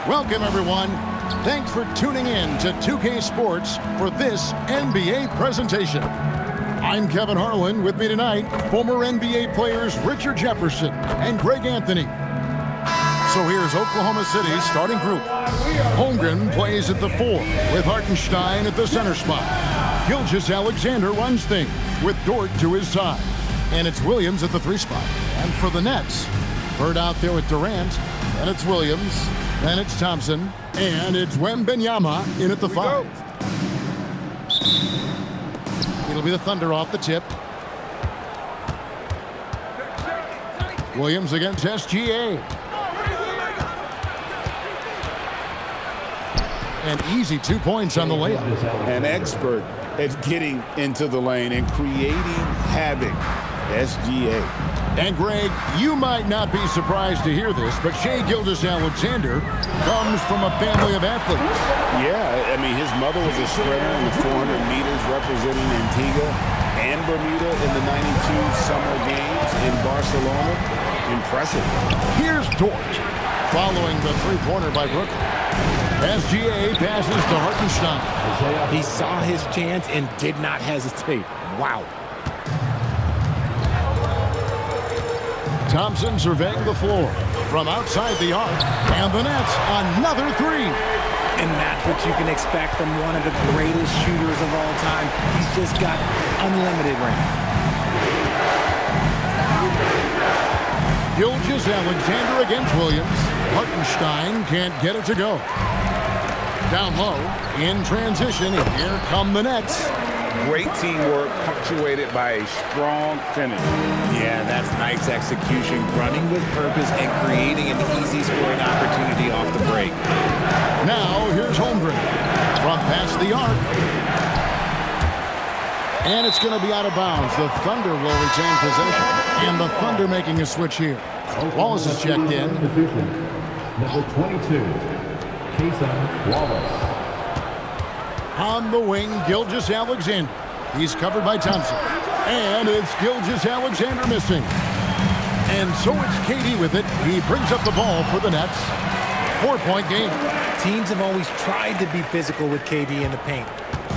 Welcome, everyone. Thanks for tuning in to 2K Sports for this NBA presentation. I'm Kevin Harlan. With me tonight, former NBA players Richard Jefferson and Greg Anthony. So here's Oklahoma City's starting group. Holmgren plays at the 4 with Hartenstein at the center spot. Gilgeous-Alexander runs things with Dort to his side. And it's Williams at the 3 spot. And for the Nets, Bird out there with Durant, and it's Williams, and it's Thompson, and it's Wembanyama in at the 5. It'll be the Thunder off the tip. Williams against SGA. An easy 2 points on the layup. An expert at getting into the lane and creating havoc. SGA. And Greg, you might not be surprised to hear this, but Shai Gilgeous-Alexander comes from a family of athletes. Yeah, I mean, his mother was a sprinter in the 400 meters representing Antigua and Bermuda in the 92 Summer Games in Barcelona. Impressive. Here's Dort following the three-pointer by Brooklyn. SGA passes to Hartenstein. He saw his chance and did not hesitate. Wow. Thompson surveying the floor from outside the arc, and the Nets another 3. And that's what you can expect from one of the greatest shooters of all time. He's just got unlimited range. Gilgeous-Alexander against Williams. Hartenstein can't get it to go. Down low, in transition, and here come the Nets. Great teamwork punctuated by a strong finish. Yeah, that's nice execution, running with purpose and creating an easy scoring opportunity off the break. Now, here's Holmgren from past the arc. And it's going to be out of bounds. The Thunder will retain possession. And the Thunder making a switch here. Wallace is checked in. Number 22, Cason Wallace. On the wing, Gilgeous-Alexander. He's covered by Thompson. And it's Gilgeous-Alexander missing. And so it's KD with it. He brings up the ball for the Nets. 4-point game. Teams have always tried to be physical with KD in the paint.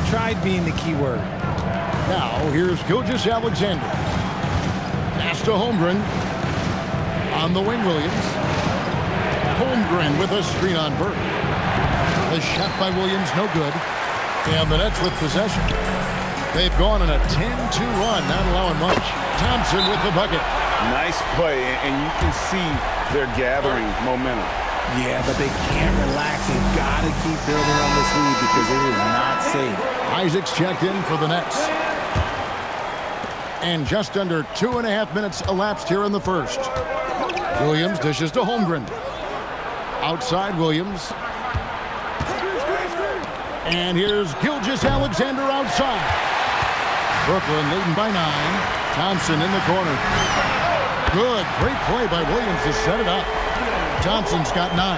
Tried being the key word. Now, here's Gilgeous-Alexander. Pass to Holmgren. On the wing, Williams. Holmgren with a screen on Bird. The shot by Williams, no good. And the Nets with possession. They've gone on a 10-2 run, not allowing much. Thompson with the bucket. Nice play, and you can see they're gathering momentum. Yeah, but they can't relax. They've got to keep building on this lead because it is not safe. Isaac's checked in for the Nets. And just under 2.5 minutes elapsed here in the first. Williams dishes to Holmgren. Outside Williams. And here's Gilgeous-Alexander outside. Brooklyn leading by 9. Thompson in the corner. Good, great play by Williams to set it up. Thompson's got 9.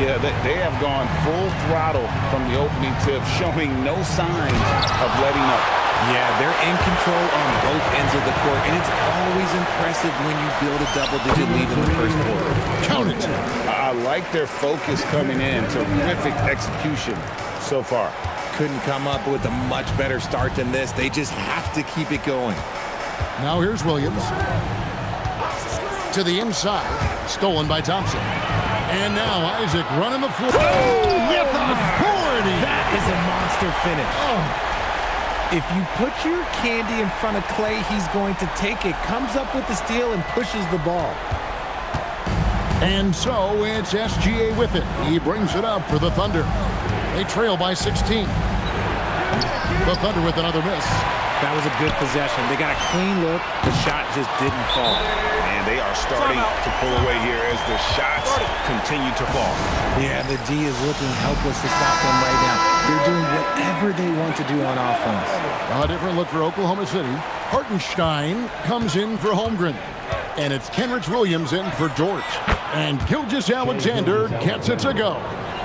Yeah, they have gone full throttle from the opening tip, showing no signs of letting up. Yeah, they're in control on both ends of the court, and it's always impressive when you build a double-digit lead in the first quarter. Count it. I like their focus coming in. Terrific execution so far. Couldn't come up with a much better start than this. They just have to keep it going. Now here's Williams. To the inside. Stolen by Thompson. And now Isaac running the floor. Oh, with authority. That is a monster finish. Oh. If you put your candy in front of Clay, he's going to take it. Comes up with the steal and pushes the ball. And so it's SGA with it. He brings it up for the Thunder. They trail by 16. The Thunder with another miss. That was a good possession. They got a clean look. The shot just didn't fall. And they are starting to pull away here as the shots continue to fall. Yeah, the D is looking helpless to stop them right now. They're doing whatever they want to do on offense. A different look for Oklahoma City. Hartenstein comes in for Holmgren. And it's Kenrich Williams in for Dort. And Gilgeous-Alexander gets it to go.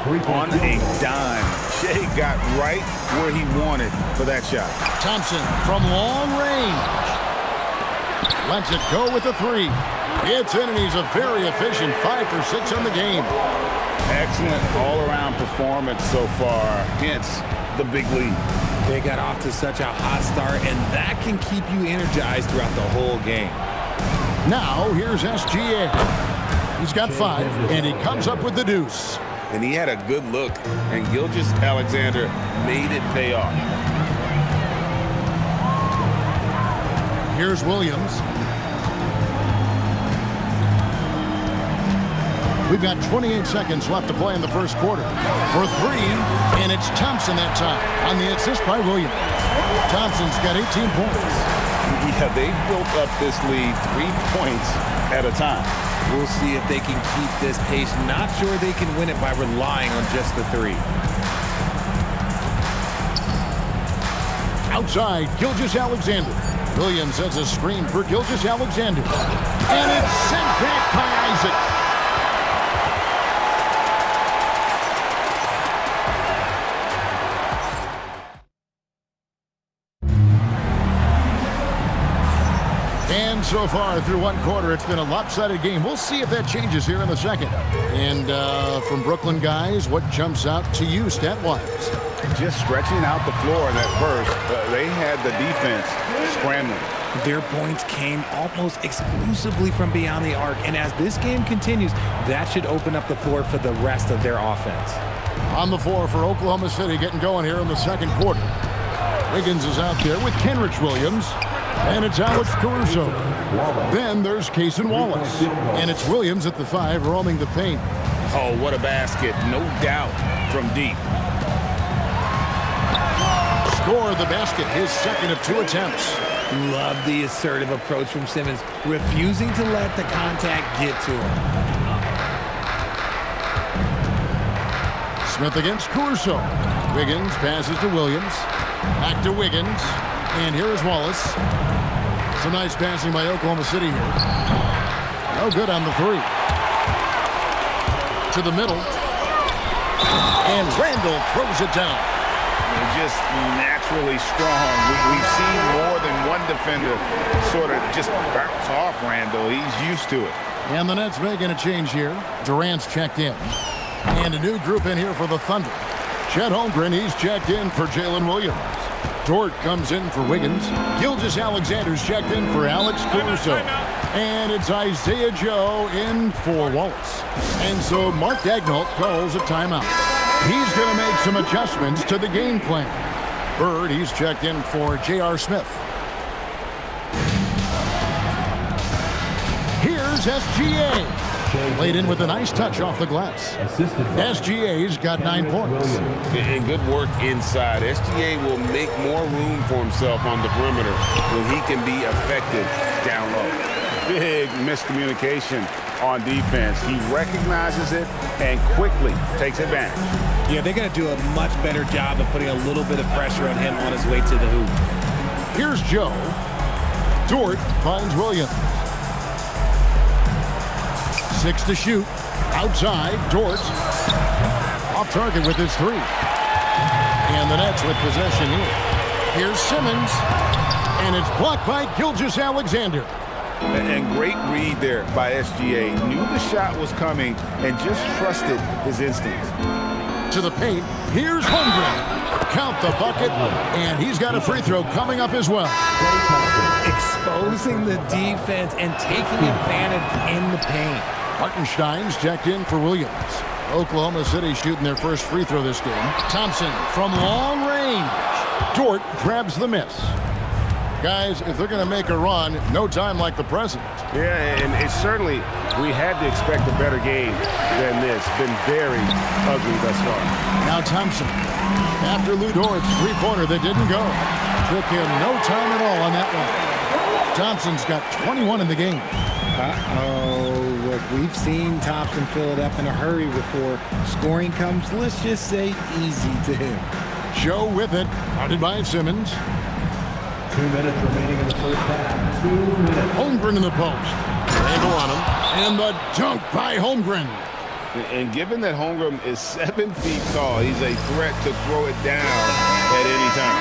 On a dime. Shai got right where he wanted for that shot. Thompson from long range. Lets it go with the three. It's in, and he's a very efficient 5 for 6 on the game. Excellent all-around performance so far, hence the big lead. They got off to such a hot start, and that can keep you energized throughout the whole game. Now, here's SGA. He's got 5, and he comes up with the deuce. And he had a good look, and Gilgeous-Alexander made it pay off. Here's Williams. We've got 28 seconds left to play in the first quarter. For 3, and it's Thompson that time on the assist by Williams. Thompson's got 18 points. Yeah, they built up this lead 3 points at a time. We'll see if they can keep this pace. Not sure they can win it by relying on just the 3. Outside, Gilgeous-Alexander. Williams sends a screen for Gilgeous-Alexander. And it's sent back by Isaac. And so far through one quarter, it's been a lopsided game. We'll see if that changes here in the second. And from Brooklyn guys, what jumps out to you stat-wise? Just stretching out the floor in that first. They had the defense scrambling. Their points came almost exclusively from beyond the arc. And as this game continues, that should open up the floor for the rest of their offense. On the floor for Oklahoma City, getting going here in the second quarter. Wiggins is out there with Kenrich Williams. And it's Alex Caruso. Then there's Cason Wallace. And it's Williams at the 5 roaming the paint. Oh, what a basket. No doubt from deep. Scored the basket, his second of 2 attempts. Love the assertive approach from Simmons, refusing to let the contact get to him. Smith against Caruso. Wiggins passes to Williams. Back to Wiggins. And here is Wallace. Some nice passing by Oklahoma City here. No good on the 3. To the middle. And Randall throws it down. They're just naturally strong. We've seen more than one defender sort of just bounce off Randall. He's used to it. And the Nets making a change here. Durant's checked in. And a new group in here for the Thunder. Chet Holmgren, he's checked in for Jalen Williams. Dort comes in for Wiggins. Gilgeous-Alexander's checked in for Alex Caruso. And it's Isaiah Joe in for Wallace. And so Mark Daigneault calls a timeout. He's going to make some adjustments to the game plan. Bird, he's checked in for J.R. Smith. Here's SGA. Laid in with a nice touch off the glass. SGA's got 9 points. And good work inside. SGA will make more room for himself on the perimeter when he can be effective down low. Big miscommunication on defense. He recognizes it and quickly takes advantage. Yeah, they're going to do a much better job of putting a little bit of pressure on him on his way to the hoop. Here's Joe. Dort finds Williams. 6 to shoot. Outside, Dort. Off target with his 3. And the Nets with possession here. Here's Simmons. And it's blocked by Gilgeous-Alexander. And great read there by SGA. Knew the shot was coming and just trusted his instincts. To the paint. Here's Holmgren. Count the bucket. And he's got a free throw coming up as well. Exposing the defense and taking advantage in the paint. Hartenstein's checked in for Williams. Oklahoma City shooting their first free throw this game. Thompson from long range. Dort grabs the miss. Guys, if they're going to make a run, no time like the present. Yeah, and it's certainly, we had to expect a better game than this. Been very ugly thus far. Now Thompson. After Lou Dort's three-pointer that didn't go. Took him no time at all on that one. Thompson's got 21 in the game. Look, we've seen Thompson fill it up in a hurry before scoring comes, let's just say, easy to him. Joe with it, guarded by Simmons. 2 minutes remaining in the first half. 2 minutes. Holmgren in the post. Angle on him. And the dunk by Holmgren. And given that Holmgren is 7 feet tall, he's a threat to throw it down at any time.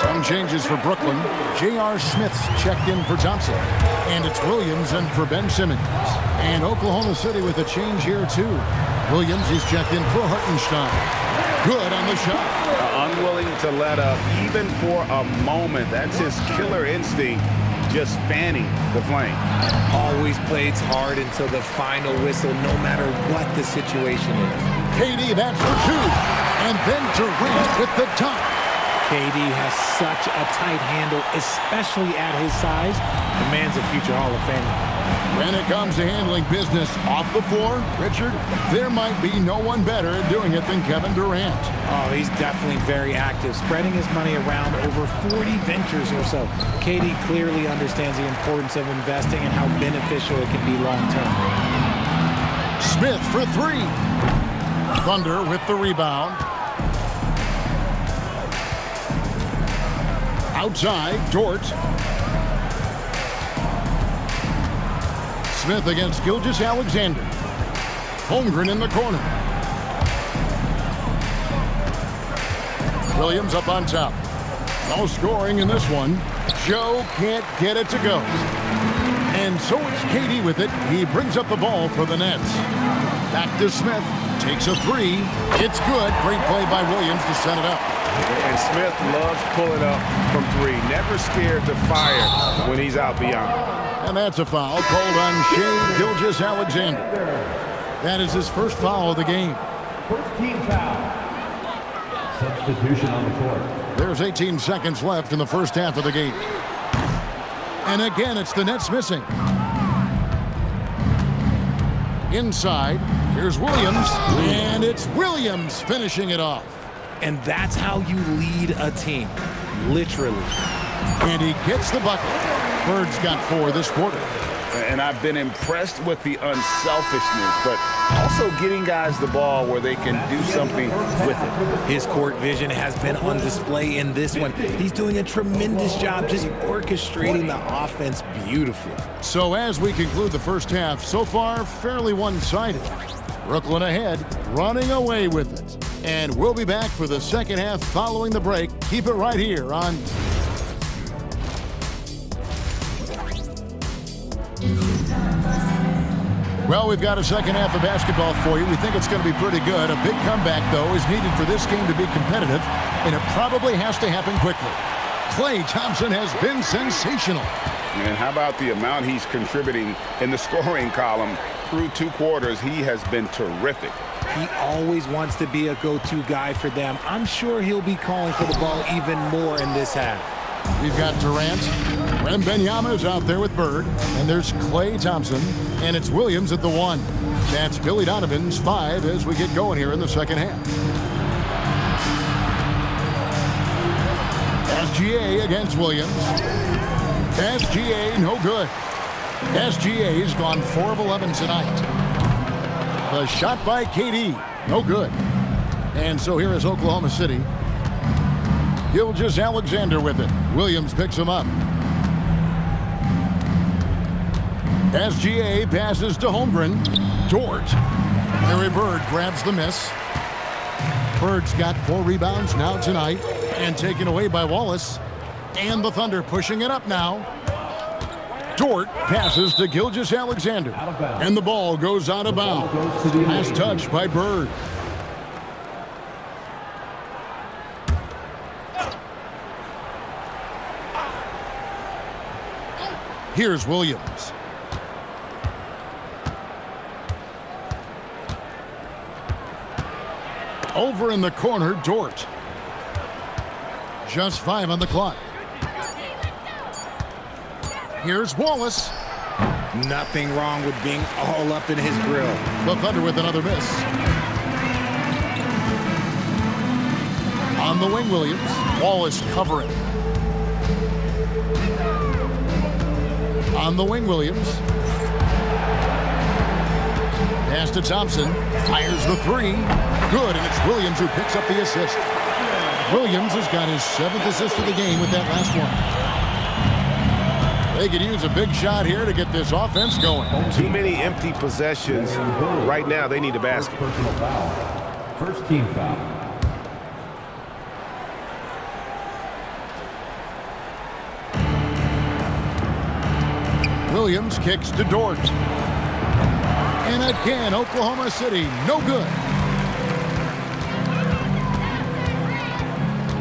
Some changes for Brooklyn. J.R. Smith's checked in for Thompson. And it's Williams in for Ben Simmons. And Oklahoma City with a change here, too. Williams is checked in for Hartenstein. Good on the shot. Unwilling to let up, even for a moment. That's his killer instinct, just fanning the flame. Always plays hard until the final whistle, no matter what the situation is. KD, that's for two. And then Durant with the dunk. KD has such a tight handle, especially at his size. The man's a future Hall of Famer. When it comes to handling business off the floor, Richard, there might be no one better at doing it than Kevin Durant. Oh, he's definitely very active, spreading his money around over 40 ventures or so. KD clearly understands the importance of investing and how beneficial it can be long-term. Smith for three. Thunder with the rebound. Outside, Dort. Smith against Gilgeous-Alexander. Holmgren in the corner. Williams up on top. No scoring in this one. Joe can't get it to go. And so it's KD with it. He brings up the ball for the Nets. Back to Smith. Takes a three. It's good. Great play by Williams to set it up. And Smith loves pulling up from three. Never scared to fire when he's out beyond. And that's a foul called on Shai Gilgeous-Alexander. That is his first foul of the game. First team foul. Substitution on the court. There's 18 seconds left in the first half of the game. And again, it's the Nets missing. Inside, here's Williams. And it's Williams finishing it off. And that's how you lead a team, literally. And he gets the bucket. Bird's got 4 this quarter. And I've been impressed with the unselfishness, but also getting guys the ball where they can do something with it. His court vision has been on display in this one. He's doing a tremendous job just orchestrating the offense beautifully. So as we conclude the first half, so far fairly one-sided. Brooklyn ahead, running away with it. And we'll be back for the second half following the break. Keep it right here on... Well, we've got a second half of basketball for you. We think it's going to be pretty good. A big comeback, though, is needed for this game to be competitive, and it probably has to happen quickly. Klay Thompson has been sensational. And how about the amount he's contributing in the scoring column through 2 quarters? He has been terrific. He always wants to be a go-to guy for them. I'm sure he'll be calling for the ball even more in this half. We've got Durant. Wembanyama's out there with Bird. And there's Klay Thompson. And it's Williams at the 1. That's Billy Donovan's 5 as we get going here in the second half. SGA against Williams. SGA no good. SGA's gone 4 of 11 tonight. The shot by KD, no good. And so here is Oklahoma City. Gilgeous-Alexander with it. Williams picks him up. SGA passes to Holmgren. Dort. Larry Bird grabs the miss. Bird's got 4 rebounds now tonight. And taken away by Wallace. And the Thunder pushing it up now. Dort passes to Gilgeous-Alexander. And the ball goes out of bounds. Last touch by Bird. Here's Williams. Over in the corner, Dort. Just 5 on the clock. Here's Wallace. Nothing wrong with being all up in his grill. The Thunder with another miss. On the wing, Williams. Wallace covering. On the wing, Williams. Pass to Thompson. Fires the 3. Good, and it's Williams who picks up the assist. Williams has got his 7th assist of the game with that last one. They could use a big shot here to get this offense going. Too many empty possessions. Right now, they need a basket. Personal foul. First team foul. Williams kicks to Dort. And again, Oklahoma City, no good.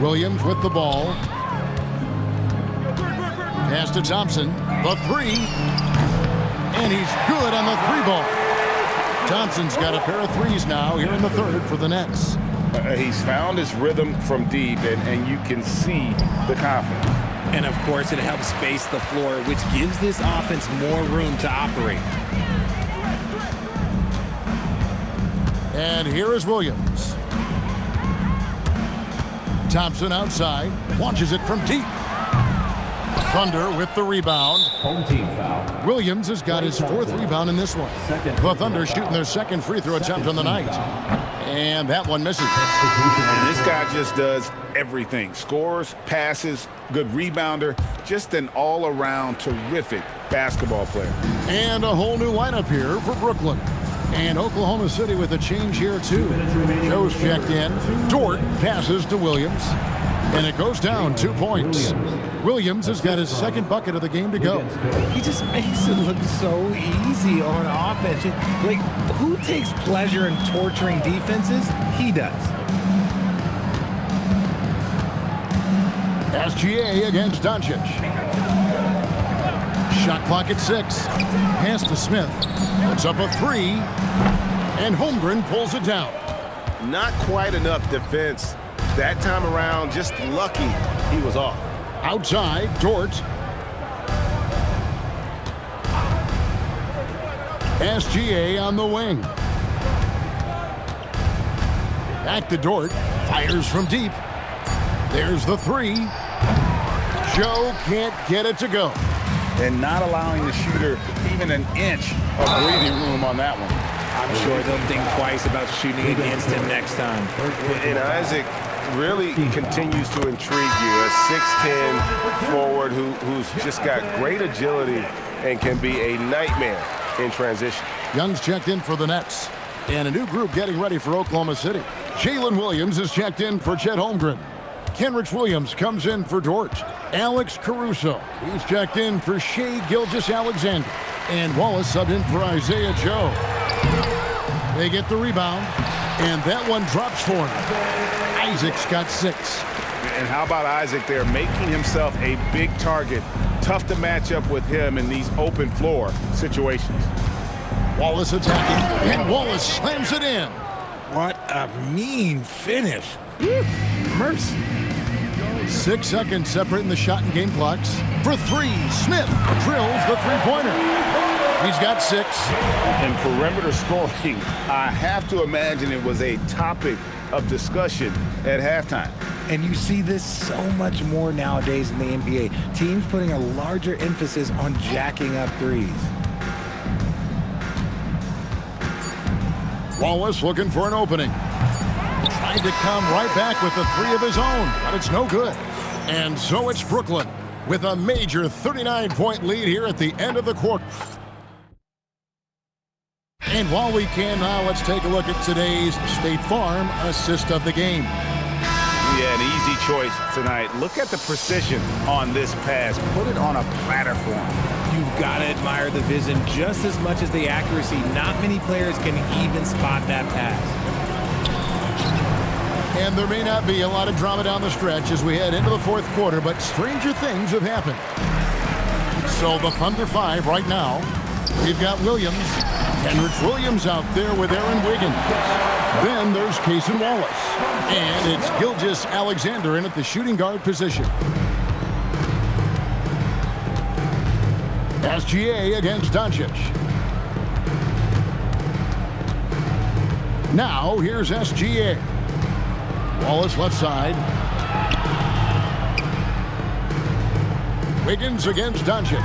Williams with the ball. Pass to Thompson. The three. And he's good on the three ball. Thompson's got a pair of threes now here in the third for the Nets. He's found his rhythm from deep, and you can see the confidence. And, of course, it helps space the floor, which gives this offense more room to operate. And here is Williams. Thompson outside, launches it from deep. Thunder with the rebound. Home team foul. Williams has got his fourth rebound in this one. The Thunder shooting their second free throw attempt on the night. And that one misses. And this guy just does everything. Scores, passes, good rebounder, just an all-around terrific basketball player. And a whole new lineup here for Brooklyn. And Oklahoma City with a change here too. Joe's checked in. Dort passes to Williams. And it goes down 2 points. Williams has got his second bucket of the game to go. He just makes it look so easy on offense. Like, who takes pleasure in torturing defenses? He does. SGA against Doncic. Shot clock at 6. Pass to Smith. Puts up a three. And Holmgren pulls it down. Not quite enough defense that time around. Just lucky he was off. Outside, Dort. SGA on the wing. Back to Dort. Fires from deep. There's the three. Joe can't get it to go. And not allowing the shooter even an inch of breathing room on that one. I'm sure they'll think twice about shooting against him next time. And Isaac really continues to intrigue you. A 6'10 forward who's just got great agility and can be a nightmare in transition. Young's checked in for the Nets. And a new group getting ready for Oklahoma City. Jalen Williams is checked in for Chet Holmgren. Kenrich Williams comes in for Dort. Alex Caruso, he's checked in for Shai Gilgeous-Alexander. And Wallace subbed in for Isaiah Joe. They get the rebound, and that one drops for him. Isaac's got 6. And how about Isaac there, making himself a big target. Tough to match up with him in these open floor situations. Wallace attacking, and Wallace slams it in. What a mean finish. Mercy. 6 seconds separating the shot and game clocks. For 3, Smith drills the three-pointer. He's got 6. And perimeter scoring, I have to imagine it was a topic of discussion at halftime. And you see this so much more nowadays in the NBA. Teams putting a larger emphasis on jacking up threes. Wallace looking for an opening. Tried to come right back with the 3 of his own, but it's no good. And so it's Brooklyn with a major 39-point lead here at the end of the quarter. And while we can now, let's take a look at today's State Farm assist of the game. Yeah, an easy choice tonight. Look at the precision on this pass. Put it on a platter for him. You've got to admire the vision just as much as the accuracy. Not many players can even spot that pass. And there may not be a lot of drama down the stretch as we head into the fourth quarter, but stranger things have happened. So the Thunder 5 right now. We've got Williams. Kenrich Williams out there with Aaron Wiggins. Then there's Cason Wallace. And it's Gilgeous-Alexander in at the shooting guard position. SGA against Doncic. Now here's SGA. Wallace left side. Wiggins against Doncic.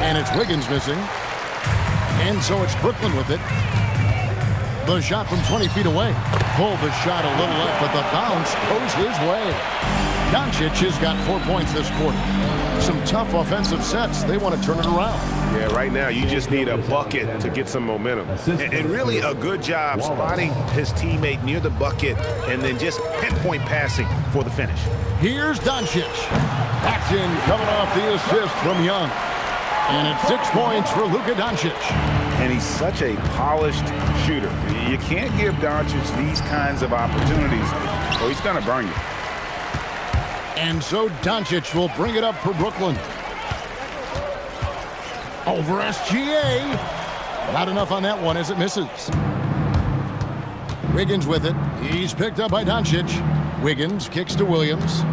And it's Wiggins missing. And so it's Brooklyn with it. The shot from 20 feet away. Pulled the shot a little left, but the bounce goes his way. Doncic has got 4 points this quarter. Some tough offensive sets. They want to turn it around. Yeah, right now you just need a bucket to get some momentum. And really a good job spotting his teammate near the bucket and then just pinpoint passing for the finish. Here's Doncic. Paxson coming off the assist from Young. And it's 6 points for Luka Doncic. And he's such a polished shooter. You can't give Doncic these kinds of opportunities, or he's going to burn you. And so Doncic will bring it up for Brooklyn. Over SGA. Not enough on that one as it misses. Wiggins with it. He's picked up by Doncic. Wiggins kicks to Williams.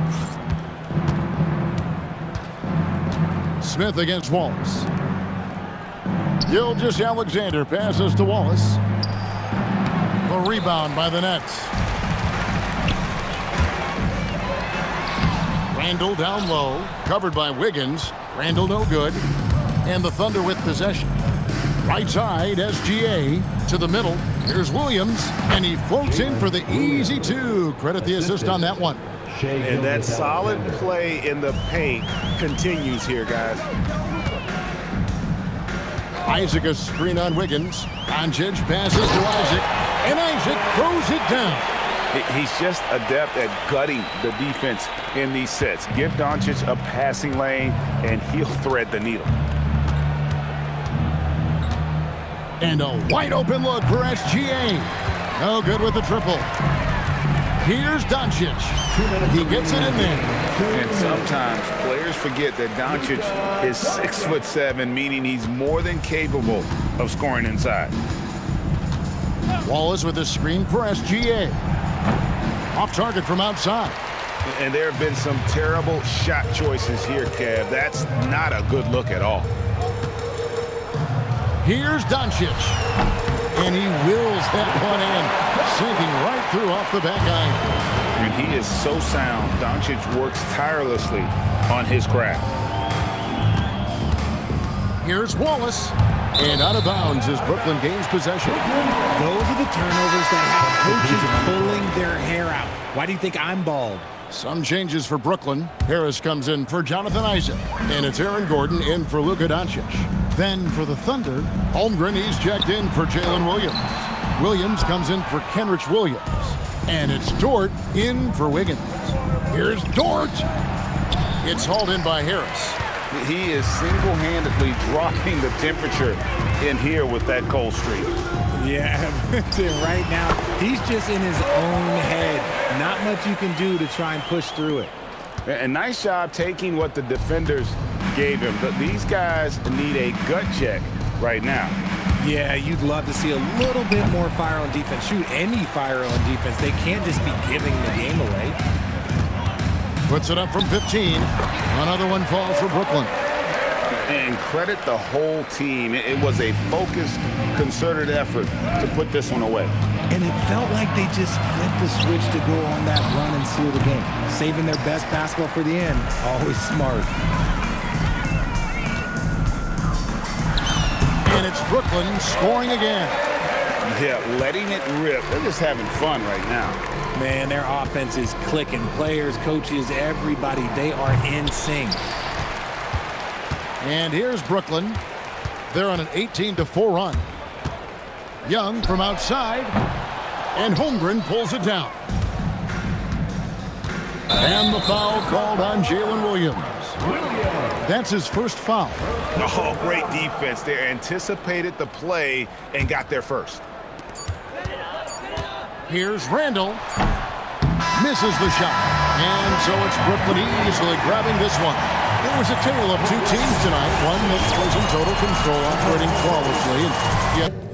Smith against Wallace. Gilgeous-Alexander passes to Wallace. The rebound by the Nets. Randall down low, covered by Wiggins. Randall no good. And the Thunder with possession. Right side, SGA to the middle. Here's Williams, and he floats in for the easy two. Credit the assist on that one. And that solid play in the paint continues here, guys. Isaac a screen on Wiggins. Doncic passes to Isaac, and Isaac throws it down. He's just adept at gutting the defense in these sets. Give Doncic a passing lane, and he'll thread the needle. And a wide open look for SGA. No good with the triple. Here's Doncic. He gets it in there. And sometimes players forget that Doncic is 6'7", meaning he's more than capable of scoring inside. Wallace with a screen for SGA. Off target from outside. And there have been some terrible shot choices here, Kev. That's not a good look at all. Here's Doncic. And he wills that one in, sinking right through off the back iron. And he is so sound. Doncic works tirelessly on his craft. Here's Wallace. And out of bounds as Brooklyn gains possession. Those are the turnovers that have coaches pulling their hair out. Why do you think I'm bald? Some changes for Brooklyn. Harris comes in for Jonathan Isaac. And it's Aaron Gordon in for Luka Doncic. Then for the Thunder, Holmgren, he's checked in for Jalen Williams. Williams comes in for Kenrich Williams. And it's Dort in for Wiggins. Here's Dort. It's hauled in by Harris. He is single-handedly dropping the temperature in here with that cold streak. Yeah, right now, he's just in his own head. Not much you can do to try and push through it. And nice job taking what the defenders gave him. But these guys need a gut check right now. Yeah, you'd love to see a little bit more fire on defense. Shoot, any fire on defense. They can't just be giving the game away. Puts it up from 15. Another one falls for Brooklyn. And credit the whole team. It was a focused, concerted effort to put this one away. And it felt like they just flipped the switch to go on that run and seal the game. Saving their best basketball for the end. Always smart. And it's Brooklyn scoring again. Yeah, letting it rip. They're just having fun right now. Man, their offense is clicking. Players, coaches, everybody, they are in sync. And here's Brooklyn. They're on an 18-4 run. Young from outside. And Holmgren pulls it down. And the foul called on Jalen Williams. That's his first foul. Oh, great defense. They anticipated the play and got there first. Here's Randall. Misses the shot. And so it's Brooklyn easily grabbing this one. It was a tale of two teams tonight. One that was in total control, operating flawlessly. And yet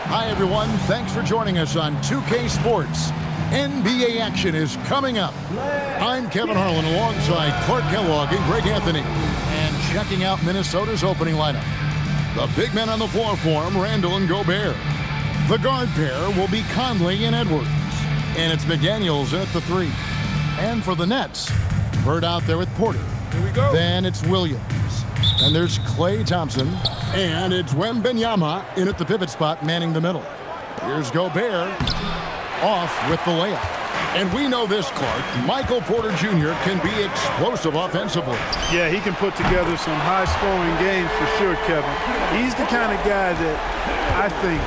Hi, everyone. Thanks for joining us on 2K Sports. NBA action is coming up. I'm Kevin Harlan alongside Clark Kellogg and Greg Anthony. And checking out Minnesota's opening lineup. The big men on the floor for him, Randall and Gobert. The guard pair will be Conley and Edwards. And it's McDaniels in at the 3. And for the Nets, Bird out there with Porter. Here we go. Then it's Williams. And there's Klay Thompson. And it's Wembanyama in at the pivot spot, manning the middle. Here's Gobert off with the layup. And we know this, Clark. Michael Porter Jr. can be explosive offensively. Yeah, he can put together some high-scoring games for sure, Kevin. He's the kind of guy that I think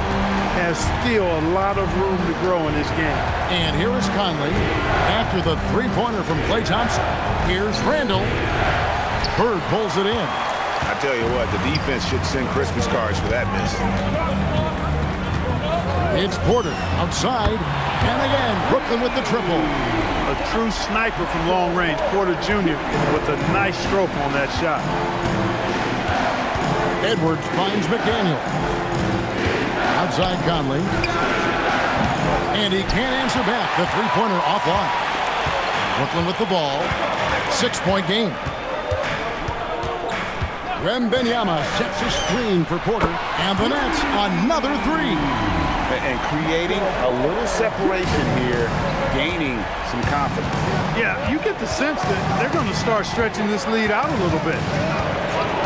has still a lot of room to grow in this game. And here is Conley after the three-pointer from Klay Thompson. Here's Randall. Bird pulls it in. I tell you what, the defense should send Christmas cards for that miss. It's Porter outside. And again, Brooklyn with the triple. A true sniper from long range, Porter Jr. with a nice stroke on that shot. Edwards finds McDaniel. Outside Conley. And he can't answer back. The three-pointer offline. Brooklyn with the ball. 6-point game. Wembanyama sets a screen for Porter. And the Nets, another 3. And creating a little separation here, gaining some confidence. Yeah, you get the sense that they're going to start stretching this lead out a little bit.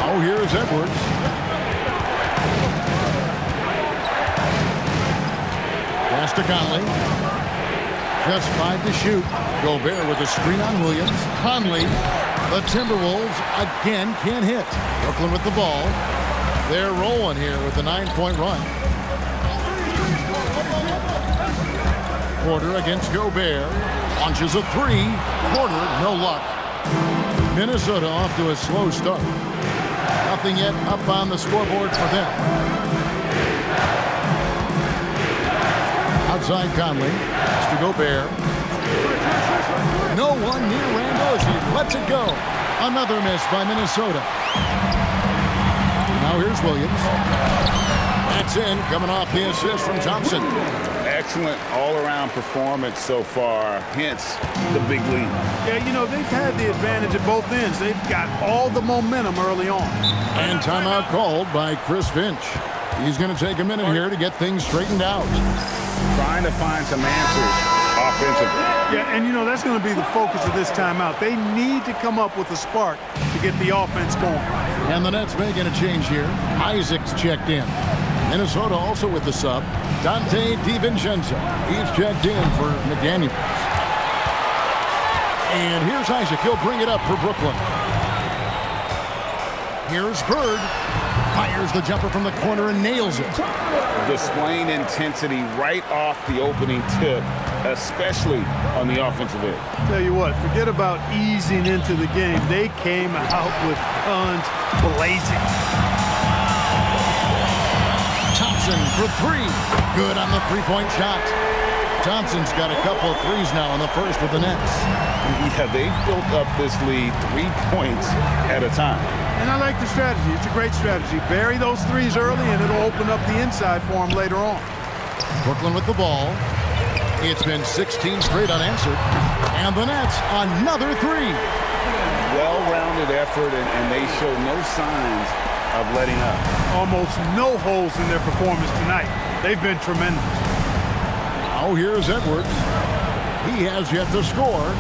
Oh, here's Edwards. Pass to Conley. Just 5 to shoot. Gobert with a screen on Williams. Conley. The Timberwolves again can't hit. Brooklyn with the ball. They're rolling here with a 9-point run. Porter against Gobert. Launches a 3. Porter, no luck. Minnesota off to a slow start. Nothing yet up on the scoreboard for them. Outside Conley. Pass to Gobert. No one near Randall as he lets it go. Another miss by Minnesota. Now here's Williams. That's in, coming off the assist from Thompson. Excellent all-around performance so far, hence the big lead. Yeah, you know, they've had the advantage at both ends. They've got all the momentum early on. And timeout called by Chris Finch. He's going to take a minute here to get things straightened out. Trying to find some answers offensively. Yeah, and you know, that's going to be the focus of this timeout. They need to come up with a spark to get the offense going. And the Nets making a change here. Isaac's checked in. Minnesota also with the sub. Dante DiVincenzo. He's checked in for McDaniels. And here's Isaac. He'll bring it up for Brooklyn. Here's Bird. Fires the jumper from the corner and nails it. Displaying intensity right off the opening tip, especially on the offensive end. Tell you what, forget about easing into the game. They came out with guns blazing. Thompson for 3. Good on the three-point shot. Thompson's got a couple of threes now on the first with the Nets. Yeah, they built up this lead 3 points at a time. And I like the strategy. It's a great strategy. Bury those threes early, and it'll open up the inside for them later on. Brooklyn with the ball. It's been 16 straight unanswered. And the Nets, another 3. Well-rounded effort, and they show no signs of letting up. Almost no holes in their performance tonight. They've been tremendous. Now here's Edwards. He has yet to score.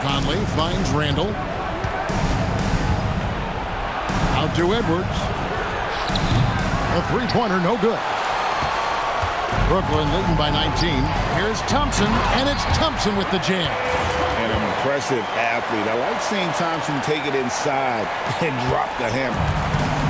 Conley finds Randall. Out to Edwards. A three-pointer, no good. Brooklyn leading by 19. Here's Thompson, and it's Thompson with the jam. An impressive athlete. I like seeing Thompson take it inside and drop the hammer.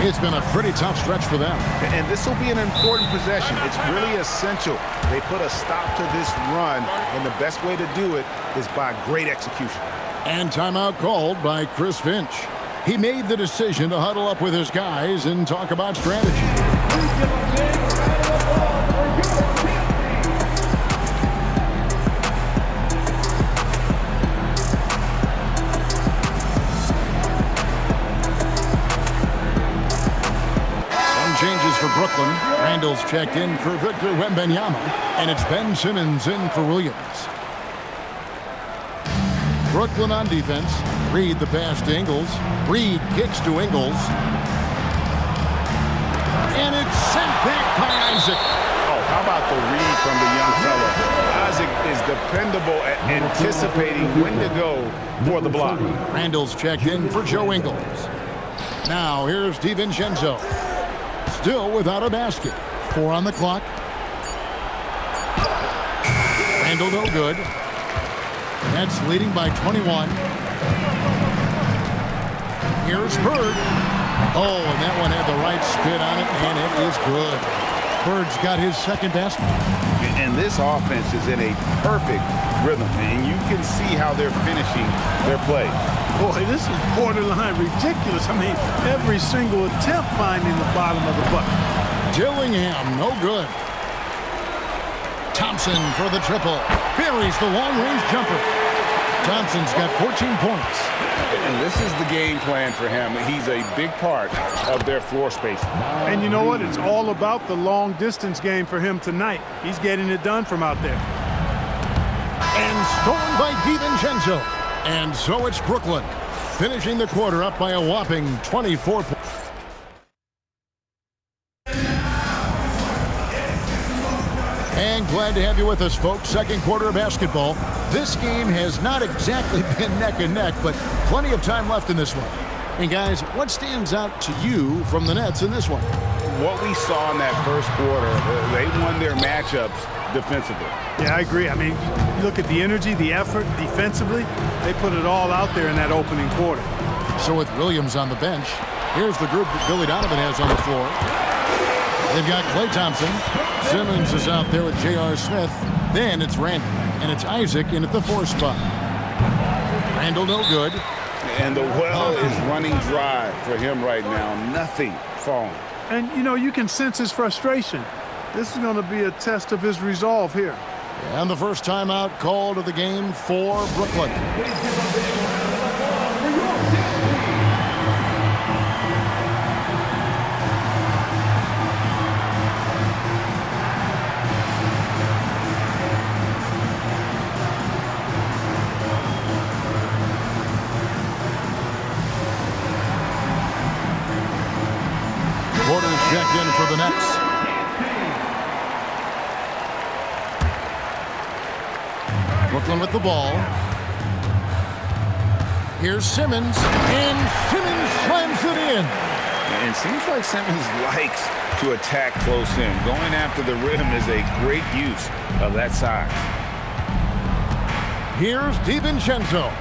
It's been a pretty tough stretch for them. And this will be an important possession. It's really essential. They put a stop to this run, and the best way to do it is by great execution. And timeout called by Chris Finch. He made the decision to huddle up with his guys and talk about strategy. Some changes for Brooklyn. Thompson. Randall's checked in for Victor Wembanyama. And it's Ben Simmons in for Williams. Brooklyn on defense. Reed the pass to Ingles. Reed kicks to Ingles. And it's sent back by Isaac. Oh, how about the read from the young fella? Isaac is dependable at anticipating when to go for the block. Randall's checked in for Joe Ingles. Now here's DiVincenzo. Still without a basket. 4 on the clock. Randall no good. Nets leading by 21. Here's Bird. Oh, and that one had the right spin on it, and it is good. Bird's got his second basket. And this offense is in a perfect rhythm, and you can see how they're finishing their play. Boy, this is borderline ridiculous. I mean, every single attempt finding the bottom of the bucket. Dillingham, no good. Thompson for the triple. Buries the long-range jumper. Thompson's got 14 points. And this is the game plan for him. He's a big part of their floor space. And you know what? It's all about the long-distance game for him tonight. He's getting it done from out there. And stolen by DiVincenzo. And so it's Brooklyn, finishing the quarter up by a whopping 24 points. And glad to have you with us, folks. Second quarter of basketball. This game has not exactly been neck and neck, but plenty of time left in this one. And guys, what stands out to you from the Nets in this one? What we saw in that first quarter, they won their matchups defensively. Yeah, I agree. I mean, you look at the energy, the effort defensively, they put it all out there in that opening quarter. So with Williams on the bench, here's the group that Billy Donovan has on the floor. They've got Klay Thompson. Simmons is out there with J.R. Smith. Then it's Randall. And it's Isaac in at the 4 spot. Randall no good. And the well is running dry for him right now. Nothing falling. And, you know, you can sense his frustration. This is going to be a test of his resolve here. And the first timeout called of the game for Brooklyn. Porter's checked in for the Nets. Brooklyn with the ball. Here's Simmons, and Simmons slams it in. And it seems like Simmons likes to attack close in. Going after the rim is a great use of that size. Here's DiVincenzo.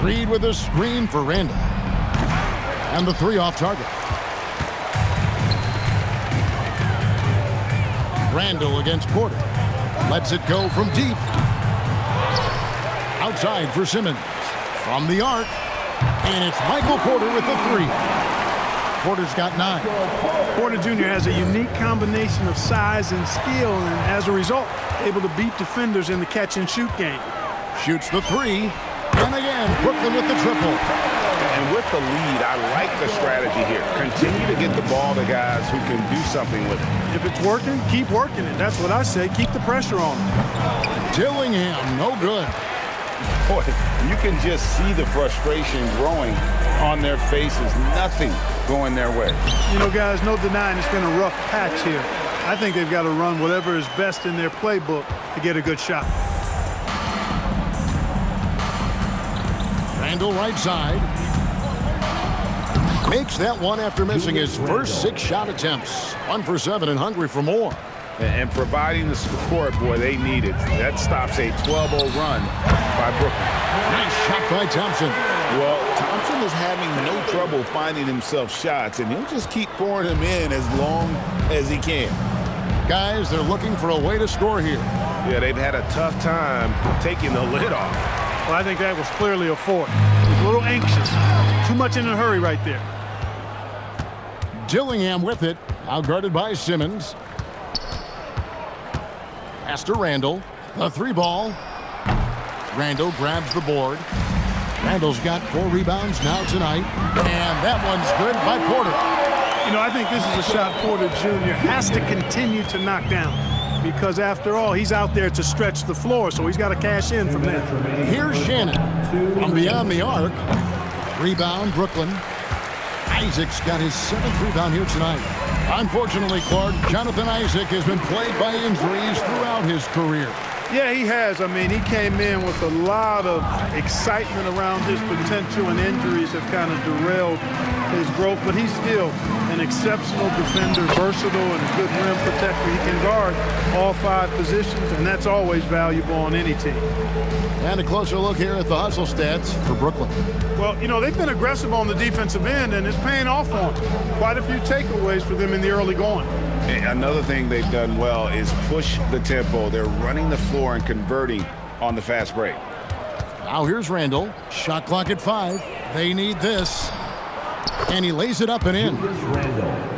Reed with a screen for Randall. And the 3 off target. Randall against Porter. Lets it go from deep. Outside for Simmons. From the arc. And it's Michael Porter with the 3. Porter's got 9. Porter Jr. has a unique combination of size and skill, and as a result, able to beat defenders in the catch-and-shoot game. Shoots the 3. And again, Brooklyn with the triple. And with the lead, I like the strategy here. Continue to get the ball to guys who can do something with it. If it's working, keep working it. That's what I say. Keep the pressure on him. Dillingham, no good. Boy, you can just see the frustration growing on their faces. Nothing going their way. You know, guys, no denying it's been a rough patch here. I think they've got to run whatever is best in their playbook to get a good shot. Randall right side. Makes that one after missing his first 6 shot attempts. 1 for 7 and hungry for more. And providing the support, boy, they need it. That stops a 12-0 run by Brooklyn. Nice shot by Thompson. Well, Thompson is having no trouble finding himself shots, and he'll just keep pouring them in as long as he can. Guys, they're looking for a way to score here. Yeah, they've had a tough time taking the lid off. Well, I think that was clearly a fault. He was a little anxious. Too much in a hurry right there. Dillingham with it. Outguarded by Simmons. Pass to Randall. The 3 ball. Randall grabs the board. Randall's got 4 rebounds now tonight, and that one's good by Porter. You know, I think this is a shot Porter Jr. has to continue to knock down because, after all, he's out there to stretch the floor, so he's got to cash in from that. Here's Shannon from beyond the arc. Rebound, Brooklyn. Isaac's got his 7th rebound here tonight. Unfortunately, Clark, Jonathan Isaac has been plagued by injuries throughout his career. Yeah, he has. I mean, he came in with a lot of excitement around his potential, and injuries have kind of derailed his growth, but he's still an exceptional defender, versatile, and a good rim protector. He can guard all 5 positions, and that's always valuable on any team. And a closer look here at the hustle stats for Brooklyn. Well, you know, they've been aggressive on the defensive end, and it's paying off on them. Quite a few takeaways for them in the early going. Another thing they've done well is push the tempo. They're running the floor and converting on the fast break. Now here's Randall. Shot clock at 5. They need this. And he lays it up and in.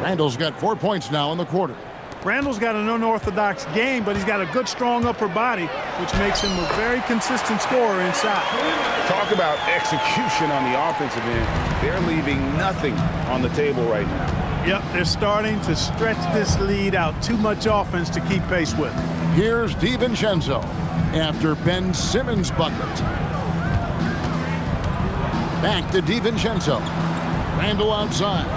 Randall's got 4 points now in the quarter. Randall's got an unorthodox game, but he's got a good, strong upper body, which makes him a very consistent scorer inside. Talk about execution on the offensive end. They're leaving nothing on the table right now. Yep, they're starting to stretch this lead out. Too much offense to keep pace with. Here's DiVincenzo after Ben Simmons' bucket. Back to DiVincenzo. Randall outside.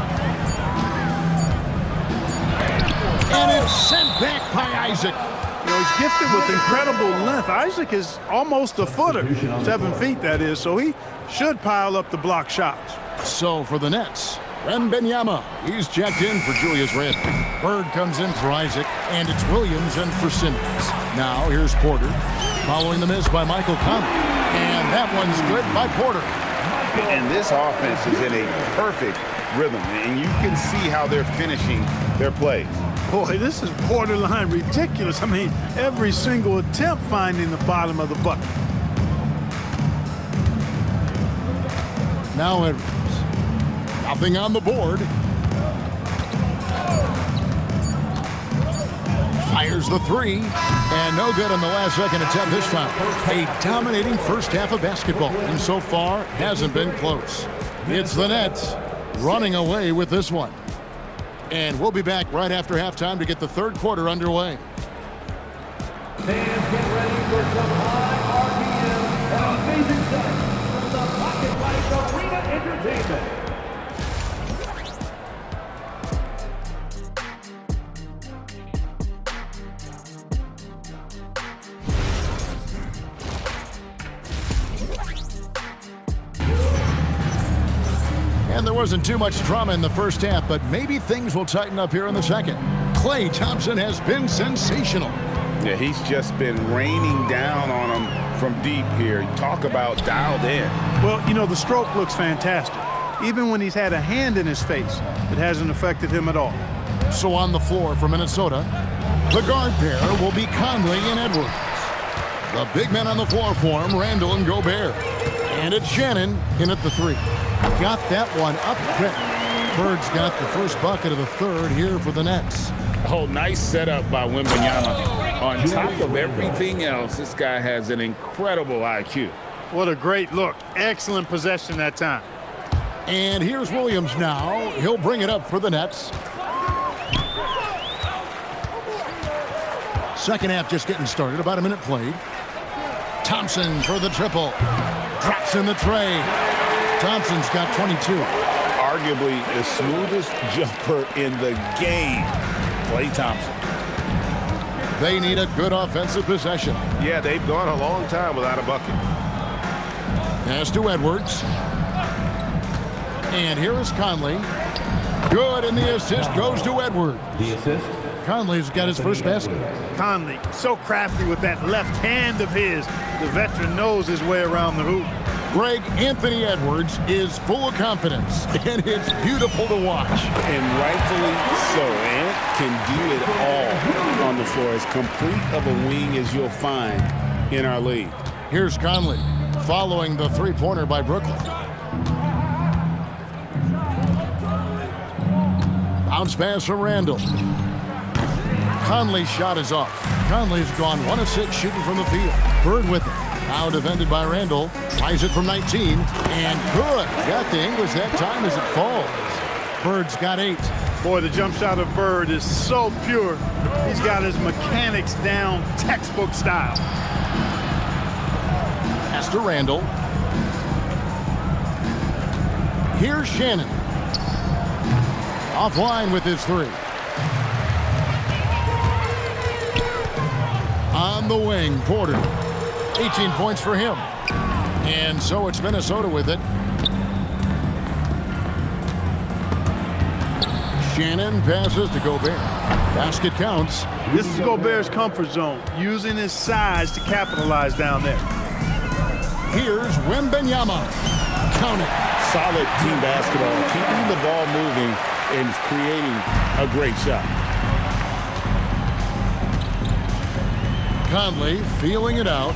And it's sent back by Isaac. You know, he's gifted with incredible length. Isaac is almost a footer, 7 feet that is, so he should pile up the block shots. So for the Nets, Wembanyama, he's checked in for Julius Randle. Bird comes in for Isaac, and it's Williams in for Simmons. Now here's Porter, following the miss by Michael Conley. And that one's good by Porter. And this offense is in a perfect rhythm, and you can see how they're finishing their plays. Boy, this is borderline ridiculous. I mean, every single attempt finding the bottom of the bucket. Now Edwards. Nothing on the board. Fires the 3, and no good on the last second attempt this time. A dominating first half of basketball, and so far hasn't been close. It's the Nets running away with this one. And we'll be back right after halftime to get the third quarter underway. Fans, get ready for some high RPM and amazing stunts from the Pocket Lights Arena Entertainment. And there wasn't too much drama in the first half, but maybe things will tighten up here in the second. Klay Thompson has been sensational. Yeah, he's just been raining down on them from deep here. Talk about dialed in. Well, you know, the stroke looks fantastic. Even when he's had a hand in his face, it hasn't affected him at all. So on the floor for Minnesota, the guard pair will be Conley and Edwards. The big men on the floor for him, Randall and Gobert. And it's Shannon in at the 3. Got that one up quick. Bird's got the first bucket of the third here for the Nets. Oh, nice setup by Wembanyama. On top of everything else, this guy has an incredible IQ. What a great look. Excellent possession that time. And here's Williams now. He'll bring it up for the Nets. Second half just getting started. About a minute played. Thompson for the triple. Drops in the tray. Thompson's got 22. Arguably the smoothest jumper in the game, Klay Thompson. They need a good offensive possession. Yeah, they've gone a long time without a bucket. Pass to Edwards. And here is Conley. Good, and the assist goes to Edwards. The assist. Conley's got his first basket. Conley, so crafty with that left hand of his. The veteran knows his way around the hoop. Greg, Anthony Edwards is full of confidence, and it's beautiful to watch. And rightfully so. Ant can do it all on the floor. As complete of a wing as you'll find in our league. Here's Conley following the three-pointer by Brooklyn. Bounce pass from Randall. Conley's shot is off. Conley's gone 1 of 6 shooting from the field. Bird with it. Now defended by Randall. Tries it from 19. And good. Got the English that time as it falls. Bird's got 8. Boy, the jump shot of Bird is so pure. He's got his mechanics down textbook style. Pass to Randall. Here's Shannon. Offline with his 3. On the wing, Porter. 18 points for him. And so it's Minnesota with it. Shannon passes to Gobert. Basket counts. This is Gobert's comfort zone, using his size to capitalize down there. Here's Wembanyama. Count it. Solid team basketball, keeping the ball moving and creating a great shot. Conley feeling it out.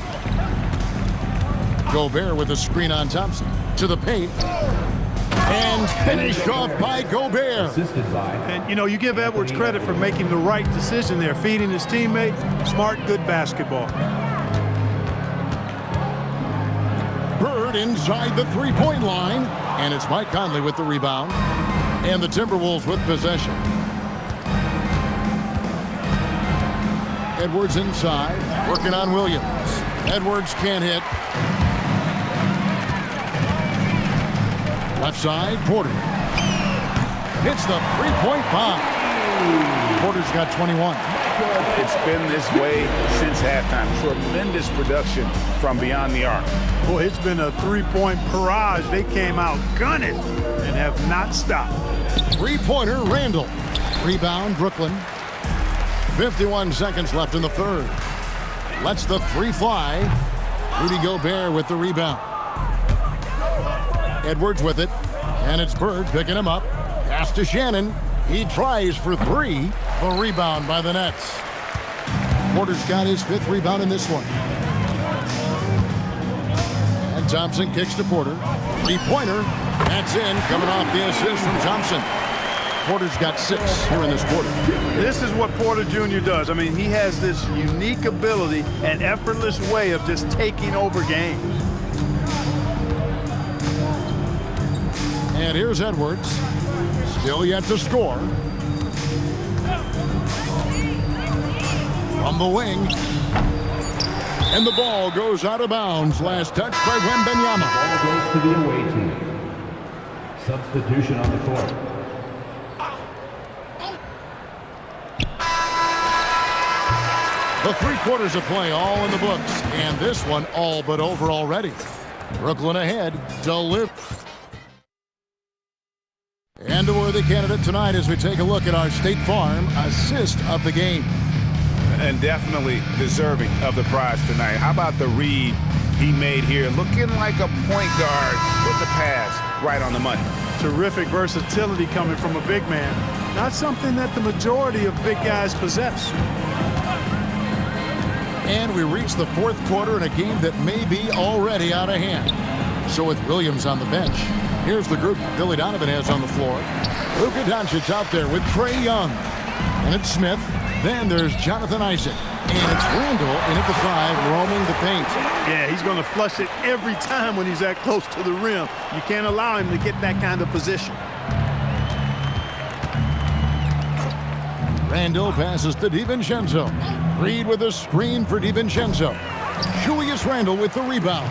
Gobert with a screen on Thompson. To the paint. And finished off by Gobert. And, you know, you give Edwards credit for making the right decision there, feeding his teammate. Smart, good basketball. Bird inside the three-point line. And it's Mike Conley with the rebound. And the Timberwolves with possession. Edwards inside, working on Williams. Edwards can't hit. Left side, Porter. Hits the three-point bomb. Porter's got 21. It's been this way since halftime. Tremendous production from beyond the arc. Boy, it's been a three-point barrage. They came out gunning and have not stopped. Three-pointer, Randall. Rebound, Brooklyn. 51 seconds left in the third. Lets the 3 fly. Rudy Gobert with the rebound. Edwards with it. And it's Bird picking him up. Pass to Shannon. He tries for 3. A rebound by the Nets. Porter's got his 5th rebound in this one. And Thompson kicks to Porter. 3-pointer. That's in. Coming off the assist from Thompson. Porter's got 6 here in this quarter. This is what Porter Jr. does. I mean, he has this unique ability and effortless way of just taking over games. And here's Edwards. Still yet to score. From the wing. And the ball goes out of bounds. Last touch by Wembanyama. Ball goes to the away team. Substitution on the court. The 3 quarters of play all in the books. And this one all but over already. Brooklyn ahead. Deliver. And a worthy candidate tonight as we take a look at our State Farm assist of the game. And definitely deserving of the prize tonight. How about the read he made here? Looking like a point guard with the pass right on the money. Terrific versatility coming from a big man. Not something that the majority of big guys possess. And we reach the 4th quarter in a game that may be already out of hand. So with Williams on the bench, here's the group Billy Donovan has on the floor. Luka Doncic out there with Trae Young. And it's Smith. Then there's Jonathan Isaac. And it's Randall in at the 5, roaming the paint. Yeah, he's going to flush it every time when he's that close to the rim. You can't allow him to get that kind of position. Randall passes to DiVincenzo. Reed with a screen for DiVincenzo. Julius Randall with the rebound.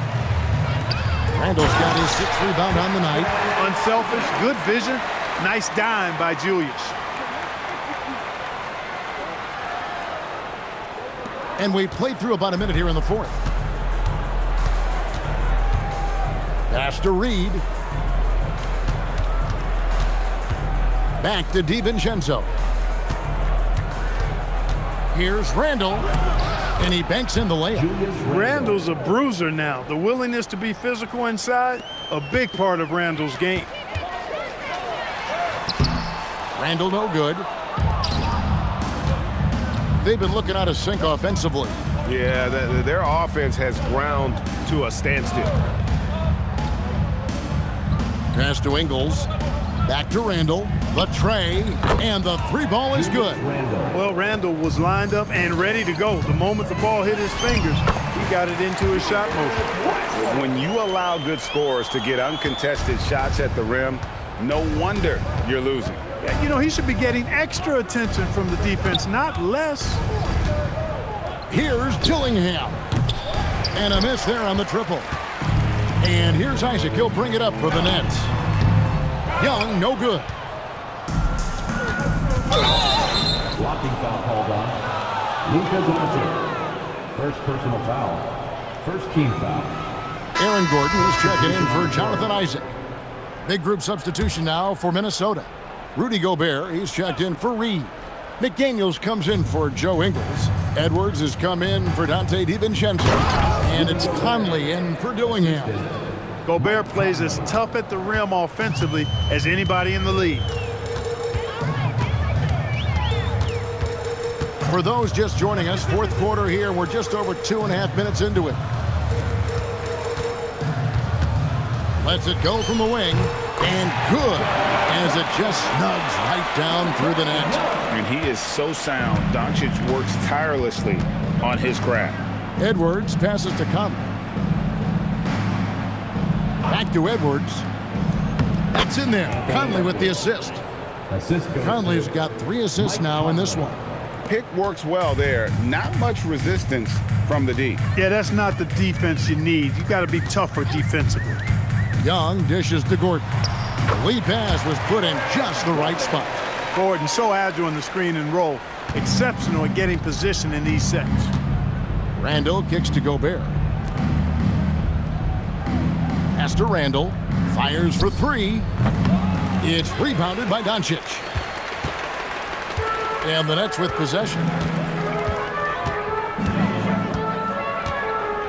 Randall's got his 6th rebound on the night. Unselfish, good vision. Nice dime by Julius. And we've played through about a minute here in the 4th. Pass to Reed. Back to DiVincenzo. Here's Randall. And he banks in the layup. Randall's a bruiser now. The willingness to be physical inside, a big part of Randall's game. Randall no good. They've been looking out of sync offensively. Yeah, their offense has ground to a standstill. Pass to Ingles. Back to Randall. The tray, and the three ball is good. Well, Randall was lined up and ready to go. The moment the ball hit his fingers, he got it into his shot motion. When you allow good scorers to get uncontested shots at the rim, no wonder you're losing. Yeah, you know, he should be getting extra attention from the defense, not less. Here's Dillingham. And a miss there on the triple. And here's Isaac. He'll bring it up for the Nets. Young, no good. Blocking foul called on Luka Doncic. First personal foul. First team foul. Aaron Gordon is checking in for Jonathan Isaac. Big group substitution now for Minnesota. Rudy Gobert, he's checked in for Reed. McDaniels comes in for Joe Ingles. Edwards has come in for Dante DiVincenzo. And it's Conley in for Dillingham. Gobert plays as tough at the rim offensively as anybody in the league. For those just joining us, fourth quarter here. We're just over 2.5 minutes into it. Lets it go from the wing. And good, as it just snugs right down through the net. And he is so sound. Doncic works tirelessly on his craft. Edwards passes to Conley. Back to Edwards. That's in there. Conley with the assist. Conley's got 3 assists now in this one. Pick works well there. Not much resistance from the D. Yeah, that's not the defense you need. You got to be tougher defensively. Young dishes to Gordon. The lead pass was put in just the right spot. Gordon, so agile in the screen and roll. Exceptional at getting position in these sets. Randall kicks to Gobert. Pass to Randall. Fires for 3. It's rebounded by Doncic. And the Nets with possession.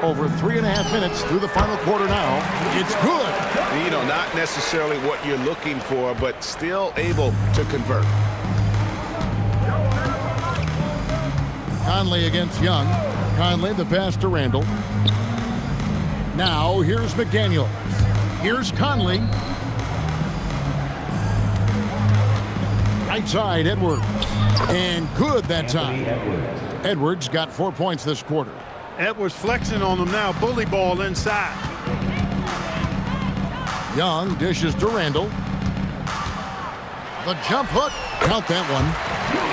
Over 3.5 minutes through the final quarter now. It's good. You know, not necessarily what you're looking for, but still able to convert. Conley against Young. Conley the pass to Randall. Now here's McDaniels. Here's Conley. Right side, Edwards. And good that time. Edwards got 4 points this quarter. Edwards flexing on them now. Bully ball inside. Young dishes to Randall. The jump hook. Count that one.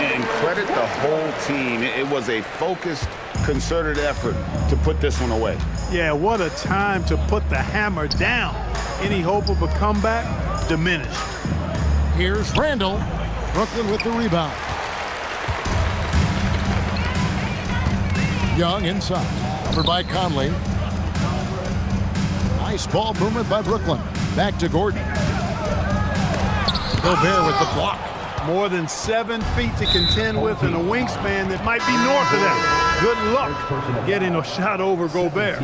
And credit the whole team. It was a focused, concerted effort to put this one away. Yeah, what a time to put the hammer down. Any hope of a comeback diminished. Here's Randall. Brooklyn with the rebound. Young inside. Covered by Conley. Nice ball movement by Brooklyn. Back to Gordon. Gobert with the block. More than 7 feet to contend with and a wingspan that might be north of that. Good luck getting a shot over Gobert.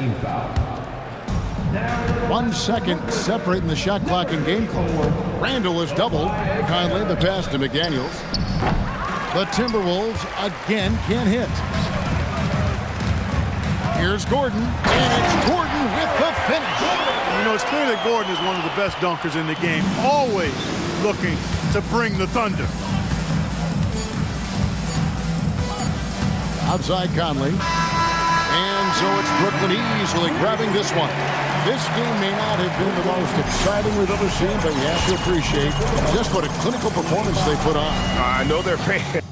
1 second separating the shot clock and game clock. Randall is doubled. Conley the pass to McDaniels. The Timberwolves again can't hit. Here's Gordon, and it's Gordon with the finish. You know, it's clear that Gordon is one of the best dunkers in the game, always looking to bring the thunder. Outside Conley. And so it's Brooklyn easily grabbing this one. This game may not have been the most exciting we've ever seen, but we have to appreciate just what a clinical performance they put on. I know they're fans.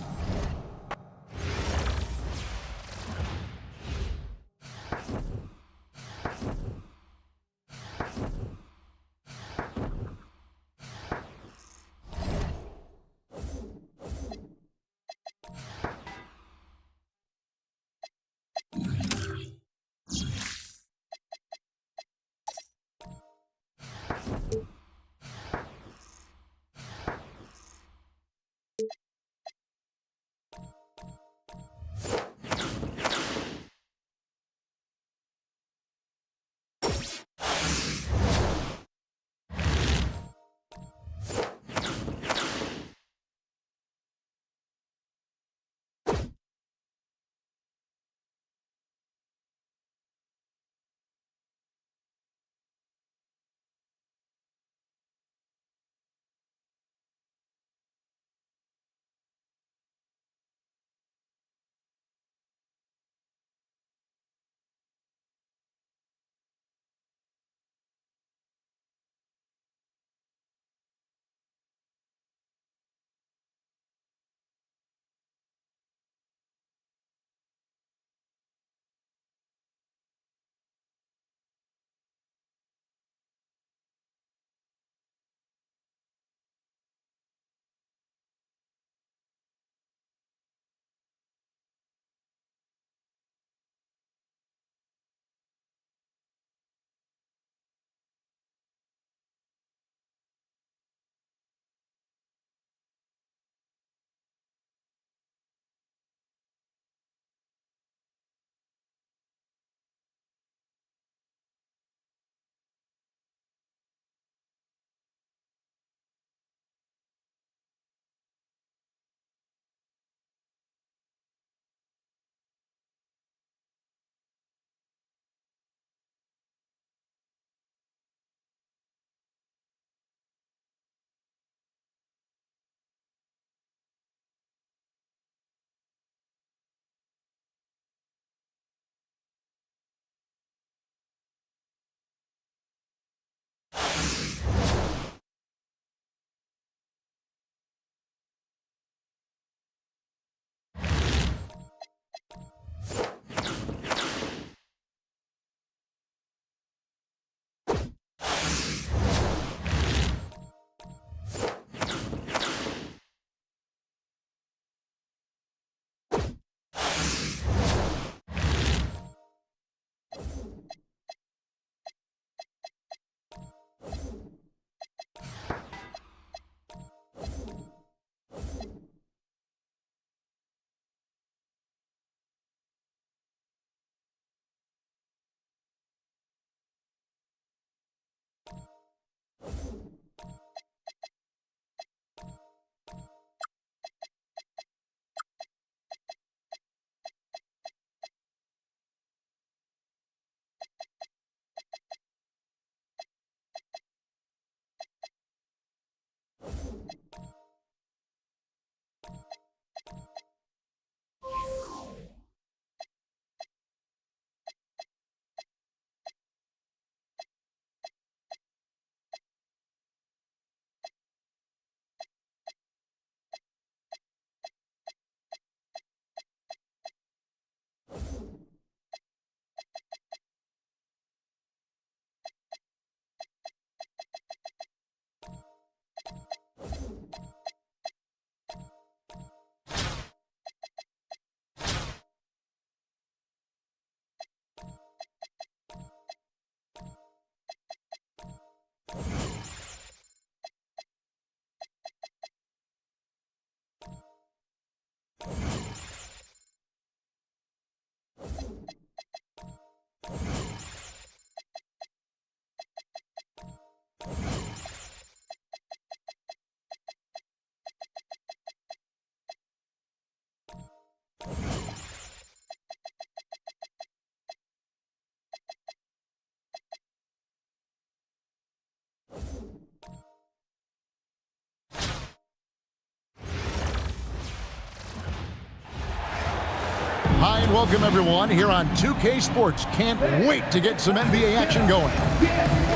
Hi and welcome everyone here on 2K Sports. Can't wait to get some NBA action going.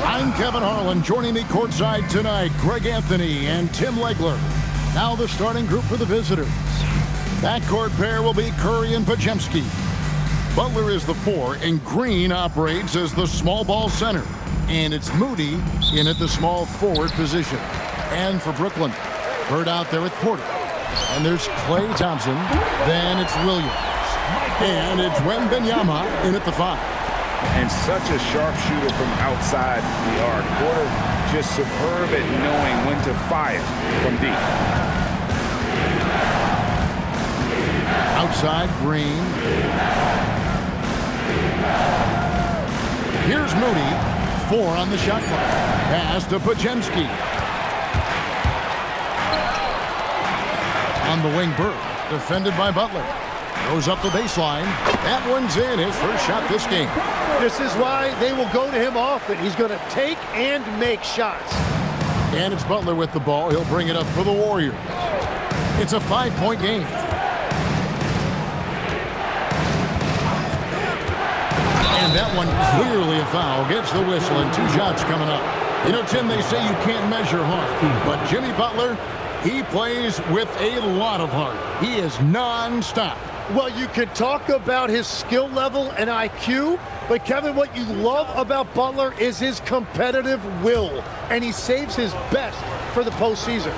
I'm Kevin Harlan. Joining me courtside tonight, Greg Anthony and Tim Legler. Now the starting group for the visitors. Backcourt pair will be Curry and Podziemski. Butler is the 4 and Green operates as the small ball center. And it's Moody in at the small forward position. And for Brooklyn, Bird out there with Porter. And there's Klay Thompson. Then it's Williams. And it's Wembanyama in at the 5. And such a sharpshooter from outside the arc. Porter just superb at knowing when to fire from deep. Outside, Green. Here's Moody. 4 on the shot clock. Pass to Podziemski. On the wing, Bird. Defended by Butler. Goes up the baseline. That one's in. His first shot this game. This is why they will go to him often. He's going to take and make shots. And it's Butler with the ball. He'll bring it up for the Warriors. It's a 5-point game. And that one clearly a foul. Gets the whistle and 2 shots coming up. You know, Tim, they say you can't measure heart. But Jimmy Butler, he plays with a lot of heart. He is non-stop. Well, you can talk about his skill level and IQ, but Kevin, what you love about Butler is his competitive will, and he saves his best for the postseason.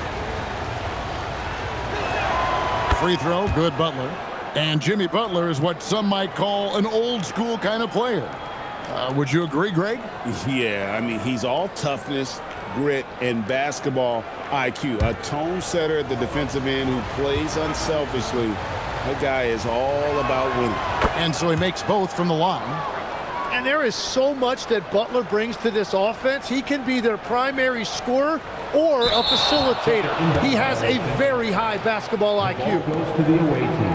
Free throw, good Butler. And Jimmy Butler is what some might call an old-school kind of player. Would you agree, Greg? Yeah, I mean, he's all toughness, grit, and basketball IQ. A tone setter at the defensive end who plays unselfishly. That guy is all about winning. And so he makes both from the line. And there is so much that Butler brings to this offense. He can be their primary scorer or a facilitator. He has a very high basketball IQ. Goes to the away team.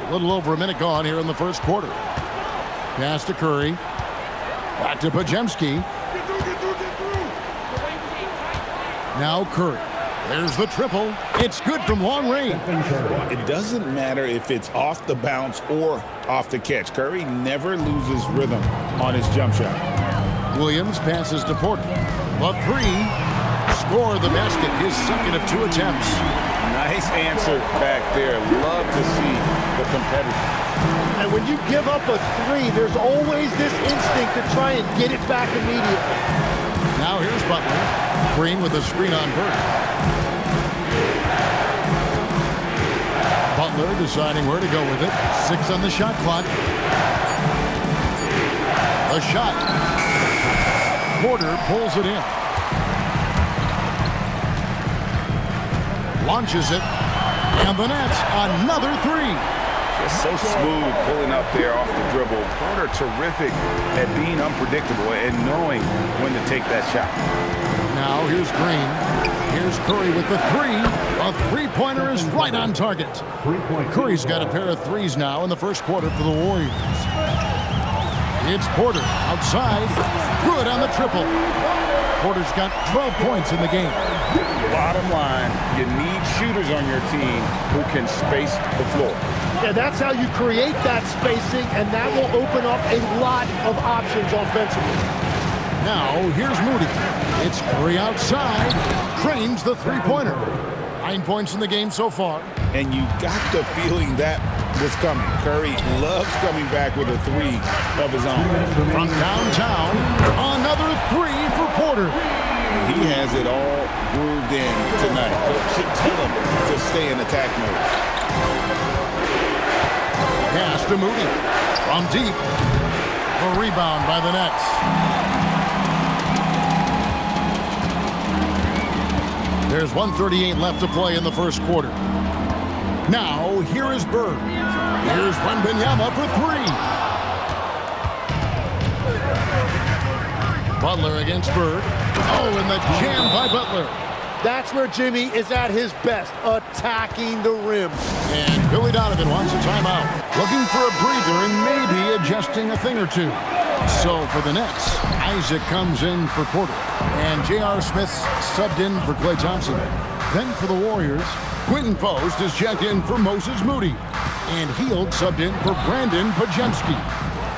A little over a minute gone here in the first quarter. Pass to Curry. Back to Podziemski. Now Curry. There's the triple. It's good from long range. It doesn't matter if it's off the bounce or off the catch. Curry never loses rhythm on his jump shot. Williams passes to Porter. The 3. Score the basket. His second of 2 attempts. Nice answer back there. Love to see the competitor. And when you give up a 3, there's always this instinct to try and get it back immediately. Now here's Butler. Green with a screen on Bird. Butler deciding where to go with it. 6 on the shot clock. A shot. Porter pulls it in. Launches it. And the Nets, another 3. Just so smooth pulling up there off the dribble. Porter terrific at being unpredictable and knowing when to take that shot. Now here's Green. Here's Curry with the 3. A three-pointer is right on target. Curry's got a pair of 3s now in the first quarter for the Warriors. It's Porter outside. Good on the triple. Porter's got 12 points in the game. Bottom line, you need shooters on your team who can space the floor. Yeah, that's how you create that spacing, and that will open up a lot of options offensively. Now, here's Moody. It's Curry outside. Drains the three-pointer. 9 points in the game so far. And you got the feeling that was coming. Curry loves coming back with a three of his own. From downtown, another three for Porter. He has it all grooved in tonight. Coach should tell him to stay in attack mode. Pass to Moody. From deep. A rebound by the Nets. There's 1:38 left to play in the first quarter. Now, here is Bird. Here's Wembanyama for three. Butler against Bird. Oh, and the jam by Butler. That's where Jimmy is at his best, attacking the rim. And Billy Donovan wants a timeout. Looking for a breather and maybe adjusting a thing or two. So for the Nets, Isaac comes in for Porter. And J.R. Smith's subbed in for Klay Thompson. Then for the Warriors, Quentin Post is checked in for Moses Moody. And Hield subbed in for Brandon Pajemski.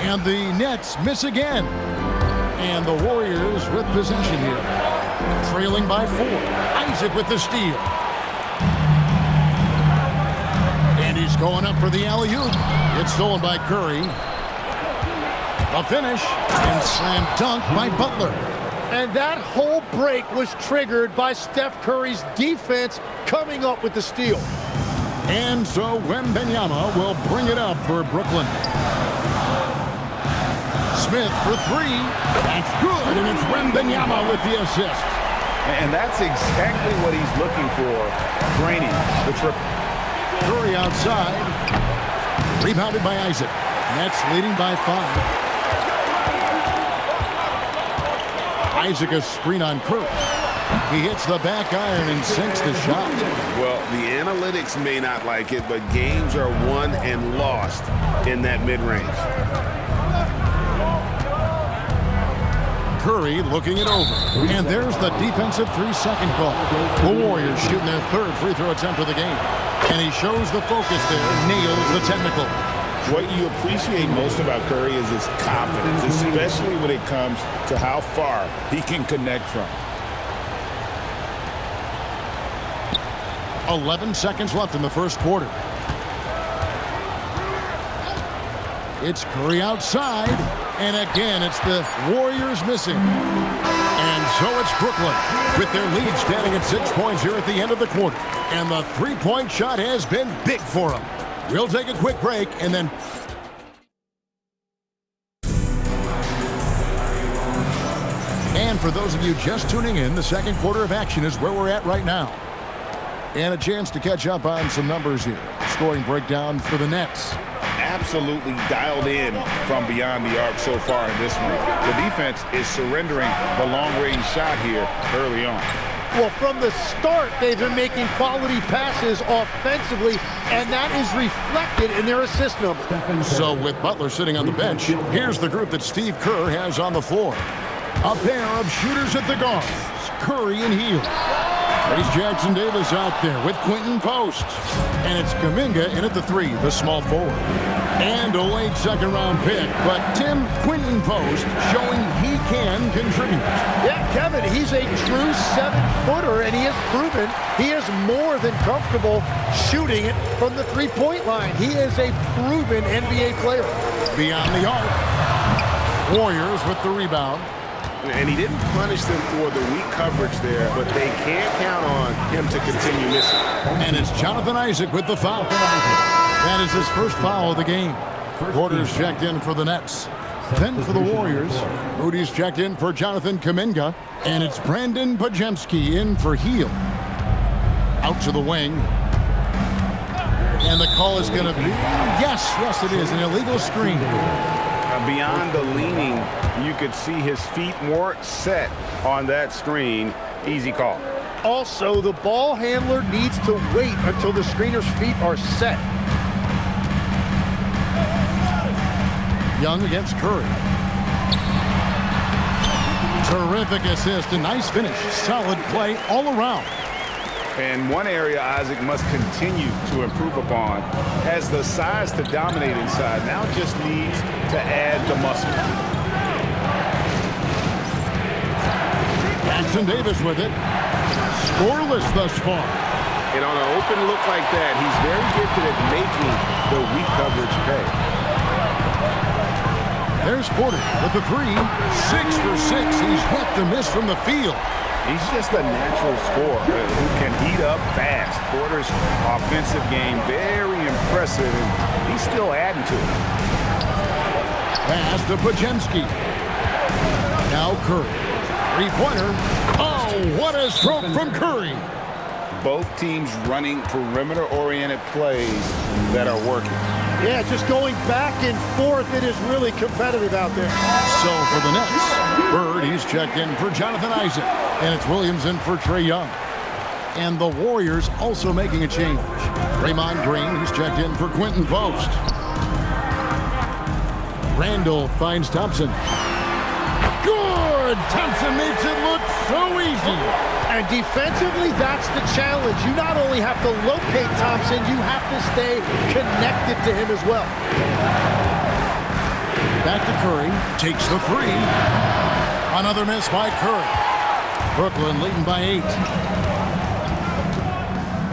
And the Nets miss again. And the Warriors with possession here. Trailing by 4. Isaac with the steal. And he's going up for the alley-oop. It's stolen by Curry. A finish and slam dunk by Butler. And that whole break was triggered by Steph Curry's defense coming up with the steal. And so Wembanyama will bring it up for Brooklyn. Smith for three. That's good, and it's Wembanyama with the assist. And that's exactly what he's looking for, draining the triple. Curry outside. Rebounded by Isaac. Nets leading by 5. Isaac a screen on Curry. He hits the back iron and sinks the shot. Well, the analytics may not like it, but games are won and lost in that mid-range. Curry looking it over. And there's the defensive 3-second call. The Warriors shooting their third free throw attempt of the game. And he shows the focus there, nails the technical. What you appreciate most about Curry is his confidence, especially when it comes to how far he can connect from. 11 seconds left in the first quarter. It's Curry outside, and again it's the Warriors missing. And so it's Brooklyn with their lead standing at 6 points here at the end of the quarter. And the three-point shot has been big for them. We'll take a quick break and then... And for those of you just tuning in, the second quarter of action is where we're at right now. And a chance to catch up on some numbers here. Scoring breakdown for the Nets. Absolutely dialed in from beyond the arc so far in this one. The defense is surrendering the long-range shot here early on. Well, from the start, they've been making quality passes offensively, and that is reflected in their assist number. So with Butler sitting on the bench, here's the group that Steve Kerr has on the floor. A pair of shooters at the guards, Curry and Hield. There's Jackson Davis out there with Quentin Post. And it's Kuminga in at the 3, the small forward. And a late second-round pick, but Quentin Post showing he can contribute. Yeah, Kevin, he's a true 7-footer, and he has proven he is more than comfortable shooting it from the three-point line. He is a proven NBA player. Beyond the arc. Warriors with the rebound. And he didn't punish them for the weak coverage there, but they can't count on him to continue missing. And it's Jonathan Isaac with the foul. That is his first foul of the game. Porter's checked in for the Nets. Then for the Warriors, Moody's checked in for Jonathan Kuminga. And it's Brandon Pajemski in for Hield. Out to the wing. And the call is going to be, yes, it is, an illegal screen. Beyond the leaning, you could see his feet more set on that screen. Easy call. Also, the ball handler needs to wait until the screener's feet are set. Young against Curry. Terrific assist and nice finish. Solid play all around. And one area Isaac must continue to improve upon, has the size to dominate inside. Now just needs to add the muscle. Jackson Davis with it. Scoreless thus far. And on an open look like that, he's very gifted at making the weak coverage pay. There's Porter with the three. 6 for 6. He's hit to miss from the field. He's just a natural scorer who can heat up fast. Porter's offensive game very impressive, and he's still adding to it. Pass to Pajemski. Now Curry. Three-pointer. Oh, what a stroke from Curry. Both teams running perimeter-oriented plays that are working. Yeah, just going back and forth. It is really competitive out there. So for the Nets, Bird, he's checked in for Jonathan Isaac. And it's Williams in for Trae Young. And the Warriors also making a change. Draymond Green, he's checked in for Quentin Post. Randall finds Thompson. Good! Thompson makes it look so easy. And defensively, that's the challenge. You not only have to locate Thompson, you have to stay connected to him as well. Back to Curry. Takes the three. Another miss by Curry. Brooklyn leading by 8.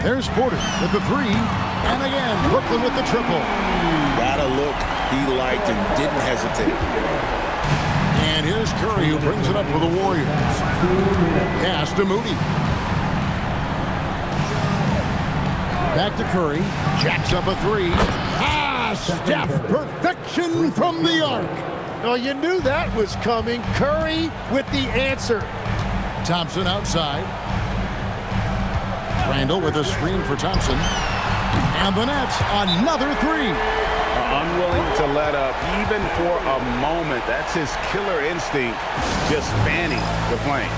There's Porter with the three. And again, Brooklyn with the triple. Got a look he liked and didn't hesitate. And here's Curry who brings it up for the Warriors. Pass to Moody. Back to Curry. Jacks up a three. Steph, perfection from the arc. Oh, you knew that was coming. Curry with the answer. Thompson outside. Randall with a screen for Thompson. And the Nets, another three. Unwilling to let up, even for a moment. That's his killer instinct, just fanning the flame.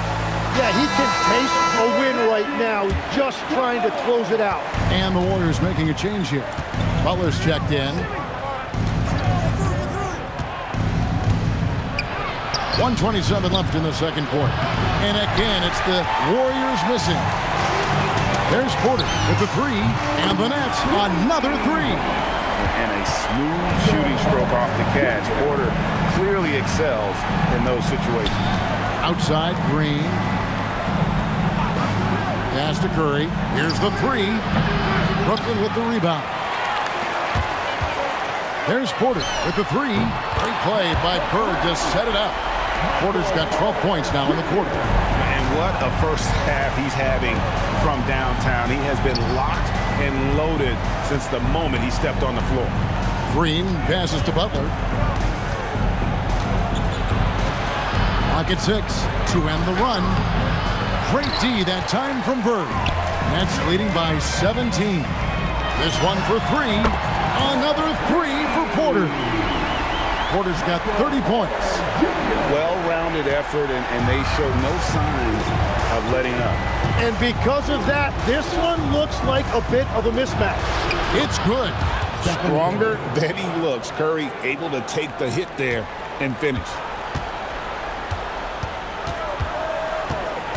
Yeah, he can taste a win right now, just trying to close it out. And the Warriors making a change here. Butler's checked in. 1:27 left in the second quarter. And again, it's the Warriors missing. There's Porter with the three, and the Nets, another three. And a smooth shooting stroke off the catch. Porter clearly excels in those situations. Outside, Green. Pass to Curry. Here's the three. Brooklyn with the rebound. There's Porter with the three. Great play by Bird to set it up. Porter's got 12 points now in the quarter. And what a first half he's having from downtown. He has been locked and loaded since the moment he stepped on the floor. Green passes to Butler. Clock at 6 to end the run. Great D that time from Bird. Nets leading by 17. This one for three. Another three for Porter. Porter's got 30 points. Well-rounded effort, and they show no signs of letting up. And because of that, this one looks like a bit of a mismatch. It's good. Stronger than he looks. Curry able to take the hit there and finish.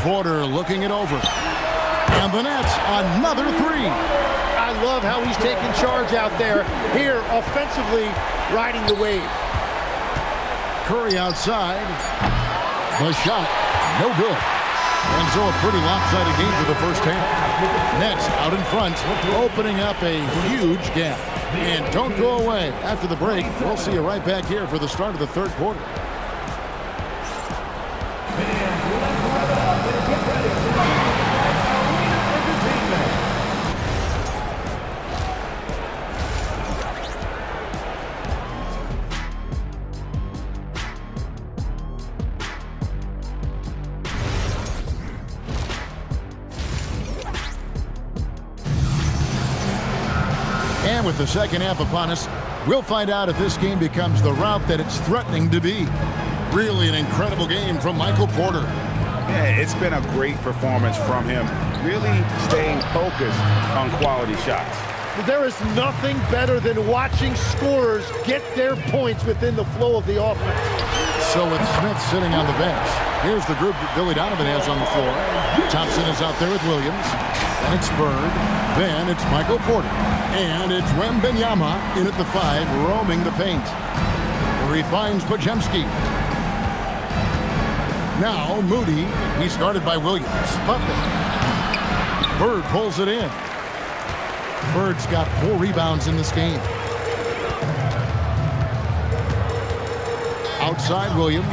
Porter looking it over. And the Nets, another three. I love how he's taking charge out there. Here, offensively, riding the wave. Curry outside. The shot, no good. And so a pretty lopsided game for the first half. Nets out in front, opening up a huge gap. And don't go away. After the break, we'll see you right back here for the start of the third quarter. And with the second half upon us, we'll find out if this game becomes the rout that it's threatening to be. Really an incredible game from Michael Porter. Yeah, it's been a great performance from him. Really staying focused on quality shots. There is nothing better than watching scorers get their points within the flow of the offense. So with Smith sitting on the bench, here's the group that Billy Donovan has on the floor. Thompson is out there with Williams. Then it's Bird. Then it's Michael Porter. And it's Wembanyama in at the 5, roaming the paint. Where he finds Podziemski. Now Moody. He's guarded by Williams. Butler. Bird pulls it in. Bird's got 4 rebounds in this game. Outside Williams.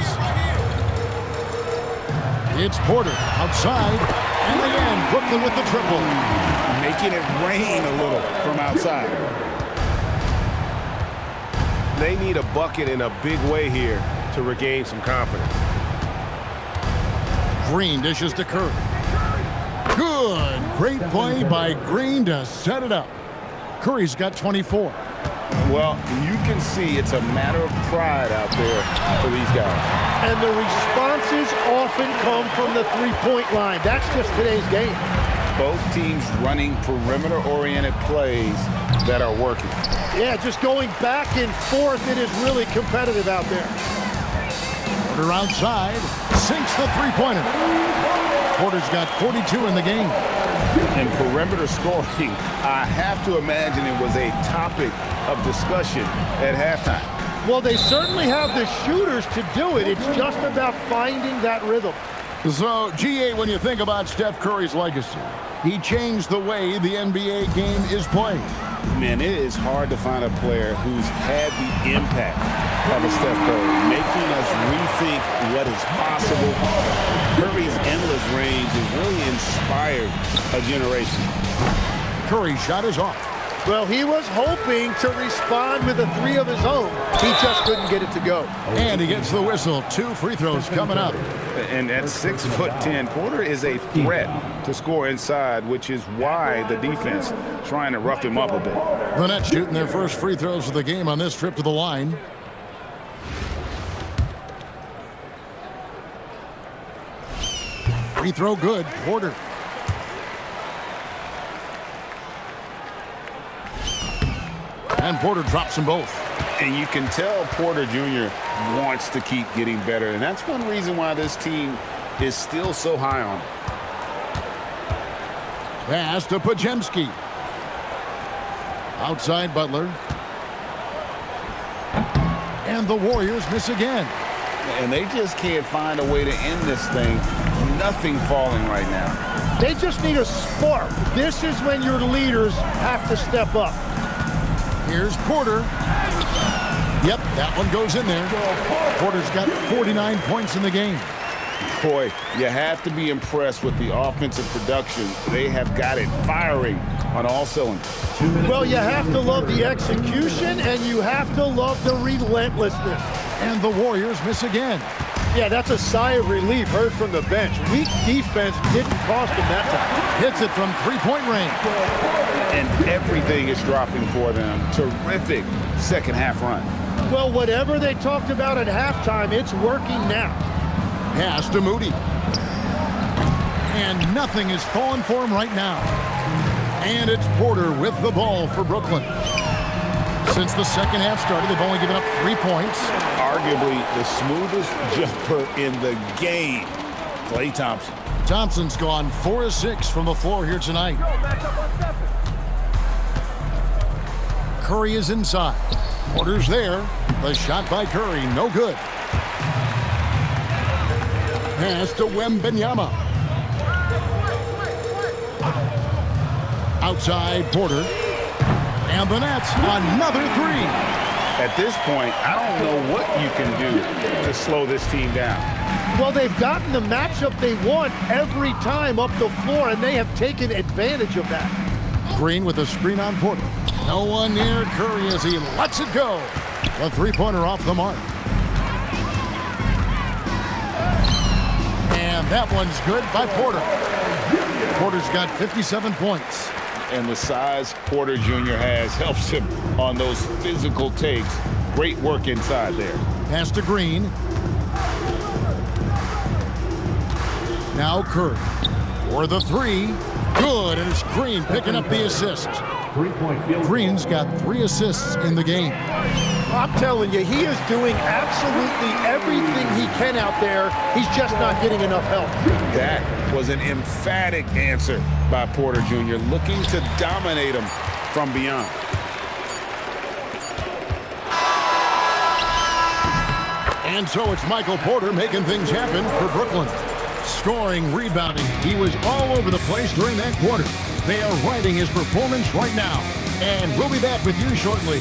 It's Porter outside. And again, Brooklyn with the triple. Making it rain a little from outside. They need a bucket in a big way here to regain some confidence. Green dishes to Curry. Good. Great play by Green to set it up. Curry's got 24. Well, you can see it's a matter of pride out there for these guys. And the responses often come from the three-point line. That's just today's game. Both teams running perimeter-oriented plays that are working. Yeah, just going back and forth. It is really competitive out there. Porter outside. Sinks the three-pointer. Porter's got 42 in the game. And perimeter scoring, I have to imagine it was a topic of discussion at halftime. Well, they certainly have the shooters to do it. It's just about finding that rhythm. So, GA, when you think about Steph Curry's legacy, he changed the way the NBA game is played. Man, it is hard to find a player who's had the impact of a Steph Curry, making us rethink what is possible. Curry's endless range has really inspired a generation. Curry's shot is off. Well, he was hoping to respond with a 3 of his own. He just couldn't get it to go. And he gets the whistle. 2 free throws coming up. And at 6'10", Porter is a threat to score inside, which is why the defense trying to rough him up a bit. The Nets shooting their first free throws of the game on this trip to the line. Free throw good. Porter. And Porter drops them both. And you can tell Porter Jr. wants to keep getting better. And that's one reason why this team is still so high on him. Pass to Podziemski. Outside Butler. And the Warriors miss again. And they just can't find a way to end this thing. Nothing falling right now. They just need a spark. This is when your leaders have to step up. Here's Porter. Yep, that one goes in there. Porter's got 49 points in the game. Boy, you have to be impressed with the offensive production. They have got it firing on all cylinders. Well, you have to love the execution, and you have to love the relentlessness. And the Warriors miss again. Yeah, that's a sigh of relief heard from the bench. Weak defense didn't cost them that time. Hits it from three-point range. And everything is dropping for them. Terrific second half run. Well, whatever they talked about at halftime, it's working now. Pass to Moody. And nothing is falling for him right now. And it's Porter with the ball for Brooklyn. Since the second half started, they've only given up 3 points. Arguably the smoothest jumper in the game, Klay Thompson. Thompson's gone 4 of 6 from the floor here tonight. Curry is inside. Porter's there. The shot by Curry, no good. Pass to Wembanyama. Outside Porter. And the Nets, another 3. At this point, I don't know what you can do to slow this team down. Well, they've gotten the matchup they want every time up the floor, and they have taken advantage of that. Green with a screen on Porter. No one near Curry as he lets it go. A three-pointer off the mark. And that one's good by Porter. Porter's got 57 points. And the size Porter Jr. has helps him on those physical takes. Great work inside there. Pass to Green. Now Curry for the 3. Good, and it's Green picking up the assist. Three-point field. Green's got 3 assists in the game. I'm telling you, he is doing absolutely everything he can out there. He's just not getting enough help. That was an emphatic answer by Porter Jr., looking to dominate him from beyond. And so it's Michael Porter making things happen for Brooklyn. Scoring, rebounding, he was all over the place during that quarter. They are riding his performance right now. And we'll be back with you shortly.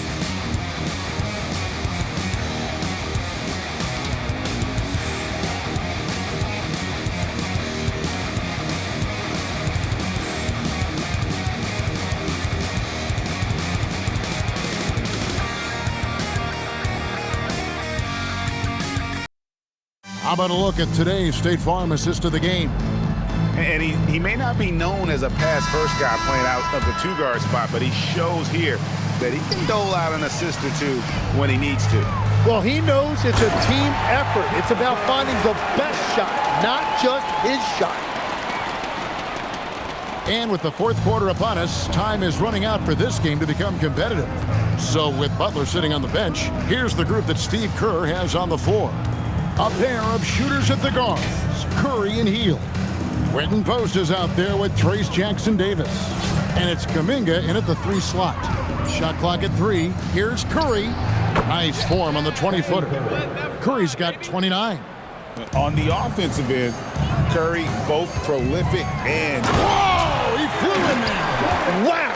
How about a look at today's State Farm assist of the game? And he may not be known as a pass-first guy playing out of the two-guard spot, but he shows here that he can dole out an assist or two when he needs to. Well, he knows it's a team effort. It's about finding the best shot, not just his shot. And with the fourth quarter upon us, time is running out for this game to become competitive. So with Butler sitting on the bench, here's the group that Steve Kerr has on the floor. A pair of shooters at the guards, Curry and Hield. Quentin Post is out there with Trace Jackson-Davis. And it's Kuminga in at the 3 slot. Shot clock at 3. Here's Curry. Nice form on the 20-footer. Curry's got 29. On the offensive end, Curry both prolific and... Whoa! He flew in there! Wow!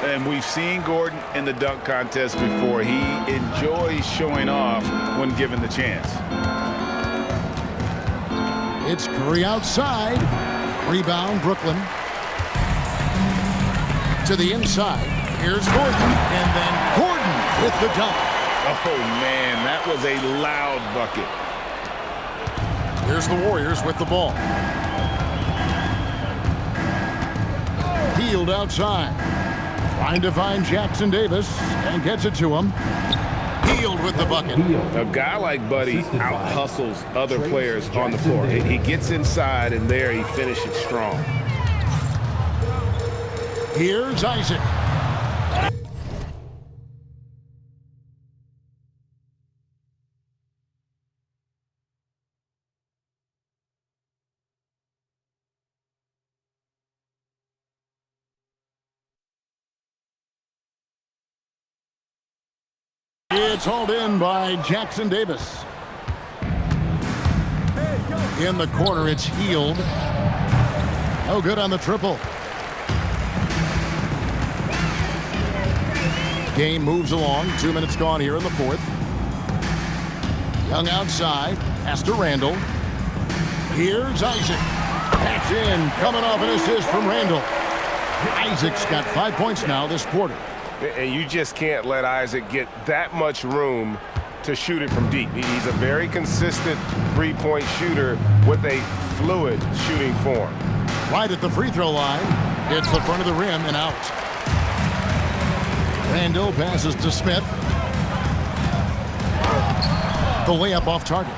And we've seen Gordon in the dunk contest before. He enjoys showing off when given the chance. It's Curry outside. Rebound, Brooklyn. To the inside. Here's Gordon. And then Gordon with the dunk. Oh, man, that was a loud bucket. Here's the Warriors with the ball. Hield outside. Trying to find Jackson-Davis and gets it to him. Hield with the bucket. A guy like Buddy out-hustles other players on the floor. He gets inside, and there he finishes strong. Here's Isaac. It's hauled in by Jackson-Davis. In the corner, it's Hield. No good on the triple. Game moves along. 2 minutes gone here in the fourth. Young outside. Pass to Randall. Here's Isaac. That's in. Coming off an assist from Randall. Isaac's got 5 points now this quarter. And you just can't let Isaac get that much room to shoot it from deep. He's a very consistent three-point shooter with a fluid shooting form. Right at the free throw line. Hits the front of the rim and out. Randall passes to Smith. The layup off target.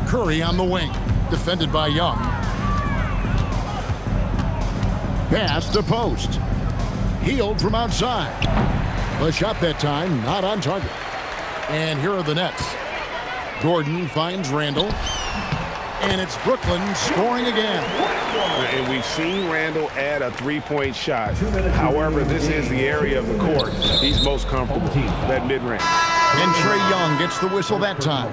Curry on the wing. Defended by Young. Pass to Post. Hield from outside. The shot that time not on target. And here are the Nets. Gordon finds Randall. And it's Brooklyn scoring again. And we've seen Randall add a three-point shot. However, this is the area of the court he's most comfortable, that mid-range. And Trae Young gets the whistle that time.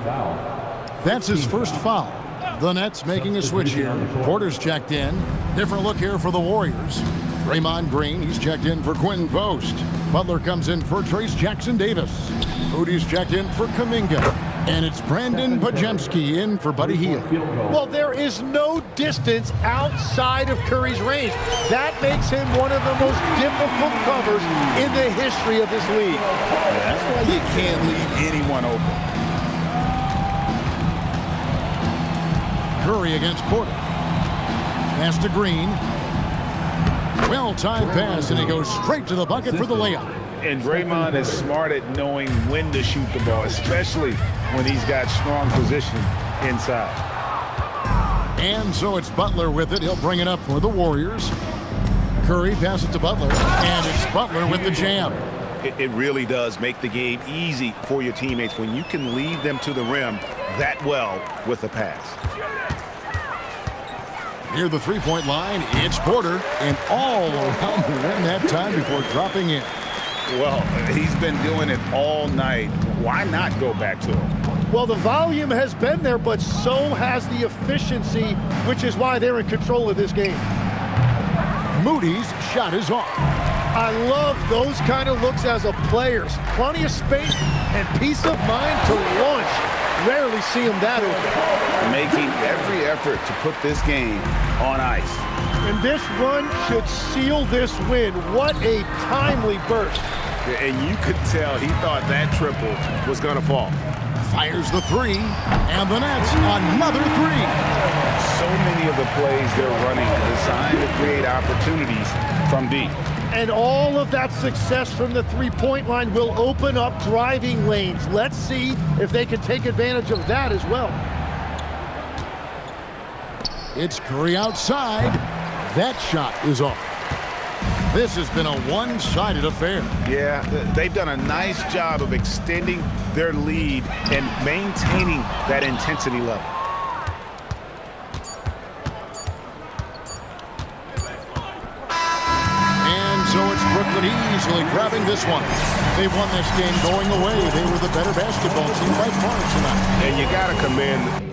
That's his first foul. The Nets making a switch here. Porter's checked in. Different look here for the Warriors. Draymond Green, he's checked in for Quentin Post. Butler comes in for Trace Jackson-Davis. Moody's checked in for Kuminga. And it's Brandon Pajemski in for Buddy Hield. Well, there is no distance outside of Curry's range. That makes him one of the most difficult covers in the history of this league. That's why you can't leave anyone open. Curry against Porter. Pass to Green. Well-timed pass, and he goes straight to the bucket for the layup. And Draymond is smart at knowing when to shoot the ball, especially when he's got strong position inside. And so it's Butler with it. He'll bring it up for the Warriors. Curry passes to Butler, and it's Butler with the jam. It really does make the game easy for your teammates when you can lead them to the rim that well with a pass. Near the three-point line, it's Porter, and all around the rim that time before dropping in. Well, he's been doing it all night. Why not go back to him? Well, the volume has been there, but so has the efficiency, which is why they're in control of this game. Moody's shot is off. I love those kind of looks as a player. Plenty of space and peace of mind to launch. Rarely see him that open. Making every effort to put this game on ice. And this run should seal this win. What a timely burst. And you could tell he thought that triple was going to fall. Fires the three, and the Nets another three. So many of the plays they're running are designed to create opportunities from deep. And all of that success from the three-point line will open up driving lanes. Let's see if they can take advantage of that as well. It's Curry outside. That shot is off. This has been a one-sided affair. Yeah, they've done a nice job of extending their lead and maintaining that intensity level. And so it's Brooklyn easily grabbing this one. They won this game going away. They were the better basketball team by far tonight. And you got to commend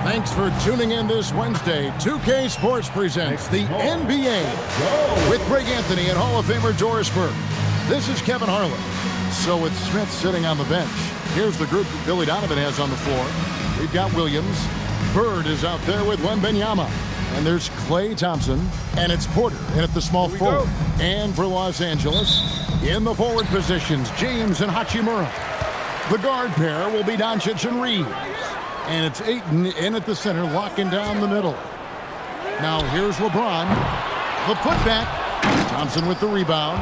Thanks for tuning in this Wednesday. 2K Sports presents the NBA with Greg Anthony and Hall of Famer Doris Burke. This is Kevin Harlan. So with Smith sitting on the bench, here's the group that Billy Donovan has on the floor. We've got Williams. Bird is out there with Wembanyama. And there's Klay Thompson. And it's Porter in at the small forward. And for Los Angeles, in the forward positions, James and Hachimura. The guard pair will be Doncic and Reeves. And it's Ayton in at the center, locking down the middle. Now here's LeBron. The putback. Thompson with the rebound.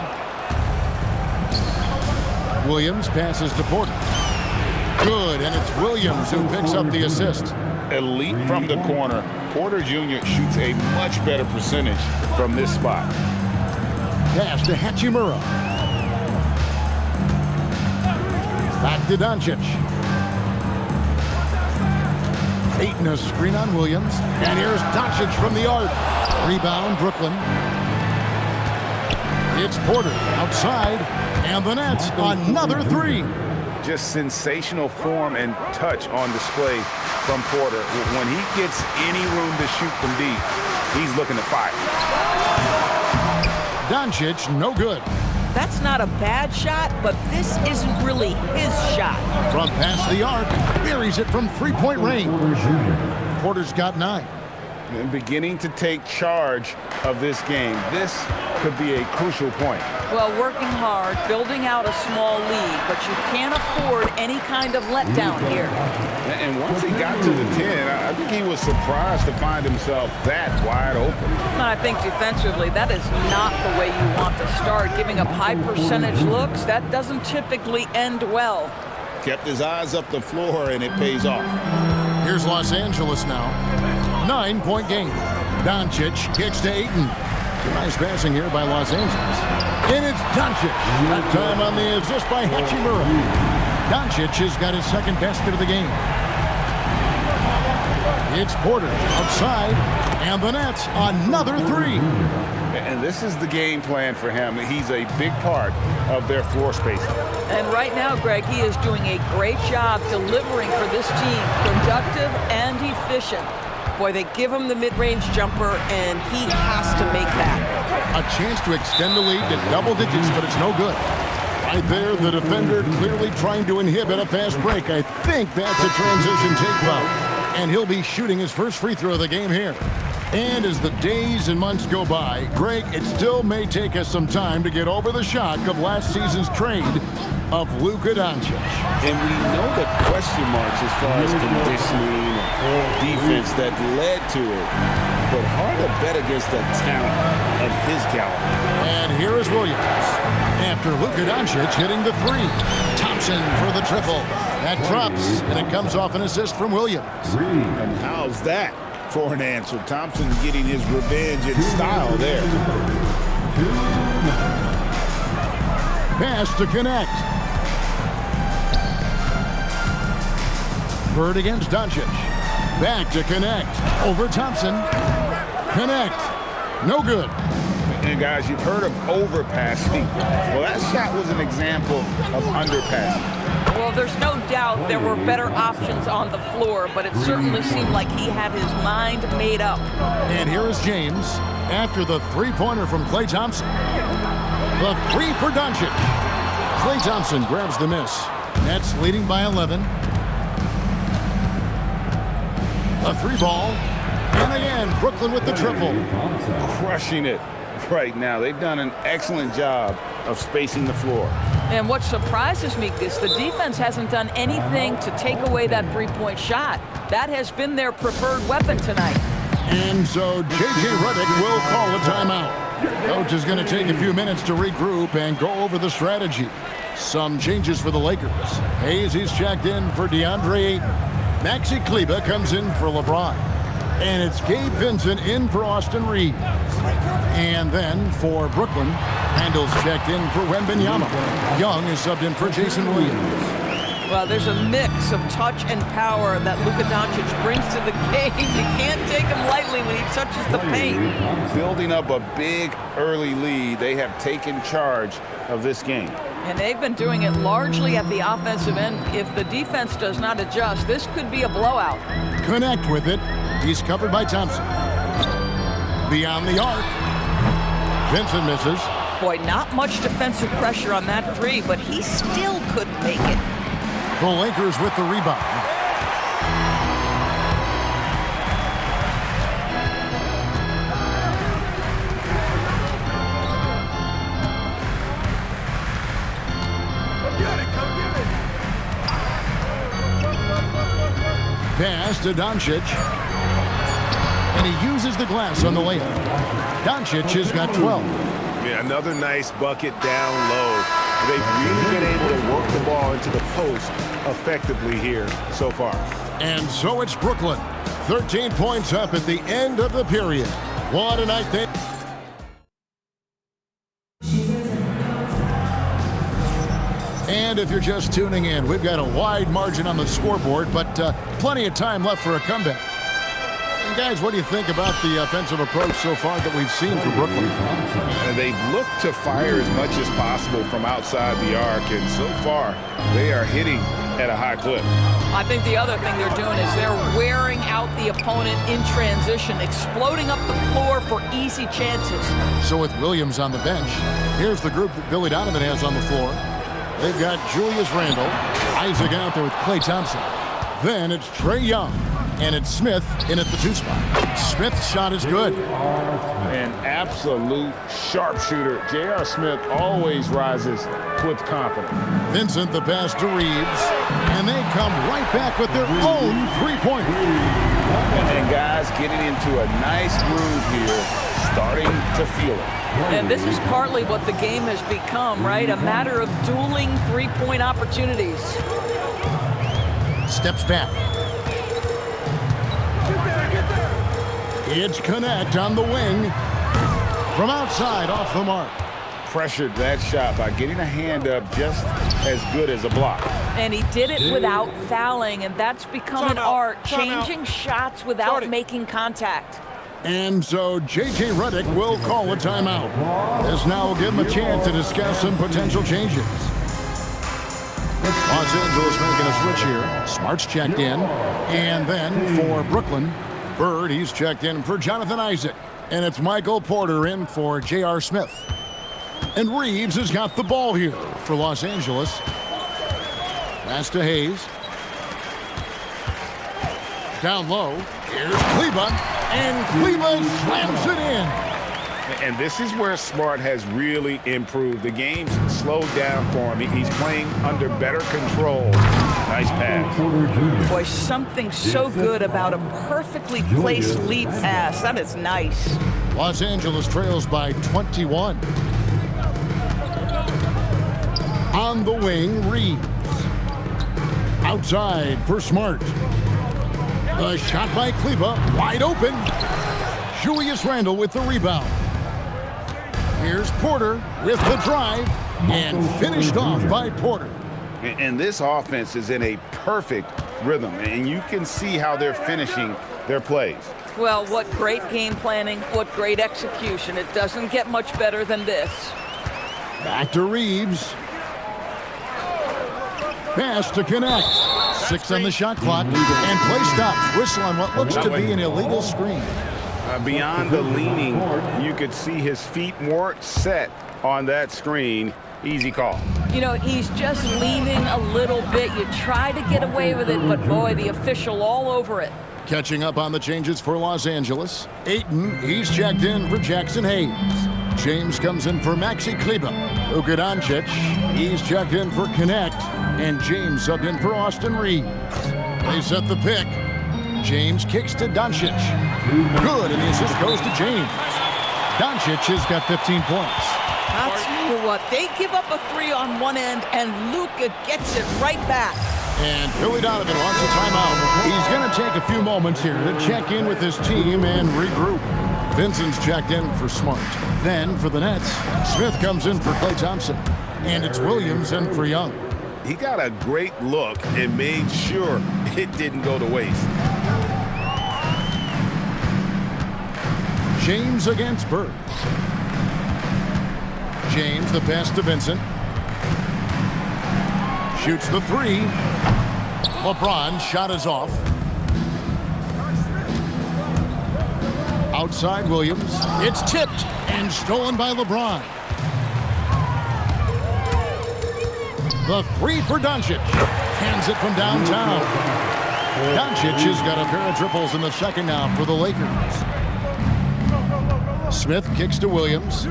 Williams passes to Porter. Good, and it's Williams who picks up the assist. Elite from the corner. Porter Jr. shoots a much better percentage from this spot. Pass to Hachimura. Back to Doncic. Ayton a screen on Williams. And here's Doncic from the arc. Rebound, Brooklyn. It's Porter outside. And the Nets, another three. Just sensational form and touch on display from Porter. When he gets any room to shoot from deep, he's looking to fire. Doncic, no good. That's not a bad shot, but this isn't really his shot. From past the arc, buries it from three-point range. Porter's got 9. And beginning to take charge of this game. This could be a crucial point. Well, working hard, building out a small lead, but you can't afford any kind of letdown here. And once he got to the 10, I think he was surprised to find himself that wide open. I think defensively, that is not the way you want to start. Giving up high percentage looks, that doesn't typically end well. Kept his eyes up the floor, and it pays off. Here's Los Angeles now. 9-point game. Doncic kicks to Ayton. Nice passing here by Los Angeles. And it's Doncic. That time on the assist by Hachimura. Doncic has got his second basket of the game. It's Porter outside. And the Nets, another three. And this is the game plan for him. He's a big part of their floor spacing. And right now, Greg, he is doing a great job delivering for this team. Productive and efficient. Boy, they give him the mid-range jumper, and he has to make that. A chance to extend the lead to double digits, but it's no good. Right there, the defender clearly trying to inhibit a fast break. I think that's a transition take foul. And he'll be shooting his first free throw of the game here. And as the days and months go by, Greg, it still may take us some time to get over the shock of last season's trade of Luka Doncic. And we know the question marks as far as conditioning and defense that led to it. But hard to bet against the talent of his caliber. And here is Williams. After Luka Doncic hitting the three. Thompson for the triple. That drops, and it comes off an assist from Williams. And how's that for an answer? Thompson getting his revenge in style there. Pass to connect. Bird against Doncic. Back to connect. Over Thompson. Connect. No good. And guys, you've heard of overpassing. Well, that shot was an example of underpassing. Well, there's no doubt there were better options on the floor, but it certainly seemed like he had his mind made up. And here is James after the three-pointer from Klay Thompson. The three for Doncic. Klay Thompson grabs the miss. Nets leading by 11. A three ball. And again, Brooklyn with the triple. Crushing it right now. They've done an excellent job of spacing the floor. And what surprises me is the defense hasn't done anything to take away that three-point shot. That has been their preferred weapon tonight. And so J.J. Redick will call a timeout. Coach is going to take a few minutes to regroup and go over the strategy. Some changes for the Lakers. Hayes, he's checked in for DeAndre Ayton. Maxi Kleber comes in for LeBron. And it's Gabe Vincent in for Austin Reeves. And then for Brooklyn, Randall's checked in for Wembanyama. Young is subbed in for Jason Williams. Well, there's a mix of touch and power that Luka Doncic brings to the game. You can't take him lightly when he touches the paint. Building up a big early lead, they have taken charge of this game. And they've been doing it largely at the offensive end. If the defense does not adjust, this could be a blowout. Connect with it. He's covered by Thompson. Beyond the arc. Vincent misses. Boy, not much defensive pressure on that three, but he still couldn't make it. The Lakers with the rebound. Pass to Doncic. And he uses the glass on the layup. Doncic has got 12. Yeah, another nice bucket down low. They've really been able to work the ball into the post effectively here so far. And so it's Brooklyn. 13 points up at the end of the period. What a night they... And if you're just tuning in, we've got a wide margin on the scoreboard, but plenty of time left for a comeback. And guys, what do you think about the offensive approach so far that we've seen from Brooklyn? They've looked to fire as much as possible from outside the arc, and so far they are hitting at a high clip. I think the other thing they're doing is they're wearing out the opponent in transition, exploding up the floor for easy chances. So with Williams on the bench, here's the group that Billy Donovan has on the floor. They've got Julius Randle, Isaac out there with Klay Thompson. Then it's Trae Young, and it's Smith in at the 2 spot. Smith's shot is good. An absolute sharpshooter. J.R. Smith always rises with confidence. Vincent the pass to Reeves, and they come right back with their own three-pointer. And guys getting into a nice groove here, starting to feel it. And this is partly what the game has become, right? A matter of dueling three-point opportunities. Steps back. It's Connect on the wing. From outside, off the mark. Pressured that shot by getting a hand up just as good as a block. And he did it without fouling, and that's become an art, changing shots without making contact. And so J.J. Redick will call a timeout. This now will give him a chance to discuss some potential changes. Los Angeles making a switch here. Smart's checked in. And then for Brooklyn, Bird, he's checked in for Jonathan Isaac. And it's Michael Porter in for J.R. Smith. And Reeves has got the ball here for Los Angeles. Pass to Hayes. Down low. Here's Kleba. And Kleba slams it in. And this is where Smart has really improved. The game's slowed down for him. He's playing under better control. Nice pass. Boy, something so good about a perfectly placed lead pass. That is nice. Los Angeles trails by 21. On the wing, Reeves. Outside for Smart. The shot by Kleba, wide open. Julius Randle with the rebound. Here's Porter with the drive, and finished off by Porter. And this offense is in a perfect rhythm, and you can see how they're finishing their plays. Well, what great game planning, what great execution. It doesn't get much better than this. Back to Reeves. Pass to Connect. 6 on the shot clock, and play stops. Whistle on what looks to be an illegal screen. Beyond the leaning, you could see his feet weren't set on that screen. Easy call. You know, he's just leaning a little bit. You try to get away with it, but boy, the official all over it. Catching up on the changes for Los Angeles. Ayton, he's checked in for Jackson Hayes. James comes in for Maxi Kleba. Luka Doncic, he's checked in for Connect. And James subbed in for Austin Reeves. They set the pick. James kicks to Doncic. Good, and the assist goes to James. Doncic has got 15 points. I'll tell you what, they give up a three on one end, and Luka gets it right back. And Billy Donovan wants a timeout. He's going to take a few moments here to check in with his team and regroup. Vincent's checked in for Smart. Then for the Nets, Smith comes in for Klay Thompson. And it's Williams in for Young. He got a great look and made sure it didn't go to waste. James against Bird. James, the pass to Vincent. Shoots the three. LeBron shot is off. Outside Williams. It's tipped and stolen by LeBron. The three for Doncic. Hands it from downtown. Doncic has got a pair of triples in the second now for the Lakers. Smith kicks to Williams.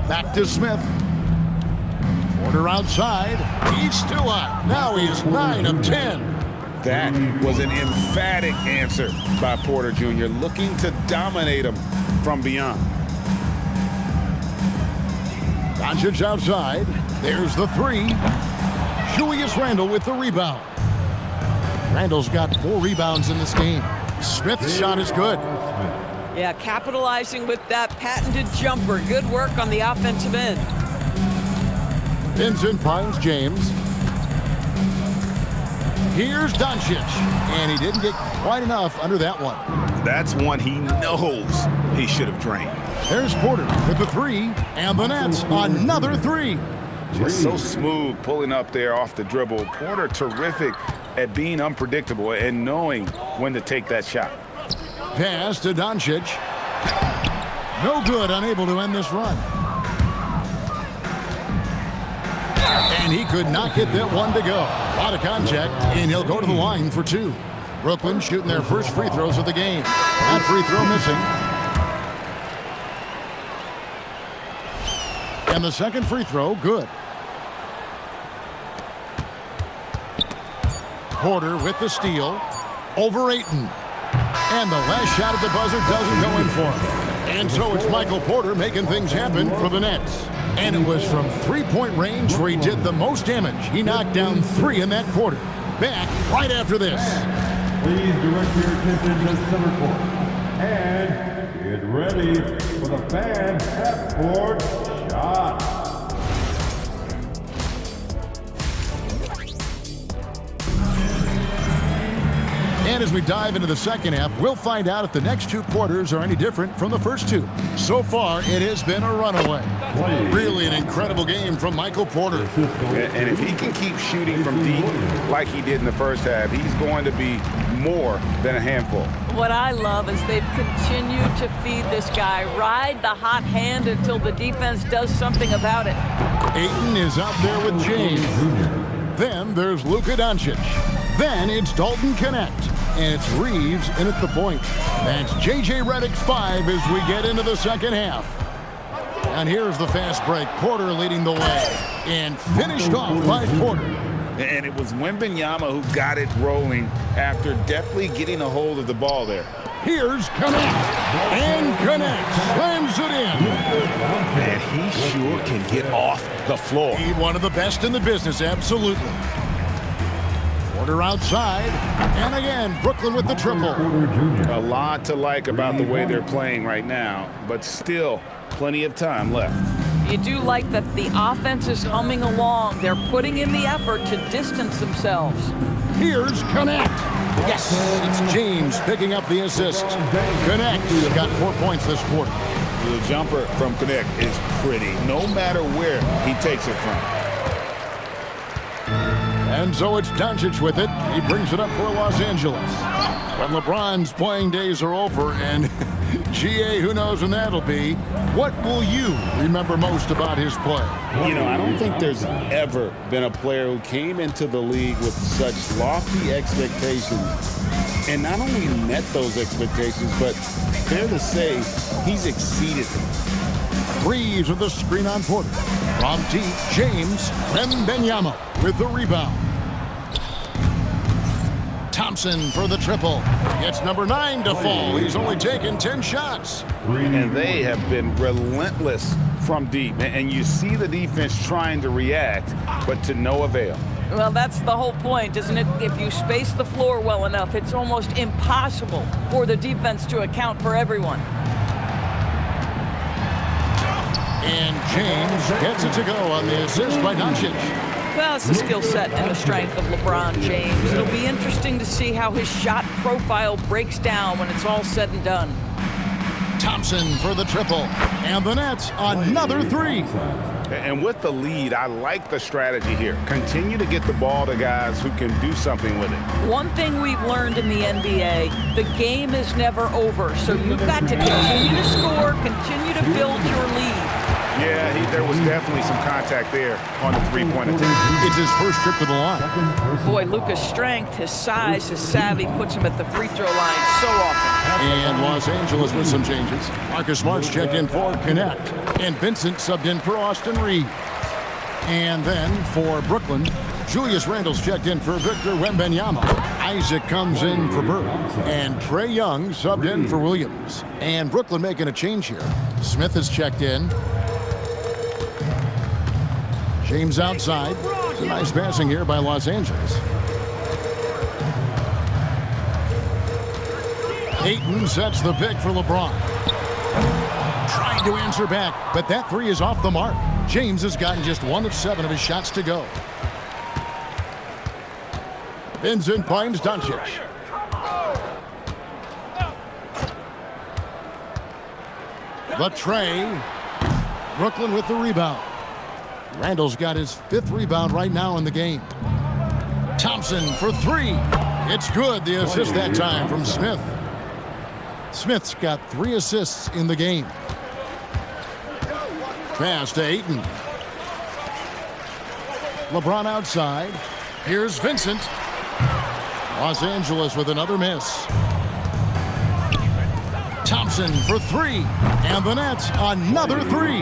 Back to Smith. Porter outside. He's still hot. Now he's 9 of 10. That was an emphatic answer by Porter Jr., looking to dominate him from beyond. Doncic outside. There's the three. Julius Randle with the rebound. Randle's got 4 rebounds in this game. Smith's shot is good. Yeah, capitalizing with that patented jumper. Good work on the offensive end. Vincent finds James. Here's Doncic, and he didn't get quite enough under that one. That's one he knows he should have drained. There's Porter with the three, and the Nets another three. Just so smooth pulling up there off the dribble. Porter terrific at being unpredictable and knowing when to take that shot. Pass to Doncic. No good, unable to end this run. And he could not get that one to go. A lot of contact, and he'll go to the line for 2. Brooklyn shooting their first free throws of the game. That free throw missing. And the second free throw, good. Porter with the steal. Over Ayton. And the last shot at the buzzer doesn't go in for him. And so it's Michael Porter making things happen for the Nets. And it was from three-point range where he did the most damage. He knocked down 3 in that quarter. Back right after this. Please direct your attention to center court. And get ready for the fan half-court shot. And as we dive into the second half, we'll find out if the next 2 quarters are any different from the first 2. So far, it has been a runaway. Really an incredible game from Michael Porter. And if he can keep shooting from deep like he did in the first half, he's going to be more than a handful. What I love is they've continued to feed this guy. Ride the hot hand until the defense does something about it. Ayton is out there with James. Then there's Luka Doncic. Then it's Dalton Connect. And it's Reeves in at the point. That's J.J. Redick's 5 as we get into the second half. And here's the fast break. Porter leading the way. And finished off by Porter. And it was Wembanyama who got it rolling after deftly getting a hold of the ball there. Here's Connect. And Connect slams it in. Man, he sure can get off the floor. He's one of the best in the business, absolutely. Porter outside, and again, Brooklyn with the triple. A lot to like about the way they're playing right now, but still plenty of time left. You do like that the offense is humming along. They're putting in the effort to distance themselves. Here's Connect. Yes, it's James picking up the assist. Connect's got 4 points this quarter. The jumper from Connect is pretty, no matter where he takes it from. And so it's Doncic with it. He brings it up for Los Angeles. When LeBron's playing days are over, and GA, who knows when that'll be, what will you remember most about his play? You know, I don't think there's ever been a player who came into the league with such lofty expectations and not only met those expectations, but fair to say, he's exceeded them. Reeves with the screen on Porter. From deep, James Wembanyama with the rebound. Thompson for the triple. Gets number 9 to fall. He's only taken 10 shots. And they have been relentless from deep. And you see the defense trying to react, but to no avail. Well, that's the whole point, isn't it? If you space the floor well enough, it's almost impossible for the defense to account for everyone. And James gets it to go on the assist by Doncic. Well, it's the skill set and the strength of LeBron James. It'll be interesting to see how his shot profile breaks down when it's all said and done. Thompson for the triple. And the Nets, another 3. And with the lead, I like the strategy here. Continue to get the ball to guys who can do something with it. One thing we've learned in the NBA, the game is never over. So you've got to continue to score, continue to build your lead. Yeah, there was definitely some contact there on the three-point attempt. It's his first trip to the line. Boy, Luka's strength, his size, his savvy puts him at the free throw line so often. And Los Angeles with some changes. Marcus Smart's checked in for Connect. And Vincent subbed in for Austin Reed. And then for Brooklyn, Julius Randle's checked in for Victor Wembanyama. Isaac comes in for Bird. And Trae Young subbed in for Williams. And Brooklyn making a change here. Smith is checked in. James outside. It's a nice passing here by Los Angeles. Ayton sets the pick for LeBron. Trying to answer back, but that three is off the mark. James has gotten just 1 of 7 of his shots to go. Vincent finds Doncic. The Trae. Brooklyn with the rebound. Randle's got his 5th rebound right now in the game. Thompson for 3. It's good. The assist that time from Smith. Smith's got 3 assists in the game. Pass to Ayton. LeBron outside. Here's Vincent. Los Angeles with another miss. Thompson for 3. And the Nets, another 3.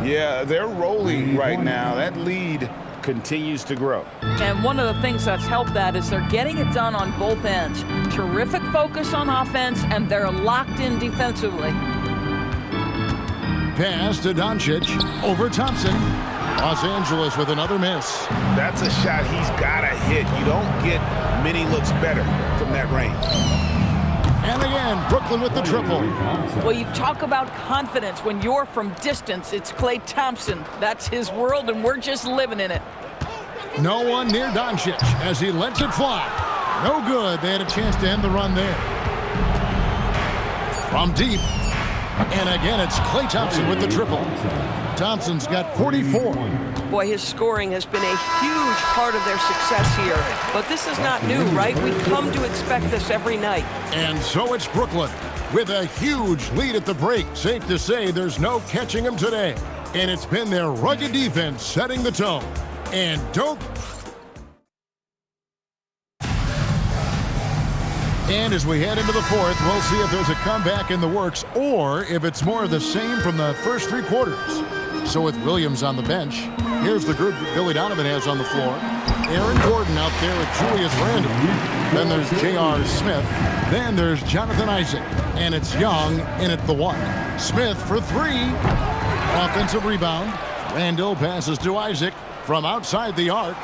Yeah, they're rolling right now. That lead continues to grow. And one of the things that's helped that is they're getting it done on both ends. Terrific focus on offense, and they're locked in defensively. Pass to Doncic over Thompson. Los Angeles with another miss. That's a shot he's got to hit. You don't get many looks better from that range. And again, Brooklyn with the triple. Well, you talk about confidence. When you're from distance, it's Klay Thompson. That's his world, and we're just living in it. No one near Doncic as he lets it fly. No good. They had a chance to end the run there. From deep. And again, it's Klay Thompson with the triple. Thompson's got 44. Boy, his scoring has been a huge part of their success here. But this is not new, right? We come to expect this every night. And so it's Brooklyn with a huge lead at the break. Safe to say there's no catching them today. And it's been their rugged defense setting the tone. And don't... And as we head into the fourth, we'll see if there's a comeback in the works or if it's more of the same from the first 3 quarters. So with Williams on the bench, here's the group that Billy Donovan has on the floor. Aaron Gordon out there with Julius Randle. Then there's J.R. Smith. Then there's Jonathan Isaac. And it's Young in at the 1. Smith for 3. Offensive rebound. Randle passes to Isaac from outside the arc.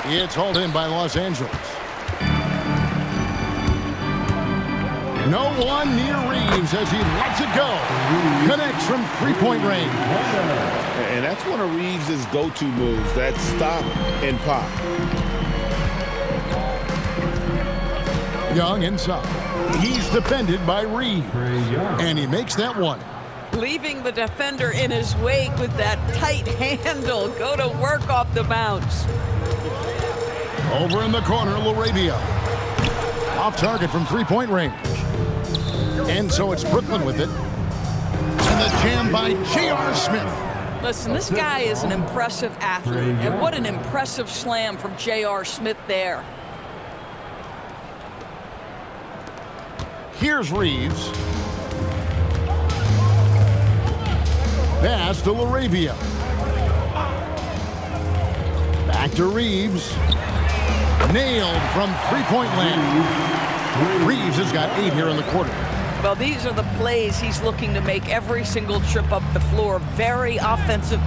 It's hauled in by Los Angeles. No one near Reeves as he lets it go. Connects from 3-point range. And that's one of Reeves' go-to moves, that stop and pop. Young inside. He's defended by Reeves. And he makes that one. Leaving the defender in his wake with that tight handle. Go to work off the bounce. Over in the corner, LaRavia. Off target from 3-point range. And so it's Brooklyn with it. And the jam by J.R. Smith. Listen, this guy is an impressive athlete. And what an impressive slam from J.R. Smith there. Here's Reeves. Pass to LaRavia. Back to Reeves. Nailed from 3-point land. Reeves has got 8 here in the quarter. Well, these are the plays he's looking to make every single trip up the floor. Very offensive.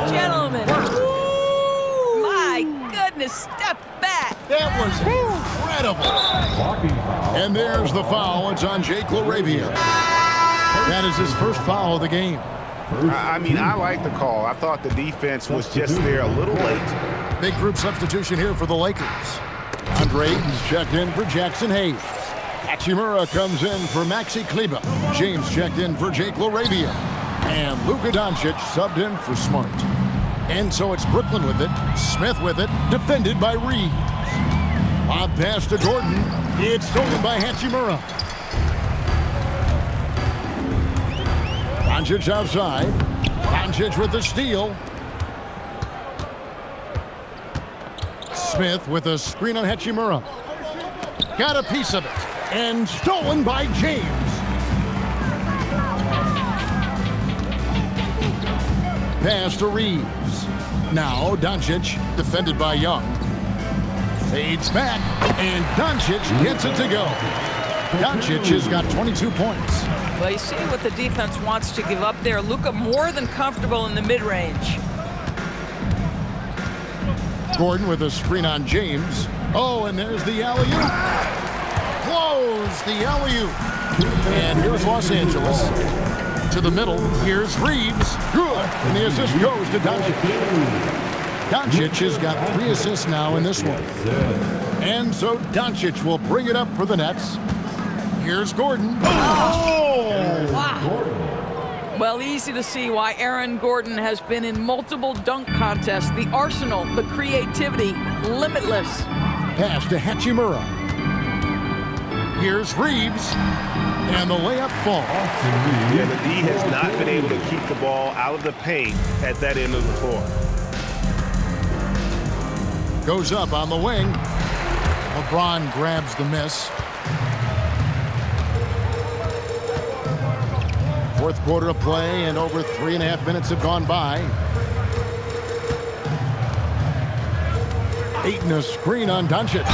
Gentlemen. Woo! My goodness, step back. That was incredible. And there's the foul. It's on Jake LaRavia. That is his first foul of the game. I mean, I like the call. I thought the defense was just there a little late. Big group substitution here for the Lakers. Andre Ayton's checked in for Jackson Hayes. Hachimura comes in for Maxi Kleber. James checked in for Jake LaRavia. And Luka Doncic subbed in for Smart. And so it's Brooklyn with it. Smith with it. Defended by Reeves. Lob pass to Gordon. It's stolen by Hachimura. Doncic outside. Doncic with the steal. Smith with a screen on Hachimura. Got a piece of it. And stolen by James. Pass to Reeves. Now Doncic, defended by Young. Fades back, and Doncic gets it to go. Doncic has got 22 points. Well, you see what the defense wants to give up there. Luka more than comfortable in the mid-range. Gordon with a screen on James. Oh, and there's the alley-oop. Close the alley-oop. And here's Los Angeles. To the middle. Here's Reeves. Good. And the assist goes to Doncic. Doncic has got 3 assists now in this one. And so Doncic will bring it up for the Nets. Here's Gordon. Oh! Wow. Well, easy to see why Aaron Gordon has been in multiple dunk contests. The arsenal, the creativity, limitless. Pass to Hachimura. Here's Reeves. And the layup falls. Yeah, the D has not been able to keep the ball out of the paint at that end of the floor. Goes up on the wing. LeBron grabs the miss. Fourth quarter of play, and over 3.5 minutes have gone by. Ayton a screen on Doncic.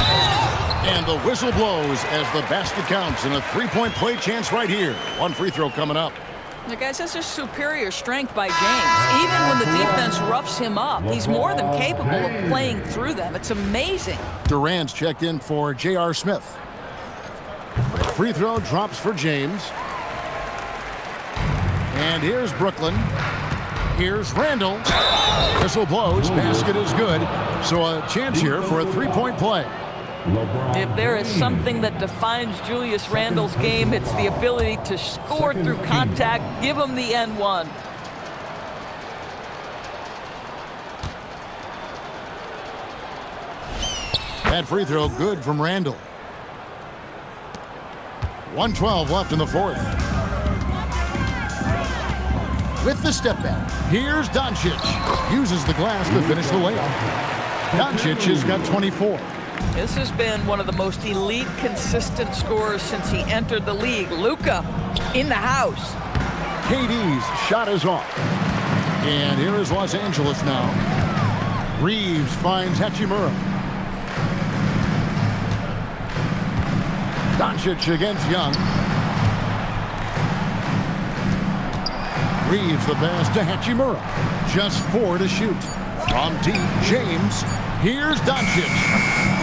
And the whistle blows as the basket counts, and a 3-point play chance right here. One free throw coming up. Now, guys, that's just superior strength by James. Even when the defense roughs him up, he's more than capable of playing through them. It's amazing. Durant's checked in for J.R. Smith. The free throw drops for James. And here's Brooklyn. Here's Randall. Whistle blows. Basket is good. So a chance here for a 3-point play. If there is something that defines Julius Randle's game, it's the ability to score through contact. Give him the N1. That free throw good from Randle. 1:12 left in the fourth. With the step back, here's Doncic. Uses the glass to finish the layup. Doncic has got 24. This has been one of the most elite, consistent scorers since he entered the league. Luka in the house. KD's shot is off. And here is Los Angeles now. Reeves finds Hachimura. Doncic against Young. Reeves the pass to Hachimura. Just 4 to shoot. From deep, James. Here's Doncic.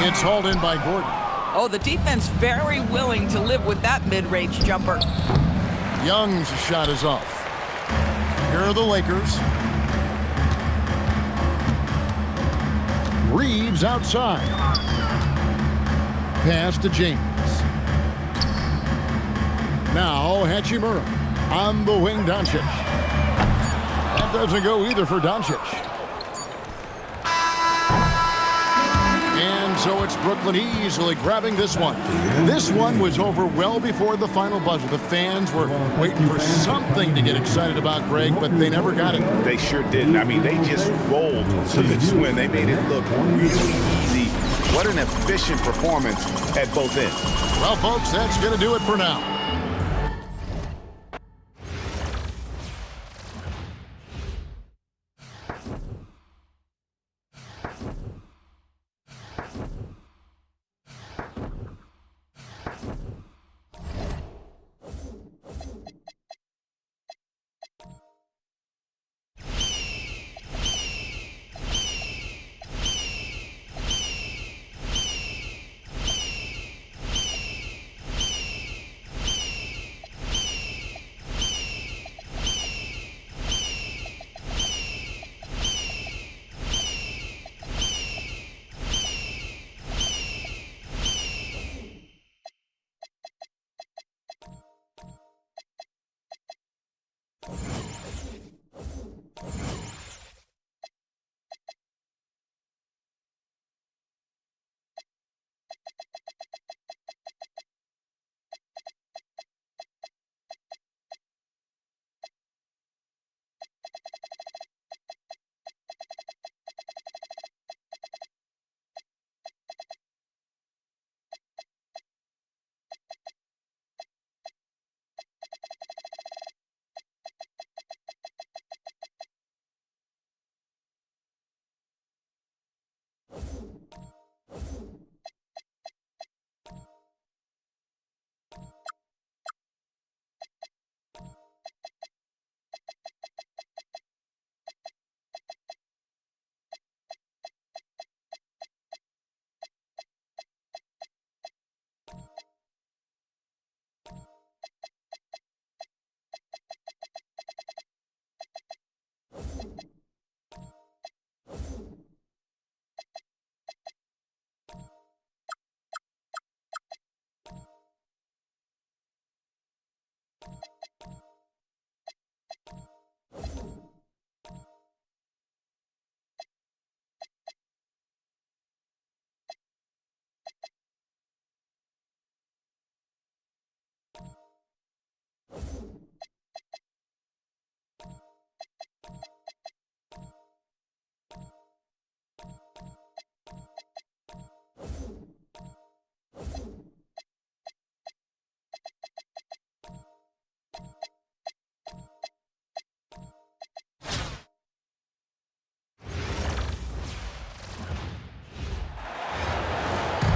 It's hauled in by Gordon. Oh, the defense very willing to live with that mid-range jumper. Young's shot is off. Here are the Lakers. Reeves outside. Pass to James. Now Hachimura on the wing. Doncic. That doesn't go either for Doncic. And so it's Brooklyn easily grabbing this one. This one was over well before the final buzzer. The fans were waiting for something to get excited about, Greg, but they never got it. They sure didn't. I mean, they just rolled to this win. They made it look really easy. What an efficient performance at both ends. Well, folks, that's going to do it for now.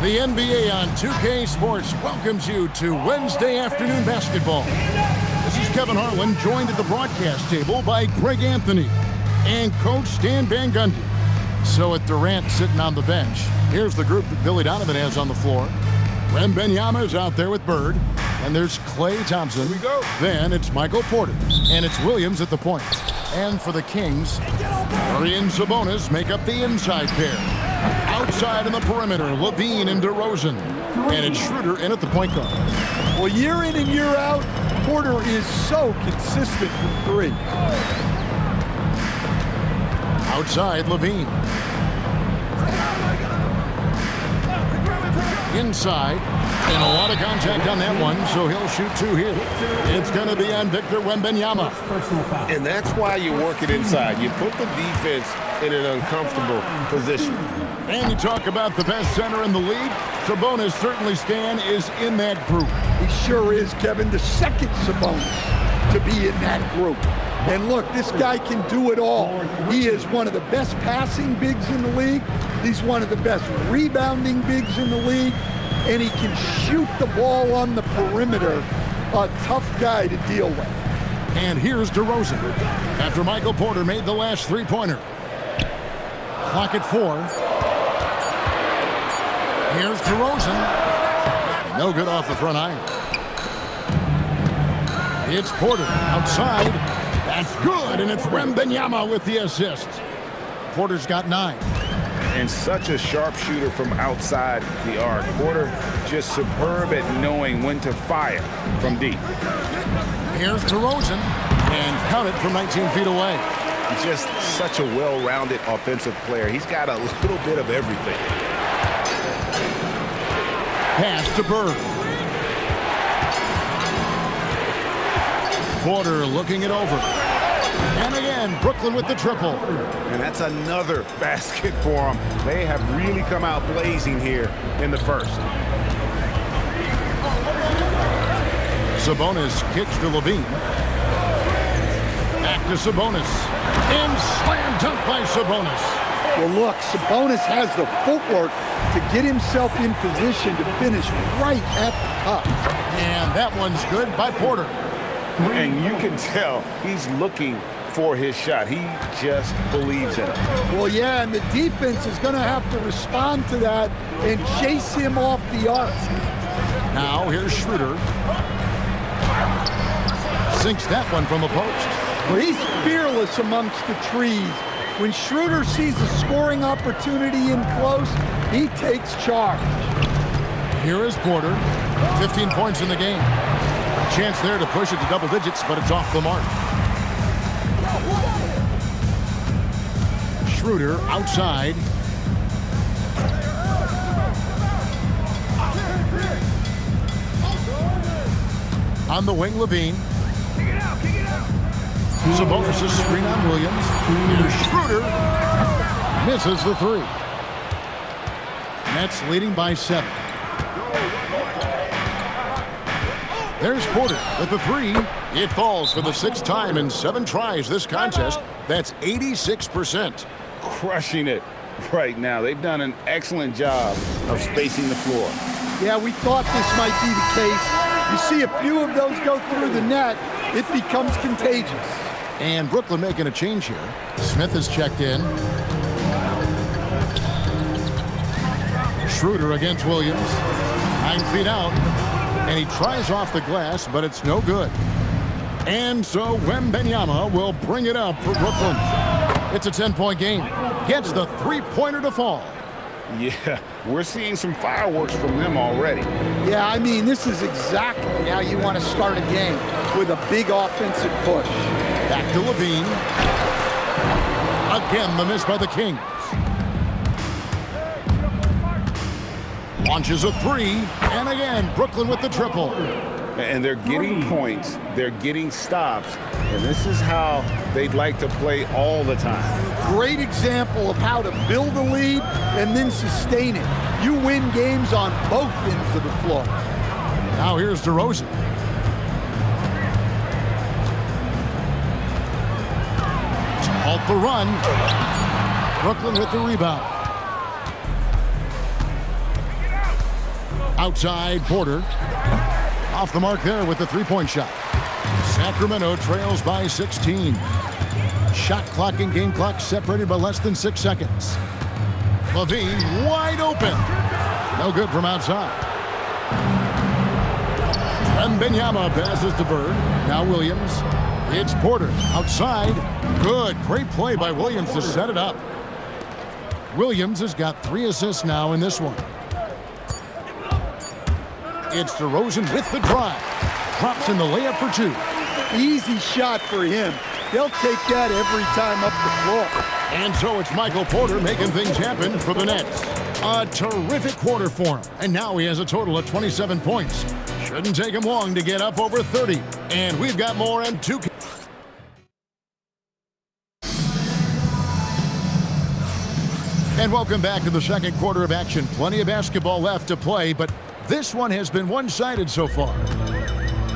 The NBA on 2K Sports welcomes you to Wednesday afternoon basketball. This is Kevin Harlan, joined at the broadcast table by Greg Anthony and Coach Stan Van Gundy. So with Durant sitting on the bench, here's the group that Billy Donovan has on the floor. Wembanyama is out there with Bird, and there's Klay Thompson. Here we go. Then it's Michael Porter, and it's Williams at the point. And for the Kings, Murray and Sabonis make up the inside pair. Outside in the perimeter, Levine and DeRozan. And it's Schroeder in at the point guard. Well, year in and year out, Porter is so consistent from three. Outside, Levine. Inside, and a lot of contact on that one, so he'll shoot two here. It's going to be on Victor Wembanyama. And that's why you work it inside. You put the defense in an uncomfortable position. And you talk about the best center in the league. Sabonis, certainly, Stan, is in that group. He sure is, Kevin, the second Sabonis to be in that group. And look, this guy can do it all. He is one of the best passing bigs in the league. He's one of the best rebounding bigs in the league. And he can shoot the ball on the perimeter. A tough guy to deal with. And here's DeRozan after Michael Porter made the last three-pointer. Clock at 4. Here's DeRozan. No good off the front iron. It's Porter outside. That's good, and it's Wembanyama with the assist. Porter's got 9. And such a sharp shooter from outside the arc. Porter just superb at knowing when to fire from deep. Here's DeRozan, and count it from 19 feet away. He's just such a well-rounded offensive player. He's got a little bit of everything. Pass to Bird. Porter looking it over. And again, Brooklyn with the triple. And that's another basket for them. They have really come out blazing here in the first. Sabonis kicks to Levine. Back to Sabonis. And slam dunk by Sabonis. Well, look, Sabonis has the footwork to get himself in position to finish right at the cup. And that one's good by Porter. And you can tell he's looking for his shot. He just believes in it. Well, yeah, and the defense is going to have to respond to that and chase him off the arc. Now here's Schroeder. Sinks that one from the post. Well, he's fearless amongst the trees. When Schroeder sees a scoring opportunity in close, he takes charge. Here is Porter. 15 points in the game. A chance there to push it to double digits, but it's off the mark. Schroeder outside. On the wing, Levine. Sabonis' screen on Williams. Here's Schroeder. Misses the 3. Nets leading by 7. There's Porter with the 3. It falls for the 6th time in 7 tries this contest. That's 86%. Crushing it right now. They've done an excellent job of spacing the floor. Yeah, we thought this might be the case. You see a few of those go through the net, it becomes contagious. And Brooklyn making a change here. Smith is checked in. Schroeder against Williams. 9 feet out. And he tries off the glass, but it's no good. And so Wembanyama will bring it up for Brooklyn. It's a 10-point game. Gets the 3-pointer to fall. Yeah, we're seeing some fireworks from them already. Yeah, I mean, this is exactly how you want to start a game, with a big offensive push. Back to Levine. Again, the miss by the Kings. Launches a 3, and again, Brooklyn with the triple. And they're getting points, they're getting stops, and this is how they'd like to play all the time. Great example of how to build a lead and then sustain it. You win games on both ends of the floor. Now here's DeRozan. To halt the run. Brooklyn with the rebound. Outside, Porter. Off the mark there with the three-point shot. Sacramento trails by 16. Shot clock and game clock separated by less than 6 seconds. Levine wide open. No good from outside. Wembanyama passes to Bird. Now Williams. It's Porter outside. Good. Great play by Williams to set it up. Williams has got 3 assists now in this one. It's DeRozan with the drive. Drops in the layup for 2. Easy shot for him. They'll take that every time up the floor. And so it's Michael Porter making things happen for the Nets. A terrific quarter for him. And now he has a total of 27 points. Shouldn't take him long to get up over 30. And we've got more in 2K. And welcome back to the second quarter of action. Plenty of basketball left to play, but this one has been one-sided so far.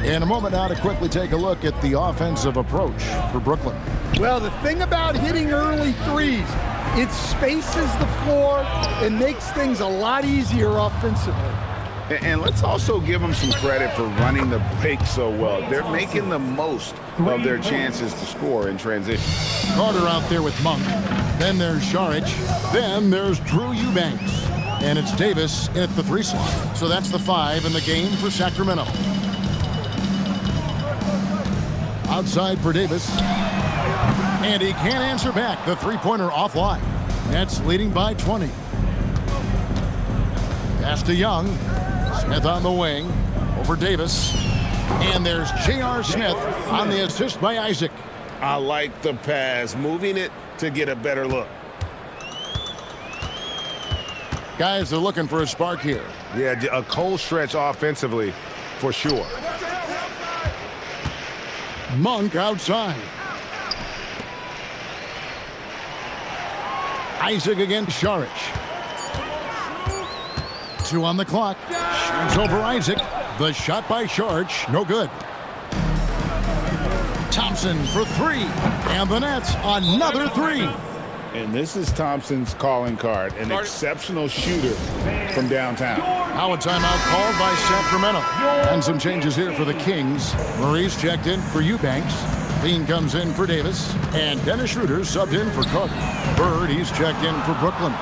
In a moment now to quickly take a look at the offensive approach for Brooklyn. Well, the thing about hitting early threes, it spaces the floor and makes things a lot easier offensively. And let's also give them some credit for running the break so well. They're making the most of their chances to score in transition. Carter out there with Monk. Then there's Saric. Then there's Drew Eubanks. And it's Davis in at the 3 slot. So that's the 5 in the game for Sacramento. Outside for Davis. And he can't answer back. The three-pointer offline. Nets leading by 20. Pass to Young. Smith on the wing. Over Davis. And there's J.R. Smith on the assist by Isaac. I like the pass. Moving it to get a better look. Guys are looking for a spark here. Yeah, a cold stretch offensively for sure. Monk outside. Isaac against Saric. 2 on the clock. Shoots over Isaac. The shot by Saric, no good. Thompson for 3. And the Nets, another 3. And this is Thompson's calling card, an exceptional shooter from downtown. Now a timeout called by Sacramento. And some changes here for the Kings. Maurice checked in for Eubanks. Bean comes in for Davis. And Dennis Schroeder subbed in for Carter. Bird, he's checked in for Brooklyn.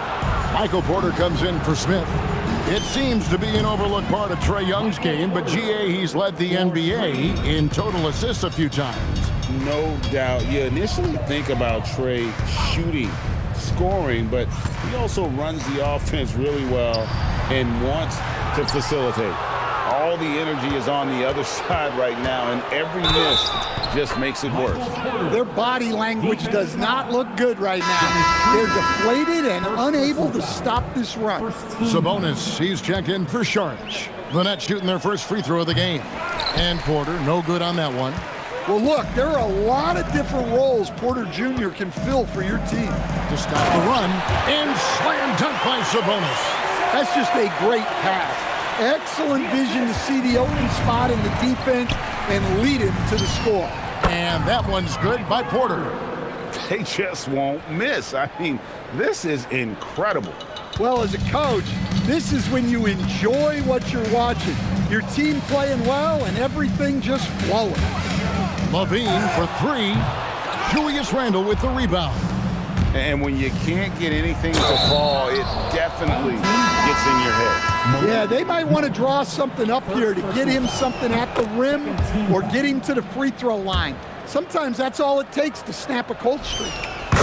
Michael Porter comes in for Smith. It seems to be an overlooked part of Trae Young's game, but GA, he's led the NBA in total assists a few times. No doubt. You initially think about Trae shooting, scoring, but he also runs the offense really well and wants to facilitate. All the energy is on the other side right now, and every miss just makes it worse. Their body language does not look good right now. They're deflated and unable to stop this run. Sabonis, he's checked in for Saric. The Nets shooting their first free throw of the game. And Porter, no good on that one. Well, look, there are a lot of different roles Porter Jr. can fill for your team. To stop the run, and slam dunk by Sabonis. That's just a great pass. Excellent vision to see the open spot in the defense and lead him to the score. And that one's good by Porter. They just won't miss. I mean, this is incredible. Well, as a coach, this is when you enjoy what you're watching. Your team playing well and everything just flowing. Levine for 3. Julius Randle with the rebound. And when you can't get anything to fall, it definitely gets in your head. Yeah, they might want to draw something up here to get him something at the rim or get him to the free throw line. Sometimes that's all it takes to snap a cold streak.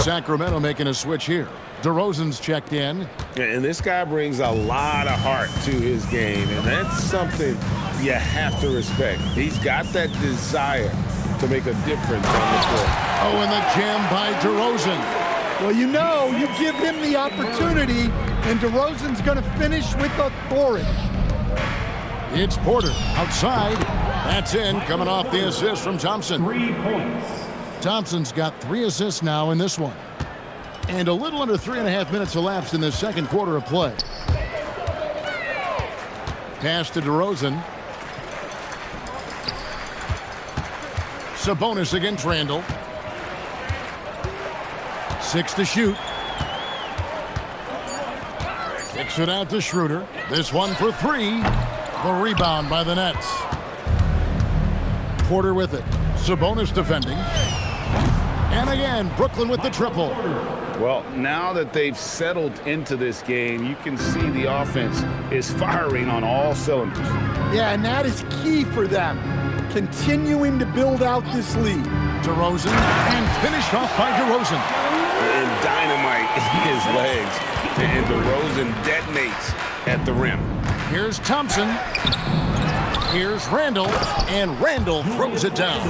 Sacramento making a switch here. DeRozan's checked in. And this guy brings a lot of heart to his game, and that's something you have to respect. He's got that desire to make a difference on the court. Oh, and the jam by DeRozan. Well, you know, you give him the opportunity, and DeRozan's going to finish with authority. It's Porter outside. That's in, coming off the assist from Thompson. 3 points. Thompson's got 3 assists now in this one. And a little under 3.5 minutes elapsed in the second quarter of play. Pass to DeRozan. Sabonis against Randle. 6 to shoot. Kicks Kicks it out to Schroeder. This one for three. The rebound by the Nets. Porter with it. Sabonis defending. And again, Brooklyn with the triple. Well, now that they've settled into this game, you can see the offense is firing on all cylinders. Yeah, and that is key for them. Continuing to build out this lead. DeRozan, and finished off by DeRozan. And dynamite in his legs. And DeRozan detonates at the rim. Here's Thompson. Here's Randall, and Randall throws it down.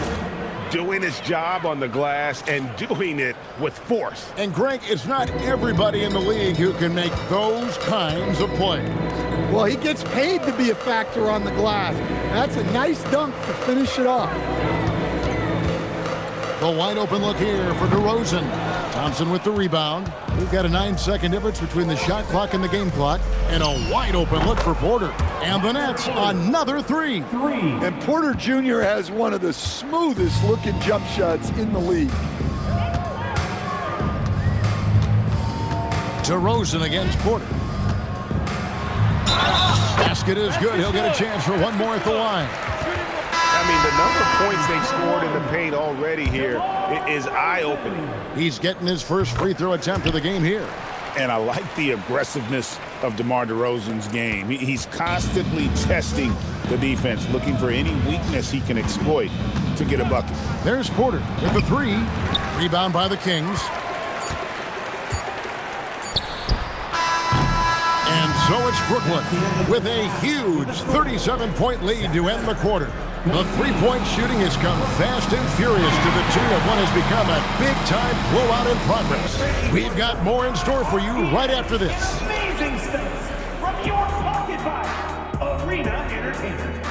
Doing his job on the glass and doing it with force. And Greg, it's not everybody in the league who can make those kinds of plays. Well, he gets paid to be a factor on the glass. That's a nice dunk to finish it off. The wide open look here for DeRozan. Thompson with the rebound. We've got a 9-second difference between the shot clock and the game clock. And a wide open look for Porter. And the Nets, another three. And Porter Jr. has one of the smoothest looking jump shots in the league. DeRozan against Porter. Basket is good. He'll get a chance for one more at the line. I mean, the number of points they've scored in the paint already here is eye-opening. He's getting his first free throw attempt of the game here. And I like the aggressiveness of DeMar DeRozan's game. He's constantly testing the defense, looking for any weakness he can exploit to get a bucket. There's Porter with the three. Rebound by the Kings. And so it's Brooklyn with a huge 37-point lead to end the quarter. The three-point shooting has come fast and furious to the tune of what has become a big-time blowout in progress. We've got more in store for you right after this. Amazing stunts from your pocket by Arena Entertainment.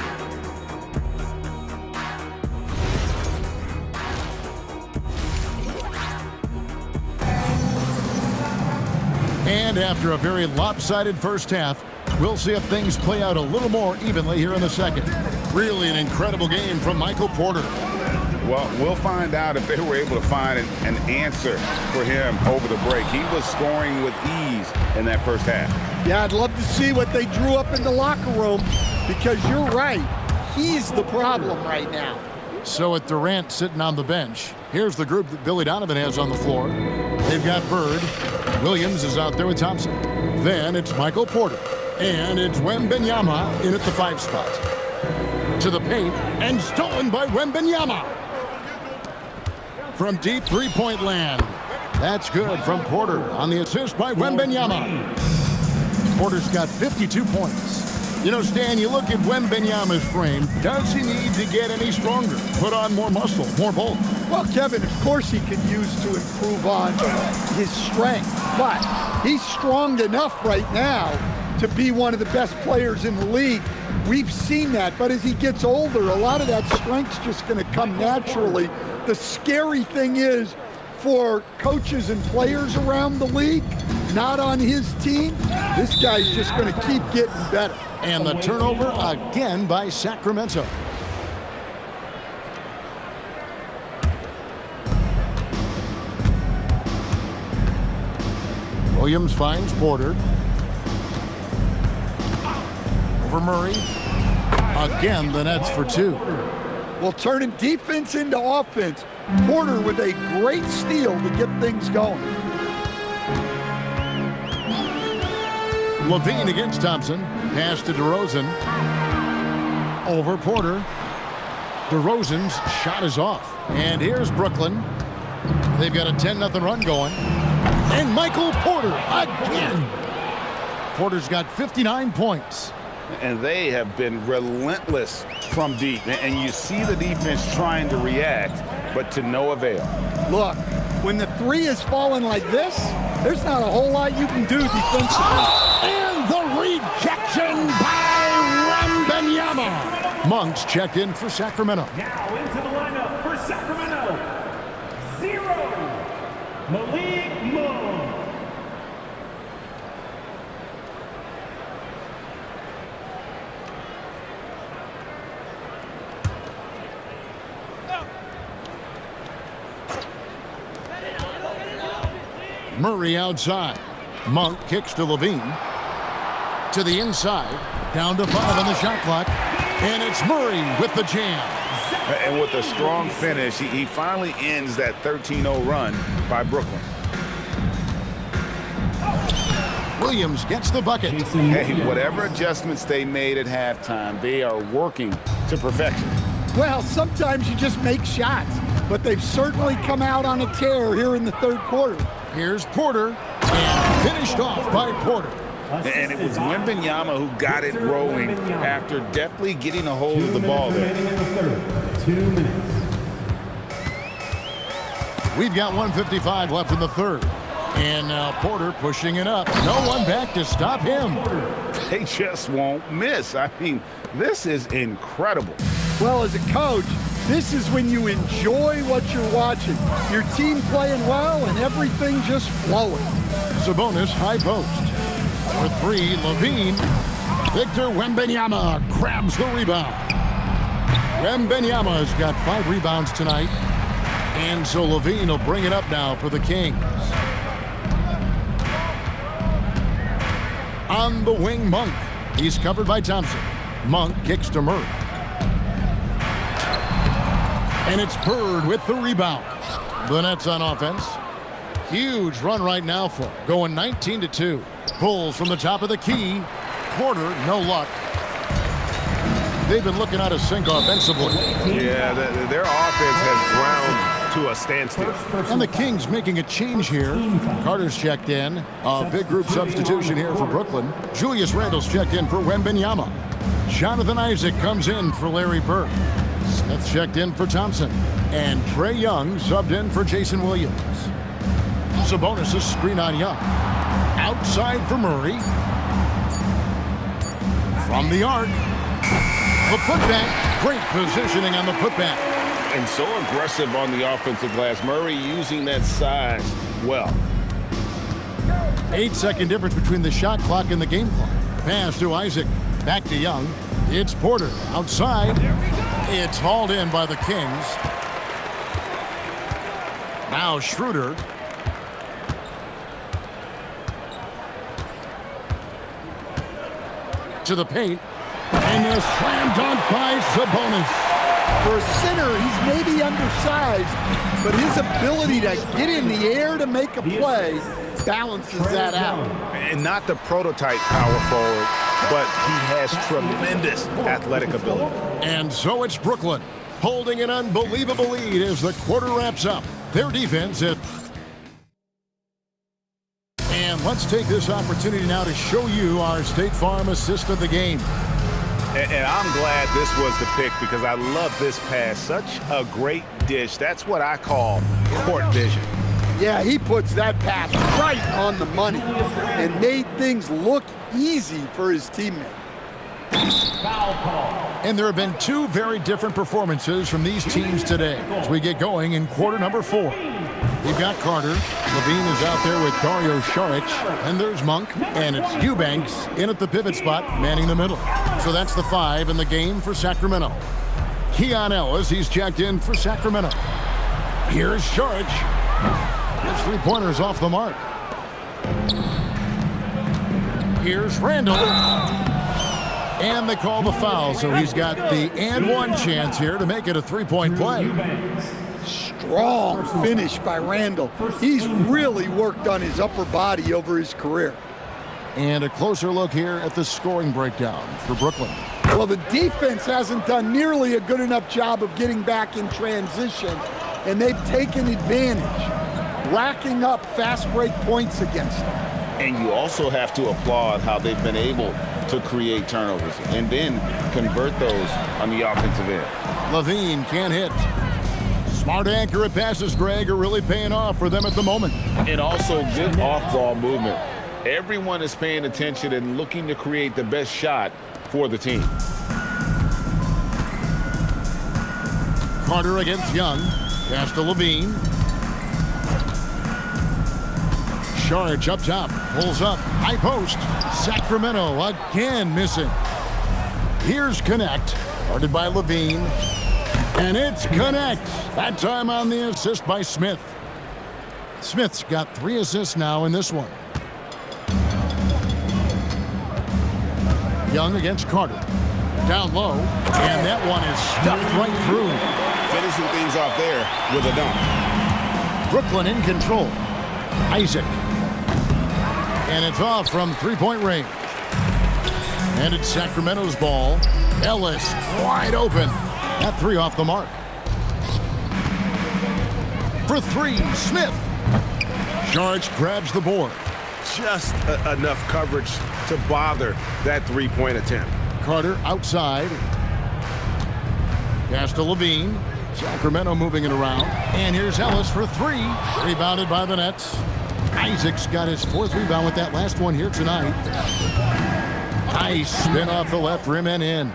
And after a very lopsided first half, we'll see if things play out a little more evenly here in the second. Really an incredible game from Michael Porter. Well, we'll find out if they were able to find an answer for him over the break. He was scoring with ease in that first half. Yeah, I'd love to see what they drew up in the locker room, because you're right. He's the problem right now. So with Durant sitting on the bench, here's the group that Billy Donovan has on the floor. They've got Bird. Williams is out there with Thompson. Then it's Michael Porter. And it's Wembanyama in at the 5 spot. To the paint, and stolen by Wembanyama. From deep three-point land. That's good from Porter on the assist by Wembanyama. Porter's got 52 points. You know, Stan, you look at Wembanyama's frame. Does he need to get any stronger? Put on more muscle, more bulk? Well, Kevin, of course he could use to improve on his strength, but he's strong enough right now to be one of the best players in the league. We've seen that, but as he gets older, a lot of that strength's just going to come naturally. The scary thing is, for coaches and players around the league, not on his team, this guy's just going to keep getting better. And the turnover again by Sacramento. Williams finds Porter. Over Murray. Again, the Nets for 2. Well, turning defense into offense. Porter with a great steal to get things going. Levine against Thompson. Pass to DeRozan. Over Porter. DeRozan's shot is off. And here's Brooklyn. They've got a 10-0 run going. And Michael Porter again. Porter's got 59 points. And they have been relentless from deep. And you see the defense trying to react, but to no avail. Look, when the three is falling like this, there's not a whole lot you can do defensively. And the rejection by Wembanyama. Monk's checked in for Sacramento. Now into the lineup for Sacramento. 0. Malik Monk. Murray outside. Monk kicks to Levine. To the inside, down to 5 on the shot clock, and it's Murray with the jam. And with a strong finish, he finally ends that 13-0 run by Brooklyn. Williams gets the bucket. Hey, whatever adjustments they made at halftime, they are working to perfection. Well, sometimes you just make shots, but they've certainly come out on a tear here in the third quarter. Here's Porter, and finished off by Porter. And it was Wembanyama who got it rolling after deftly getting a hold of the ball there. 2 minutes. We've got 1:55 left in the third. And now Porter pushing it up. No one back to stop him. They just won't miss. I mean, this is incredible. Well, as a coach, this is when you enjoy what you're watching. Your team playing well and everything just flowing. Sabonis high post. For 3, Levine. Victor Wembanyama grabs the rebound. Wembanyama has got 5 rebounds tonight. And so Levine will bring it up now for the Kings. On the wing, Monk. He's covered by Thompson. Monk kicks to Murray. And it's Bird with the rebound. The Nets on offense. Huge run right now for him. Going 19-2. Pulls from the top of the key. Porter, no luck. They've been looking out of sync offensively. Yeah, their offense has ground to a standstill. And the Kings making a change here. Carter's checked in. A big group substitution here for Brooklyn. Julius Randle's checked in for Wembanyama. Jonathan Isaac comes in for Larry Bird. Smith checked in for Thompson. And Trae Young subbed in for Jason Williams. Sabonis a screen on Young. Outside for Murray. From the arc. The putback. Great positioning on the putback. And so aggressive on the offensive glass. Murray using that size well. 8-second difference between the shot clock and the game clock. Pass to Isaac. Back to Young. It's Porter. Outside. It's hauled in by the Kings. Now Schroeder. To the paint. And a slam dunk by Sabonis. For a center, he's maybe undersized, but his ability to get in the air to make a play balances that out. And not the prototype power forward, but he has tremendous athletic ability. And so it's Brooklyn holding an unbelievable lead as the quarter wraps up. Their defense is... And let's take this opportunity now to show you our State Farm assist of the game. And I'm glad this was the pick because I love this pass. Such a great dish. That's what I call court vision. Yeah, he puts that pass right on the money and made things look easy for his teammate. And there have been 2 very different performances from these teams today as we get going in quarter number 4. We've got Carter. Levine is out there with Dario Saric. And there's Monk. And it's Eubanks in at the pivot spot, manning the middle. So that's the 5 in the game for Sacramento. Keon Ellis, he's checked in for Sacramento. Here's Saric. His 3-pointer's off the mark. Here's Randle. And they call the foul, so he's got the and 1 chance here to make it a 3-point play. Strong finish by Randle. He's really worked on his upper body over his career. And a closer look here at the scoring breakdown for Brooklyn. Well, the defense hasn't done nearly a good enough job of getting back in transition, and they've taken advantage, racking up fast break points against them. And you also have to applaud how they've been able to create turnovers and then convert those on the offensive end. Levine can't hit. Smart, accurate passes, Greg, are really paying off for them at the moment. And also good off-ball movement. Everyone is paying attention and looking to create the best shot for the team. Carter against Young. Pass to Levine. Saric up top. Pulls up. High post. Sacramento again missing. Here's Connect. Guarded by Levine. And it's Connect. That time on the assist by Smith. Smith's got 3 assists now in this one. Young against Carter. Down low, and that one is stuffed right through. Finishing things off there with a dunk. Brooklyn in control. Isaac. And it's off from three-point range. And it's Sacramento's ball. Ellis wide open. That three off the mark. For three, Smith. George grabs the board. Just enough coverage to bother that three-point attempt. Carter outside. Pass to Levine. Sacramento moving it around. And here's Ellis for three. Rebounded by the Nets. Isaac's got his fourth rebound with that last one here tonight. Nice spin off the left rim and in.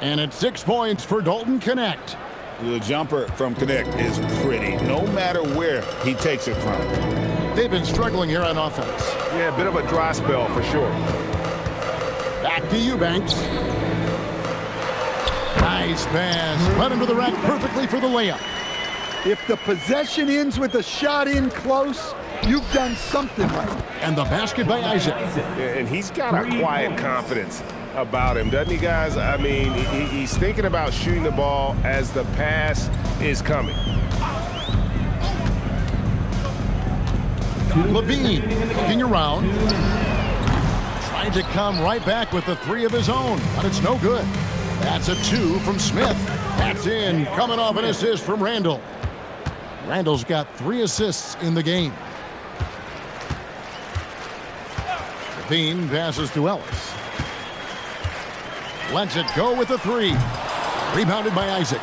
And it's 6 points for Dalton Connect. The jumper from Connect is pretty, no matter where he takes it from. They've been struggling here on offense. Yeah, a bit of a dry spell for sure. Back to Eubanks. Nice pass. Run into the rack perfectly for the layup. If the possession ends with a shot in close, you've done something right. And the basket by Isaac. And he's got a quiet confidence about him, doesn't he, guys? I mean, he's thinking about shooting the ball as the pass is coming. Levine looking around. Trying to come right back with the three of his own, but it's no good. That's a two from Smith. That's in, coming off an assist from Randall. Randall's got 3 assists in the game. Levine passes to Ellis. Lets it go with a three. Rebounded by Isaac.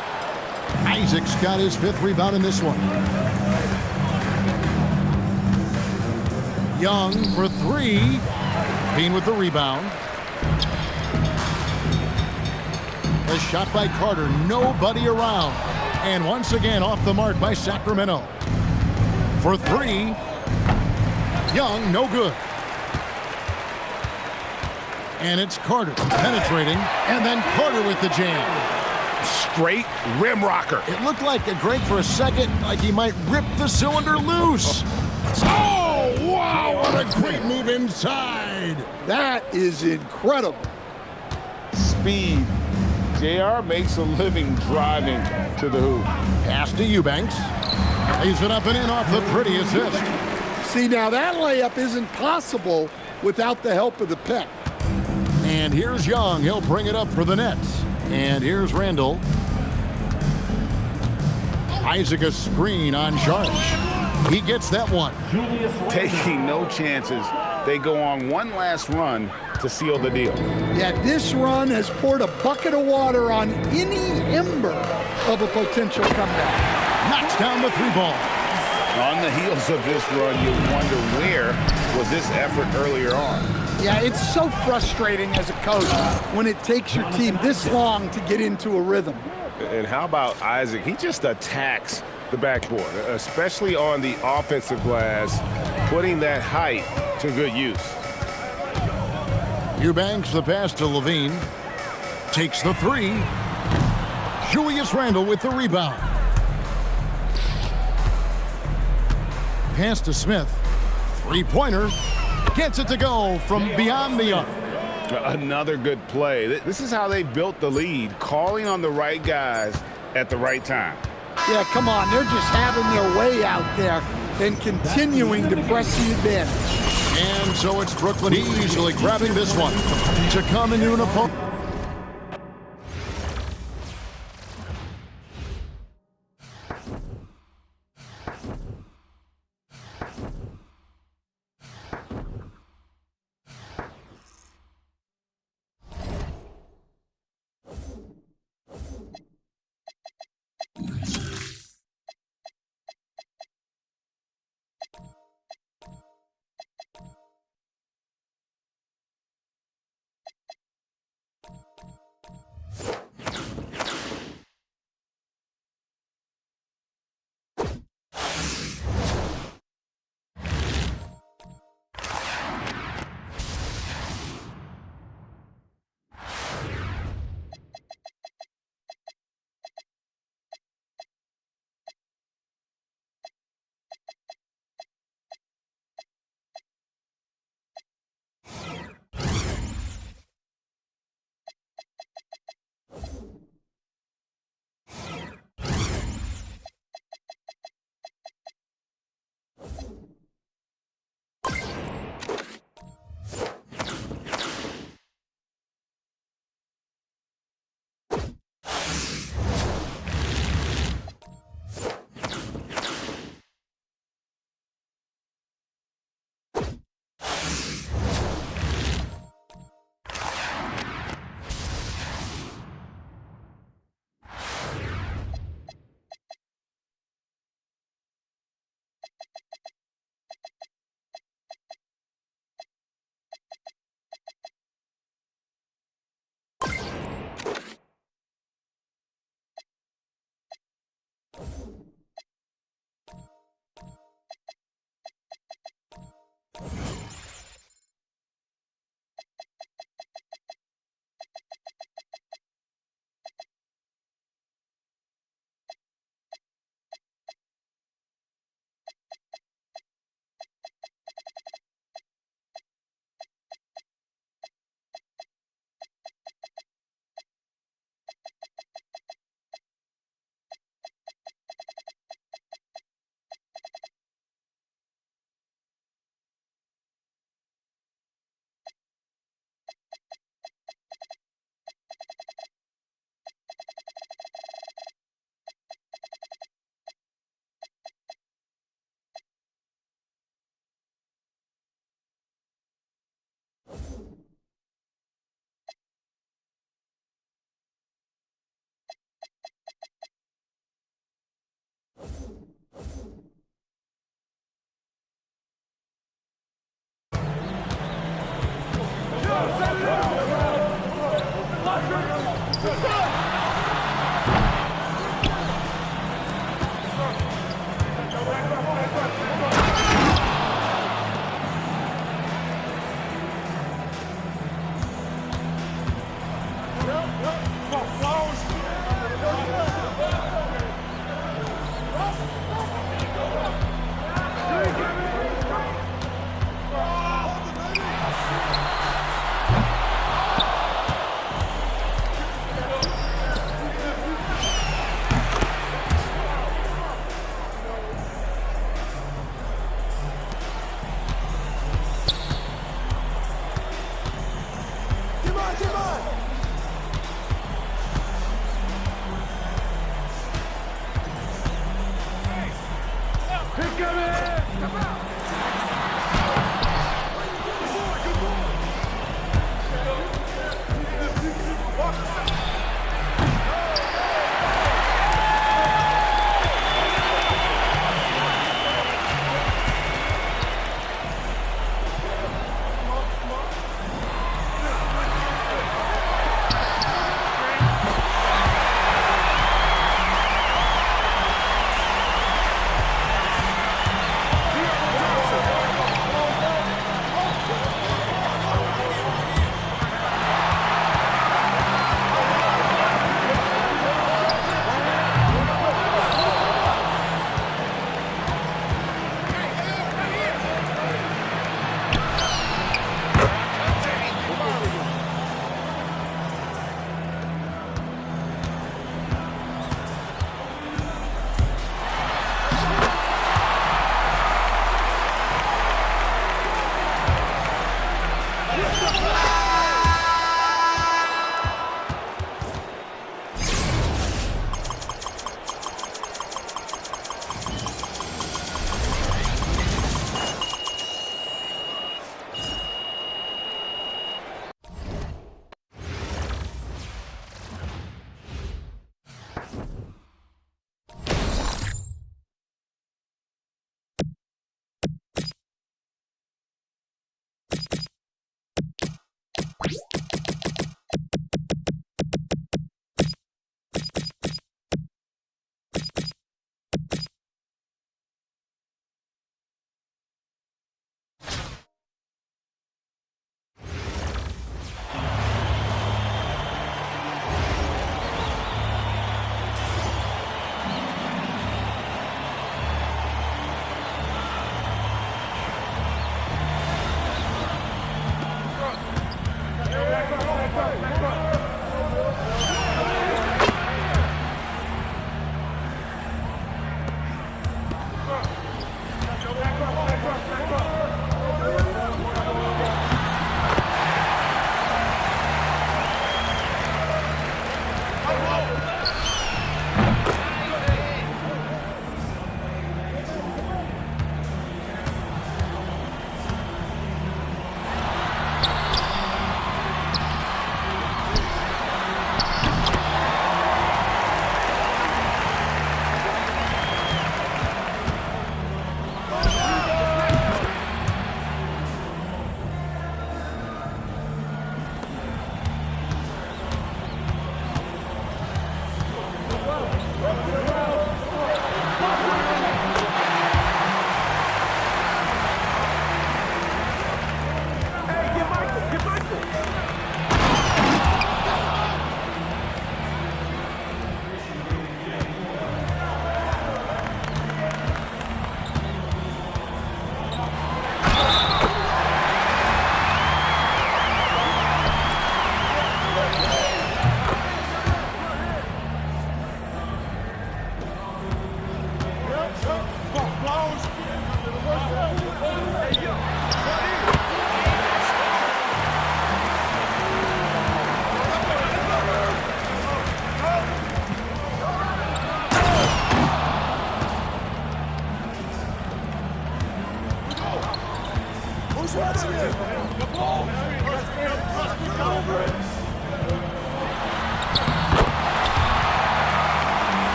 Isaac's got his 5th rebound in this one. Young for three. Levine with the rebound. A shot by Carter, nobody around. And once again off the mark by Sacramento. For three, Young, no good. And it's Carter penetrating, and then Carter with the jam. Straight rim rocker. It looked like a Greg for a second, like he might rip the cylinder loose. Oh, wow, what a great move inside. That is incredible. Speed. JR makes a living driving to the hoop. Pass to Eubanks. Lays it up and in off the pretty assist. See, now that layup isn't possible without the help of the pick. And here's Young. He'll bring it up for the Nets. And here's Randall. Isaac a screen on Sharp. He gets that one. Taking no chances. They go on one last run to seal the deal. Yeah, this run has poured a bucket of water on any ember of a potential comeback. Knocks down the three ball. On the heels of this run, you wonder where was this effort earlier on. Yeah, it's so frustrating as a coach when it takes your team this long to get into a rhythm. And how about Isaac? He just attacks the backboard, especially on the offensive glass, putting that height to good use. Eubanks the pass to Levine. Takes the three. Julius Randle with the rebound. Pass to Smith. Three-pointer. Gets it to go from beyond the arc. Another good play. This is how they built the lead, calling on the right guys at the right time. Yeah, come on. They're just having their way out there and continuing to press the advantage. And so it's Brooklyn easily grabbing this one to come into an opponent.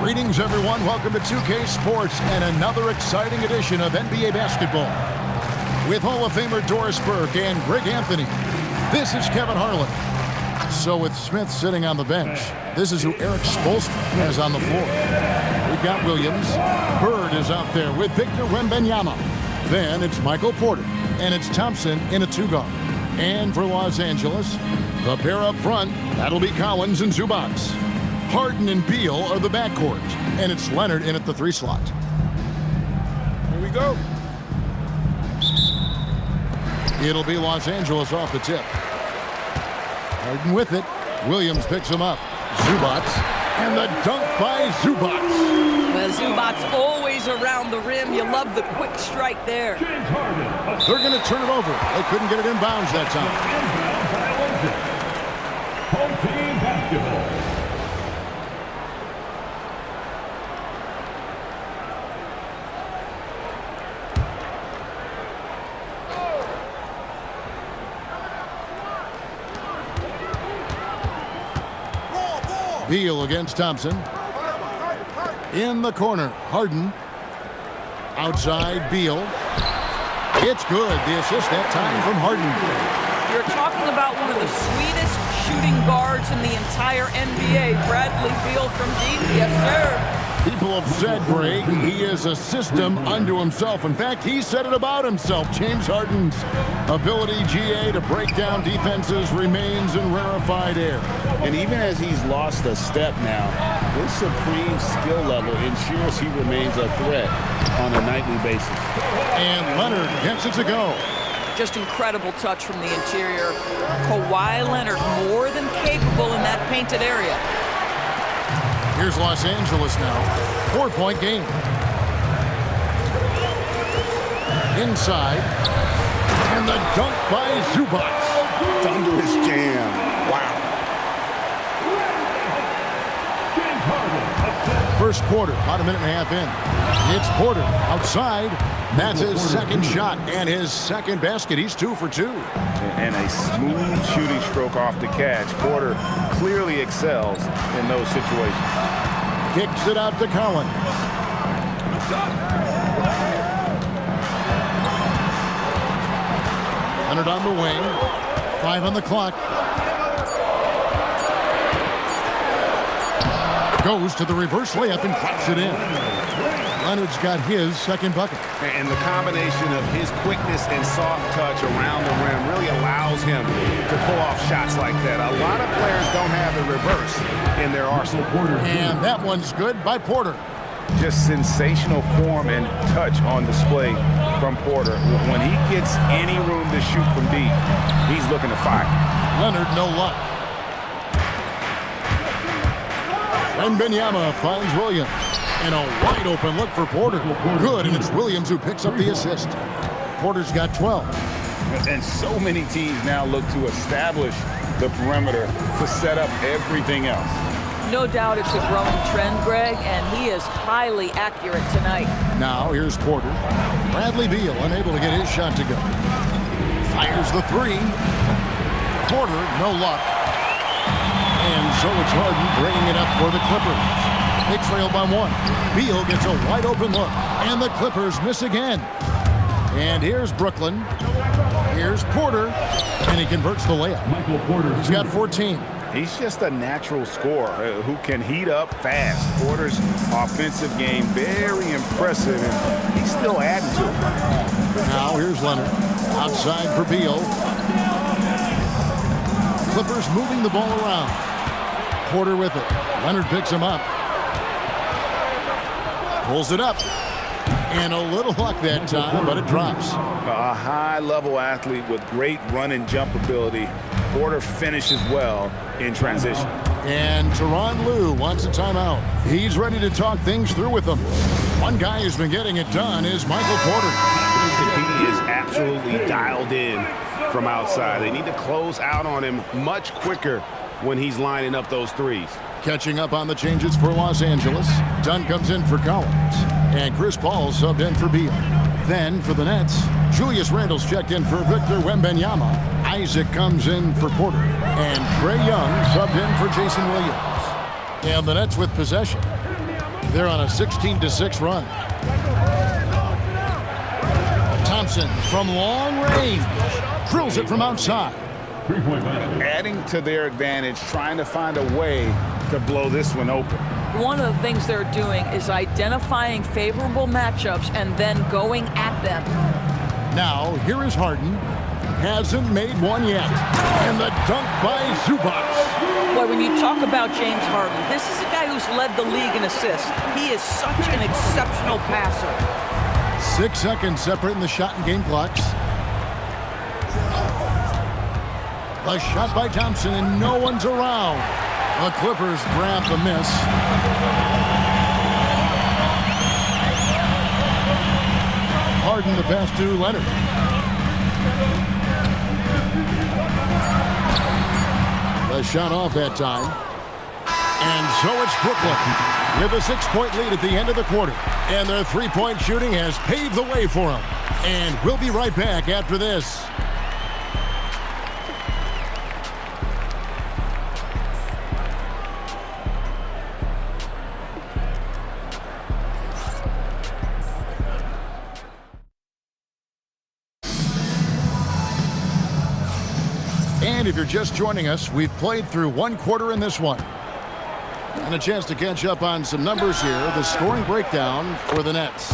Greetings, everyone. Welcome to 2K Sports and another exciting edition of NBA basketball. With Hall of Famer Doris Burke and Greg Anthony, this is Kevin Harlan. So with Smith sitting on the bench, this is who Eric Spoelstra has on the floor. We've got Williams. Bird is out there with Victor Wembanyama. Then it's Michael Porter, and it's Thompson in a two-guard. And for Los Angeles, the pair up front, that'll be Collins and Zubac. Harden and Beal are the backcourt, and it's Leonard in at the three slot. Here we go. It'll be Los Angeles off the tip. Harden with it. Williams picks him up. Zubac, and the dunk by Zubac. Well, Zubac's always around the rim. You love the quick strike there. They're going to turn it over. They couldn't get it in bounds that time. Home team basketball. Beal against Thompson. In the corner, Harden. Outside, Beal. It's good. The assist that time from Harden. You're talking about one of the sweetest shooting guards in the entire NBA. Bradley Beal from deep. Yes, sir. People have said, Greg, he is a system unto himself. In fact, he said it about himself. James Harden's ability, GA, to break down defenses remains in rarefied air. And even as he's lost a step now, his supreme skill level ensures he remains a threat on a nightly basis. And Leonard gets it to go. Just incredible touch from the interior. Kawhi Leonard more than capable in that painted area. Here's Los Angeles now. 4-point game. Inside. And the dunk by Zubac. Thunderous jam. Wow. First quarter, about a minute and a half in. It's Porter outside. That's his second shot and his second basket. He's 2 for 2. And a smooth shooting stroke off the catch. Porter clearly excels in those situations. Kicks it out to Collins. Leonard on the wing. 5 on the clock. Goes to the reverse layup and claps it in. Leonard's got his second bucket. And the combination of his quickness and soft touch around the rim really allows him to pull off shots like that. A lot of players don't have the reverse in their arsenal. And that one's good by Porter. Just sensational form and touch on display from Porter. When he gets any room to shoot from deep, he's looking to fire. Leonard, no luck. Wembanyama finds Williams. And a wide open look for Porter. Good, and it's Williams who picks up the assist. Porter's got 12. And so many teams now look to establish the perimeter to set up everything else. No doubt it's a growing trend, Greg, and he is highly accurate tonight. Now here's Porter. Bradley Beal unable to get his shot to go. Fires the three. Porter, no luck. And so it's Harden bringing it up for the Clippers. They trail by 1. Beal gets a wide open look, and the Clippers miss again. And here's Brooklyn. Here's Porter, and he converts the layup. Michael Porter. He's got 14. He's just a natural scorer who can heat up fast. Porter's offensive game very impressive, and he's still adding to it. Now here's Leonard. Outside for Beal. Clippers moving the ball around. Porter with it. Leonard picks him up. Pulls it up. And a little luck that time, but it drops. A high-level athlete with great run and jump ability. Porter finishes well in transition. And Tyronn Lue wants a timeout. He's ready to talk things through with them. One guy who's been getting it done is Michael Porter. He is absolutely dialed in from outside. They need to close out on him much quicker when he's lining up those threes. Catching up on the changes for Los Angeles. Dunn comes in for Collins. And Chris Paul subbed in for Beal. Then for the Nets, Julius Randle's checked in for Victor Wembanyama. Isaac comes in for Porter. And Trae Young subbed in for Jason Williams. And the Nets with possession. They're on a 16-6 run. Thompson from long range drills it from outside. Adding to their advantage, trying to find a way to blow this one open. One of the things they're doing is identifying favorable matchups and then going at them. Now, here is Harden. Hasn't made one yet. And the dunk by Zubac. Boy, when you talk about James Harden, this is a guy who's led the league in assists. He is such an exceptional passer. 6 seconds separating the shot and game clocks. A shot by Thompson, and no one's around. The Clippers grab the miss. Harden the pass to Leonard. The shot off that time. And so it's Brooklyn with a 6-point lead at the end of the quarter. And their three-point shooting has paved the way for them. And we'll be right back after this. And if you're just joining us, we've played through one quarter in this one. And a chance to catch up on some numbers here. The scoring breakdown for the Nets.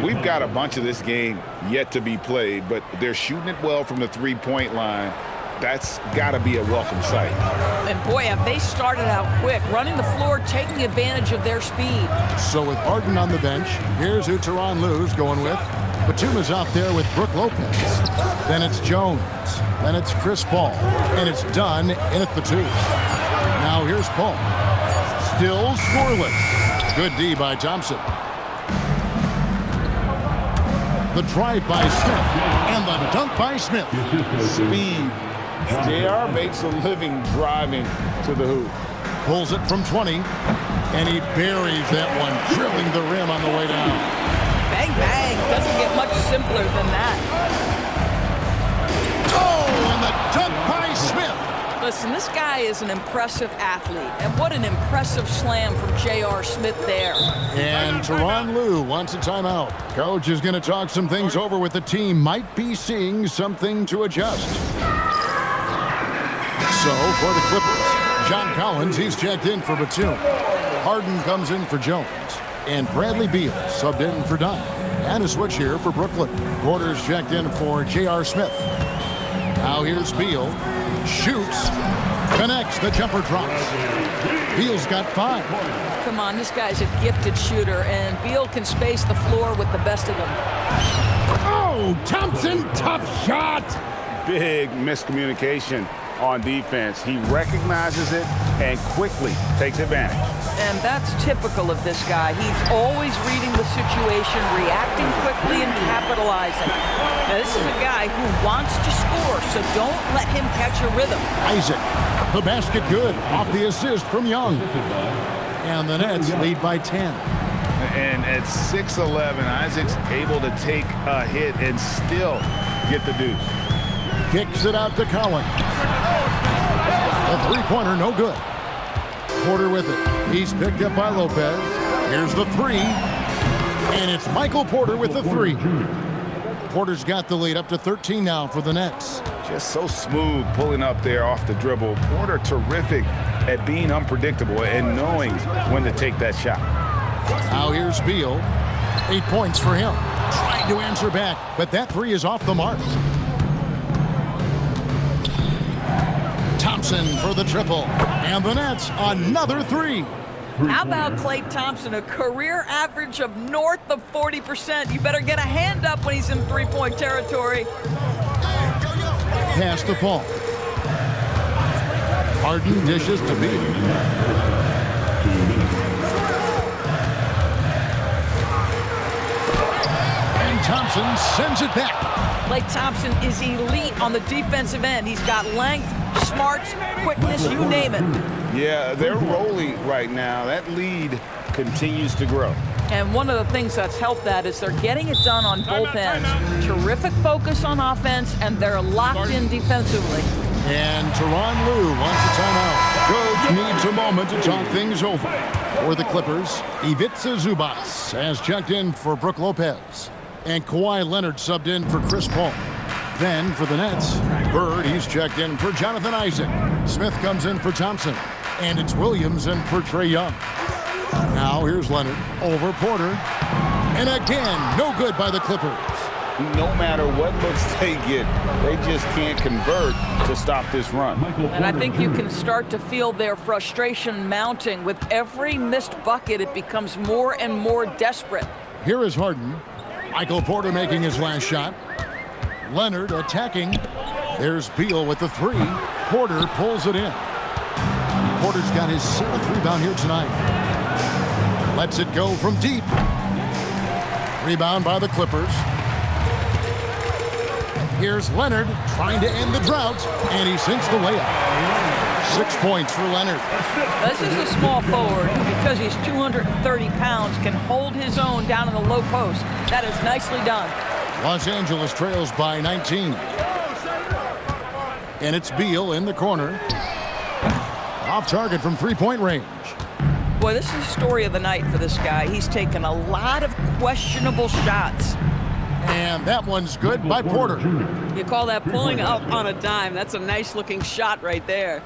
We've got a bunch of this game yet to be played, but they're shooting it well from the three-point line. That's got to be a welcome sight. And boy, have they started out quick, running the floor, taking advantage of their speed. So with Harden on the bench, here's who Tyronn Lue's going with. Batum is out there with Brook Lopez. Then it's Jones. Then it's Chris Paul. And it's done in at the 2. Now here's Paul. Still scoreless. Good D by Thompson. The drive by Smith. And the dunk by Smith. Speed. JR makes a living driving to the hoop. Pulls it from 20. And he buries that one, drilling the rim on the way down. Bang, bang. Doesn't get much simpler than that. Oh, and the dunk by Smith. Listen, this guy is an impressive athlete. And what an impressive slam from J.R. Smith there. And Tyronn Lue wants a timeout. Coach is going to talk some things over with the team. Might be seeing something to adjust. So, for the Clippers, John Collins, he's checked in for Batum. Harden comes in for Jones. And Bradley Beal subbed in for Dunn. And a switch here for Brooklyn. Porter's checked in for J.R. Smith. Now here's Beal. Shoots. Connects. The jumper drops. Beal's got 5. Come on, this guy's a gifted shooter, and Beal can space the floor with the best of them. Oh, Thompson, tough shot. Big miscommunication on defense. He recognizes it and quickly takes advantage. And that's typical of this guy. He's always reading the situation, reacting quickly, and capitalizing. Now, this is a guy who wants to score, so don't let him catch a rhythm. Isaac, the basket good, off the assist from Young. And the Nets lead by 10. And at 6'11", Isaac's able to take a hit and still get the deuce. Kicks it out to Collins. The three-pointer, no good. Porter with it. He's picked up by Lopez. Here's the 3. And it's Michael Porter with the 3. Porter's got the lead up to 13 now for the Nets. Just so smooth pulling up there off the dribble. Porter terrific at being unpredictable and knowing when to take that shot. Now here's Beal. 8 points for him. Trying to answer back, but that 3 is off the mark. Thompson for the triple. And the Nets, another 3. How about Klay Thompson, a career average of north of 40%? You better get a hand up when he's in three-point territory. Pass to Paul. Harden dishes to Beal. And Thompson sends it back. Klay Thompson is elite on the defensive end. He's got length, smarts, quickness, you name it. Yeah, they're rolling right now. That lead continues to grow. And one of the things that's helped that is they're getting it done on both ends. Terrific focus on offense, and they're locked in defensively. And Tyronn Lue wants a timeout. Coach needs a moment to talk things over. For the Clippers, Ivica Zubac has checked in for Brook Lopez. And Kawhi Leonard subbed in for Chris Paul. Then for the Nets, Bird, he's checked in for Jonathan Isaac. Smith comes in for Thompson. And it's Williams in for Trae Young. Now here's Leonard over Porter. And again, no good by the Clippers. No matter what looks they get, they just can't convert to stop this run. And I think you can start to feel their frustration mounting. With every missed bucket, it becomes more and more desperate. Here is Harden. Michael Porter making his last shot. Leonard attacking. There's Beal with the three. Porter pulls it in. Porter's got his 7th rebound here tonight. Lets it go from deep. Rebound by the Clippers. Here's Leonard trying to end the drought, and he sinks the layup. 6 points for Leonard. This is a small forward who, because he's 230 pounds, can hold his own down in the low post. That is nicely done. Los Angeles trails by 19. And it's Beal in the corner. Off target from three-point range. Boy, this is the story of the night for this guy. He's taken a lot of questionable shots. And that one's good by Porter. You call that pulling up on a dime. That's a nice-looking shot right there.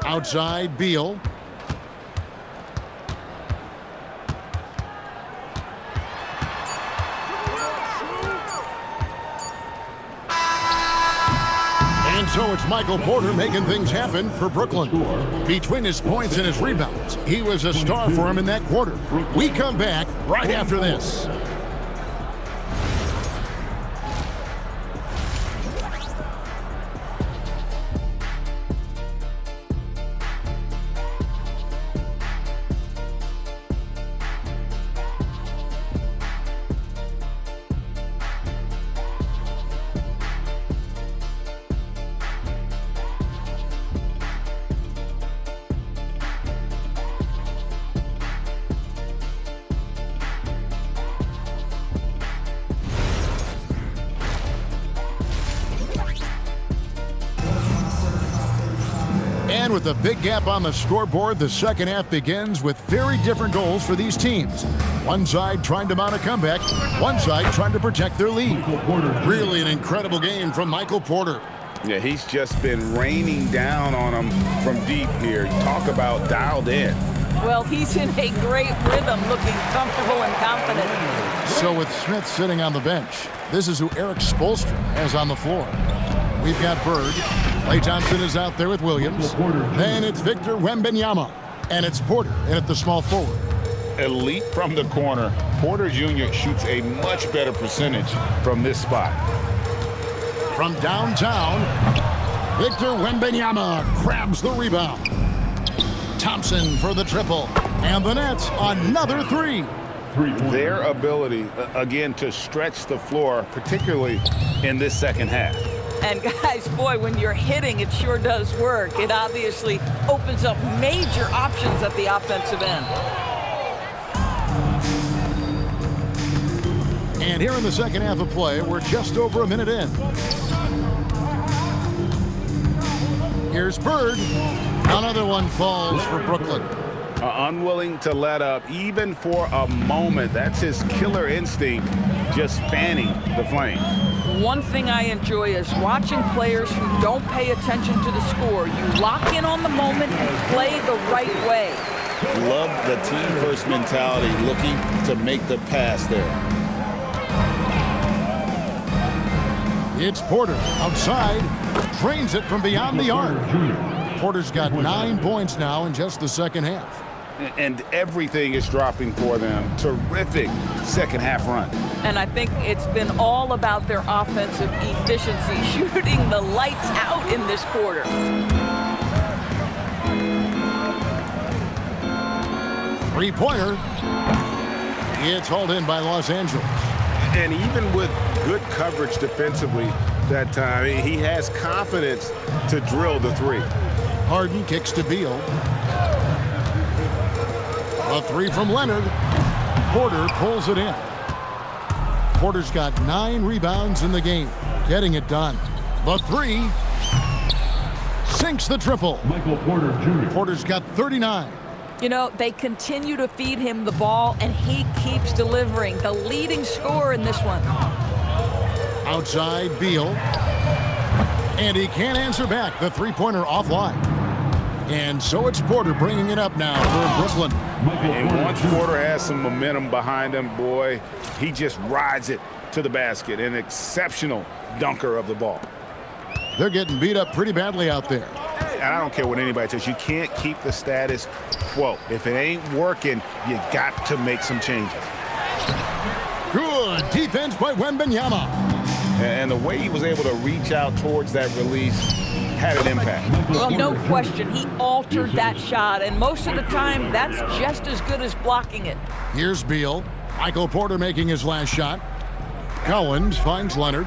Outside, Beal. And so it's Michael Porter making things happen for Brooklyn. Between his points and his rebounds, he was a star for him in that quarter. We come back right after this. And with a big gap on the scoreboard, the second half begins with very different goals for these teams. One side trying to mount a comeback, one side trying to protect their lead. Really an incredible game from Michael Porter. Yeah, he's just been raining down on them from deep here. Talk about dialed in. Well, he's in a great rhythm, looking comfortable and confident. So with Smith sitting on the bench, this is who Eric Spoelstra has on the floor. We've got Bird. Klay Thompson is out there with Williams. Then it's Victor Wembanyama. And it's Porter in at the small forward. Elite from the corner. Porter Jr. shoots a much better percentage from this spot. From downtown, Victor Wembanyama grabs the rebound. Thompson for the triple. And the Nets, another three. Their ability, again, to stretch the floor, particularly in this second half. And guys, boy, when you're hitting, it sure does work. It obviously opens up major options at the offensive end. And here in the second half of play, we're just over a minute in. Here's Bird. Another one falls for Brooklyn. Unwilling to let up, even for a moment. That's his killer instinct, just fanning the flames. One thing I enjoy is watching players who don't pay attention to the score. You lock in on the moment and play the right way. Love the team-first mentality, looking to make the pass there. It's Porter outside, drains it from beyond the arc. Porter's got 9 points now in just the second half. And everything is dropping for them. Terrific second half run. And I think it's been all about their offensive efficiency, shooting the lights out in this quarter. Three-pointer. It's hauled in by Los Angeles. And even with good coverage defensively that time, he has confidence to drill the three. Harden kicks to Beal. A three from Leonard. Porter pulls it in. Porter's got 9 rebounds in the game, getting it done. The three sinks the triple. Michael Porter Jr. Porter's got 39. You know, they continue to feed him the ball, and he keeps delivering. The leading scorer in this one. Outside, Beal. And he can't answer back. The three-pointer offline. And so it's Porter bringing it up now for Brooklyn. And once Porter has some momentum behind him, boy, he just rides it to the basket. An exceptional dunker of the ball. They're getting beat up pretty badly out there. And I don't care what anybody says, you can't keep the status quo. If it ain't working, you got to make some changes. Good defense by Wembanyama. And the way he was able to reach out towards that release had an impact. Well, no question, he altered that shot, and most of the time, that's just as good as blocking it. Here's Beal. Michael Porter making his last shot. Collins finds Leonard.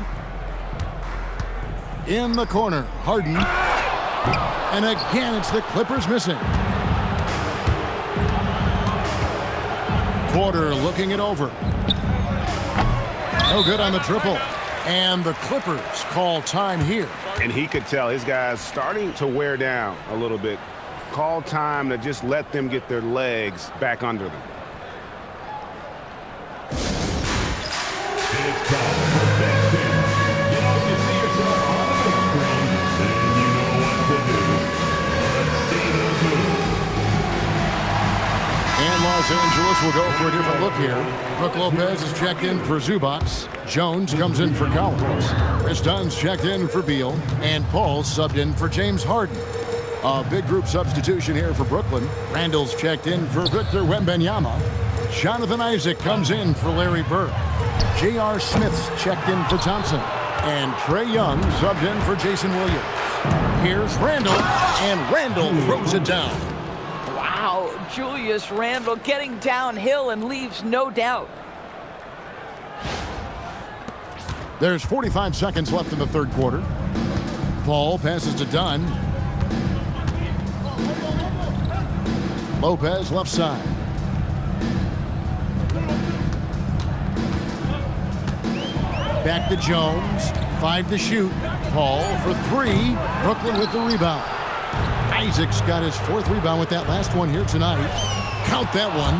In the corner, Harden. And again, it's the Clippers missing. Porter looking it over. No good on the triple. And the Clippers call time here. And he could tell his guys starting to wear down a little bit. Call time to just let them get their legs back under them. It's time for big spin. You know, if you see yourself on the big screen, then you know what to do. Let's see those moves. And Los Angeles will go for a different look here. Brook Lopez is checked in for Zubats. Jones comes in for Collins. Chris Dunn's checked in for Beal. And Paul subbed in for James Harden. A big group substitution here for Brooklyn. Randall's checked in for Victor Wembanyama. Jonathan Isaac comes in for Larry Bird. J.R. Smith's checked in for Thompson. And Trae Young subbed in for Jason Williams. Here's Randall, and Randall throws it down. Wow, Julius Randle getting downhill and leaves no doubt. There's 45 seconds left in the third quarter. Paul passes to Dunn. Lopez left side. Back to Jones. 5 to shoot. Paul for 3. Brooklyn with the rebound. Isaac's got his 4th rebound with that last one here tonight. Count that one.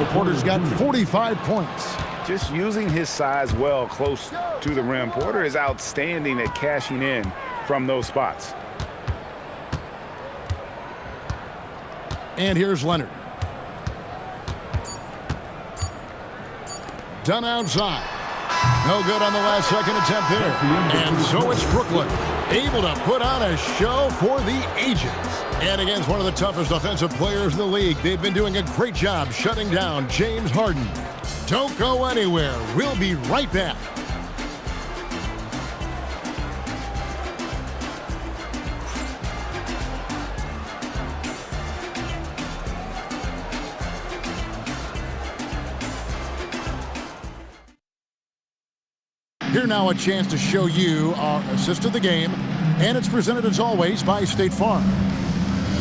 Porter's got 45 points. Just using his size well close to the rim. Porter is outstanding at cashing in from those spots. And here's Leonard. Dunn outside. No good on the last second attempt there. And so it's Brooklyn, able to put on a show for the ages. And against one of the toughest offensive players in the league, they've been doing a great job shutting down James Harden. Don't go anywhere. We'll be right back. Here now a chance to show you our assist of the game, and it's presented as always by State Farm.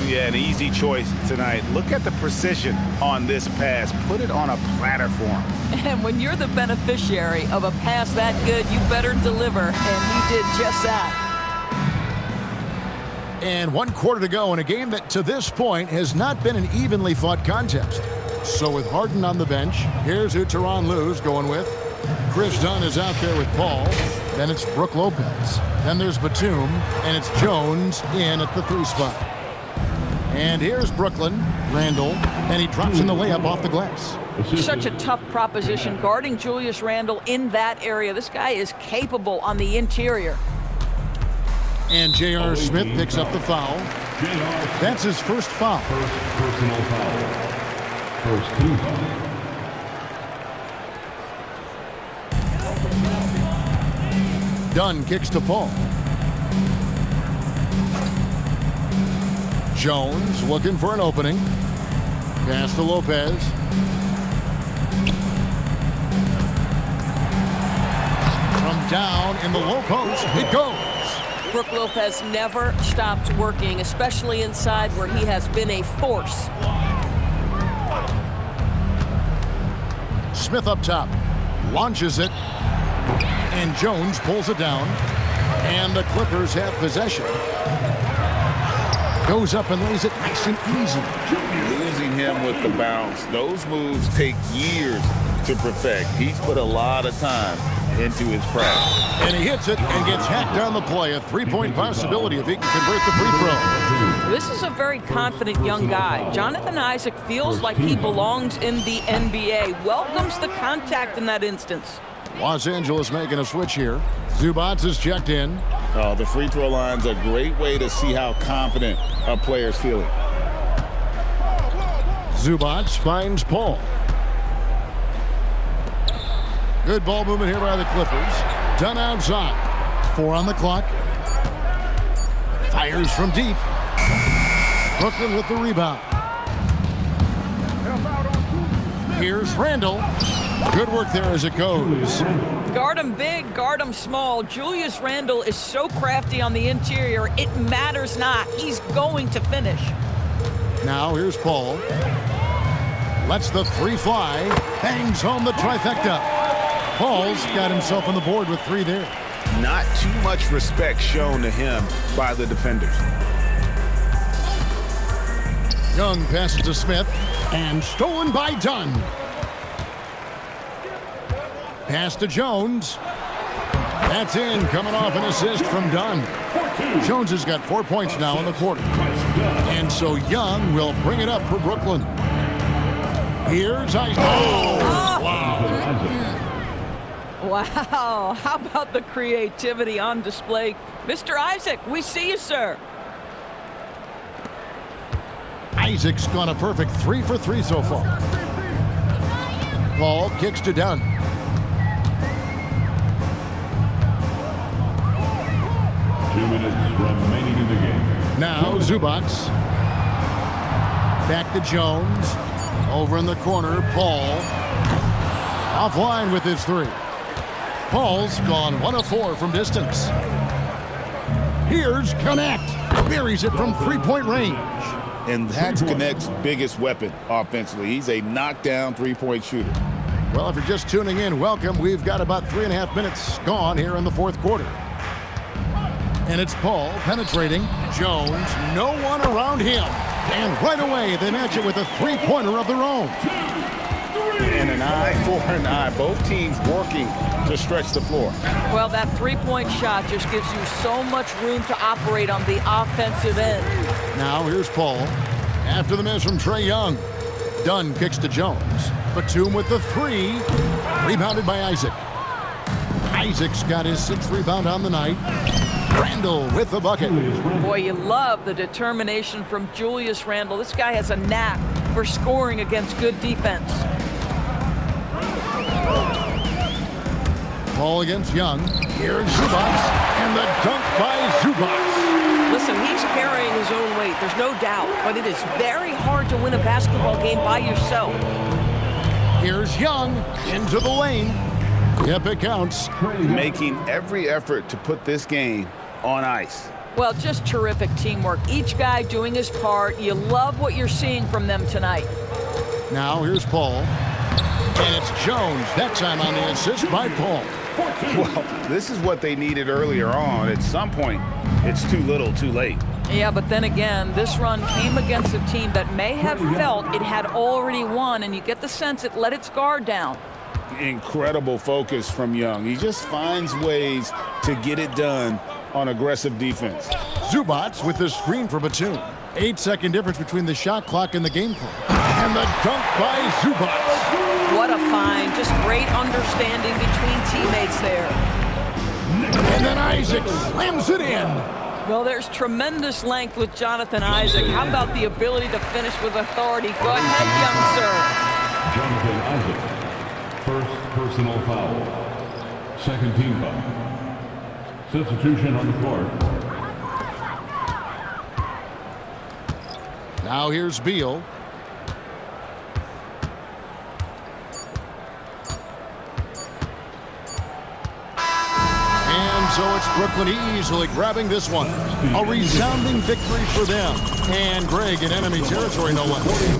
Yeah, an easy choice tonight. Look at the precision on this pass. Put it on a platter for him. And when you're the beneficiary of a pass that good, you better deliver, and he did just that. And 1 quarter to go in a game that to this point has not been an evenly fought contest. So with Harden on the bench, here's who Tyronn Lue's going with. Chris Dunn is out there with Paul. Then it's Brook Lopez. Then there's Batum, and it's Jones in at the 3 spot. And here's Brooklyn, Randall, and he drops in the layup off the glass. Such a tough proposition guarding Julius Randle in that area. This guy is capable on the interior. And J.R. Smith picks up the foul. That's his first foul. First personal foul. First 2 fouls. Dunn kicks to Paul. Jones looking for an opening. Pass to Lopez. From down in the low post, it goes. Brook Lopez never stops working, especially inside where he has been a force. Smith up top. Launches it. And Jones pulls it down. And the Clippers have possession. Goes up and lays it nice and easy. Losing him with the bounce. Those moves take years to perfect. He's put a lot of time into his craft. And he hits it and gets hacked on the play. A three-point possibility if he can convert the free throw. This is a very confident young guy. Jonathan Isaac feels like he belongs in the NBA. Welcomes the contact in that instance. Los Angeles making a switch here. Zubac is checked in. Oh, the free throw line's a great way to see how confident a player's feeling. Zubac finds Paul. Good ball movement here by the Clippers. Done outside. 4 on the clock. Fires from deep. Brooklyn with the rebound. Here's Randall. Good work there as it goes. Guard him big, guard him small. Julius Randle is so crafty on the interior, it matters not. He's going to finish. Now here's Paul. Lets the three fly. Bangs home the trifecta. Paul's got himself on the board with 3 there. Not too much respect shown to him by the defenders. Young passes to Smith. And stolen by Dunn. Pass to Jones. That's in, coming off an assist from Dunn. Jones has got 4 points now in the quarter. And so Young will bring it up for Brooklyn. Here's Isaac. Oh, wow. Wow, how about the creativity on display? Mr. Isaac, we see you, sir. Isaac's gone a perfect 3 for 3 so far. Paul kicks to Dunn. Remaining in the game. Now Zubac. Back to Jones. Over in the corner, Paul. Offline with his 3. Paul's gone 1 of 4 from distance. Here's Connect. Buries it from 3-point range. And that's Connect's biggest weapon offensively. He's a knockdown 3-point shooter. Well, if you're just tuning in, welcome. We've got about 3.5 minutes gone here in the 4th quarter. And it's Paul penetrating. Jones, no one around him. And right away, they match it with a 3-pointer of their own. And an eye for an eye. Both teams working to stretch the floor. Well, that 3-point shot just gives you so much room to operate on the offensive end. Now here's Paul. After the miss from Trae Young. Dunn kicks to Jones. Batum with the 3. Rebounded by Isaac. Isaac's got his 6th rebound on the night. Randall with the bucket. Boy, you love the determination from Julius Randle. This guy has a knack for scoring against good defense. Paul against Young. Here's Zubac. And the dunk by Zubac. Listen, he's carrying his own weight, there's no doubt, but it is very hard to win a basketball game by yourself. Here's Young into the lane. Yep, it counts. Making every effort to put this game on ice. Well, just terrific teamwork. Each guy doing his part. You love what you're seeing from them tonight. Now here's Paul. And it's Jones, that time on the assist by Paul. Well, this is what they needed earlier on. At some point, it's too little, too late. Yeah, but then again, this run came against a team that may have felt it had already won, and you get the sense it let its guard down. Incredible focus from Young. He just finds ways to get it done on aggressive defense. Zubac with the screen for Batum. 8-second difference between the shot clock and the game clock. And the dunk by Zubac. What a find. Just great understanding between teammates there. And then Isaac slams it in. Well, there's tremendous length with Jonathan Isaac. How about the ability to finish with authority? Go ahead, young sir. Jonathan Isaac. First personal foul. Second team foul. Substitution on the court. Now here's Beal. And so it's Brooklyn easily grabbing this one. A resounding victory for them. And Greg in enemy territory, no less.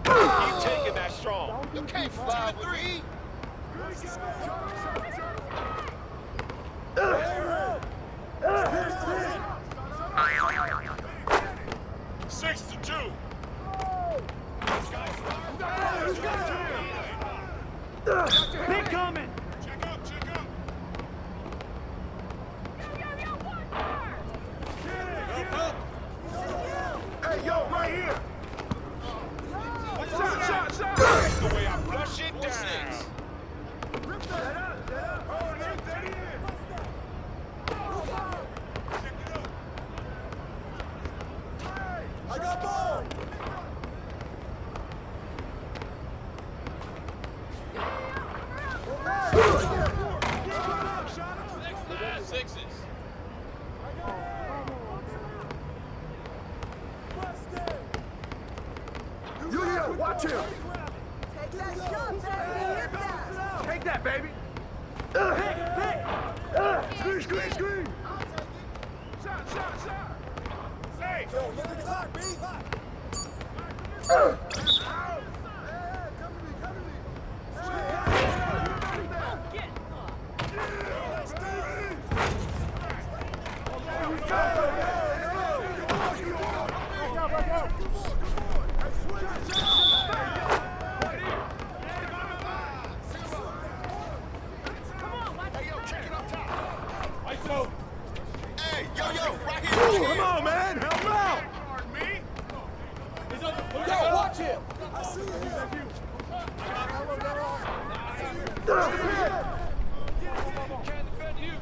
Keep taking that strong. You can't fly with me. 6-2. Big coming. Check up, check up. Hey, yo, right here. Shot. The way I flush it down. I got ball. Sixes. You, watch him. Take that shot, baby. Hit that. Take that, baby. Screen. Shot. Safe. Yo, look at the clock, B. Hey, yo, right here. Come on, man. Help him out. Yo, watch him. I see him. Can't defend you.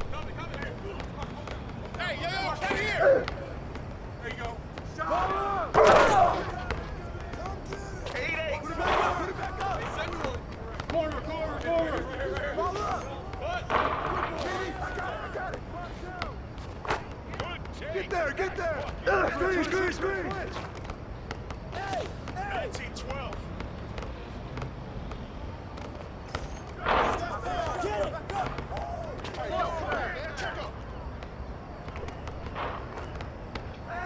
Hey, yo, right here. There you go. Shot. 8-8. Put it back up. Corner. Ball up. What? I got it. Good take. Get there. Screen. Hey. 19-12. Get it. Back up. Hey, yo, come on, man. Check up.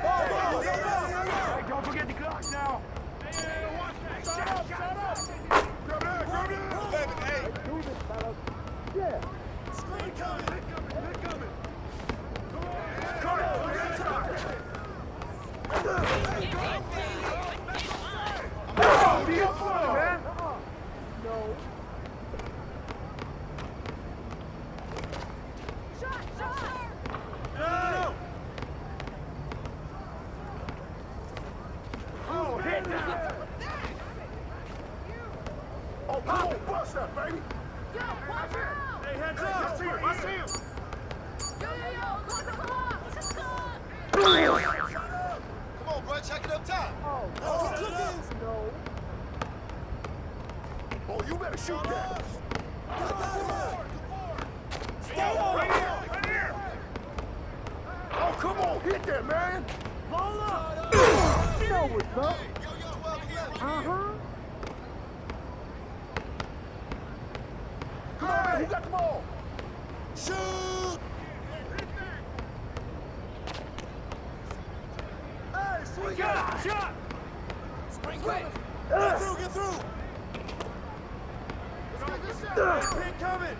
Ball. Hey, don't forget the clock now. Hey, watch that. Shut up. Grab it. 11-8. Do this, fellas. Yeah. Screen coming. Come on. Man. No. No. Oh, hit that. Oh, come on, bust that, baby. Yo, watch out. Hey, heads up. I see him. Yo, close. Come on, bro, check it up top. No. Oh, you better shoot that. Stay on. Right here. Oh, come on, hit that, man. Ball up. You know what's up. Uh-huh. Come on, man, who got the ball? Shoot. Hey, swing it. Shot. Spring quick. Get through. Pin coming.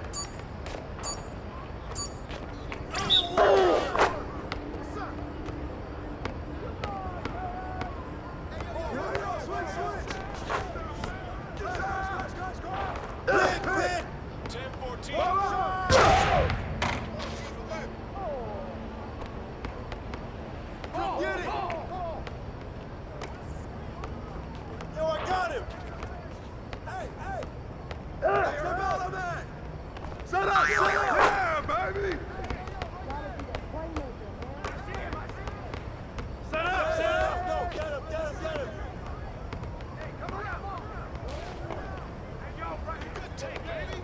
Switch. 10-14. Get it. Yo, I got him. Hey. Step out of that. Set up. Yeah, baby. Set up. No, get him. Hey, come around. Hey, yo, right. Good take, baby.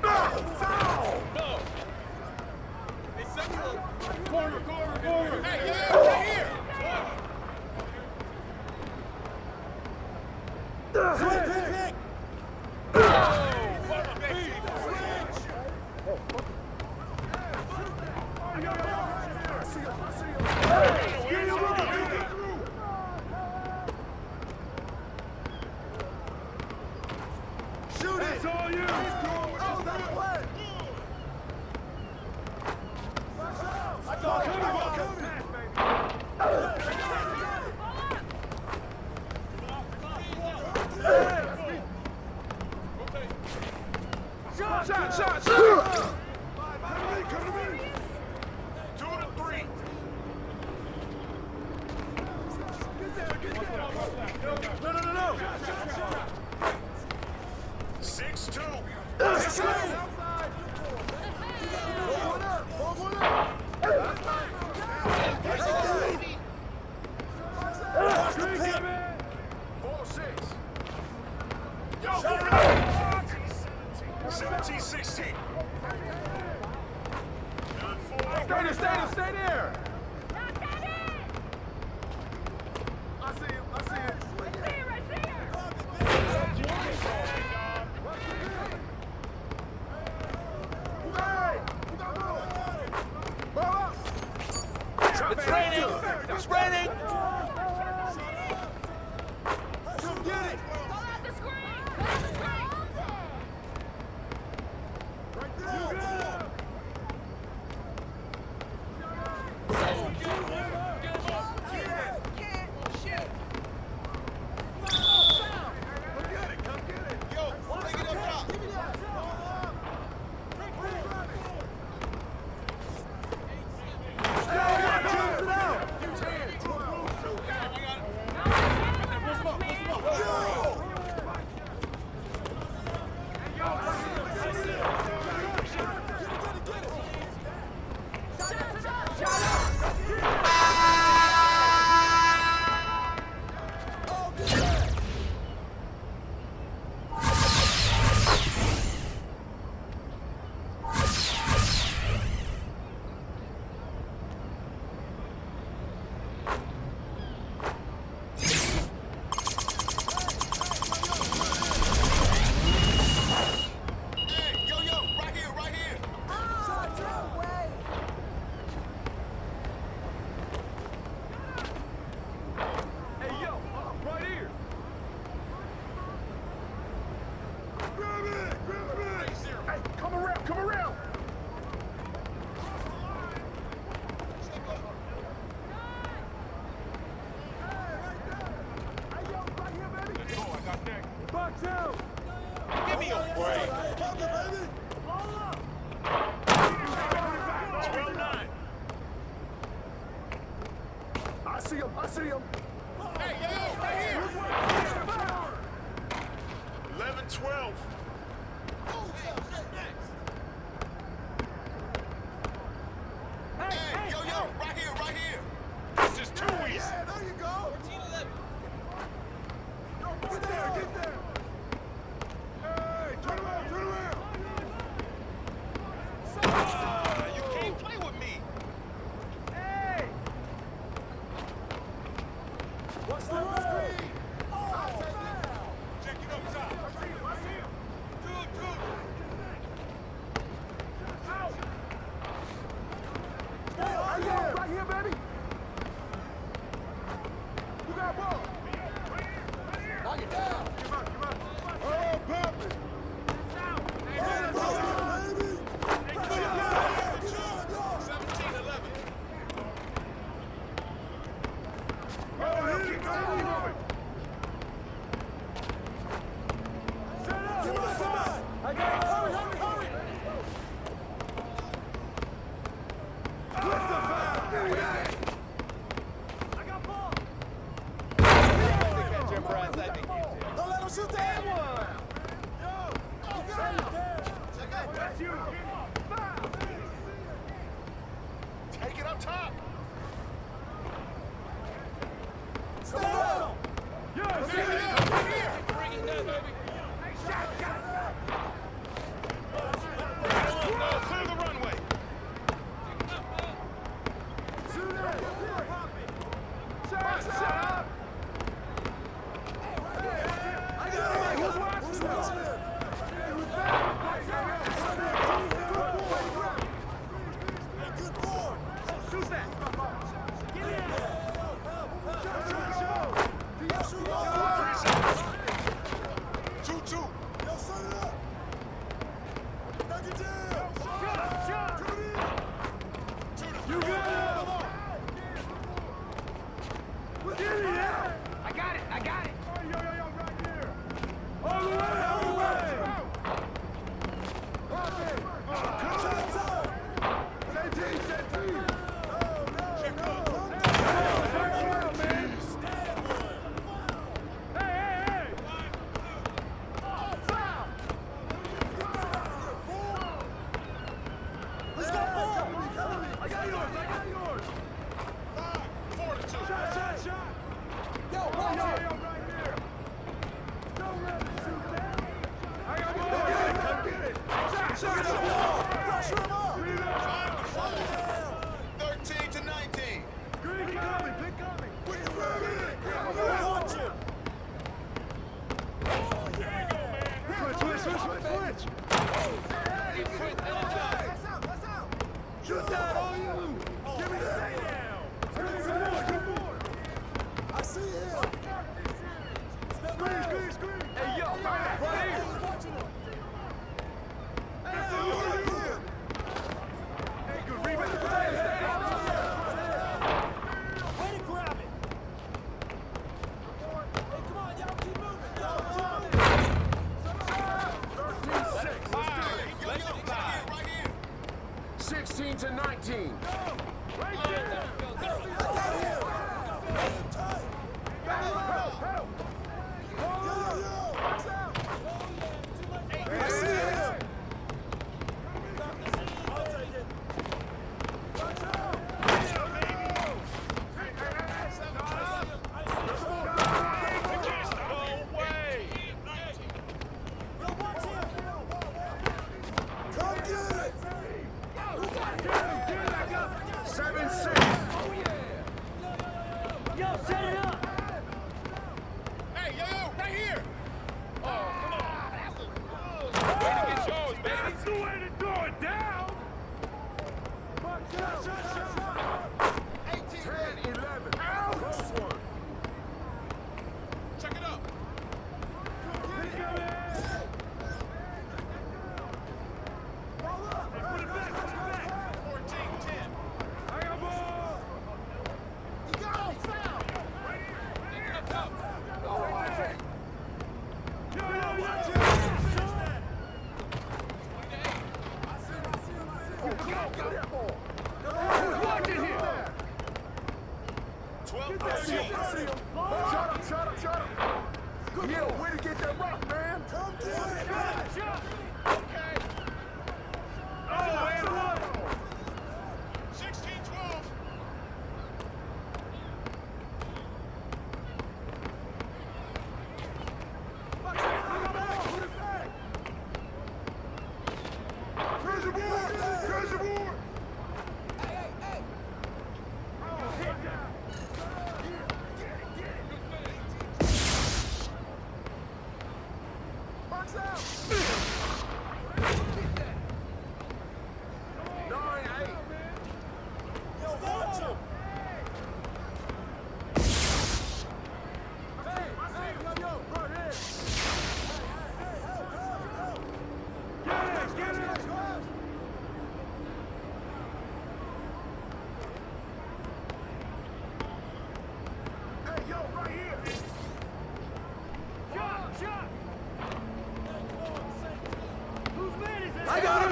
Foul! No! Hey, corner! Hey, right here! Switch! Oh, Shoot it! It's all you! Oh, that's wet! I got it! Shot! Come to me! 2 to 3. No. 6-2. Let's go! Ball 6. Yo, 17-16. Stay there! I see him. Right there! It's raining! Come get it! Right there! I see him. Hey, yo, right here. 11-12. Hey, yo, right here. This is too easy. Yeah, there you go. 14-11. Get there. Hey, turn around. You can't play with me. Hey. You got it! Get it out! I got it! I got it! Yo, right here! All the way! All the way! Shoot that on you! Give me the stay down! Come on! I see him! Screen! Hey, yo! Right here! Hey, good rebound! Way to grab it! Hey, come on, y'all keep moving! 16 to 19. Right there. I see him. Shut up. Good way to get that rock, man. Come get it. Okay. Oh, and one. 16-12. Treasure board. Hey. Oh, hit down. Box out! 9-8. Yo, watch him! Hey, yo, right here! Get it! Hey, yo, right here! Shot! I got him!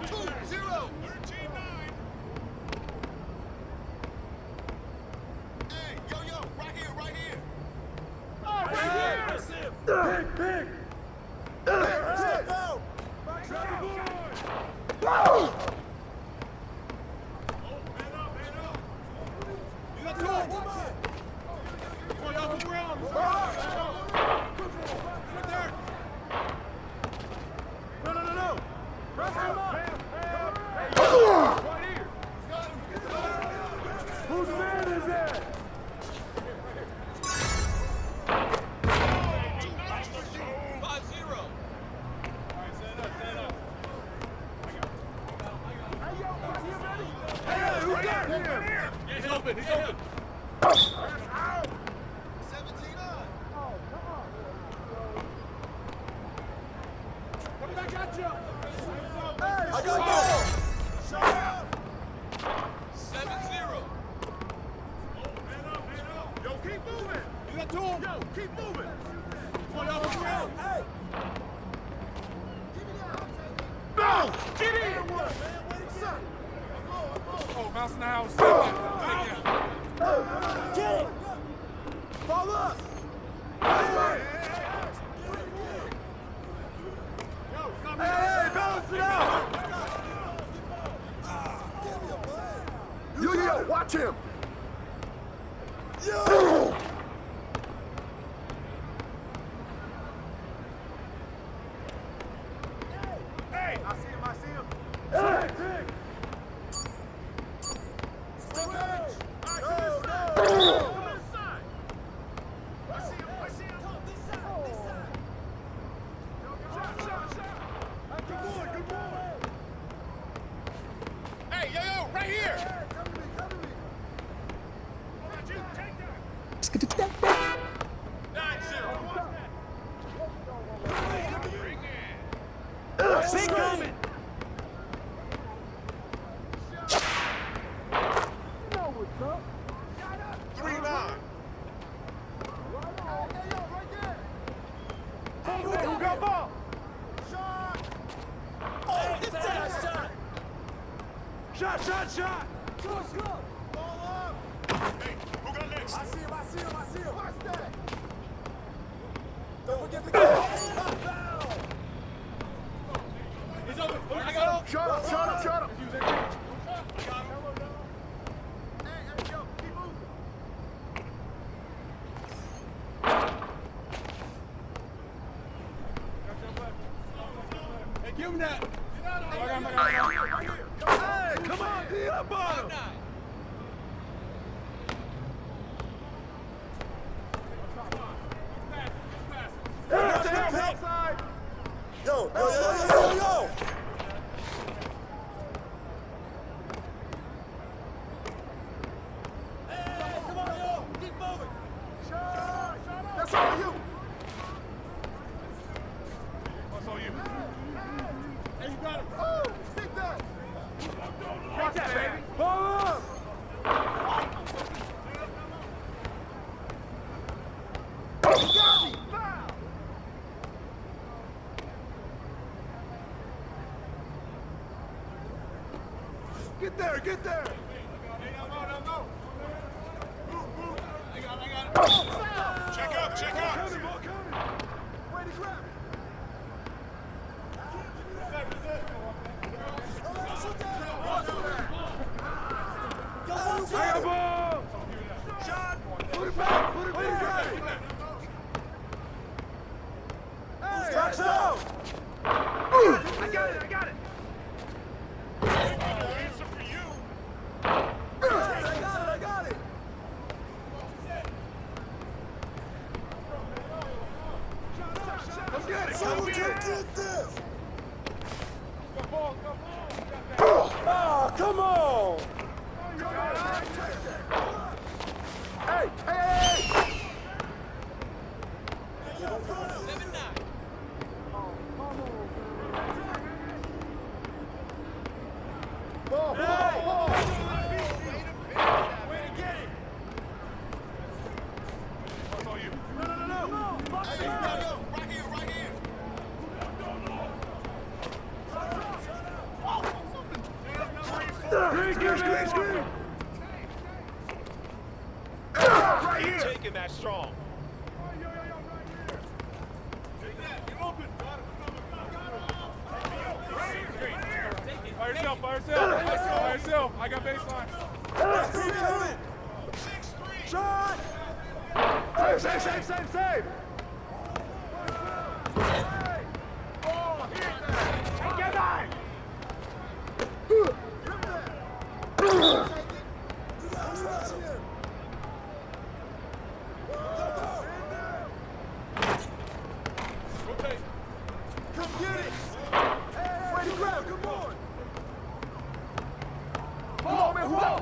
2-0! 13-9. Hey, yo, right here! Oh, right here! Big! Step out! Man up! You got 2! Come on, y'all, move around! Right there! No! Press him up! Hey, right here! Whose man is that? 5-0. All right, stand up. Hey, yo, right here, ready? Hey, who's that? Here. Yeah, he's open. Out. 17 on. Oh, come on. Come back at you. Hey, I got ball. Shut up. Mouse in the house. Get it! Ball up! Hey, balance it out! Yo, watch him! Yo! Hey! I see him. Hey! Shot! Ball up! Hey, who got next? I see him. Watch that! Don't forget the goal! He's open. I got him. Shut up! Hey, yo, keep moving. Hey, give him that! Hey, come on, be up on him! Yo! Hey, come on, yo! Keep moving! That's all you! That's all you. Hey, you got him! Oh, stick that! Watch that, baby! Ball up! You got me! Foul! Get there! Check up! Way to grab it! Shot! Put it back! Hey! Box out! I got it! Answer for you! I got it! Let's get it! Someone can get this! Go ball! Ah, come on! Hey! Ball! Way to get it! That's all you. No. Hey, right here. Screen! Right here! Taking that strong. By yourself. I got baseline. Shot! Save! Oh, hit that! Get that! Come get it! Way to grab, come on! Ball, man, ball!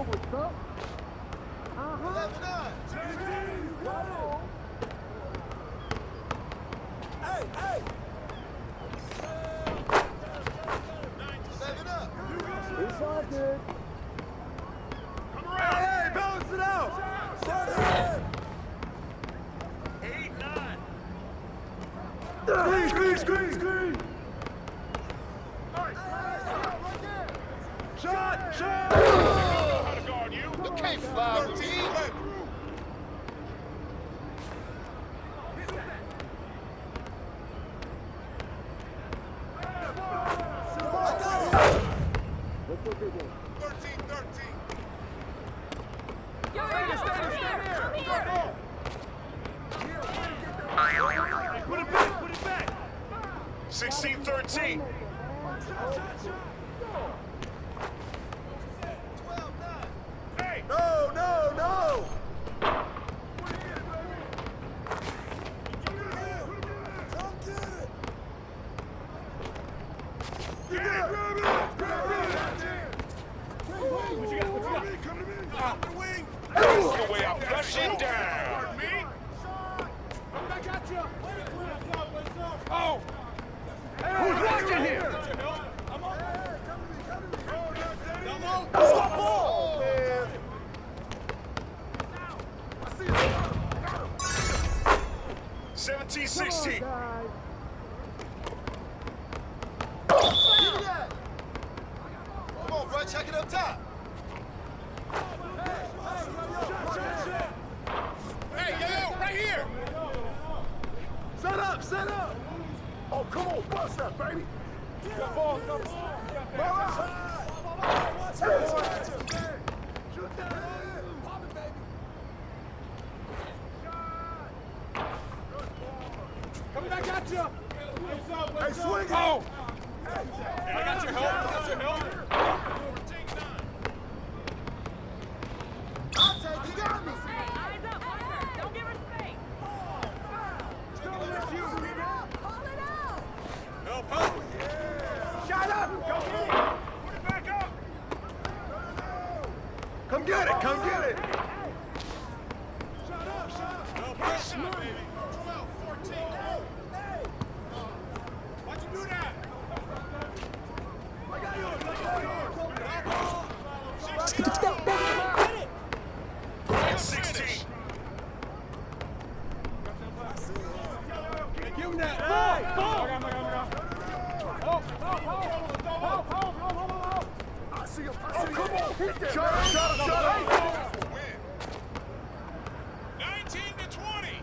What's up? 11-9. Hey! 7 up. It's all good. Come around! Hey, balance it out! 8-9. Screen! Shot! Shot! How to guard you. You can't foul me. Put it back. Put it back. 16-13. Hey. No, no, no. That's the way I flush it down. Me? I got you. Oh. Who's watching here? I'm on. Let's go, ball. Man. I see it. 17-16. Come on, bro. Check it up top. Hey, yo, right here. Set up, set up. Oh, come on, bust that, baby. Good ball, good ball. Shoot that. Pop it, baby. Coming back at you. Hey, swing it. Oh. I got your help. I got your help. I'll take it. You got me. Eyes up, Hunter. Don't give her space. Call it out. Help, help. Shut up. Go get it. Put it back up. Come get it. Come get it. Help, help, baby. 12, 14. Why'd you do that? I got yours. 16. Give him that. Hey, ball. I see him. I see him. Come on. Hit that. Shut up. 19-20.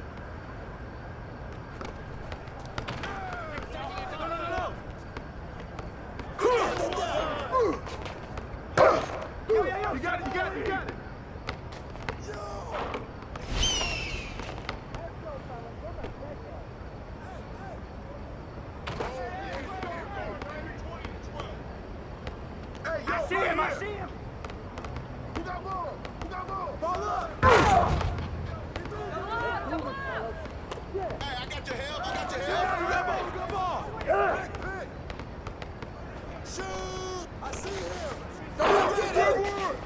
You got it. You got it. You got it. Hey, yo, I see him. I see him. Who got ball? Who got ball? Ball up. Hey, I got your help. I got your Yeah, help. you got ball. You got ball. Pick, pick. Shoot. I see him. Don't get it.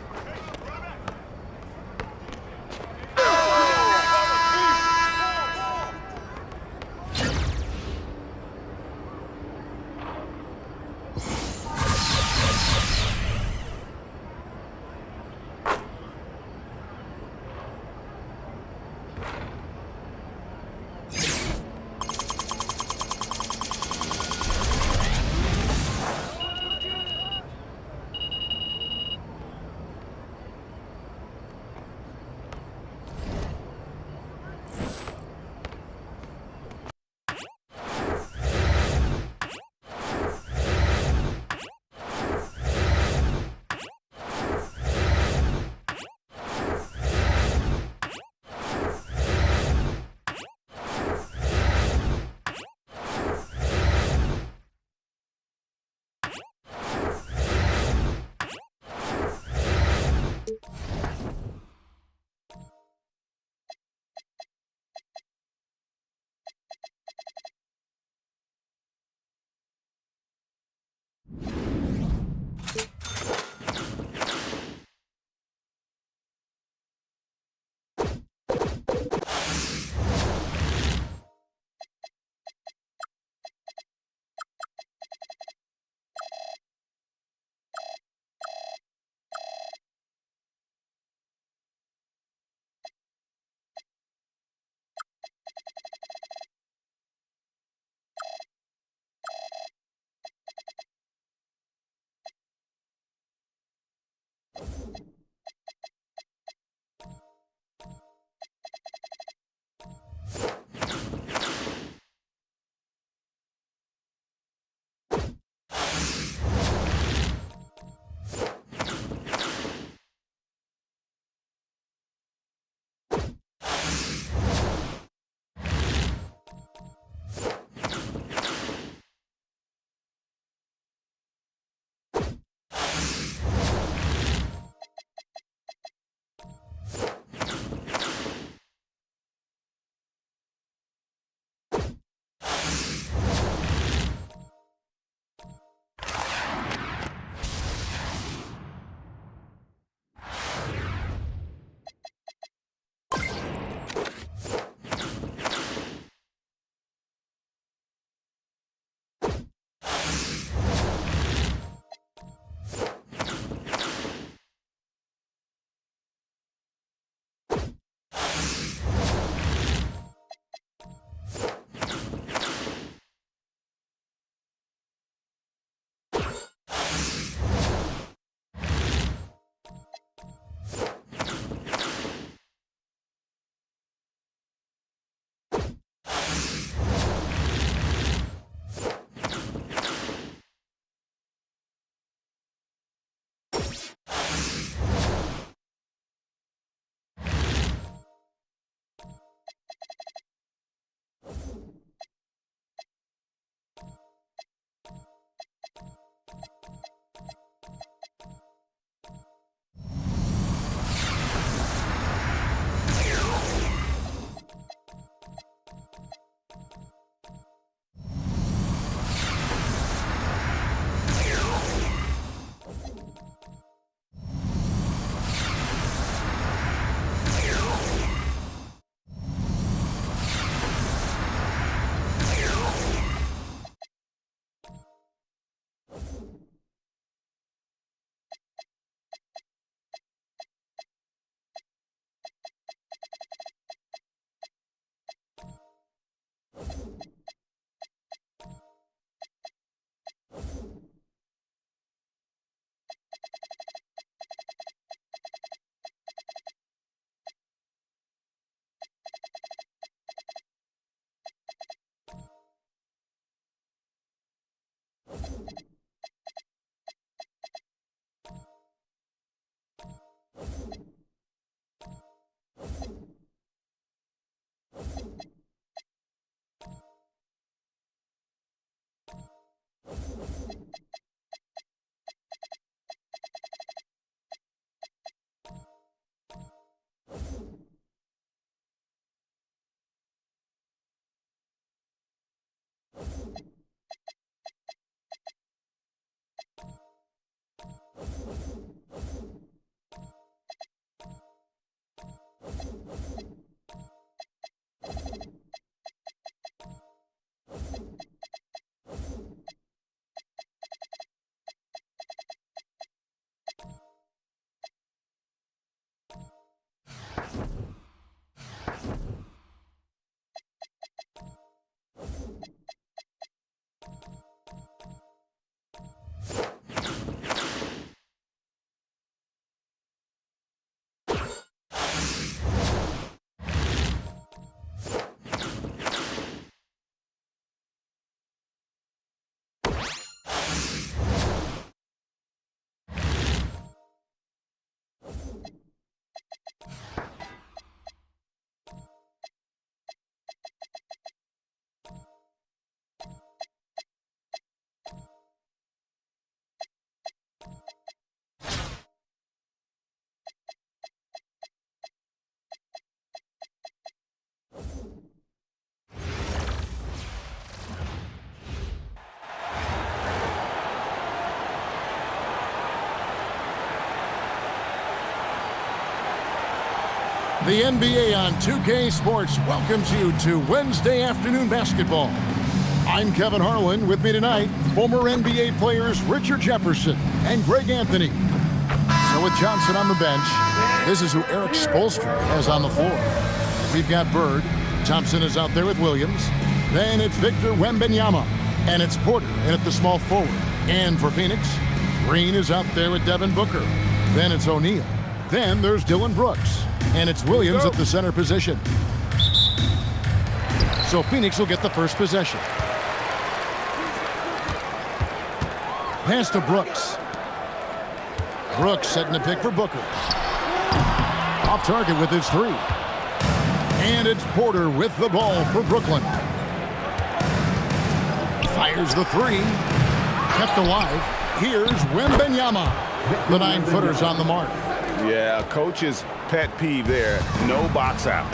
The NBA on 2K Sports welcomes you to Wednesday afternoon basketball. I'm Kevin Harlan. With me tonight, former NBA players Richard Jefferson and Greg Anthony. So with Johnson on the bench, this is who Eric Spoelstra has on the floor. We've got Bird. Thompson is out there with Williams. Then it's Victor Wembanyama. And it's Porter in at the small forward. And for Phoenix, Green is out there with Devin Booker. Then it's O'Neal. Then there's Dylan Brooks. And it's Williams at the center position. So Phoenix will get the first possession. Pass to Brooks. Brooks setting the pick for Booker. Off target with his three. And it's Porter with the ball for Brooklyn. Fires the three. Kept alive. Here's Wembanyama. The 9-footer's on the mark. Yeah, coach's pet peeve there. No box out.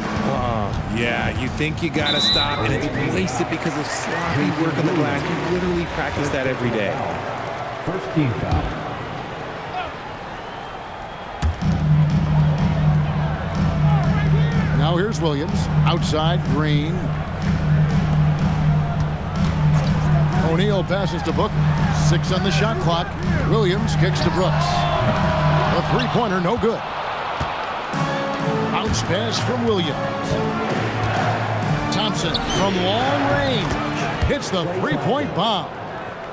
Yeah, you think you got to stop, and it's wasted because of sloppy work on the glass. You literally practice that every day. First team foul. Now here's Williams. Outside, Green. O'Neal passes to Booker. 6 on the shot clock. Williams kicks to Brooks. A three-pointer, no good. Bounce pass from Williams. Thompson from long range hits the three-point bomb.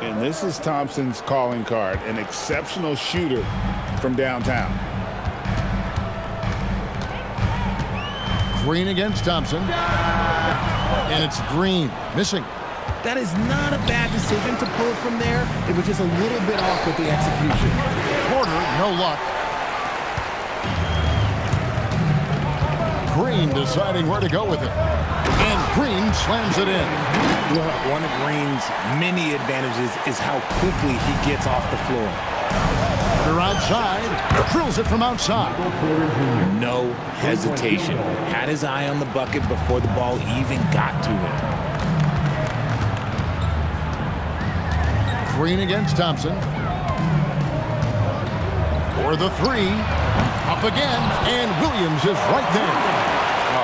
And this is Thompson's calling card, an exceptional shooter from downtown. Green against Thompson. And it's Green missing. That is not a bad decision to pull it from there. It was just a little bit off with the execution. Porter, no luck. Green deciding where to go with it. And Green slams it in. One of Green's many advantages is how quickly he gets off the floor. They're outside. Drills it from outside. No hesitation. Had his eye on the bucket before the ball even got to him. Green against Thompson. For the three. Up again. And Williams is right there.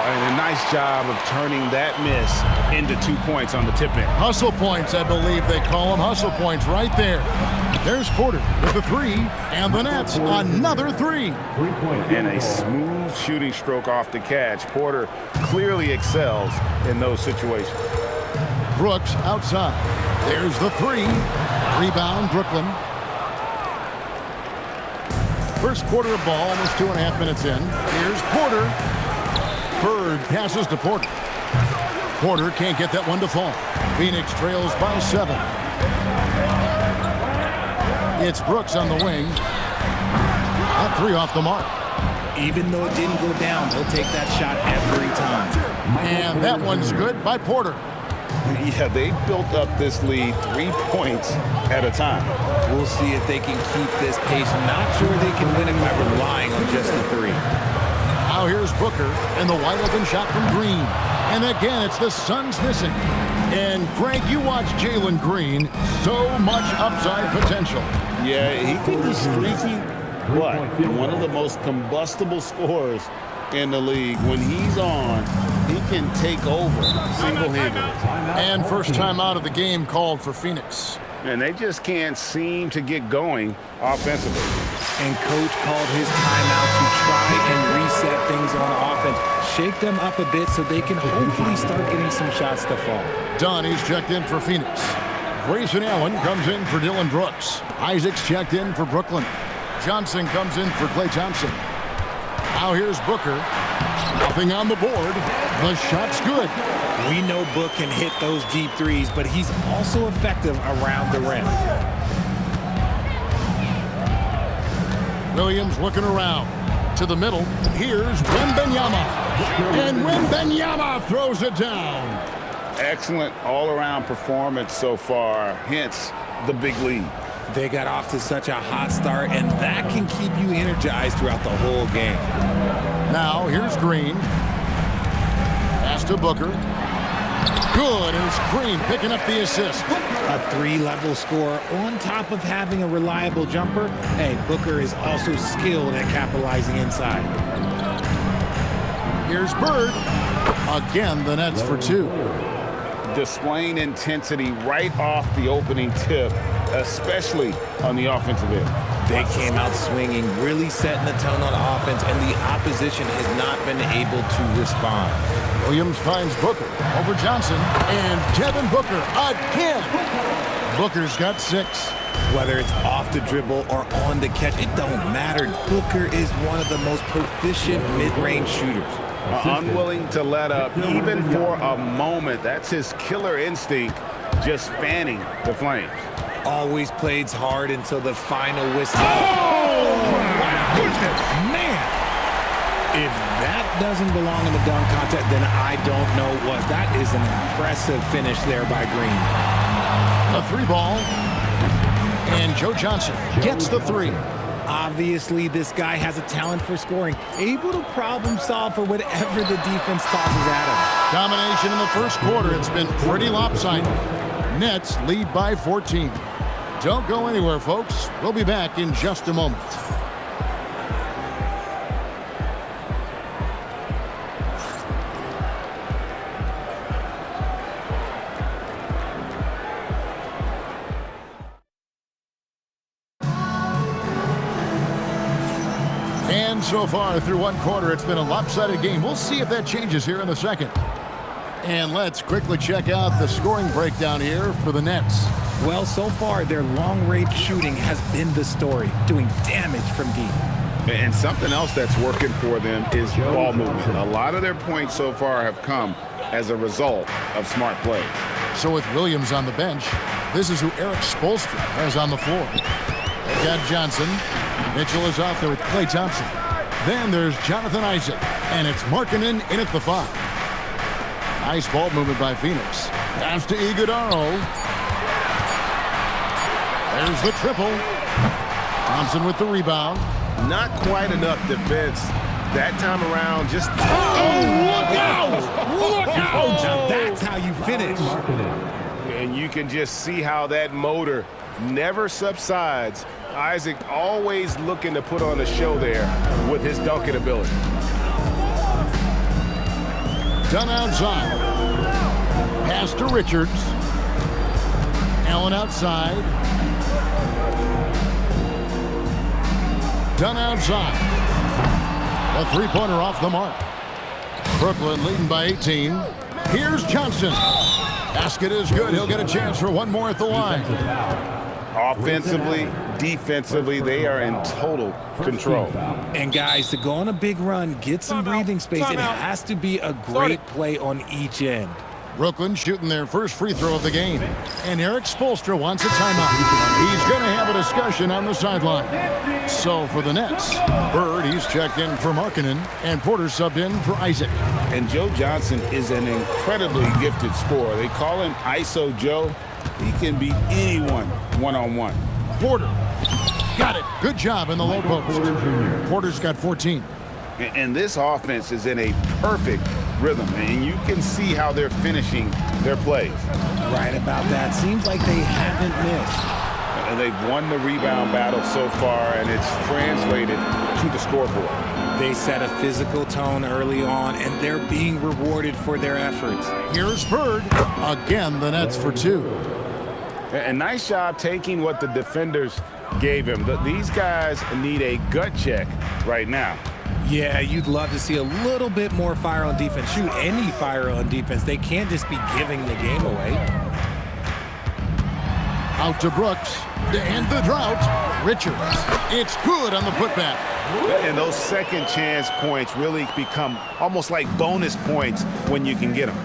And a nice job of turning that miss into 2 points on the tip-in. Hustle points, I believe they call them. Hustle points right there. There's Porter with the three. And the Nets, another three. And a smooth shooting stroke off the catch. Porter clearly excels in those situations. Brooks outside. There's the three. Rebound, Brooklyn. First quarter of ball, almost 2.5 minutes in. Here's Porter. Bird passes to Porter. Porter can't get that one to fall. Phoenix trails by 7. It's Brooks on the wing. That three off the mark. Even though it didn't go down, he'll take that shot every time. And that one's good by Porter. Yeah, they built up this lead 3 points at a time. We'll see if they can keep this pace. Not sure they can win it by relying on just the three. Now here's Booker and the wide open shot from Green. And again, it's the Suns missing. And Greg, you watch Jalen Green. So much upside potential. Yeah, he can be streaky, but one of the most combustible scorers in the league. When he's on, he can take over single-handedly. And first time out of the game called for Phoenix. And they just can't seem to get going offensively. And coach called his timeout to try and reset things on offense. Shake them up a bit so they can hopefully start getting some shots to fall. Dunn is checked in for Phoenix. Grayson Allen comes in for Dylan Brooks. Isaac's checked in for Brooklyn. Johnson comes in for Klay Thompson. Now here's Booker. Nothing on the board. The shot's good. We know Book can hit those deep threes, but he's also effective around the rim. Williams looking around. To the middle. Here's Wembanyama. And Wembanyama throws it down. Excellent all-around performance so far, hence the big lead. They got off to such a hot start, and that can keep you energized throughout the whole game. Now, here's Green. Pass to Booker. Good, and it's Green picking up the assist. A three-level score on top of having a reliable jumper. Hey, Booker is also skilled at capitalizing inside. Here's Bird. Again, the Nets for two. Displaying intensity right off the opening tip, especially on the offensive end. They came out swinging, really setting the tone on offense, and the opposition has not been able to respond. Williams finds Booker over Johnson, and Devin Booker again. Booker's got 6. Whether it's off the dribble or on the catch, it don't matter. Booker is one of the most proficient mid-range shooters. Unwilling to let up, even for a moment. That's his killer instinct, just fanning the flames. Always plays hard until the final whistle. Oh, my goodness, man. If that doesn't belong in the dunk contest, then I don't know what. That is an impressive finish there by Green. A 3 ball. And Joe Johnson gets the 3. Obviously, this guy has a talent for scoring, able to problem solve for whatever the defense tosses at him. Domination in the first quarter. It's been pretty lopsided. Nets lead by 14. Don't go anywhere, folks. We'll be back in just a moment. And so far through one quarter, it's been a lopsided game. We'll see if that changes here in the second. And let's quickly check out the scoring breakdown here for the Nets. Well, so far, their long-range shooting has been the story, doing damage from deep. And something else that's working for them is ball movement. A lot of their points so far have come as a result of smart plays. So with Williams on the bench, this is who Eric Spoelstra has on the floor. They've got Johnson. Mitchell is out there with Klay Thompson. Then there's Jonathan Isaac, and it's Markkanen in at the 5. Nice ball movement by Phoenix. Pass to Iguodala. There's the triple. Thompson with the rebound. Not quite enough defense that time around. Just look out! Look out! Now that's how you finish. And you can just see how that motor never subsides. Isaac always looking to put on a show there with his dunking ability. Done outside. Pass to Richards. Allen outside. Done outside. A three-pointer off the mark. Brooklyn leading by 18. Here's Johnson. Basket is good. He'll get a chance for one more at the line. Offensively, defensively, they are in total control. And guys, to go on a big run, get some breathing space, it has to be a great play on each end. Brooklyn shooting their first free throw of the game. And Eric Spoelstra wants a timeout. He's going to have a discussion on the sideline. So for the Nets, Bird, he's checked in for Markkanen, and Porter subbed in for Isaac. And Joe Johnson is an incredibly gifted scorer. They call him ISO Joe. He can beat anyone one-on-one. Porter got it. Good job in the low post. Porter's got 14. And this offense is in a perfect rhythm, and you can see how they're finishing their plays. Right about that. Seems like they haven't missed. And they've won the rebound battle so far, and it's translated to the scoreboard. They set a physical tone early on, and they're being rewarded for their efforts. Here's Bird. Again, the Nets for 2. A nice job taking what the defenders gave him. These guys need a gut check right now. Yeah, you'd love to see a little bit more fire on defense. Shoot, any fire on defense. They can't just be giving the game away. Out to Brooks. To end the drought, Richards. It's good on the putback. And those second chance points really become almost like bonus points when you can get them.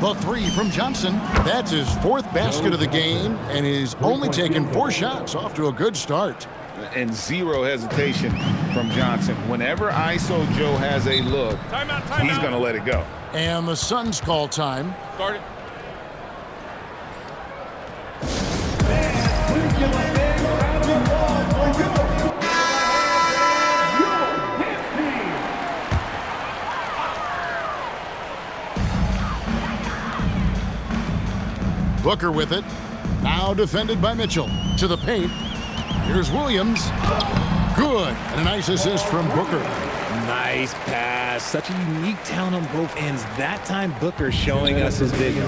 The 3 from Johnson. That's his 4th basket of the game, and he's only taken 4 shots. Off to a good start. And zero hesitation from Johnson. Whenever ISO Joe has a look, he's going to let it go. And the Suns call time. Started. Booker with it. Now defended by Mitchell. To the paint. Here's Williams. Good. And a nice assist from Booker. Nice pass. Such a unique talent on both ends. That time, Booker showing us his vision.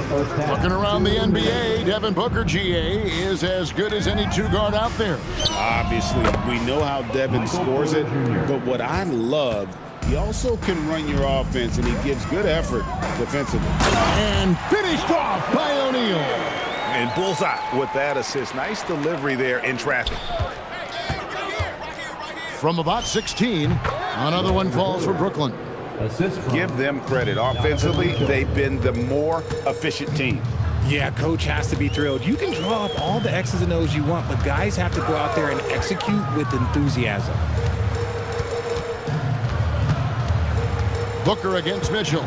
Looking around the NBA, Devin Booker, GA, is as good as any two-guard out there. Obviously, we know how Devin scores it, but what I love, he also can run your offense, and he gives good effort defensively. And finished off by O'Neal. And bullseye with that assist. Nice delivery there in traffic. From about 16, another one falls for Brooklyn. Give them credit. Offensively, they've been the more efficient team. Yeah, coach has to be thrilled. You can draw up all the X's and O's you want, but guys have to go out there and execute with enthusiasm. Booker against Mitchell.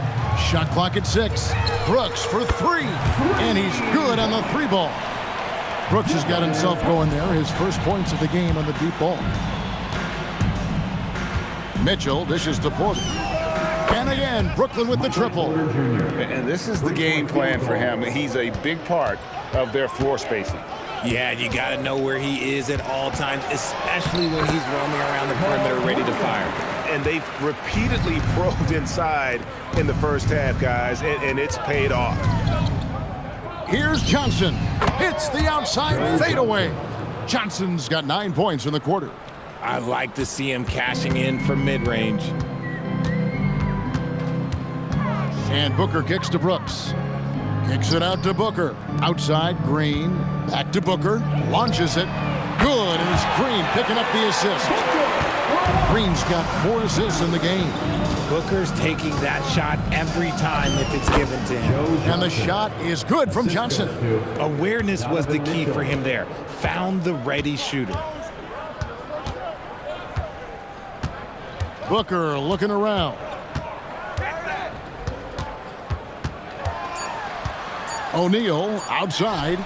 Shot clock at 6. Brooks for 3. And he's good on the 3 ball. Brooks has got himself going there. His first points of the game on the deep ball. Mitchell dishes to Porter. And again, Brooklyn with the triple. And this is the game plan for him. He's a big part of their floor spacing. Yeah, you got to know where he is at all times, especially when he's roaming around the perimeter ready to fire. And they've repeatedly probed inside in the first half, guys, and it's paid off. Here's Johnson. Hits the outside fadeaway. Johnson's got 9 points in the quarter. I like to see him cashing in from mid-range. And Booker kicks to Brooks. Kicks it out to Booker. Outside, Green. Back to Booker. Launches it. Good, and it's Green picking up the assist. Green's got 4 assists in the game. Booker's taking that shot every time if it's given to him. And the shot is good from Johnson. Awareness was the key for him there. Found the ready shooter. Booker looking around. O'Neal outside.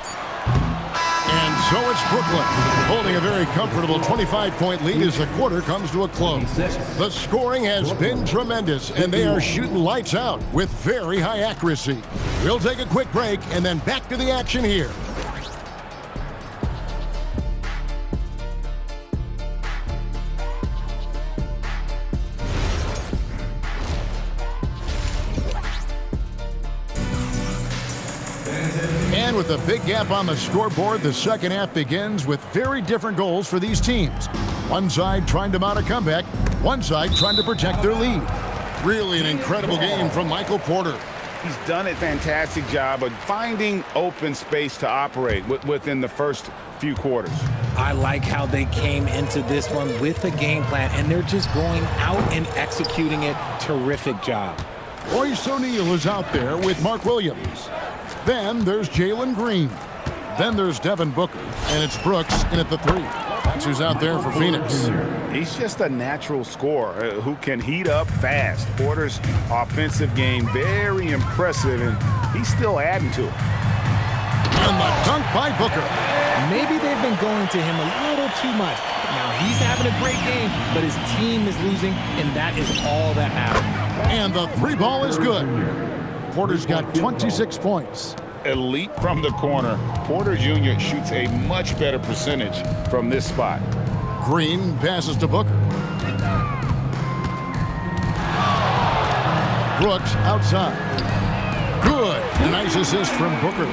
And so it's Brooklyn, holding a very comfortable 25-point lead as the quarter comes to a close. The scoring has been tremendous, and they are shooting lights out with very high accuracy. We'll take a quick break and then back to the action here. And with a big gap on the scoreboard, the second half begins with very different goals for these teams. One side trying to mount a comeback, one side trying to protect their lead. Really an incredible game from Michael Porter. He's done a fantastic job of finding open space to operate within the first few quarters. I like how they came into this one with a game plan, and they're just going out and executing it. Terrific job. Royce O'Neal is out there with Mark Williams. Then there's Jalen Green. Then there's Devin Booker. And it's Brooks in at the 3. That's who's out there for Phoenix. He's just a natural scorer who can heat up fast. Porter's offensive game, very impressive, and he's still adding to it. And the dunk by Booker. Maybe they've been going to him a little too much. Now he's having a great game, but his team is losing, and that is all that matters. And the 3 ball is good. Porter's got 26 points. Elite from the corner. Porter Jr. shoots a much better percentage from this spot. Green passes to Booker. Brooks outside. Good. A nice assist from Booker.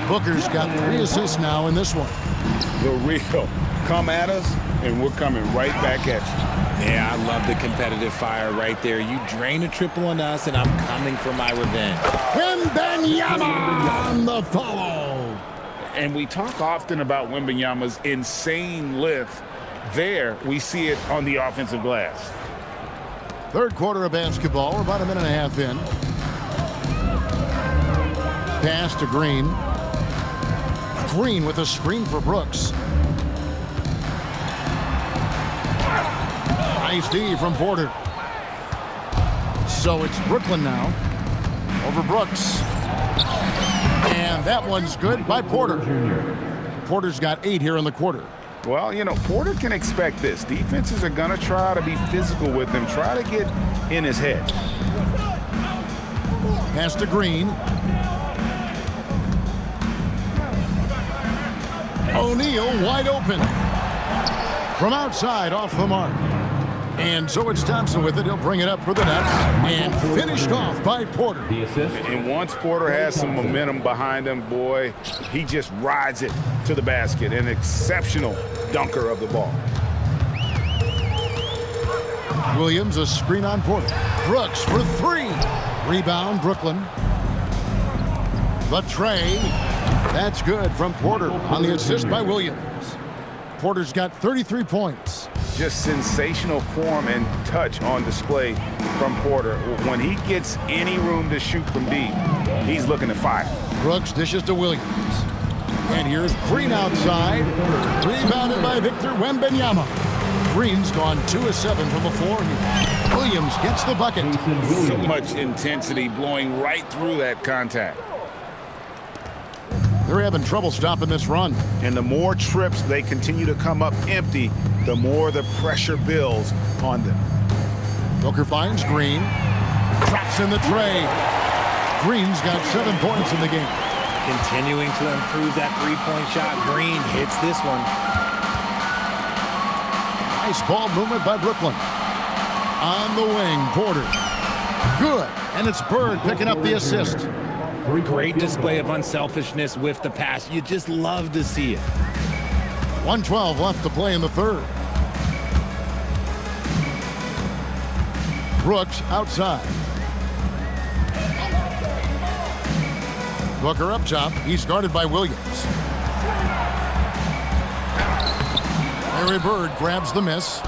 Booker's got 3 assists now in this one. The real. Come at us, and we're coming right back at you. Yeah, I love the competitive fire right there. You drain a triple on us, and I'm coming for my revenge. Wembanyama on the follow. And we talk often about Wembanyama's insane lift. There, we see it on the offensive glass. Third quarter of basketball. We're about a minute and a half in. Pass to Green. Green with a screen for Brooks. Nice D from Porter. So it's Brooklyn now over Brooks. And that one's good by Porter. Porter's got 8 here in the quarter. Well, you know, Porter can expect this. Defenses are going to try to be physical with him, try to get in his head. Pass to Green. O'Neal wide open. From outside, off the mark. And so it's Thompson with it. He'll bring it up for the Nets. And finished off by Porter. And once Porter has some momentum behind him, boy, he just rides it to the basket. An exceptional dunker of the ball. Williams, a screen on Porter. Brooks for three. Rebound, Brooklyn. The tray. That's good from Porter on the assist by Williams. Porter's got 33 points. Just sensational form and touch on display from Porter. When he gets any room to shoot from deep, he's looking to fire. Brooks dishes to Williams. And here's Green outside. Rebounded by Victor Wembanyama. Green's gone 2 of 7 from the floor here. Williams gets the bucket. So much intensity blowing right through that contact. They're having trouble stopping this run. And the more trips they continue to come up empty, the more the pressure builds on them. Booker finds Green. Drops in the tray. Green's got 7 points in the game. Continuing to improve that three-point shot. Green hits this one. Nice ball movement by Brooklyn. On the wing, Porter. Good. And it's Bird picking up the assist. Great display of unselfishness with the pass. You just love to see it. 1:12 left to play in the third. Brooks outside. Booker up top. He's guarded by Williams. Larry Bird grabs the miss.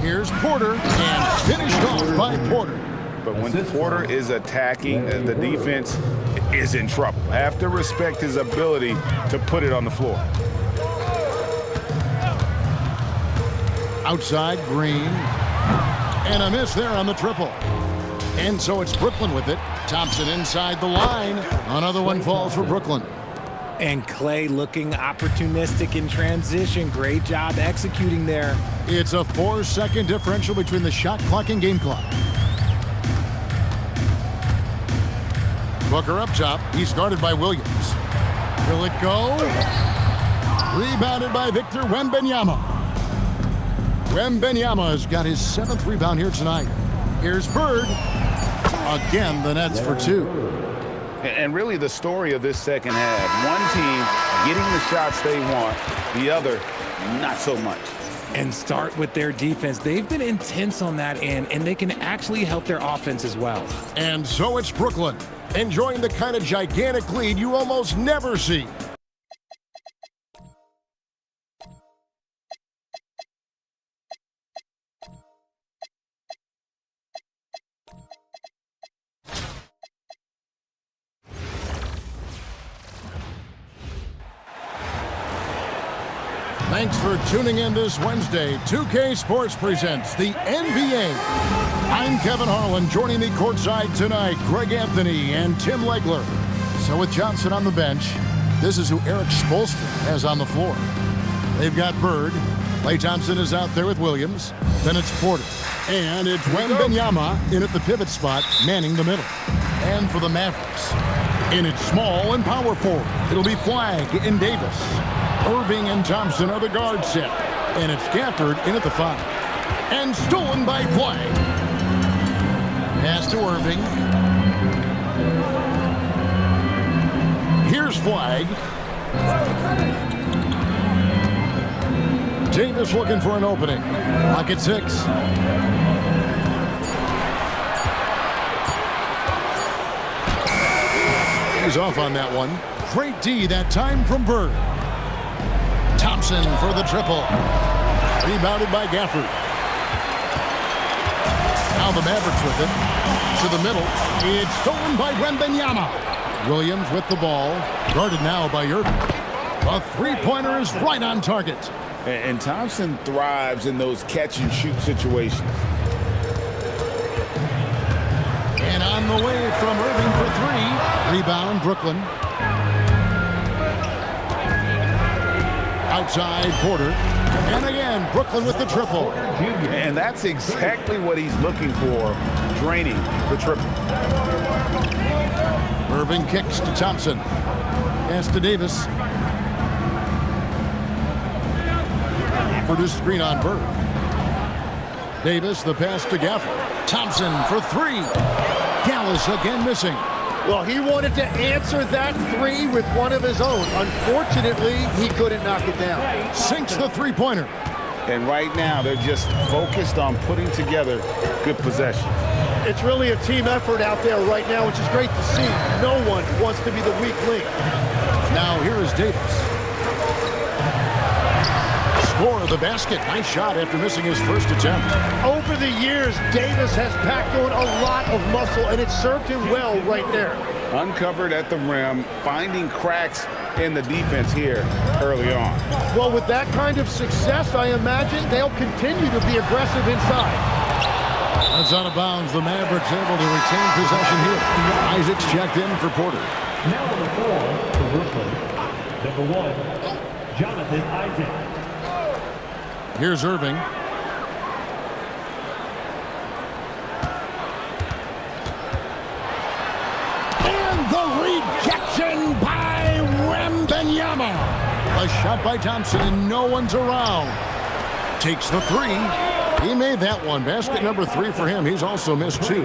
Here's Porter, and finished off by Porter. But when Porter is attacking, the defense is in trouble. Have to respect his ability to put it on the floor. Outside, Green. And a miss there on the triple. And so it's Brooklyn with it. Thompson inside the line. Another one falls for Brooklyn. And Clay looking opportunistic in transition. Great job executing there. It's a 4-second differential between the shot clock and game clock. Booker up top. He's guarded by Williams. Will it go? Rebounded by Victor Wembanyama. Wembanyama has got his 7th rebound here tonight. Here's Bird. Again, the Nets for 2. And really the story of this second half. One team getting the shots they want, the other not so much. And start with their defense. They've been intense on that end, and they can actually help their offense as well. And so it's Brooklyn, enjoying the kind of gigantic lead you almost never see. Thanks for tuning in this Wednesday. 2K Sports presents the NBA. I'm Kevin Harlan, joining me courtside tonight, Greg Anthony and Tim Legler. So with Johnson on the bench, this is who Eric Spoelstra has on the floor. They've got Bird. Klay Thompson is out there with Williams. Then it's Porter. And it's Wembanyama in at the pivot spot, manning the middle. And for the Mavericks, in its small and power forward, it'll be Flagg and Davis. Irving and Thompson are the guard set. And it's Gafford in at the 5. And stolen by Flagg. Pass to Irving. Here's Flagg. Davis looking for an opening. Clock at 6. He's off on that one. Great D that time from Bird. Thompson for the triple. Rebounded by Gafford. Now the Mavericks with it. To the middle. It's stolen by Wembanyama. Williams with the ball. Guarded now by Irving. A three-pointer is right on target. And Thompson thrives in those catch-and-shoot situations. And on the way from Irving for 3. Rebound, Brooklyn. Outside, Porter. And again, Brooklyn with the triple. And that's exactly what he's looking for, draining the triple. Irving kicks to Thompson. Pass to Davis. For this screen on Bird. Davis, the pass to Gafford. Thompson for three. Gallus again missing. Well, he wanted to answer that three with one of his own. Unfortunately, he couldn't knock it down. Sinks the three-pointer. And right now, they're just focused on putting together good possession. It's really a team effort out there right now, which is great to see. No one wants to be the weak link. Now here is Davis. Score of the basket. Nice shot after missing his first attempt. Over the years, Davis has packed on a lot of muscle, and it served him well right there. Uncovered at the rim, finding cracks in the defense here early on. Well, with that kind of success, I imagine they'll continue to be aggressive inside. That's out of bounds. The Mavericks able to retain possession here. Isaac's checked in for Porter. Now number 4 for Brooklyn. Number 1, Jonathan Isaac. Here's Irving. And the rejection by Wembanyama. A shot by Thompson, and no one's around. Takes the three. He made that one. Basket number 3 for him. He's also missed 2.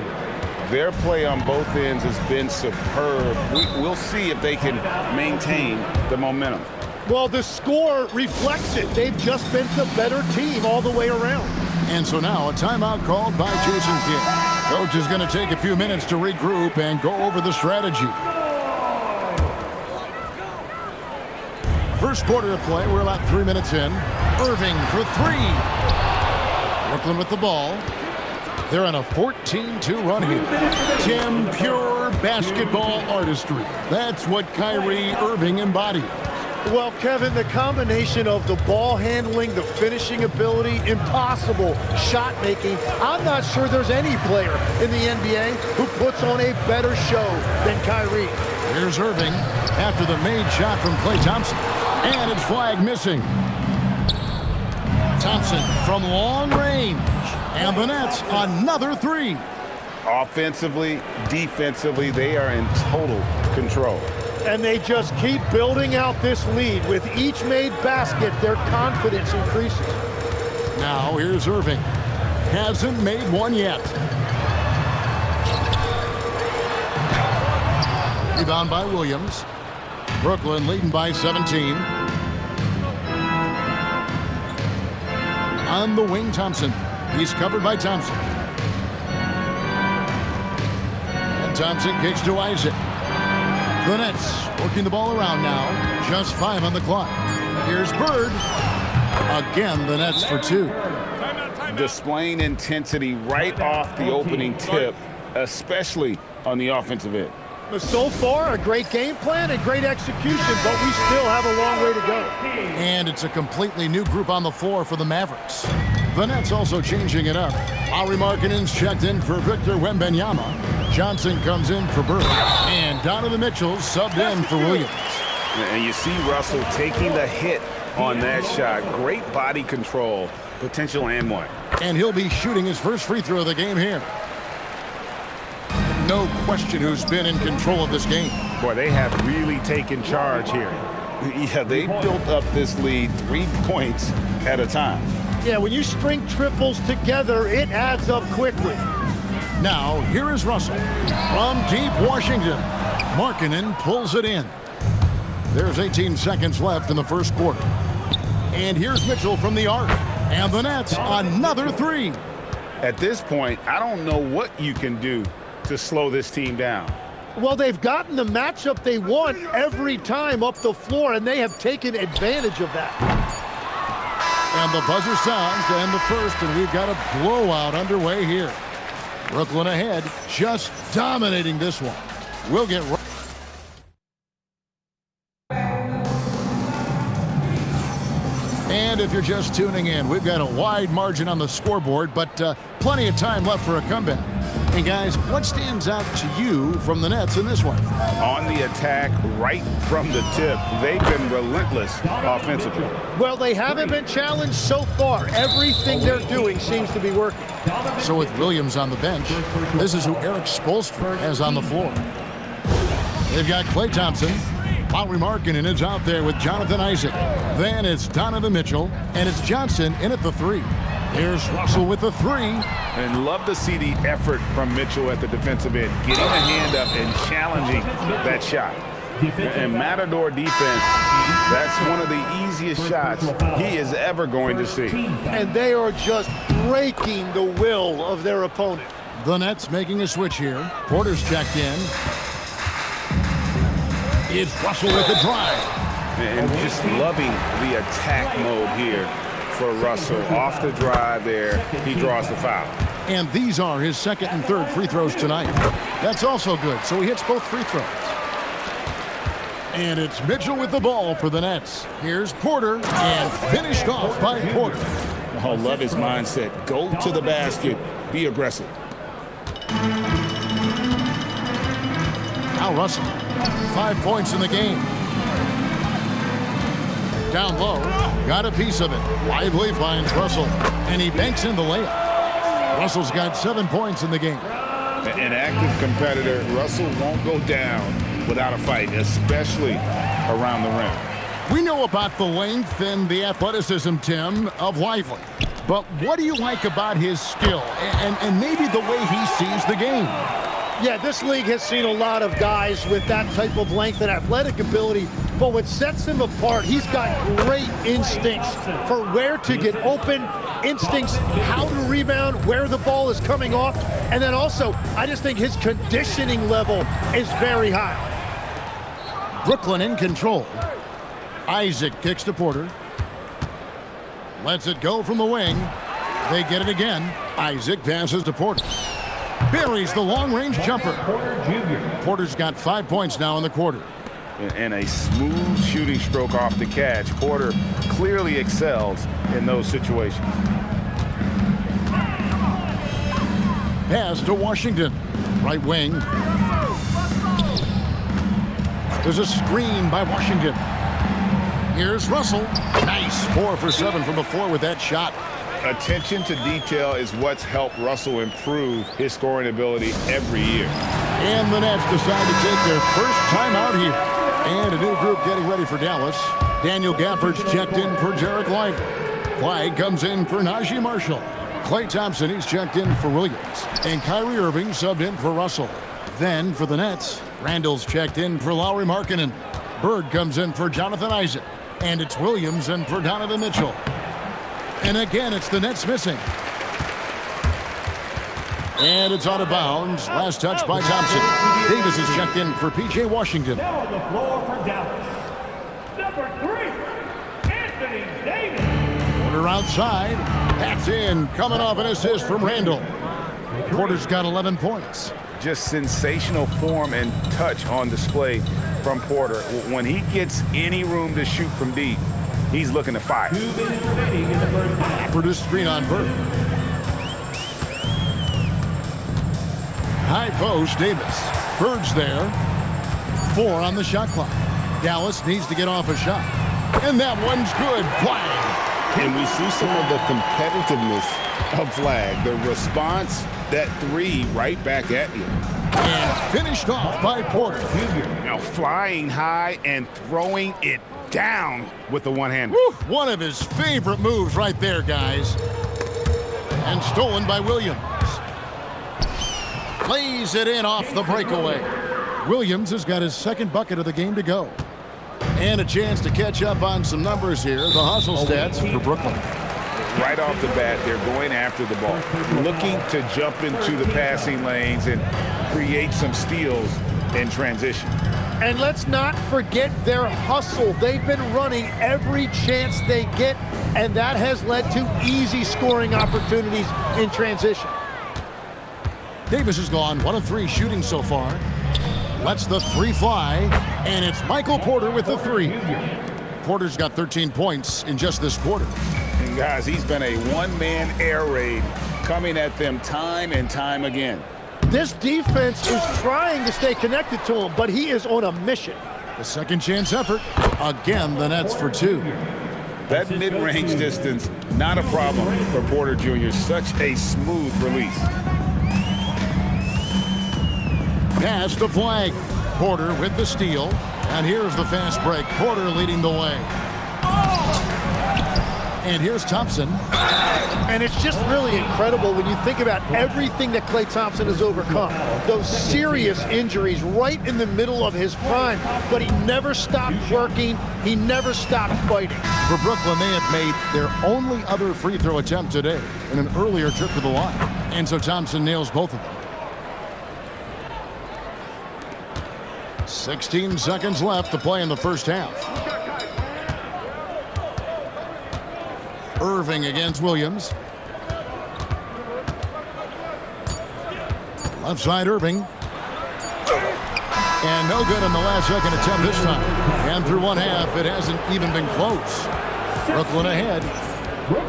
Their play on both ends has been superb. We'll see if they can maintain the momentum. Well, the score reflects it. They've just been the better team all the way around. And so now a timeout called by Jason Kidd. Coach is going to take a few minutes to regroup and go over the strategy. First quarter of play. We're about 3 minutes in. Irving for 3. Brooklyn with the ball. They're on a 14-2 run here. Tim, pure basketball artistry. That's what Kyrie Irving embodied. Well, Kevin, the combination of the ball handling, the finishing ability, impossible shot making. I'm not sure there's any player in the NBA who puts on a better show than Kyrie. Here's Irving after the made shot from Klay Thompson. And it's flag missing. Thompson from long range. And the Nets, another 3. Offensively, defensively, they are in total control. And they just keep building out this lead. With each made basket, their confidence increases. Now here's Irving. Hasn't made one yet. Rebound by Williams. Brooklyn leading by 17. On the wing, Thompson. He's covered by Thompson. And Thompson kicks to Isaac. The Nets working the ball around now. Just 5 on the clock. Here's Bird. Again, the Nets for 2. Displaying intensity right off the opening tip, especially on the offensive end. So far, a great game plan and great execution, but we still have a long way to go. And it's a completely new group on the floor for the Mavericks. The Nets also changing it up. Lauri Markkanen's checked in for Victor Wembanyama. Johnson comes in for Bird. And Donovan Mitchell subbed in for Williams. And you see Russell taking the hit on that shot. Great body control, potential and one. And he'll be shooting his first free throw of the game here. No question who's been in control of this game. Boy, they have really taken charge here. Yeah, they built up this lead 3 points at a time. Yeah, when you string triples together, it adds up quickly. Now, here is Russell from deep Washington. Markkanen pulls it in. There's 18 seconds left in the first quarter. And here's Mitchell from the arc. And the Nets, another 3. At this point, I don't know what you can do to slow this team down. Well, they've gotten the matchup they want every time up the floor, and they have taken advantage of that. And the buzzer sounds to end the first, and we've got a blowout underway here. Brooklyn ahead, just dominating this one. We'll get right. And if you're just tuning in, we've got a wide margin on the scoreboard, but plenty of time left for a comeback. And guys, what stands out to you from the Nets in this one? On the attack, right from the tip, they've been relentless offensively. Well, they haven't been challenged so far. Everything they're doing seems to be working. So with Williams on the bench, this is who Eric Spoelstra has on the floor. They've got Klay Thompson. Lauri Markkanen is out there with Jonathan Isaac. Then it's Donovan Mitchell, and it's Johnson in at the 3. Here's Russell with the three. And love to see the effort from Mitchell at the defensive end, getting a hand up and challenging that shot. And Matador defense, that's one of the easiest shots he is ever going to see. And they are just breaking the will of their opponent. The Nets making a switch here. Porter's checked in. It's Russell with the drive. And just loving the attack mode here for Russell. Off the drive there, he draws the foul. And these are his second and third free throws tonight. That's also good, so he hits both free throws. And it's Mitchell with the ball for the Nets. Here's Porter, and finished off by Porter. Oh, love his mindset. Go to the basket, be aggressive. Now Russell, 5 points in the game. Down low, got a piece of it. Lively finds Russell, and he banks in the layup. Russell's got 7 points in the game. An active competitor, Russell won't go down without a fight, especially around the rim. We know about the length and the athleticism, Tim, of Lively. But what do you like about his skill and maybe the way he sees the game? Yeah, this league has seen a lot of guys with that type of length and athletic ability, but what sets him apart, he's got great instincts for where to get open, instincts how to rebound, where the ball is coming off, and then also, I just think his conditioning level is very high. Brooklyn in control. Isaac kicks to Porter. Lets it go from the wing. They get it again. Isaac passes to Porter. Buries the long-range jumper. Porter's got 5 points now in the quarter. And a smooth shooting stroke off the catch. Porter clearly excels in those situations. Pass to Washington. Right wing. There's a screen by Washington. Here's Russell. Nice. 4 for 7 from the floor with that shot. Attention to detail is what's helped Russell improve his scoring ability every year. And the Nets decide to take their first time out here. And a new group getting ready for Dallas. Daniel Gafford's checked in for Derek Lively. Clyde comes in for Najee Marshall. Klay Thompson, he's checked in for Williams. And Kyrie Irving subbed in for Russell. Then for the Nets, Randall's checked in for Lauri Markkanen. Bird comes in for Jonathan Isaac. And it's Williams in for Donovan Mitchell. And again, it's the Nets missing. And it's out of bounds. Last touch by Thompson. Davis is checked in for P.J. Washington. Now on the floor for Dallas, number 3, Anthony Davis. Porter outside. That's in. Coming off an assist from Randall. Porter's got 11 points. Just sensational form and touch on display from Porter. When he gets any room to shoot from deep, he's looking to fire. 2 minutes remaining in the first half. Porter's screen on Bird. High post, Davis. Bird's there. 4 on the shot clock. Dallas needs to get off a shot. And that one's good. Flag. And we see some of the competitiveness of Flag. The response, that 3 right back at you. And finished off by Porter. Now flying high and throwing it down with the one-hander. One of his favorite moves right there, guys. And stolen by Williams. Plays it in off the breakaway. Williams has got his second bucket of the game to go. And a chance to catch up on some numbers here. The hustle stats for Brooklyn. Right off the bat, they're going after the ball, looking to jump into the passing lanes and create some steals in transition. And let's not forget their hustle. They've been running every chance they get, and that has led to easy scoring opportunities in transition. Davis has gone 1 of 3 shooting so far. Lets the 3 fly, and it's Michael Porter with the 3. Porter's got 13 points in just this quarter. And guys, he's been a one-man air raid coming at them time and time again. This defense is trying to stay connected to him, but he is on a mission. The second chance effort. Again, the Nets for 2. That mid-range distance, not a problem for Porter Jr. Such a smooth release. Pass to Flag. Porter with the steal. And here's the fast break. Porter leading the way. And here's Thompson. And it's just really incredible when you think about everything that Klay Thompson has overcome. Those serious injuries right in the middle of his prime, but he never stopped working. He never stopped fighting. For Brooklyn, they have made their only other free throw attempt today in an earlier trip to the line. And so Thompson nails both of them. 16 seconds left to play in the first half. Irving against Williams. Left side Irving. And no good on the last second attempt this time. And through one half, it hasn't even been close. Brooklyn ahead,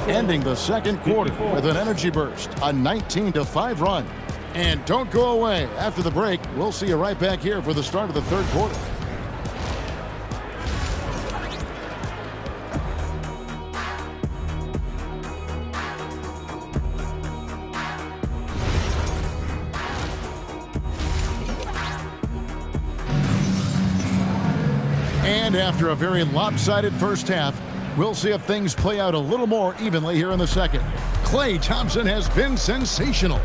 ending the second quarter with an energy burst, a 19-5 run. And don't go away. After the break, we'll see you right back here for the start of the third quarter. And after a very lopsided first half, we'll see if things play out a little more evenly here in the second. Klay Thompson has been sensational.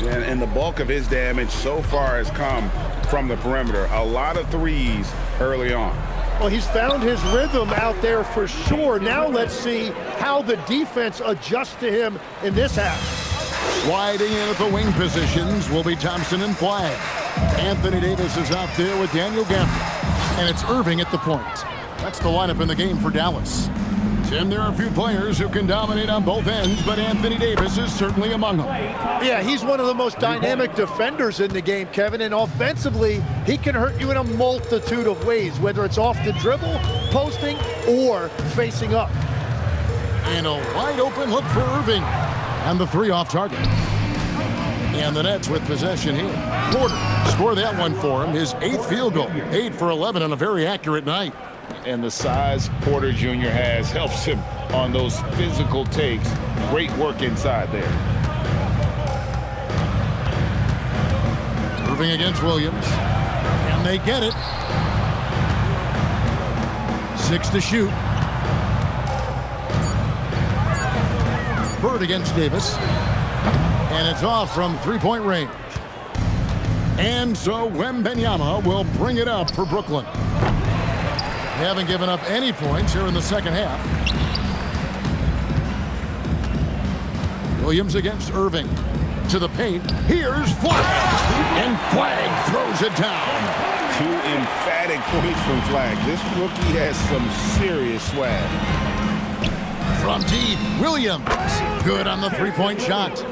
And the bulk of his damage so far has come from the perimeter. A lot of threes early on. Well, he's found his rhythm out there for sure. Now let's see how the defense adjusts to him in this half. Sliding in at the wing positions will be Thompson and Flagg. Anthony Davis is out there with Daniel Gafford. And it's Irving at the point. That's the lineup in the game for Dallas. Tim, there are a few players who can dominate on both ends, but Anthony Davis is certainly among them. Yeah, he's one of the most dynamic defenders in the game, Kevin, and offensively, he can hurt you in a multitude of ways, whether it's off the dribble, posting, or facing up. And a wide open look for Irving. And the three off target. And the Nets with possession here. Porter scored that one for him, his 8th field goal. 8 for 11 on a very accurate night. And the size Porter Jr. has helps him on those physical takes. Great work inside there. Irving against Williams. And they get it. 6 to shoot. Bird against Davis. And it's off from three-point range. And so Wembanyama will bring it up for Brooklyn. They haven't given up any points here in the second half. Williams against Irving. To the paint. Here's Flagg. And Flagg throws it down. 2 emphatic points from Flagg. This rookie has some serious swag. From deep, Williams. Good on the three-point shot.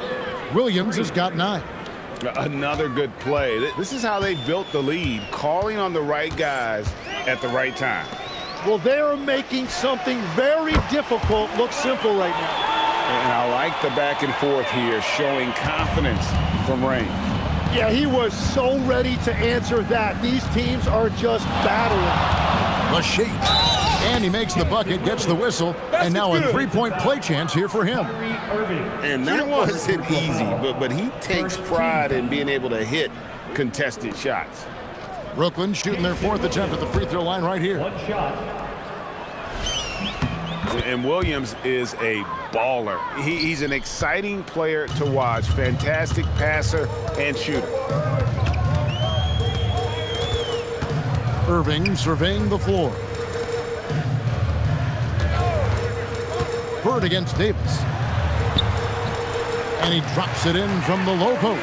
Williams has got 9. Another good play. This is how they built the lead, calling on the right guys at the right time. Well, they're making something very difficult look simple right now. And I like the back and forth here, showing confidence from range. Yeah, he was so ready to answer that. These teams are just battling. The shape. And he makes the bucket, gets the whistle, and now a three-point play chance here for him. And that wasn't easy, but he takes pride in being able to hit contested shots. Brooklyn shooting their 4th attempt at the free throw line right here. And Williams is a baller. He's an exciting player to watch. Fantastic passer and shooter. Irving surveying the floor. Bird against Davis. And he drops it in from the low post.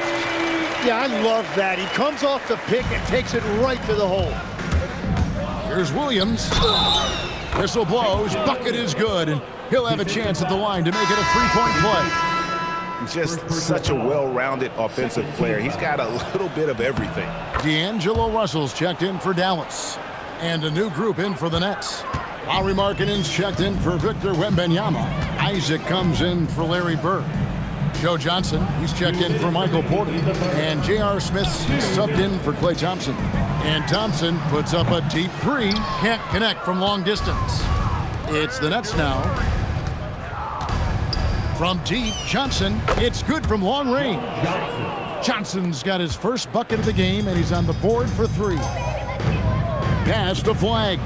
Yeah, I love that. He comes off the pick and takes it right to the hole. Here's Williams. Whistle blows. Bucket is good. And he'll have a chance at the line to make it a three-point play. Just such a well-rounded offensive player. He's got a little bit of everything. D'Angelo Russell's checked in for Dallas. And a new group in for the Nets. Lauri Markkanen's checked in for Victor Wembanyama. Isaac comes in for Larry Bird. Joe Johnson, he's checked in for Michael Porter. And J.R. Smith's subbed in for Klay Thompson. And Thompson puts up a deep three. Can't connect from long distance. It's the Nets now. From deep, Johnson. It's good from long range. Johnson's got his first bucket of the game, and he's on the board for 3. Pass to Flagg.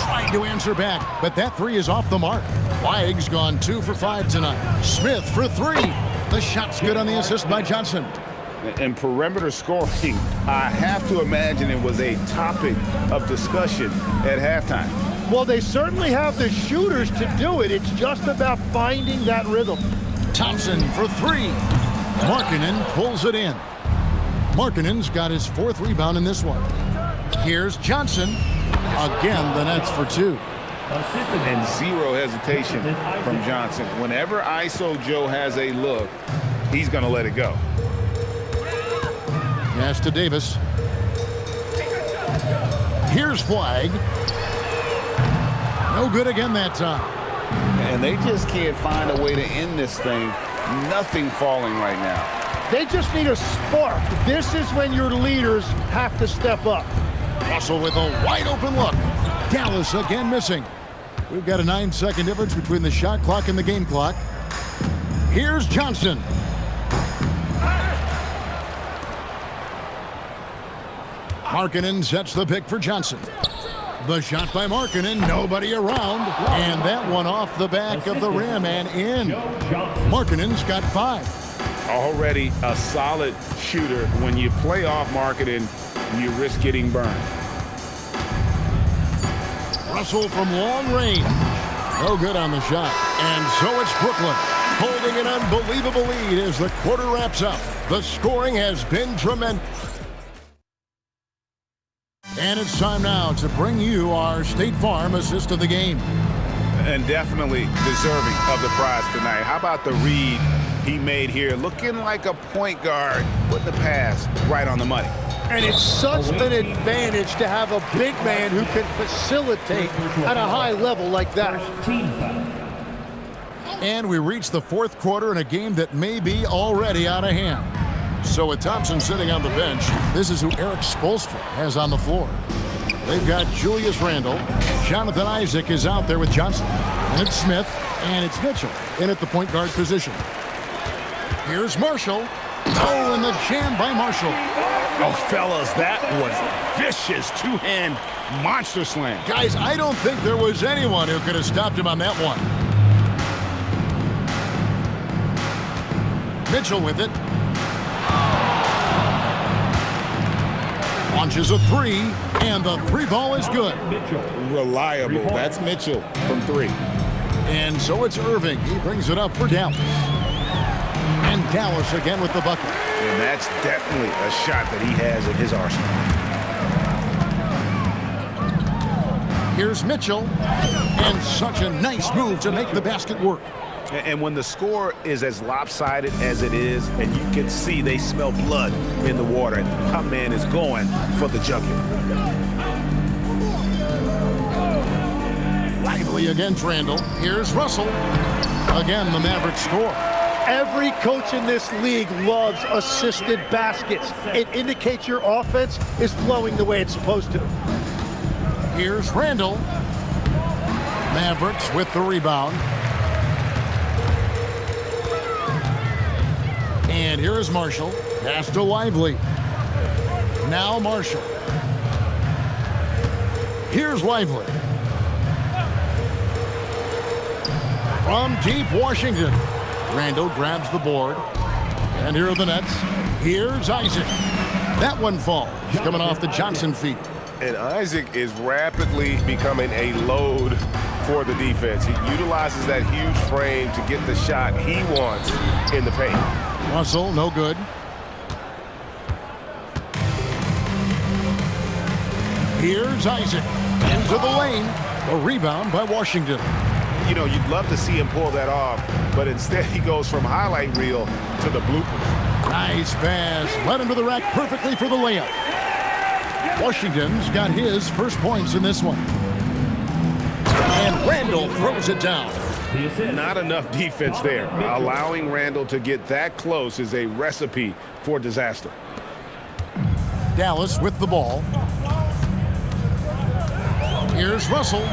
Trying to answer back, but that 3 is off the mark. Flag's gone 2 for 5 tonight. Smith for 3. The shot's good on the assist by Johnson. And perimeter scoring, I have to imagine it was a topic of discussion at halftime. Well, they certainly have the shooters to do it. It's just about finding that rhythm. Thompson for 3. Markkanen pulls it in. Markkanen's got his 4th rebound in this one. Here's Johnson. Again, the Nets for 2. And zero hesitation from Johnson. Whenever ISO Joe has a look, he's going to let it go. Pass to Davis. Here's Flag. No good again that time. And they just can't find a way to end this thing. Nothing falling right now. They just need a spark. This is when your leaders have to step up. Russell with a wide open look. Dallas again missing. We've got a 9-second difference between the shot clock and the game clock. Here's Johnson. Markkanen sets the pick for Johnson. The shot by Markkanen, nobody around. And that one off the back of the rim and in. Markkanen's got 5. Already a solid shooter. When you play off Markkanen, you risk getting burned. Russell from long range. No good on the shot. And so it's Brooklyn holding an unbelievable lead as the quarter wraps up. The scoring has been tremendous. And it's time now to bring you our State Farm assist of the game. And definitely deserving of the prize tonight. How about the read he made here? Looking like a point guard, putting the pass right on the money. And it's such an advantage to have a big man who can facilitate at a high level like that. And we reach the 4th quarter in a game that may be already out of hand. So with Thompson sitting on the bench, this is who Eric Spoelstra has on the floor. They've got Julius Randle. Jonathan Isaac is out there with Johnson. And it's Smith, and it's Mitchell in at the point guard position. Here's Marshall. Oh, and the jam by Marshall. Oh, fellas, that was vicious two-hand monster slam. Guys, I don't think there was anyone who could have stopped him on that one. Mitchell with it. Launches a 3, and the 3 ball is good. Reliable. That's Mitchell from 3. And so it's Irving. He brings it up for Dallas. And Dallas again with the bucket. And that's definitely a shot that he has in his arsenal. Here's Mitchell. And such a nice move to make the basket work. And when the score is as lopsided as it is, and you can see they smell blood in the water, and my man is going for the jugular. Lively against Randle. Here's Russell. Again, the Mavericks score. Every coach in this league loves assisted baskets. It indicates your offense is flowing the way it's supposed to. Here's Randle. Mavericks with the rebound. And here is Marshall. Pass to Lively. Now Marshall. Here's Lively. From deep Washington. Randle grabs the board. And here are the Nets. Here's Isaac. That one falls. Coming off the Johnson feet. And Isaac is rapidly becoming a load for the defense. He utilizes that huge frame to get the shot he wants in the paint. Russell, no good. Here's Isaac. Into the lane. A rebound by Washington. You know, you'd love to see him pull that off, but instead he goes from highlight reel to the bloopers. Nice pass. Led him to the rack perfectly for the layup. Washington's got his first points in this one. And Randle throws it down. Not enough defense there. Allowing Randle to get that close is a recipe for disaster. Dallas with the ball. Here's Russell.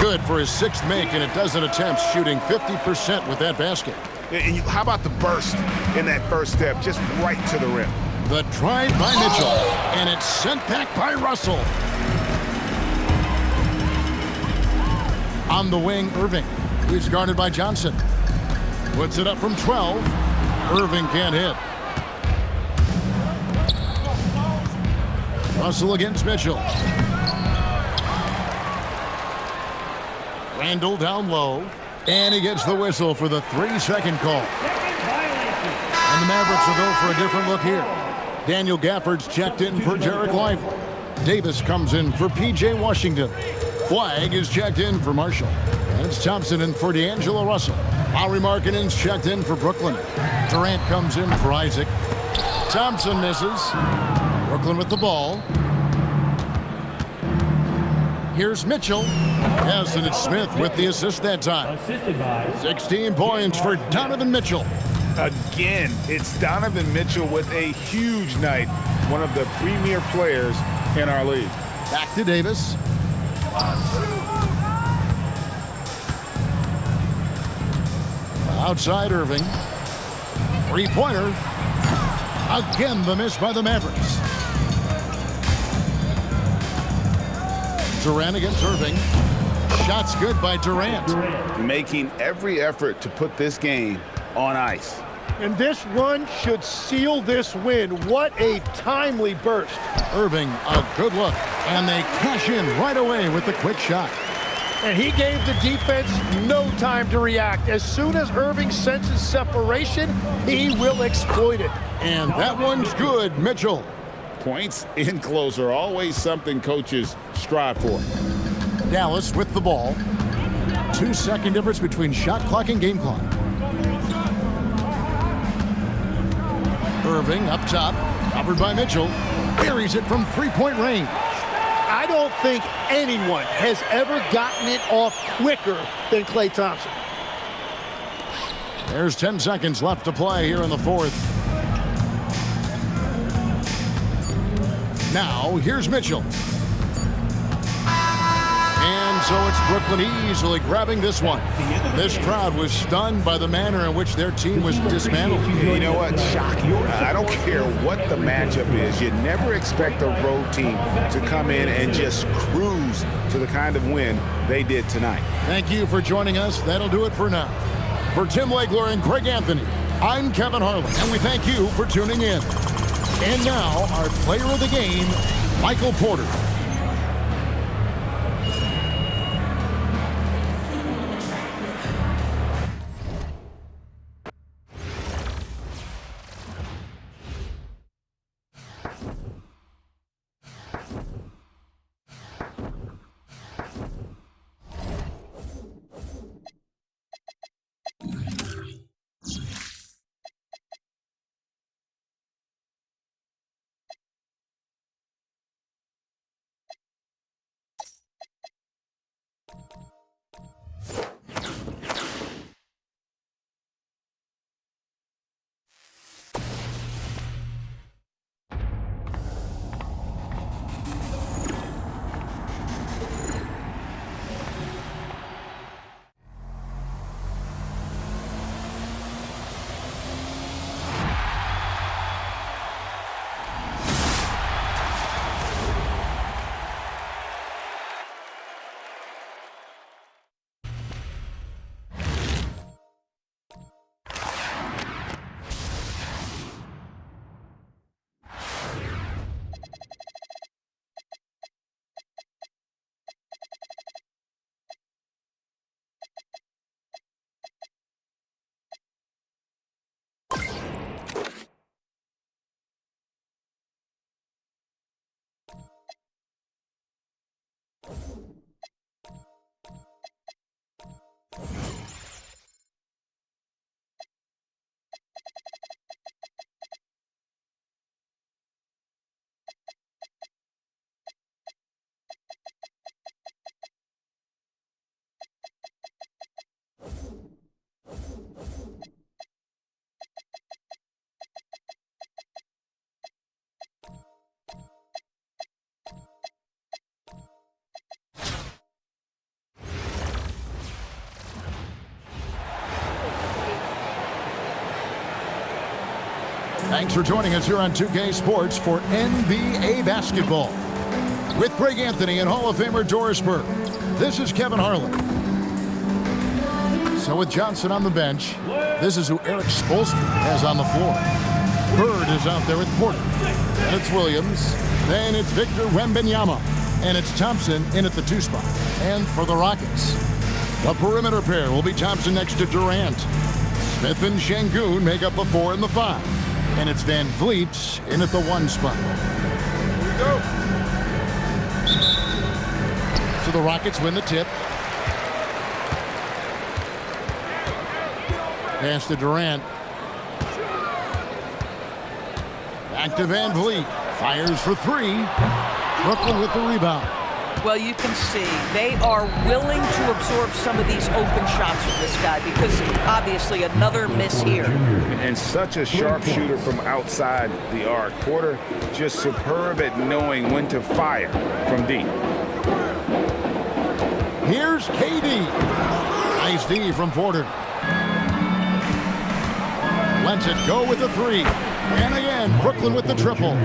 Good for his 6th make and a dozen attempts, shooting 50% with that basket. And how about the burst in that first step, just right to the rim? The drive by Mitchell, and it's sent back by Russell. On the wing, Irving. He's guarded by Johnson. Puts it up from 12. Irving can't hit. Russell against Mitchell. Randall down low. And he gets the whistle for the 3-second call. And the Mavericks will go for a different look here. Daniel Gafford's checked in for Jarek Lively. Davis comes in for P.J. Washington. Flagg is checked in for Marshall. And it's Thompson in for D'Angelo Russell. Lauri Markkanen's checked in for Brooklyn. Durant comes in for Isaac. Thompson misses. Brooklyn with the ball. Here's Mitchell. Yes, and it's Smith with the assist that time. 16 points for Donovan Mitchell. Again, it's Donovan Mitchell with a huge night. One of the premier players in our league. Back to Davis. Outside Irving. Three-pointer. Again, the miss by the Mavericks. Durant against Irving. Shots good by Durant. Making every effort to put this game on ice. And this run should seal this win. What a timely burst. Irving, a good look. And they cash in right away with the quick shot. And he gave the defense no time to react. As soon as Irving senses separation, he will exploit it. And that one's good, Mitchell. Points in close are always something coaches strive for. Dallas with the ball. 2-second difference between shot clock and game clock. Irving up top, covered by Mitchell. Buries it from three-point range. I don't think anyone has ever gotten it off quicker than Klay Thompson. There's 10 seconds left to play here in the fourth. Now, here's Mitchell. And so it's Brooklyn easily grabbing this one. This crowd was stunned by the manner in which their team was dismantled. You know what? Shocking. I don't care what the matchup is. You never expect a road team to come in and just cruise to the kind of win they did tonight. Thank you for joining us. That'll do it for now. For Tim Legler and Craig Anthony, I'm Kevin Harlan, and we thank you for tuning in. And now, our player of the game, Michael Porter. Thanks for joining us here on 2K Sports for NBA basketball. With Craig Anthony and Hall of Famer Doris Burke, this is Kevin Harlan. So with Johnson on the bench, this is who Eric Spoelstra has on the floor. Bird is out there with Porter. And it's Williams. Then it's Victor Wembanyama. And it's Thompson in at the 2 spot. And for the Rockets, the perimeter pair will be Thompson next to Durant. Smith and Şengün make up the 4 and the 5. And it's Van Vliet in at the 1 spot. Here we go. So the Rockets win the tip. Pass to Durant. Back to Van Vliet. Fires for 3. Brooklyn with the rebound. Well, you can see they are willing to absorb some of these open shots from this guy because obviously another miss here. And such a sharp shooter from outside the arc. Porter just superb at knowing when to fire from deep. Here's KD. Nice D from Porter. Lets it go with the 3. And again, Brooklyn with the triple.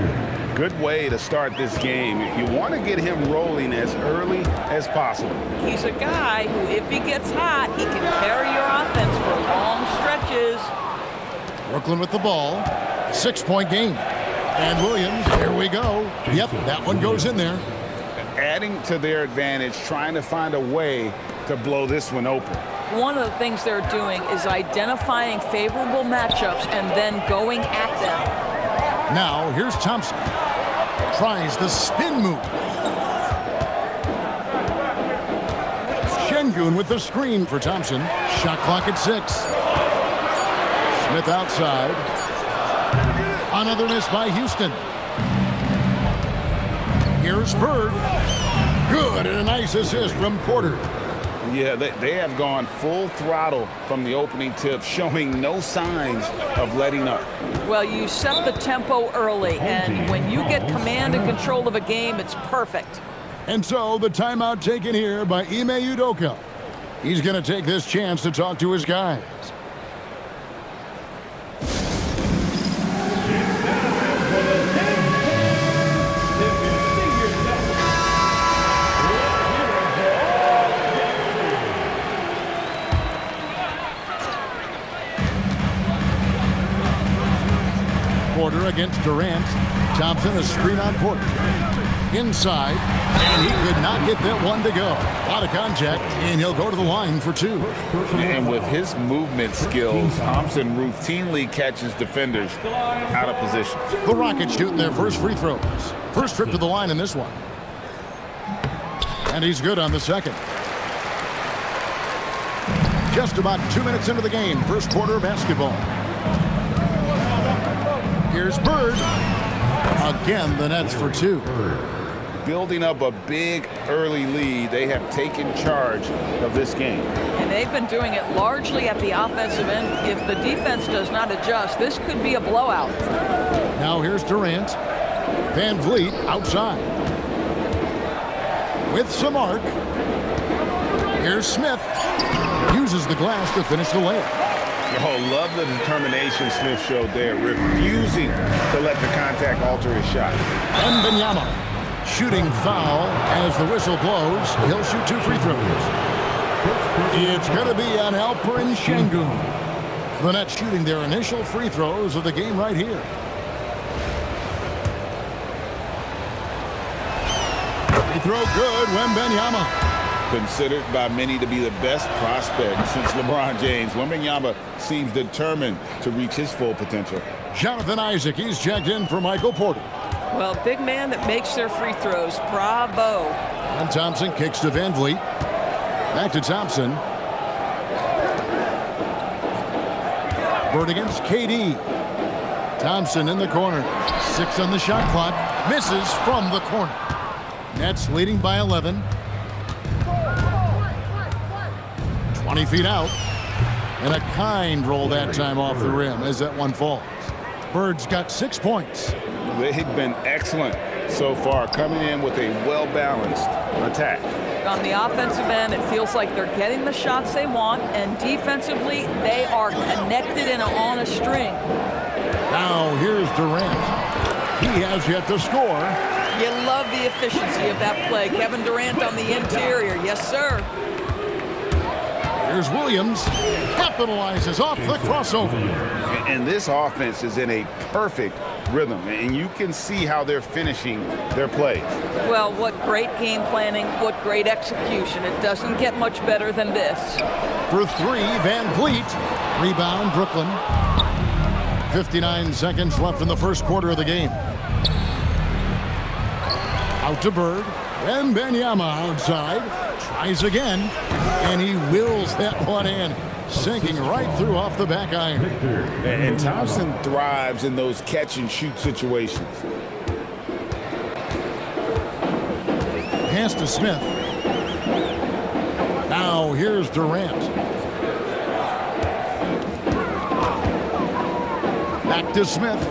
Good way to start this game. You want to get him rolling as early as possible. He's a guy who, if he gets hot, he can carry your offense for long stretches. Brooklyn with the ball. 6-point game. And Williams, here we go. Yep, that one goes in there. Adding to their advantage, trying to find a way to blow this one open. One of the things they're doing is identifying favorable matchups and then going at them. Now, here's Thompson. Tries the spin move. Şengün with the screen for Thompson. Shot clock at 6. Smith outside. Another miss by Houston. Here's Bird. Good, and a nice assist from Porter. Yeah, they have gone full throttle from the opening tip, showing no signs of letting up. Well, you set the tempo early, and when you get command and control of a game, it's perfect. And so the timeout taken here by Ime Udoka. He's going to take this chance to talk to his guys. Porter against Durant. Thompson, a screen on Porter. Inside, and he could not get that one to go. A lot of contact, and he'll go to the line for 2. And with his movement skills, Thompson routinely catches defenders out of position. The Rockets shooting their first free throws. First trip to the line in this one. And he's good on the second. Just about 2 minutes into the game, first quarter basketball. Here's Bird. Again, the Nets for 2. Building up a big early lead, they have taken charge of this game. And they've been doing it largely at the offensive end. If the defense does not adjust, this could be a blowout. Now here's Durant. Van Vliet outside. With some arc. Here's Smith. Uses the glass to finish the layup. Oh, love the determination Smith showed there, refusing to let the contact alter his shot. Wembanyama shooting foul as the whistle blows. He'll shoot 2 free throws. It's going to be on Alperen Şengün. The Nets shooting their initial free throws of the game right here. Free throw good, Wembanyama. Considered by many to be the best prospect since LeBron James, Wembanyama seems determined to reach his full potential. Jonathan Isaac, he's checked in for Michael Porter. Well, big man that makes their free throws. Bravo. And Thompson kicks to Van Vliet. Back to Thompson. Bird against KD. Thompson in the corner. 6 on the shot clock. Misses from the corner. Nets leading by 11. 20 feet out. And a kind roll that time off the rim as that one falls. Bird's got 6 points. They've been excellent so far, coming in with a well-balanced attack. On the offensive end, it feels like they're getting the shots they want, and defensively, they are connected and on a string. Now here's Durant. He has yet to score. You love the efficiency of that play. Kevin Durant on the interior. Yes, sir. Here's Williams. Capitalizes off the crossover. And this offense is in a perfect rhythm, and you can see how they're finishing their play. Well, what great game planning, what great execution. It doesn't get much better than this. For three, Van Vliet. Rebound, Brooklyn. 59 seconds left in the first quarter of the game. Out to Bird. And Benyama outside. Tries again. And he wills that one in. Sinking right through off the back iron. And Thompson thrives in those catch-and-shoot situations. Pass to Smith. Now here's Durant. Back to Smith.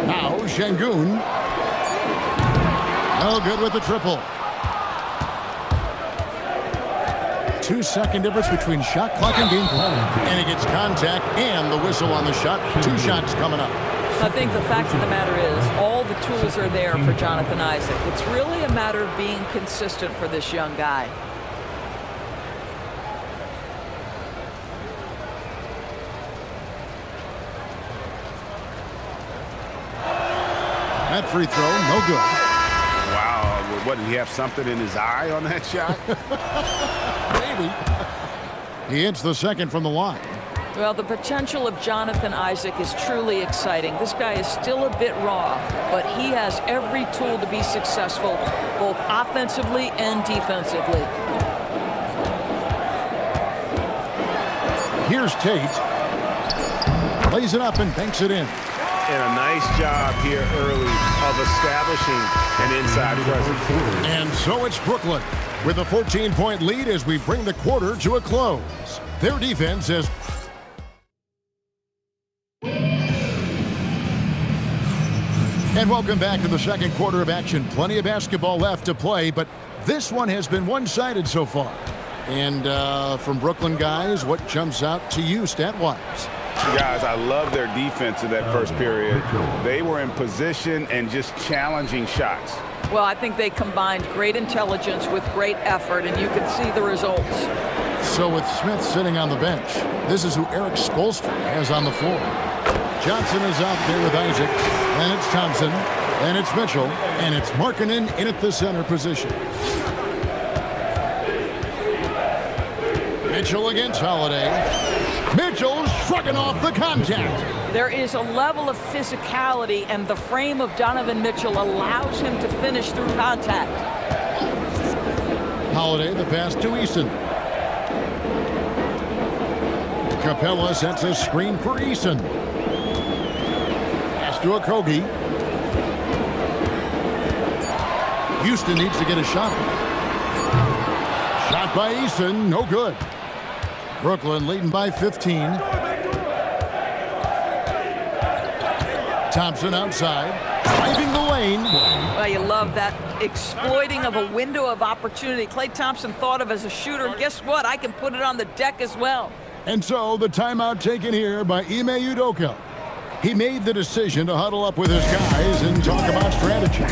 Now Şengün. No good with the triple. 2-second difference between shot clock and game clock. And he gets contact and the whistle on the shot. 2 shots coming up. I think the fact of the matter is all the tools are there for Jonathan Isaac. It's really a matter of being consistent for this young guy. That free throw, no good. Wow, what, did he have something in his eye on that shot? Maybe. He hits the second from the line. Well, the potential of Jonathan Isaac is truly exciting. This guy is still a bit raw, but he has every tool to be successful, both offensively and defensively. Here's Tate. Lays it up and banks it in. And a nice job here early of establishing an inside presence. And so it's Brooklyn with a 14-point lead as we bring the quarter to a close. Their defense is... And welcome back to the second quarter of action. Plenty of basketball left to play, but this one has been one-sided so far. And from Brooklyn guys, what jumps out to you stat-wise? Guys, I love their defense in that first period. They were in position and just challenging shots. Well, I think they combined great intelligence with great effort, and you can see the results. So with Smith sitting on the bench, this is who Eric Spoelstra has on the floor. Johnson is out there with Isaac, and it's Thompson, and it's Mitchell, and it's Markkanen in at the center position. Mitchell against Holiday. Mitchell shrugging off the contact. There is a level of physicality, and the frame of Donovan Mitchell allows him to finish through contact. Holiday, the pass to Eason. Capella sets a screen for Eason. Pass to Okogie. Houston needs to get a shot. Shot by Eason, no good. Brooklyn leading by 15. Thompson outside, driving the lane. Well, you love that exploiting of a window of opportunity. Klay Thompson thought of as a shooter. Guess what? I can put it on the deck as well. And so the timeout taken here by Ime Udoka. He made the decision to huddle up with his guys and talk about strategy.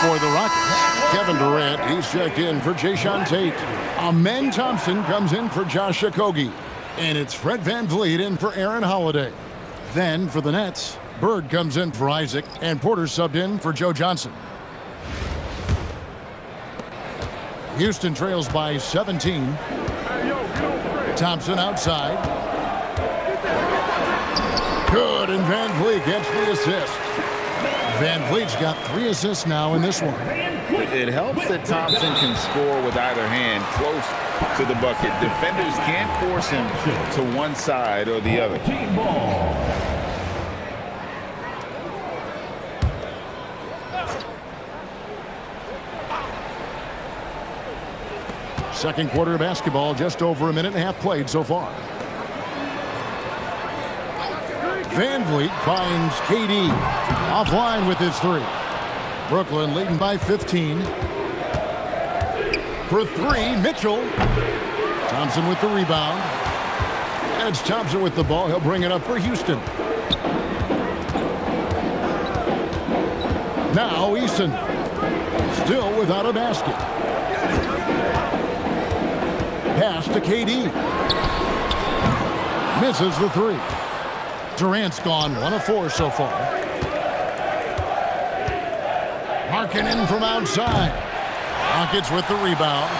For the Rockets, Kevin Durant, he's checked in for Jayshawn Tate. Amen Thompson comes in for Josh Okogie. And it's Fred VanVleet in for Aaron Holiday. Then for the Nets, Bird comes in for Isaac, and Porter subbed in for Joe Johnson. Houston trails by 17. Thompson outside. Good, and Van Vliet gets the assist. Van Vliet's got 3 assists now in this one. It helps that Thompson can score with either hand close to the bucket. Defenders can't force him to one side or the other. Team ball. Second quarter of basketball, just over a minute and a half played so far. Van Vliet finds KD. Offline with his 3. Brooklyn leading by 15. For 3, Mitchell. Thompson with the rebound. And it's Thompson with the ball. He'll bring it up for Houston. Now Eason. Still without a basket. Pass to KD. Misses the 3. Durant's gone 1 of 4 so far. Markkanen from outside. Rockets with the rebound.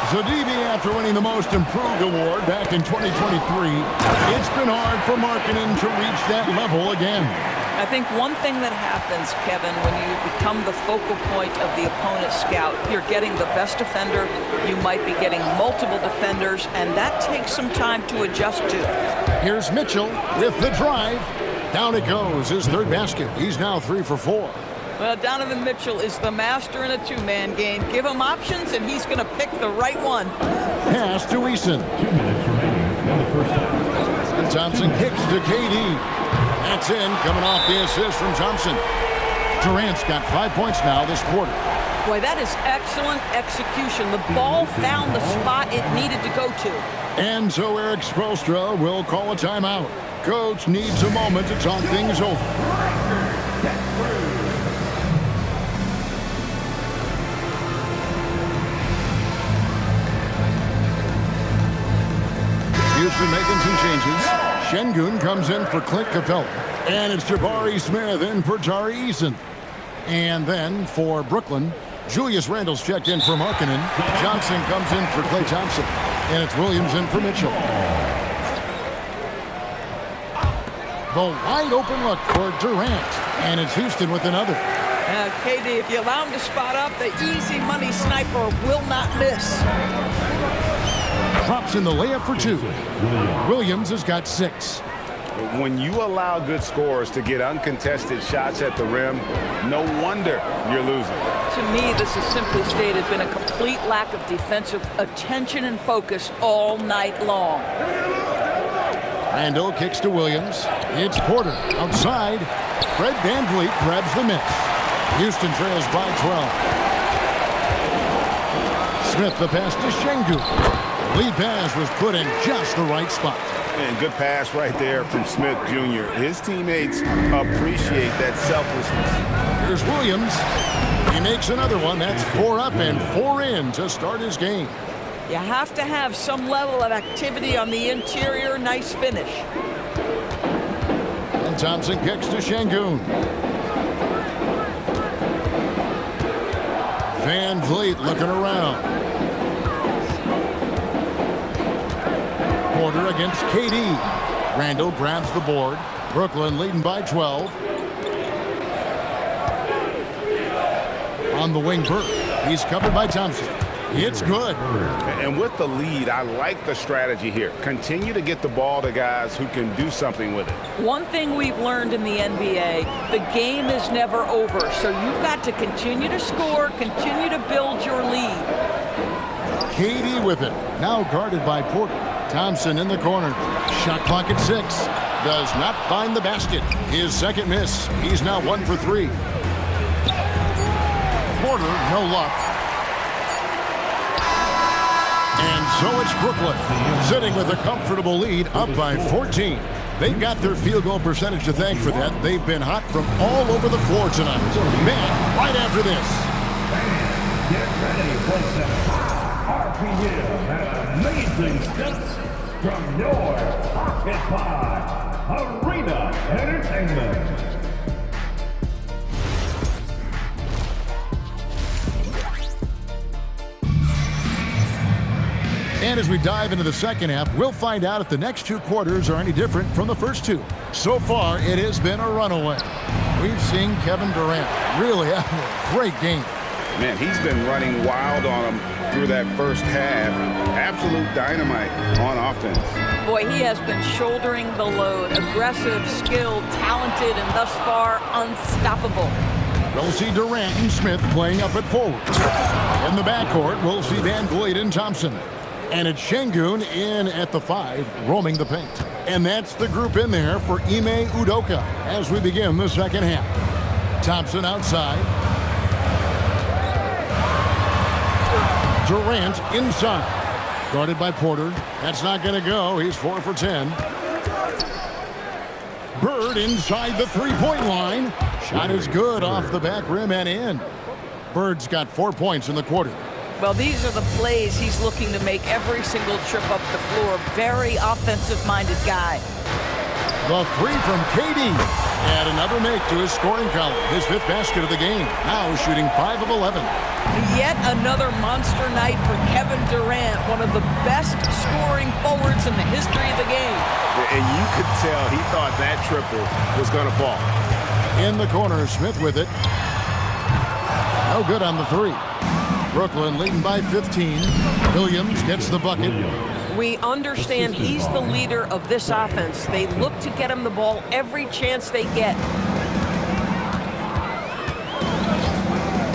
Zadibi, after winning the Most Improved award back in 2023, it's been hard for Markkanen to reach that level again. I think one thing that happens, Kevin, when you become the focal point of the opponent's scout, you're getting the best defender, you might be getting multiple defenders, and that takes some time to adjust to. Here's Mitchell with the drive. Down it goes, his 3rd basket. He's now 3 for 4. Well, Donovan Mitchell is the master in a 2-man game. Give him options, and he's going to pick the right one. Pass to Eason. 2 minutes remaining in the first half. And Thompson kicks to KD. That's in, coming off the assist from Thompson. Durant's got 5 points now this quarter. Boy, that is excellent execution. The ball found the spot it needed to go to. And so Eric Spoelstra will call a timeout. Coach needs a moment to talk things over. Houston making some changes. Şengün comes in for Clint Capella. And it's Jabari Smith in for Tari Eason. And then for Brooklyn, Julius Randle's checked in for Markkanen. Johnson comes in for Klay Thompson. And it's Williams in for Mitchell. The wide open look for Durant. And it's Houston with another. KD, if you allow him to spot up, the easy money sniper will not miss. Drops in the layup for 2. Williams has got 6. When you allow good scorers to get uncontested shots at the rim, no wonder you're losing. To me, this has simply stated been a complete lack of defensive attention and focus all night long. Randle kicks to Williams. It's Porter outside. Fred VanVleet grabs the miss. Houston trails by 12. Smith the pass to Şengün. Lead pass was put in just the right spot. And good pass right there from Smith Jr. His teammates appreciate that selflessness. Here's Williams. He makes another one. That's 4 up and 4 in to start his game. You have to have some level of activity on the interior. Nice finish. And Thompson kicks to Şengün. VanVleet looking around. Porter against KD. Randle grabs the board. Brooklyn leading by 12. On the wing, Bird. He's covered by Thompson. It's good. And with the lead, I like the strategy here. Continue to get the ball to guys who can do something with it. One thing we've learned in the NBA, the game is never over. So you've got to continue to score, continue to build your lead. KD with it. Now guarded by Porter. Thompson in the corner. Shot clock at 6. Does not find the basket. His second miss. He's now 1 for 3. Porter, no luck. And so it's Brooklyn, sitting with a comfortable lead, up by 14. They've got their field goal percentage to thank for that. They've been hot from all over the floor tonight. Man, right after this. Get ready for some RPM and amazing stunts from your pocket pod. Arena Entertainment. And as we dive into the second half, we'll find out if the next two quarters are any different from the first two. So far, it has been a runaway. We've seen Kevin Durant really having a great game. Man, he's been running wild on him through that first half. Absolute dynamite on offense. Boy, he has been shouldering the load. Aggressive, skilled, talented, and thus far unstoppable. We'll see Durant and Smith playing up at forward. In the backcourt, we'll see Van Vliet and Thompson. And it's Şengün in at the 5, roaming the paint. And that's the group in there for Ime Udoka as we begin the second half. Thompson outside. Durant inside. Guarded by Porter. That's not going to go. He's 4 for 10. Bird inside the three-point line. Shot is good off the back rim and in. Bird's got 4 points in the quarter. Well, these are the plays he's looking to make every single trip up the floor. Very offensive-minded guy. The 3 from KD. Add another make to his scoring column. His 5th basket of the game. Now shooting 5 of 11. Yet another monster night for Kevin Durant, one of the best scoring forwards in the history of the game. And you could tell he thought that triple was going to fall. In the corner, Smith with it. No good on the 3. Brooklyn leading by 15. Williams gets the bucket. We understand he's the leader of this offense. They look to get him the ball every chance they get.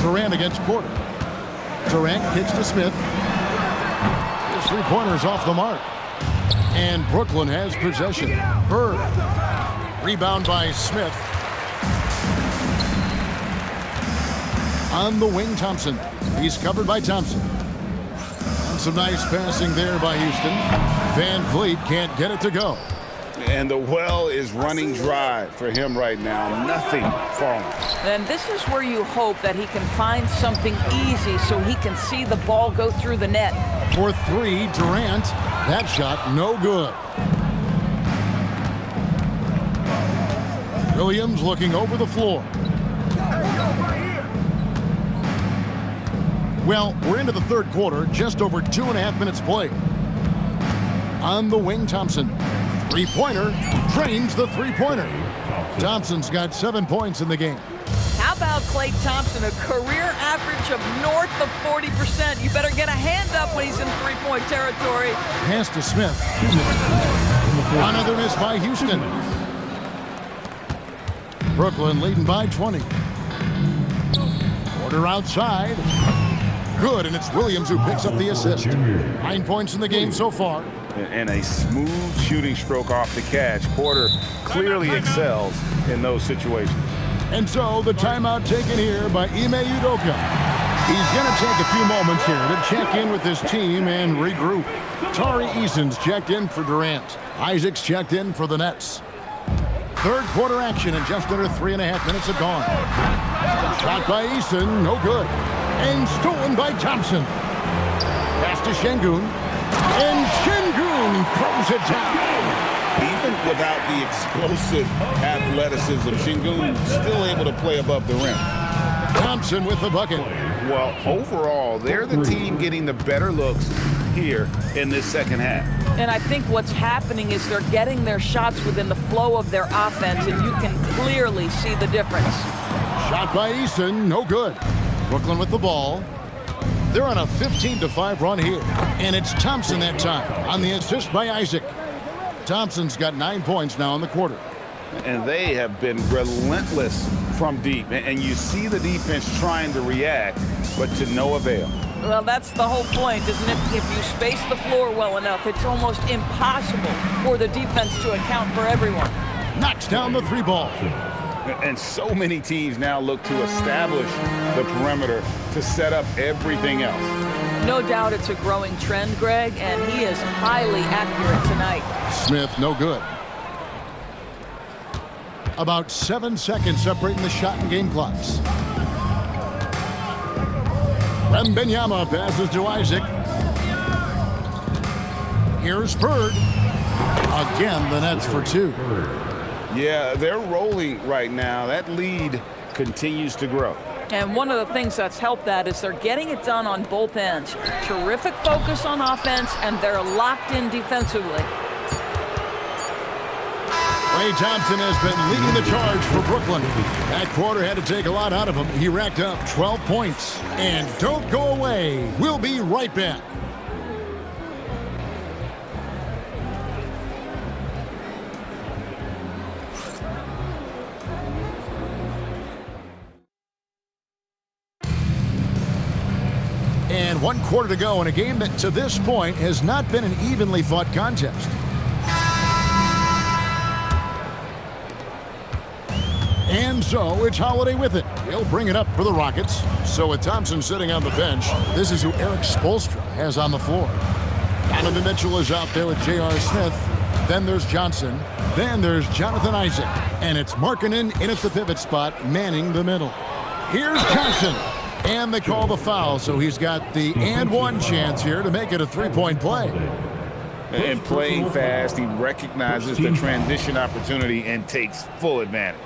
Durant against Porter. Durant kicks to Smith. His three-pointer's off the mark. And Brooklyn has possession. Bird. Rebound by Smith. On the wing, Thompson. He's covered by Thompson. And some nice passing there by Houston. Van Vliet can't get it to go. And the well is running dry for him right now. Nothing falling. And this is where you hope that he can find something easy so he can see the ball go through the net. For 3, Durant. That shot no good. Williams looking over the floor. Well, we're into the third quarter, just over 2.5 minutes played. On the wing, Thompson. Three-pointer, drains the three-pointer. Thompson's got 7 points in the game. How about Klay Thompson, a career average of north of 40%. You better get a hand up when he's in three-point territory. Pass to Smith. Another miss by Houston. Brooklyn leading by 20. Porter outside. Good, and it's Williams who picks up the assist. 9 points in the game so far. And a smooth shooting stroke off the catch. Porter clearly excels in those situations. And so the timeout taken here by Ime Udoka. He's going to take a few moments here to check in with his team and regroup. Tari Eason's checked in for Durant. Isaac's checked in for the Nets. Third quarter action in just under 3.5 minutes have gone. Shot by Eason, no good. And stolen by Thompson. Pass to Şengün. And Şengün throws it down. Even without the explosive athleticism, Şengün still able to play above the rim. Thompson with the bucket. Well, overall, they're the team getting the better looks here in this second half. And I think what's happening is they're getting their shots within the flow of their offense, and you can clearly see the difference. Shot by Eason, no good. Brooklyn with the ball. They're on a 15-5 run here. And it's Thompson that time on the assist by Isaac. Thompson's got 9 points now in the quarter. And they have been relentless from deep. And you see the defense trying to react, but to no avail. Well, that's the whole point, isn't it? If you space the floor well enough, it's almost impossible for the defense to account for everyone. Knocks down the 3 ball. And so many teams now look to establish the perimeter to set up everything else. No doubt it's a growing trend, Greg, and he is highly accurate tonight. Smith, no good. About 7 seconds separating the shot and game clocks. Wembanyama passes to Isaac. Here's Bird. Again, the Nets for two. Yeah, they're rolling right now. That lead continues to grow. And one of the things that's helped that is they're getting it done on both ends. Terrific focus on offense, and they're locked in defensively. Klay Thompson has been leading the charge for Brooklyn. That quarter had to take a lot out of him. He racked up 12 points. And don't go away. We'll be right back. And 1 quarter to go in a game that to this point has not been an evenly fought contest. And so it's Holiday with it. He'll bring it up for the Rockets. So with Thompson sitting on the bench, this is who Eric Spoelstra has on the floor. Donovan Mitchell is out there with J.R. Smith. Then there's Johnson. Then there's Jonathan Isaac. And it's Markkanen in at the pivot spot, manning the middle. Here's Johnson. And they call the foul, so he's got the and one chance here to make it a three-point play. And playing fast, he recognizes the transition opportunity and takes full advantage.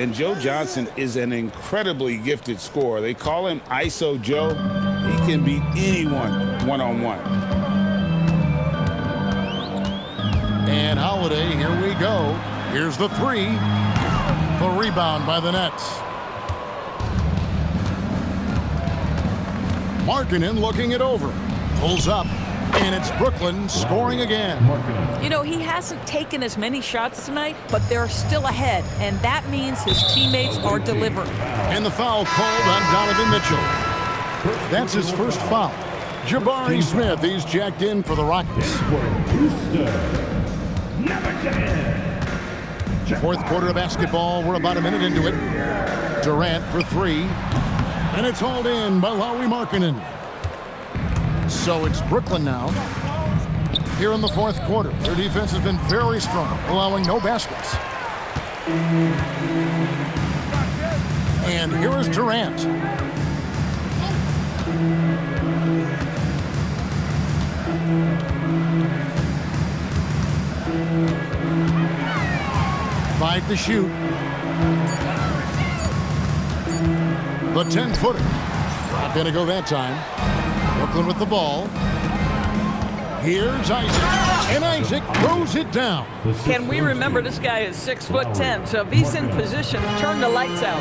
And Joe Johnson is an incredibly gifted scorer. They call him ISO Joe. He can beat anyone one-on-one. And Holiday, here we go. Here's the three. The rebound by the Nets. Markkanen looking it over. Pulls up. And it's Brooklyn scoring again. You know, he hasn't taken as many shots tonight, but they're still ahead, and that means his teammates are delivering. And the foul called on Donovan Mitchell. That's his first foul. Jabari Smith, he's jacked in for the Rockets. Fourth quarter of basketball, we're about a minute into it. Durant for three. And it's hauled in by Lauri Markkanen. So it's Brooklyn now. Here in the fourth quarter, their defense has been very strong, allowing no baskets. And here is Durant. Five to shoot. The 10-footer. Not going to go that time. Brooklyn with the ball. Here's Isaac. And Isaac throws it down. Can we remember this guy is 6'10", so if he's in position, turn the lights out.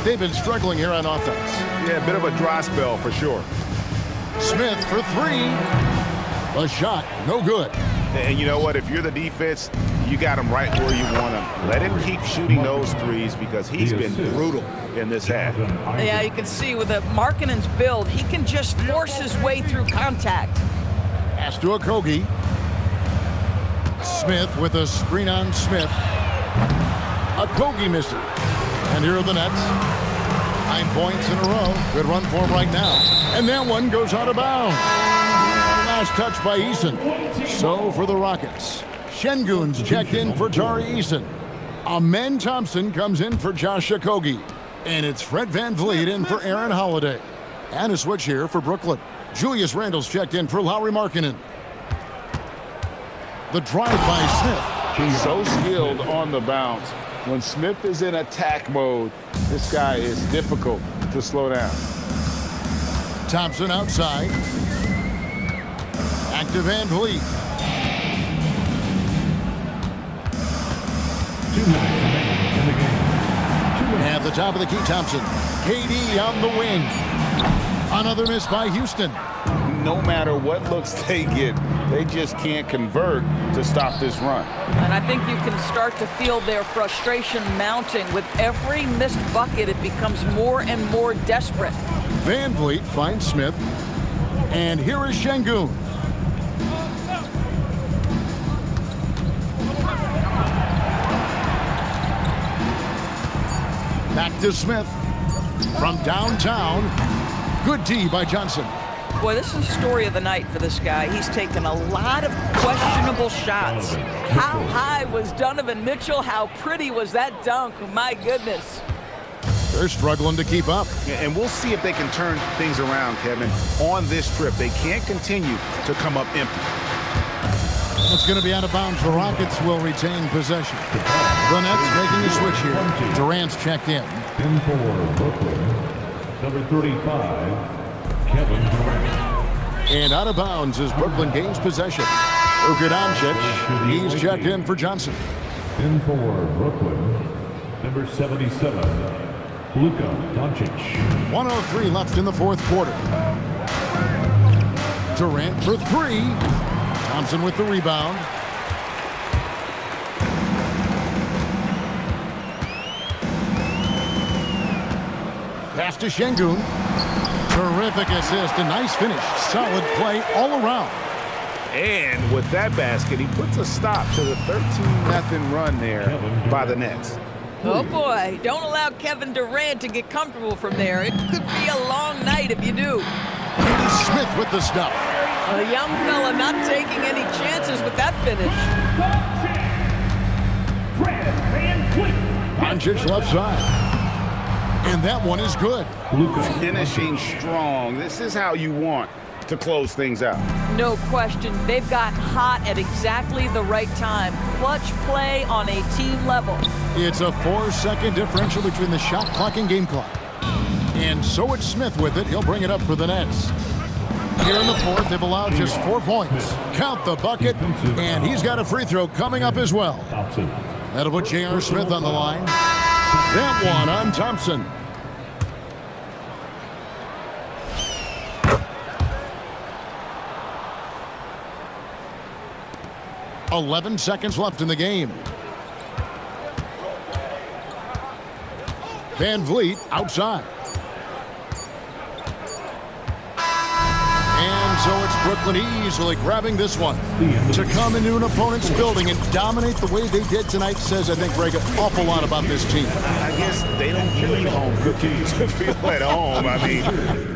They've been struggling here on offense. Yeah, a bit of a dry spell for sure. Smith for three. A shot, no good. And you know what? If you're the defense, you got him right where you want him. Let him keep shooting those threes because he's been brutal in this half. Yeah, you can see with the Markkanen's build, he can just force his way through contact. Pass to Okogie. Smith with a screen on Smith. Okogie misses. And here are the Nets. 9 points in a row. Good run for him right now. And that one goes out of bounds. Last touch by Eason. So for the Rockets, Şengün's checked in for Tari Eason. Amen Thompson comes in for Josh Okogie. And it's Fred VanVleet in for Aaron Holiday. And a switch here for Brooklyn. Julius Randle's checked in for Lauri Markkanen. The drive by Smith. So skilled on the bounce. When Smith is in attack mode, this guy is difficult to slow down. Thompson outside. Back to VanVleet. At the top of the key, Thompson. KD on the wing. Another miss by Houston. No matter what looks they get, they just can't convert to stop this run. And I think you can start to feel their frustration mounting. With every missed bucket, it becomes more and more desperate. VanVleet finds Smith. And here is Şengün. Back to Smith from downtown. Good D by Johnson. Boy, this is the story of the night for this guy. He's taken a lot of questionable shots. How high was Donovan Mitchell? How pretty was that dunk? My goodness. They're struggling to keep up. And we'll see if they can turn things around, Kevin, on this trip. They can't continue to come up empty. It's going to be out of bounds. The Rockets will retain possession. The Nets making a switch here. Durant's checked in. In for Brooklyn, number 35, Kevin Durant. And out of bounds as Brooklyn gains possession. Luka Doncic, he's checked in for Johnson. In for Brooklyn, number 77, Luka Doncic. 1:03 left in the fourth quarter. Durant for three. Thompson with the rebound. Pass to Şengün. Terrific assist, a nice finish. Solid play all around. And with that basket, he puts a stop to the 13-0 run there by the Nets. Oh boy, don't allow Kevin Durant to get comfortable from there. It could be a long night if you do. Smith with the stuff. A young fella not taking any chances with that finish. Doncic left side. And that one is good. Finishing strong. This is how you want to close things out. No question. They've got hot at exactly the right time. Clutch play on a team level. It's a 4-second differential between the shot clock and game clock. And so it's Smith with it. He'll bring it up for the Nets. Here in the fourth, they've allowed just 4 points. Count the bucket, and he's got a free throw coming up as well. That'll put J.R. Smith on the line. That one on Thompson. "11 seconds left in the game. Van Vliet outside. And so it's Brooklyn easily grabbing this one. To come into an opponent's building and dominate the way they did tonight says, I think, Greg, an awful lot about this team. I guess they don't need home cooking to feel at home. I mean,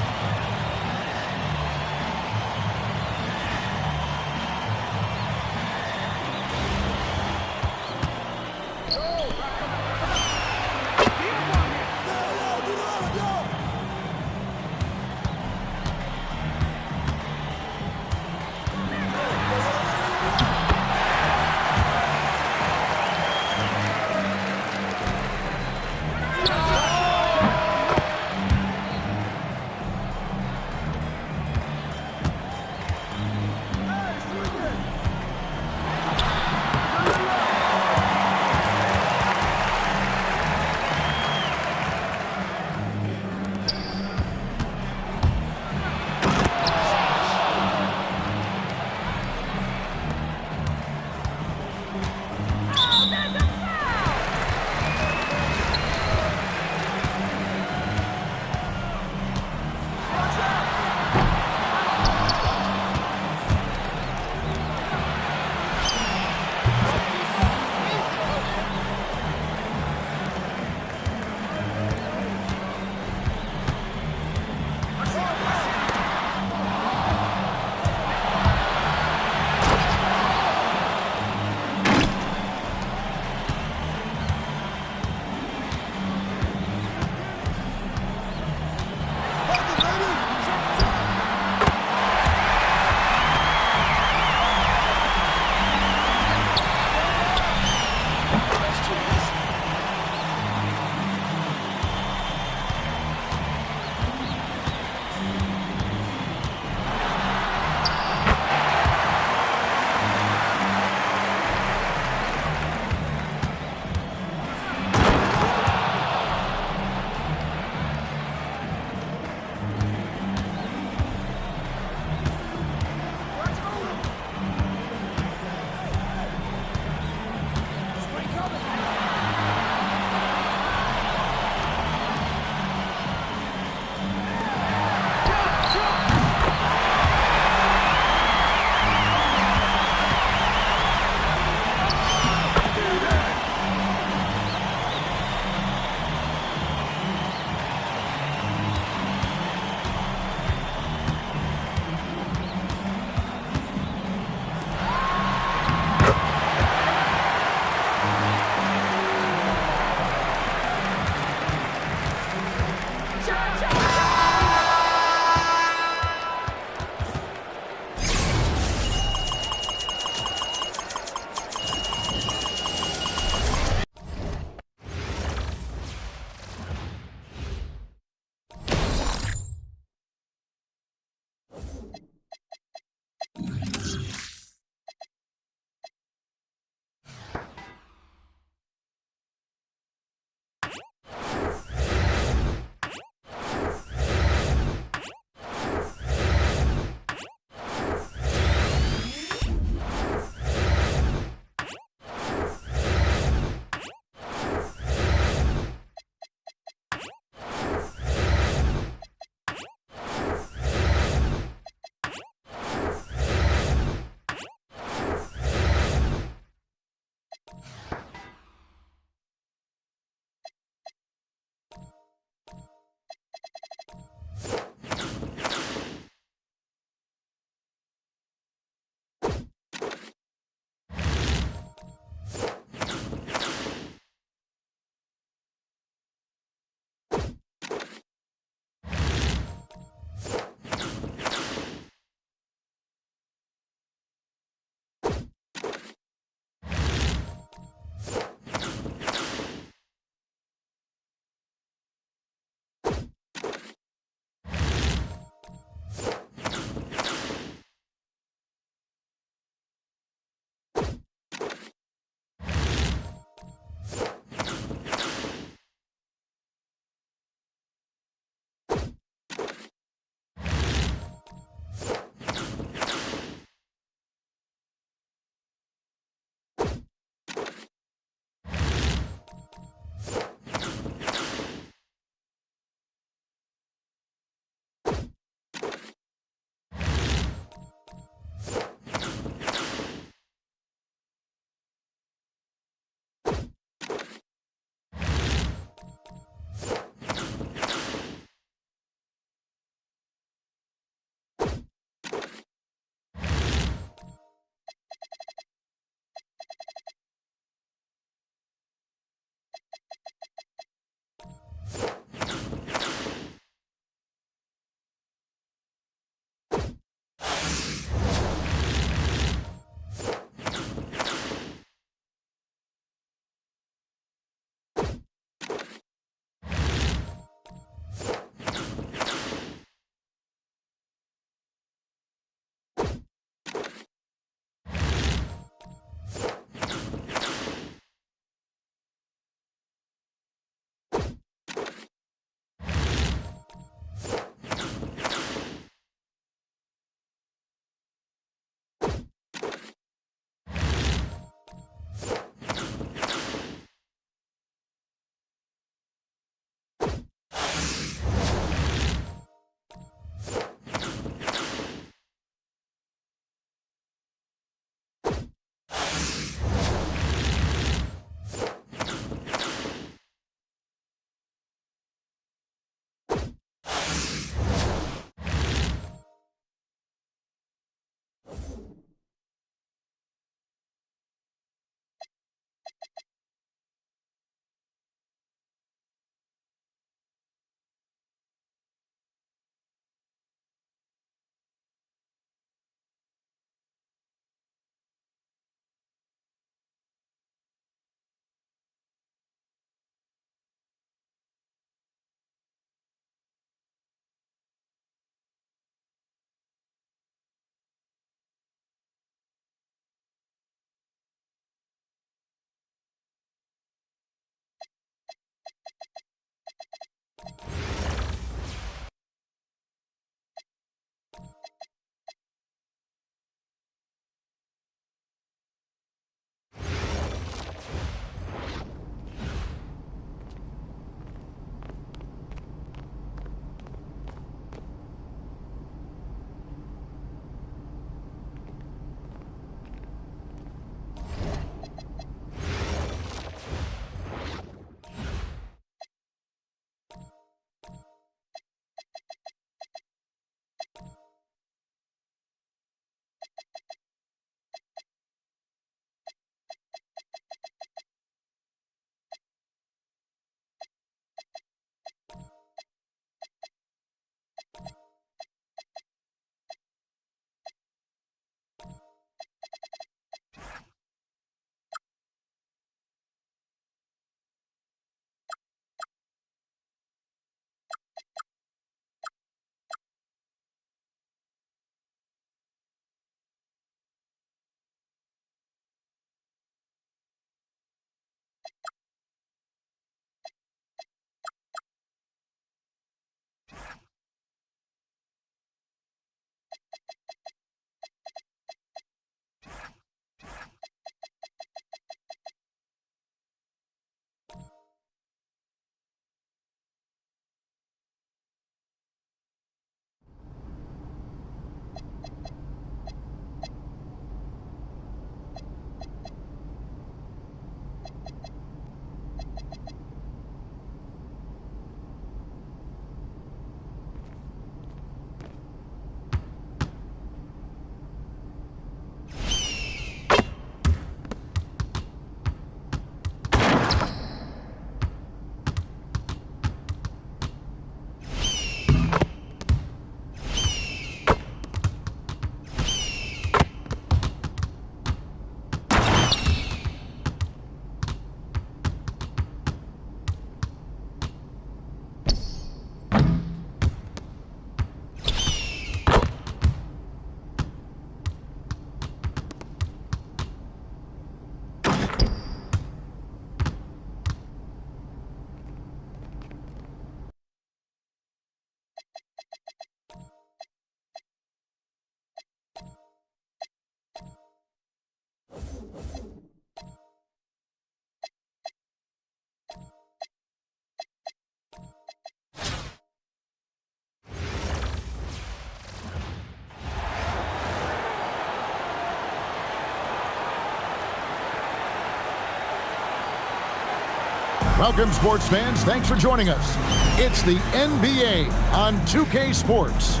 Welcome, sports fans. Thanks for joining us. It's the NBA on 2K Sports.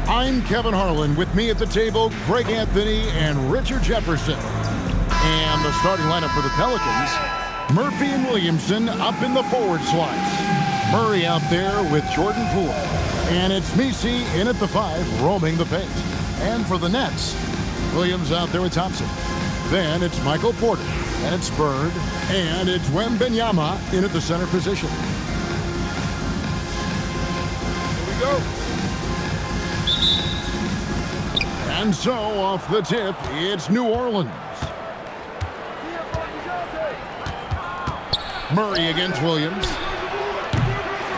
I'm Kevin Harlan. With me at the table, Greg Anthony and Richard Jefferson. And the starting lineup for the Pelicans, Murphy and Williamson up in the forward slots. Murray out there with Jordan Poole. And it's Messi in at the 5, roaming the paint. And for the Nets, Williams out there with Thompson. Then it's Michael Porter. And it's Bird. And it's Wembanyama in at the center position. Here we go. And so, off the tip, it's New Orleans. Murray against Williams.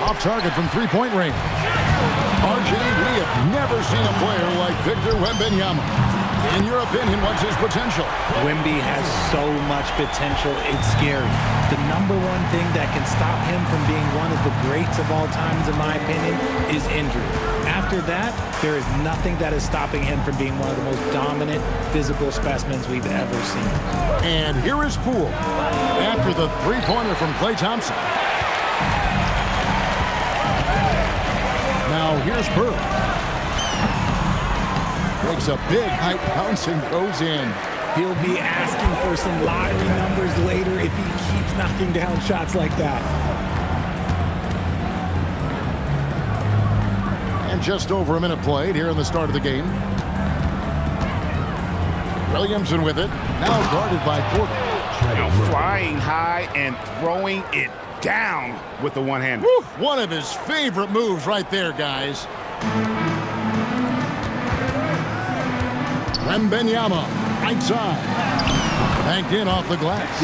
Off target from three-point range. RJ, we have never seen a player like Victor Wembanyama. In your opinion, what's his potential? Wemby has so much potential, it's scary. The number one thing that can stop him from being one of the greats of all times, in my opinion, is injury. After that, there is nothing that is stopping him from being one of the most dominant physical specimens we've ever seen. And here is Poole after the three-pointer from Klay Thompson. Now here's Bird. Makes a big high bounce and goes in. He'll be asking for some lottery numbers later if he keeps knocking down shots like that. And just over a minute played here in the start of the game. Williamson with it. Now guarded by Porter. Flying high and throwing it down with the one-hander. One of his favorite moves right there, guys. Wembanyama, right side. Banked in off the glass.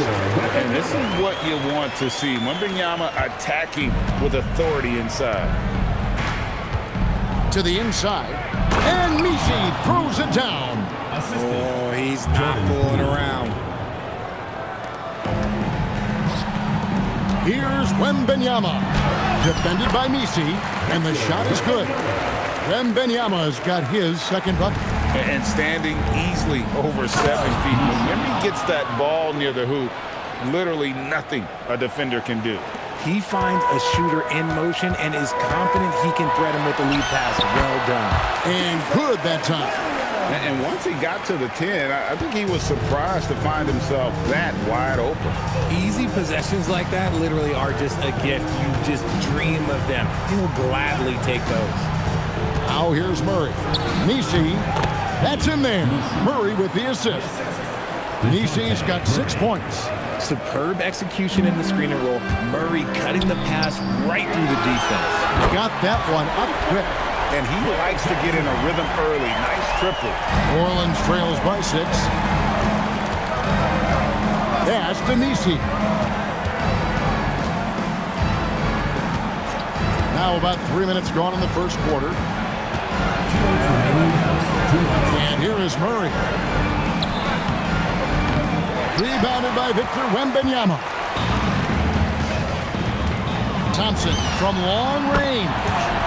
And this is what you want to see. Wembanyama attacking with authority inside. To the inside. And Messi throws it down. Oh, he's not fooling around. Here's Wembanyama. Defended by Messi. And the shot is good. Wembanyama's got his second bucket. And standing easily over 7 feet. When he gets that ball near the hoop, literally nothing a defender can do. He finds a shooter in motion and is confident he can thread him with the lead pass. Well done. And good that time. And once he got to the 10, I think he was surprised to find himself that wide open. Easy possessions like that literally are just a gift. You just dream of them. He'll gladly take those. Now here's Murray. Messi. That's in there. Murray with the assist. Messi's got 6 points. Superb execution in the screen and roll. Murray cutting the pass right through the defense. Got that one up quick. And he likes to get in a rhythm early. Nice triple. New Orleans trails by 6. Pass to Messi. Now about 3 minutes gone in the first quarter. And here is Murray. Rebounded by Victor Wembanyama. Thompson from long range.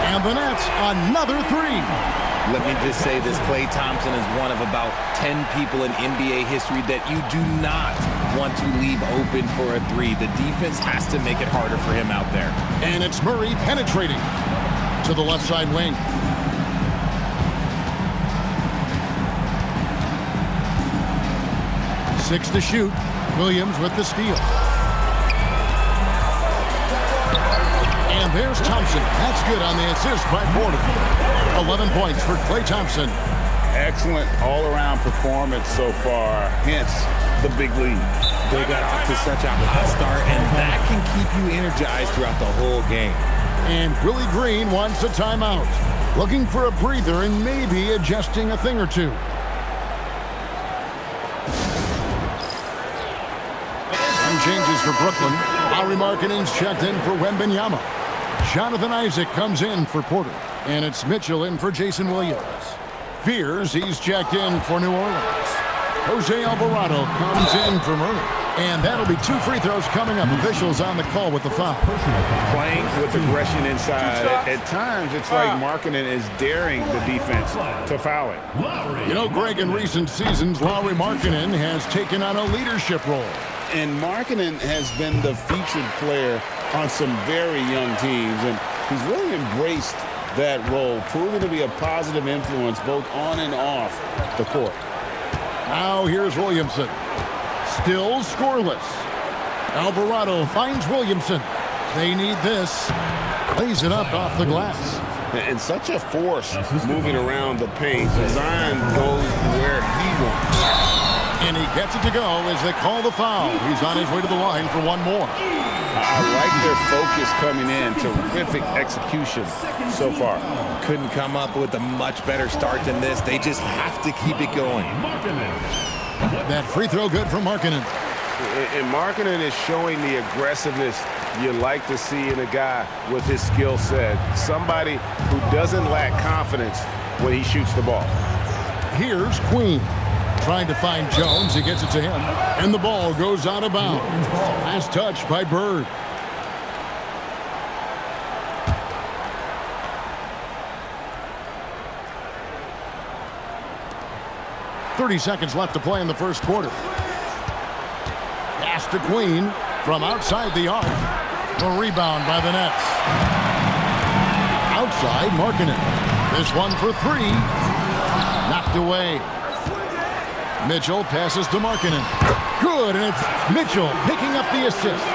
And the Nets, another 3. Let me just say this, Klay Thompson is one of about 10 people in NBA history that you do not want to leave open for a 3. The defense has to make it harder for him out there. And it's Murray penetrating to the left side wing. 6 to shoot. Williams with the steal. And there's Thompson. That's good on the assist by Porter. 11 points for Klay Thompson. Excellent all-around performance so far, hence the big lead. They got off to such a hot start, and that can keep you energized throughout the whole game. And Willie Green wants a timeout. Looking for a breather and maybe adjusting a thing or two. Changes for Brooklyn. Lauri Markkanen's checked in for Wembanyama. Jonathan Isaac comes in for Porter. And it's Mitchell in for Jason Williams. Fears he's checked in for New Orleans. Jose Alvarado comes in for Murray. And that'll be 2 free throws coming up. Officials on the call with the foul. Playing with aggression inside. At times, it's like Markkanen is daring the defense to foul it. You know, Greg, in recent seasons, Lauri Markkanen has taken on a leadership role. And Markkanen has been the featured player on some very young teams, and he's really embraced that role, proving to be a positive influence both on and off the court. Now here's Williamson. Still scoreless. Alvarado finds Williamson. They need this. Lays it up off the glass. And such a force moving around the paint. Zion goes where he wants. And he gets it to go as they call the foul. He's on his way to the line for one more. I like their focus coming in. Terrific execution so far. Couldn't come up with a much better start than this. They just have to keep it going. That free throw good for Markkanen. And Markkanen is showing the aggressiveness you like to see in a guy with his skill set. Somebody who doesn't lack confidence when he shoots the ball. Here's Queen. Trying to find Jones. He gets it to him. And the ball goes out of bounds. Last touch by Bird. .30 seconds left to play in the first quarter. Pass to Queen from outside the arc. The rebound by the Nets. Outside, Markkanen. This one for three. Knocked away. Mitchell passes to Markkanen. Good, and it's Mitchell picking up the assist.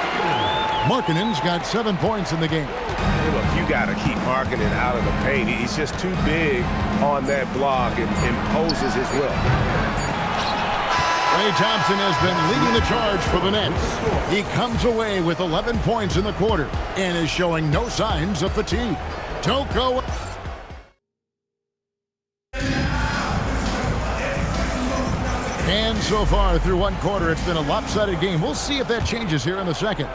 Markkanen's got 7 points in the game. Hey, look, you got to keep Markkanen out of the paint. He's just too big on that block and imposes his will. Ray Thompson has been leading the charge for the Nets. He comes away with 11 points in the quarter and is showing no signs of fatigue. Don't go. And so far through one quarter, it's been a lopsided game. We'll see if that changes here in the second.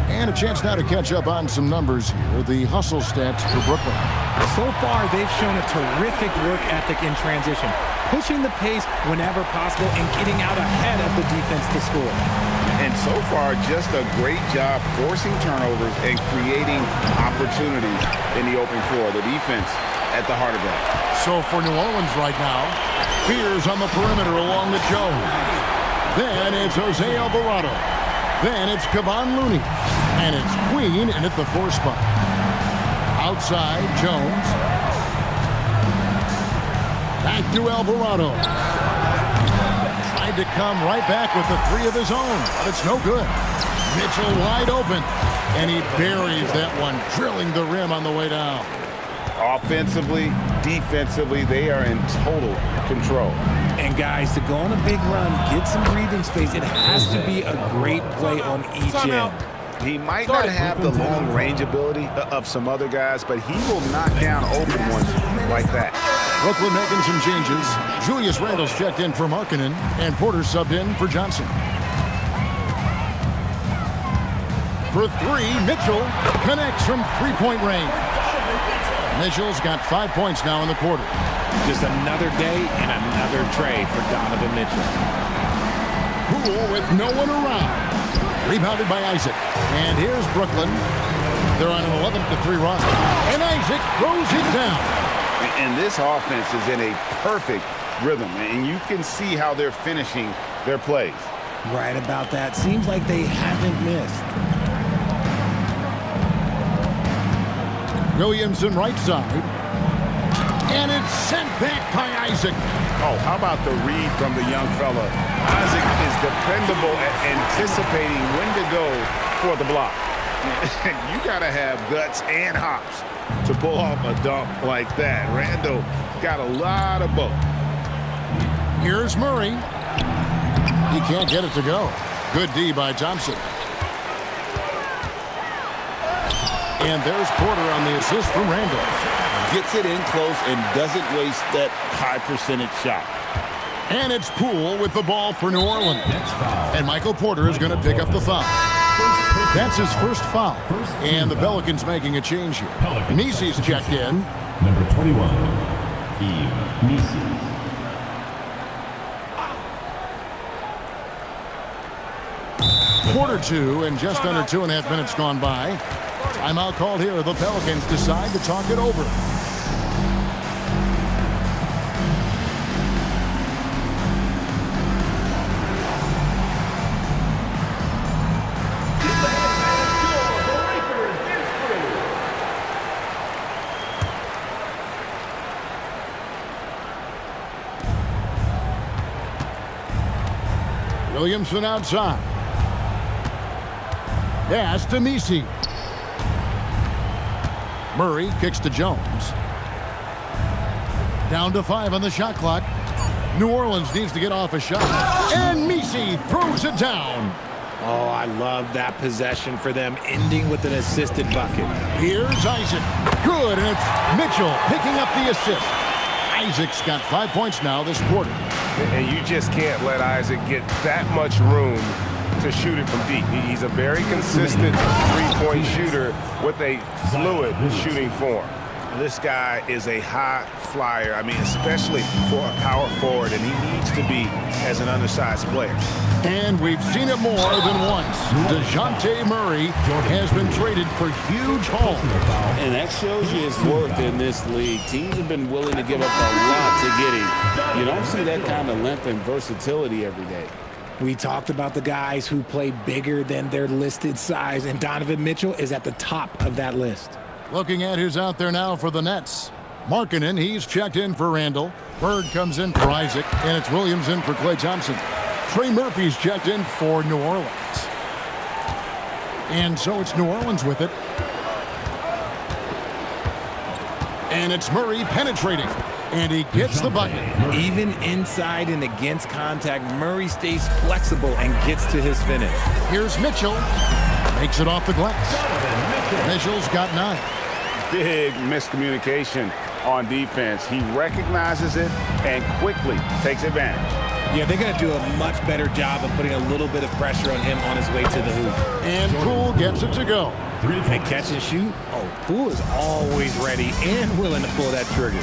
And a chance now to catch up on some numbers here. The hustle stats for Brooklyn. So far, they've shown a terrific work ethic in transition, pushing the pace whenever possible and getting out ahead of the defense to score. And so far, just a great job forcing turnovers and creating opportunities in the open floor. The defense at the heart of that. So for New Orleans right now, Fears on the perimeter along with Jones. Then it's Jose Alvarado. Then it's Kevon Looney. And it's Queen in at the 4 spot. Outside, Jones. Back to Alvarado. Tried to come right back with the 3 of his own, but it's no good. Mitchell wide open, and he buries that one, drilling the rim on the way down. Offensively, defensively, they are in total control. And guys, to go on a big run, get some breathing space, it has to be a great play on each end. He might not have the long range ability of some other guys, but he will knock down open ones like that. Brooklyn making some changes. Julius Randle's checked in for Markkanen, and Porter subbed in for Johnson. For 3, Mitchell connects from 3-point range. Mitchell's got 5 points now in the quarter. Just another day and another tray for Donovan Mitchell. Poole with no one around. Rebounded by Isaac. And here's Brooklyn. They're on an 11-3 run. And Isaac throws it down. And this offense is in a perfect rhythm. And you can see how they're finishing their plays. Right about that. Seems like they haven't missed. Williamson right side. And it's sent back by Isaac. Oh, how about the read from the young fella? Isaac is dependable at anticipating when to go for the block. You got to have guts and hops to pull off a dunk like that. Randle got a lot of both. Here's Murray. He can't get it to go. Good D by Thompson. And there's Porter on the assist from Randle. Gets it in close and doesn't waste that high percentage shot. And it's Poole with the ball for New Orleans. And Michael Porter is going to pick up the foul. That's his first foul. And the Pelicans making a change here. Nisi's checked in. Number 21, Nisi. Quarter 2 and just under 2.5 minutes gone by. Timeout called here. The Pelicans decide to talk it over. Williamson outside. Pass to Misi. Murray kicks to Jones. Down to 5 on the shot clock. New Orleans needs to get off a shot. And Misi throws it down. Oh, I love that possession for them, ending with an assisted bucket. Here's Isaac. Good, and it's Mitchell picking up the assist. Isaac's got 5 points now this quarter. And you just can't let Isaac get that much room to shoot it from deep. He's a very consistent three-point shooter with a fluid shooting form. This guy is a high flyer, I mean, especially for a power forward, and he needs to be as an undersized player. And we've seen it more than once. DeJounte Murray has been traded for huge haul. And that shows you his worth in this league. Teams have been willing to give up a lot to get him. You don't see that kind of length and versatility every day. We talked about the guys who play bigger than their listed size, and Donovan Mitchell is at the top of that list. Looking at who's out there now for the Nets. Markkanen, he's checked in for Randall. Bird comes in for Isaac, and it's Williams in for Klay Thompson. Trey Murphy's checked in for New Orleans. And so it's New Orleans with it. And it's Murray penetrating. And he gets the bucket. Even inside and against contact, Murray stays flexible and gets to his finish. Here's Mitchell. Makes it off the glass. Mitchell's got 9. Big miscommunication on defense. He recognizes it and quickly takes advantage. Yeah, they're going to do a much better job of putting a little bit of pressure on him on his way to the hoop. And Poole gets it to go. And catch and shoot. Oh, Poole is always ready and willing to pull that trigger.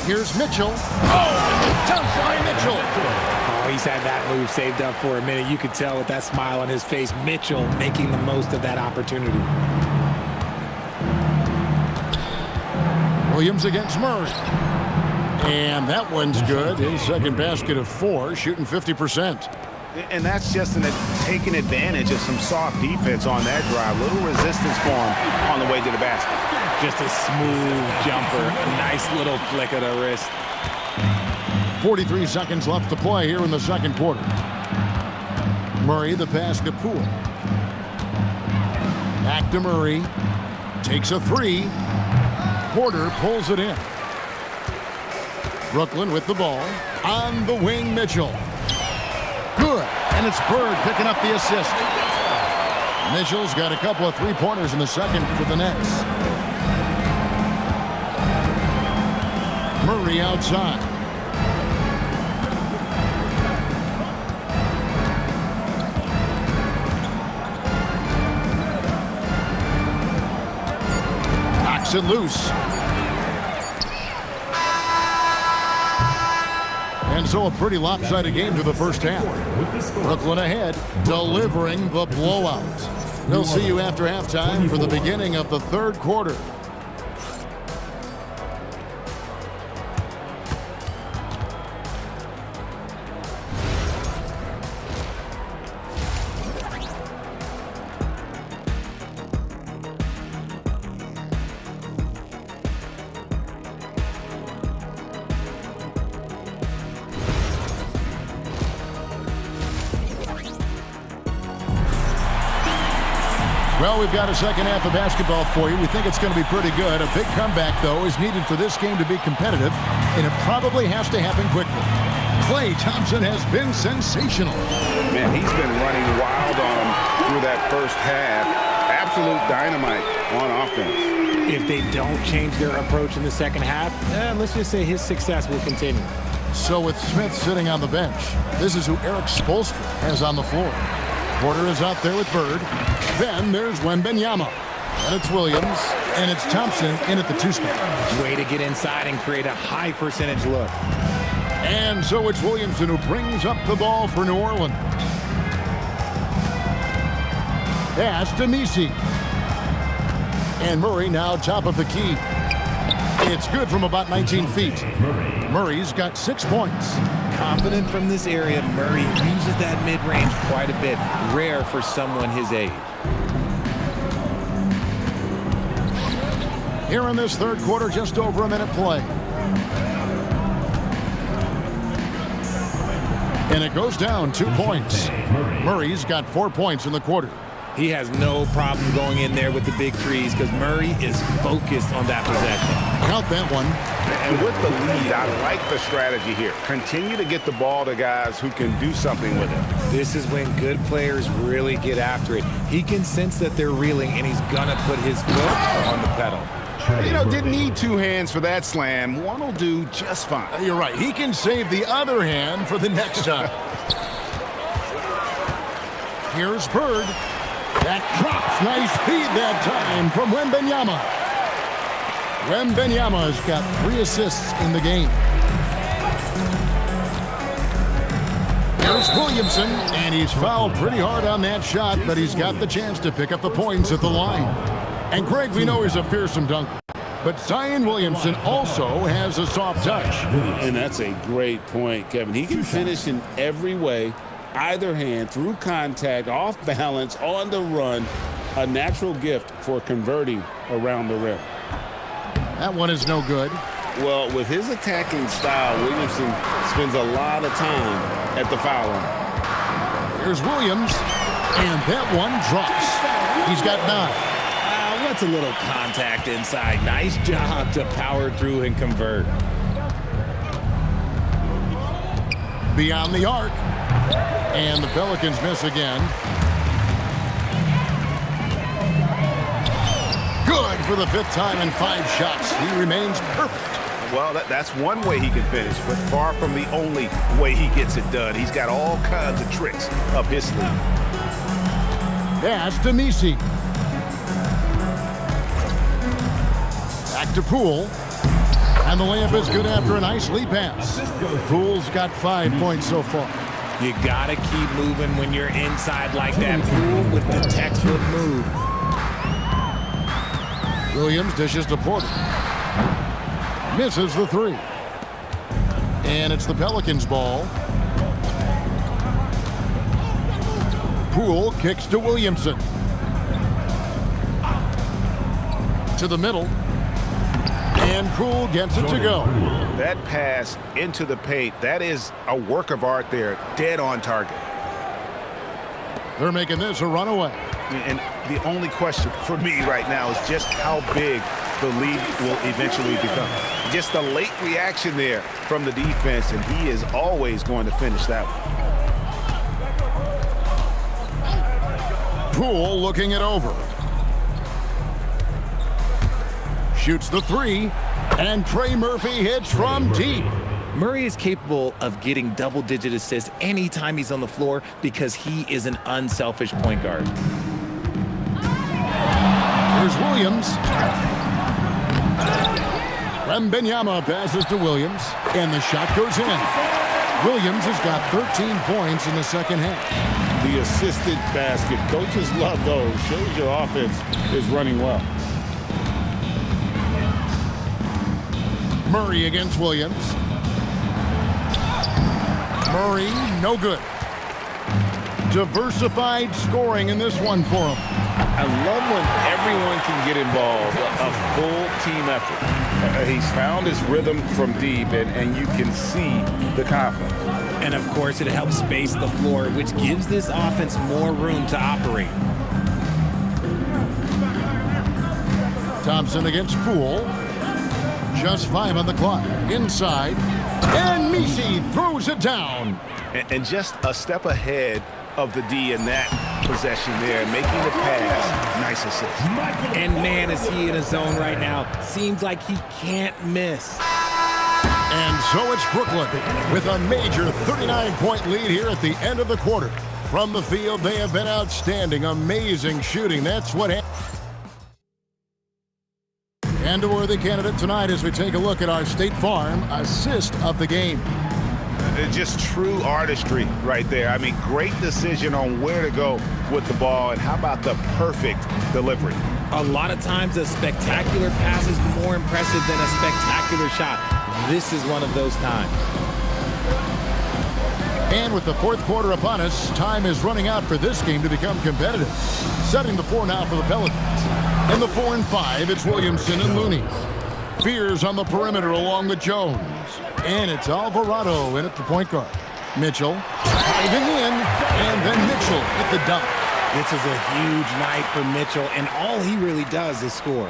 Here's Mitchell. Oh, dunk by Mitchell. Oh, he's had that move saved up for a minute. You could tell with that smile on his face, Mitchell making the most of that opportunity. Williams against Murray. And that one's good. His second basket of 4, shooting 50%. And that's just taking advantage of some soft defense on that drive. Little resistance for him on the way to the basket. Just a smooth jumper. A nice little flick of the wrist. 43 seconds left to play here in the second quarter. Murray, the pass to Poole. Back to Murray. Takes a 3. Porter pulls it in. Brooklyn with the ball. On the wing, Mitchell. Good. And it's Bird picking up the assist. Mitchell's got a couple of three-pointers in the second for the Nets. Murray outside. Knocks it loose. And so a pretty lopsided game to the first half. Brooklyn ahead, delivering the blowout. We'll see you after halftime for the beginning of the third quarter. Well, we've got a second half of basketball for you. We think it's going to be pretty good. A big comeback, though, is needed for this game to be competitive, and it probably has to happen quickly. Klay Thompson has been sensational. Man, he's been running wild on him through that first half. Absolute dynamite on offense. If they don't change their approach in the second half, let's just say his success will continue. So with Smith sitting on the bench, this is who Eric Spoelstra has on the floor. Porter is out there with Bird. Then there's Wembanyama. And it's Williams. And it's Thompson in at the 2 spot. Way to get inside and create a high percentage look. And so it's Williamson who brings up the ball for New Orleans. Pass to Misi. And Murray now top of the key. It's good from about 19 feet. Murray's got 6 points. Confident from this area, Murray uses that mid-range quite a bit. Rare for someone his age. Here in this third quarter, just over a minute play. And it goes down 2 points. Murray's got 4 points in the quarter. He has no problem going in there with the big threes because Murray is focused on that possession. Count that one. And with the lead, I like the strategy here. Continue to get the ball to guys who can do something with it. This is when good players really get after it. He can sense that they're reeling, and he's going to put his foot on the pedal. You know, didn't need 2 hands for that slam. One will do just fine. You're right. He can save the other hand for the next time. Here's Bird. That drops. Nice feed that time from Wembanyama. Wembanyama's got 3 assists in the game. Here's Williamson, and he's fouled pretty hard on that shot, but he's got the chance to pick up the points at the line. And Greg, we know he's a fearsome dunker, but Zion Williamson also has a soft touch. And that's a great point, Kevin. He can finish in every way. Either hand, through contact, off balance, on the run, a natural gift for converting around the rim. That one is no good. Well, with his attacking style, Williamson spends a lot of time at the foul line. Here's Williams, and that one drops. He's got 9. What's a little contact inside? Nice job to power through and convert. Beyond the arc. And the Pelicans miss again. Good for the 5th time in 5 shots. He remains perfect. Well, that's one way he can finish, but far from the only way he gets it done. He's got all kinds of tricks up his sleeve. Pass to Messi. Back to Poole. And the layup is good after a nice lead pass. Poole's got 5 points so far. You gotta keep moving when you're inside like that. Poole with the textbook move. Williams dishes to Porter. Misses the 3. And it's the Pelicans' ball. Poole kicks to Williamson. To the middle. And Poole gets it to go. That pass into the paint, that is a work of art there, dead on target. They're making this a runaway. And the only question for me right now is just how big the lead will eventually become. Just the late reaction there from the defense, and he is always going to finish that one. Poole looking it over. Shoots the 3, and Trey Murphy hits from deep. Murray is capable of getting double-digit assists anytime he's on the floor because he is an unselfish point guard. Here's Williams. Wembanyama passes to Williams, and the shot goes in. Williams has got 13 points in the second half. The assisted basket. Coaches love those. Shows your offense is running well. Murray against Williams. Murray, no good. Diversified scoring in this one for him. I love when everyone can get involved, a full team effort. He's found his rhythm from deep, and you can see the confidence. And, of course, it helps space the floor, which gives this offense more room to operate. Thompson against Poole. Just 5 on the clock. Inside. And Messi throws it down. And just a step ahead of the D in that possession there, making the pass. Nice assist. And, man, is he in a zone right now. Seems like he can't miss. And so it's Brooklyn with a major 39-point lead here at the end of the quarter. From the field, they have been outstanding. Amazing shooting. That's what happened. And a worthy candidate tonight as we take a look at our State Farm assist of the game. Just true artistry right there. I mean, great decision on where to go with the ball, and how about the perfect delivery? A lot of times a spectacular pass is more impressive than a spectacular shot. This is one of those times. And with the 4th quarter upon us, time is running out for this game to become competitive. Setting the 4 now for the Pelicans. In the 4 and 5, it's Williamson and Looney. Fears on the perimeter along with Jones. And it's Alvarado in at the point guard. Mitchell diving in, and then Mitchell with the dunk. This is a huge night for Mitchell, and all he really does is score.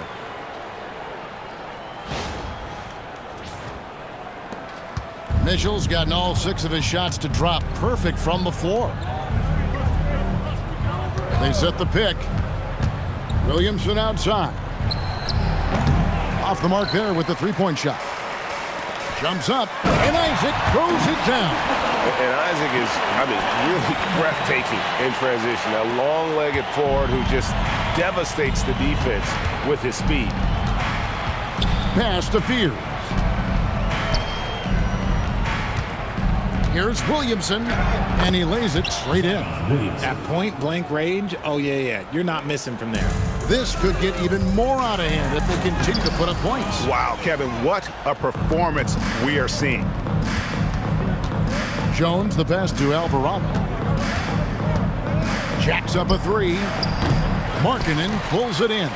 Mitchell's gotten all 6 of his shots to drop perfect from the floor. They set the pick. Williamson outside. Off the mark there with the three-point shot. Jumps up, and Isaac throws it down. And Isaac is, really breathtaking in transition. A long-legged forward who just devastates the defense with his speed. Pass to Fears. Here's Williamson, and he lays it straight in. At point-blank range, oh, yeah, you're not missing from there. This could get even more out of hand if they continue to put up points. Wow, Kevin, what a performance we are seeing. Jones, the pass to Alvarado. Jacks up a three. Markkanen pulls it in.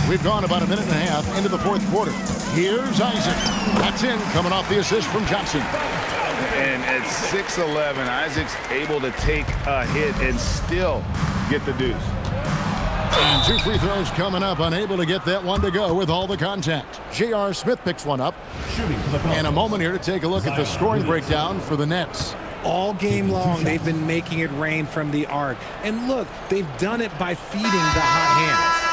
We've gone about a minute and a half into the fourth quarter. Here's Isaac. That's in, coming off the assist from Johnson. And at 6'11", Isaac's able to take a hit and still get the deuce. And 2 free throws coming up, unable to get that one to go with all the contact. J.R. Smith picks one up. And a moment here to take a look at the scoring breakdown for the Nets. All game long, they've been making it rain from the arc. And look, they've done it by feeding the hot hands.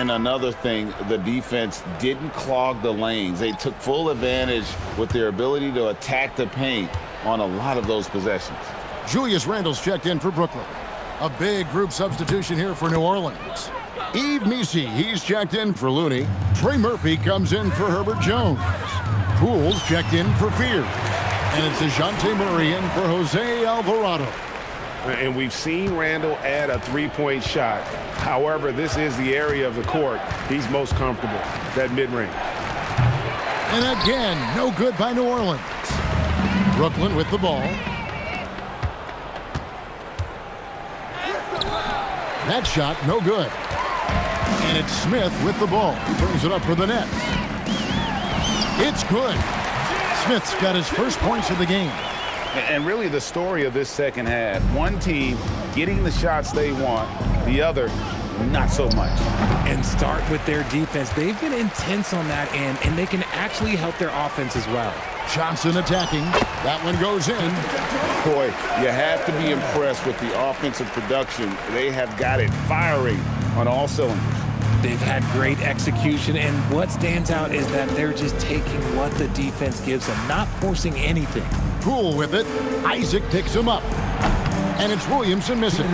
And another thing, the defense didn't clog the lanes. They took full advantage with their ability to attack the paint on a lot of those possessions. Julius Randle's checked in for Brooklyn. A big group substitution here for New Orleans. Yves Missi, he's checked in for Looney. Trey Murphy comes in for Herbert Jones. Poole's checked in for Fear. And it's DeJounte Murray in for Jose Alvarado. And we've seen Randle add a three-point shot. However, this is the area of the court he's most comfortable, that mid-range. And again, no good by New Orleans. Brooklyn with the ball. That shot, no good. And it's Smith with the ball. He brings it up for the Nets. It's good. Smith's got his first points of the game. And really the story of this second half, one team getting the shots they want, the other not so much. And start with their defense. They've been intense on that end, and they can actually help their offense as well. Johnson attacking. That one goes in. Boy, you have to be impressed with the offensive production. They have got it firing on all cylinders. They've had great execution, and what stands out is that they're just taking what the defense gives them, not forcing anything. Poole with it. Isaac picks him up. And it's Williamson missing.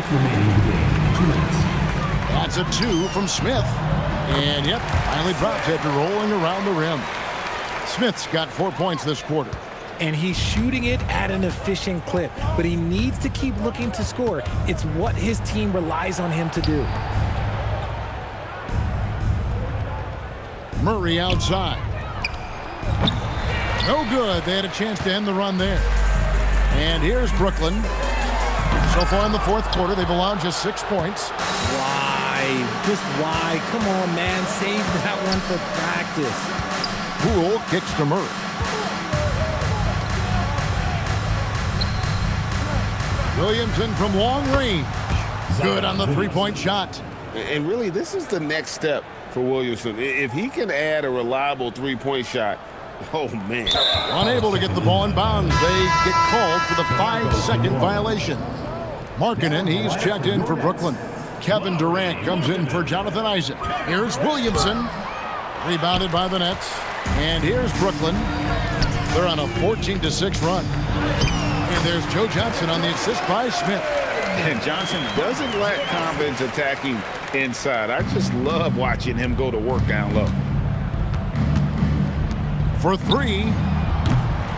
That's a 2 from Smith. And yep, finally drops after rolling around the rim. Smith's got 4 points this quarter. And he's shooting it at an efficient clip, but he needs to keep looking to score. It's what his team relies on him to do. Murray outside. No good. They had a chance to end the run there. And here's Brooklyn. So far in the fourth quarter, they've allowed just 6 points. Why? Just why? Come on, man. Save that one for practice. Poole kicks to Murray. Williamson from long range. Good on the three-point shot. And really, this is the next step for Williamson. If he can add a reliable three-point shot, oh, man. Unable to get the ball in bounds. They get called for the 5-second violation. Markkanen, he's checked in for Brooklyn. Kevin Durant comes in for Jonathan Isaac. Here's Williamson. Rebounded by the Nets. And here's Brooklyn. They're on a 14-6 run. And there's Joe Johnson on the assist by Smith. And Johnson doesn't lack confidence attacking inside. I just love watching him go to work down low. For 3.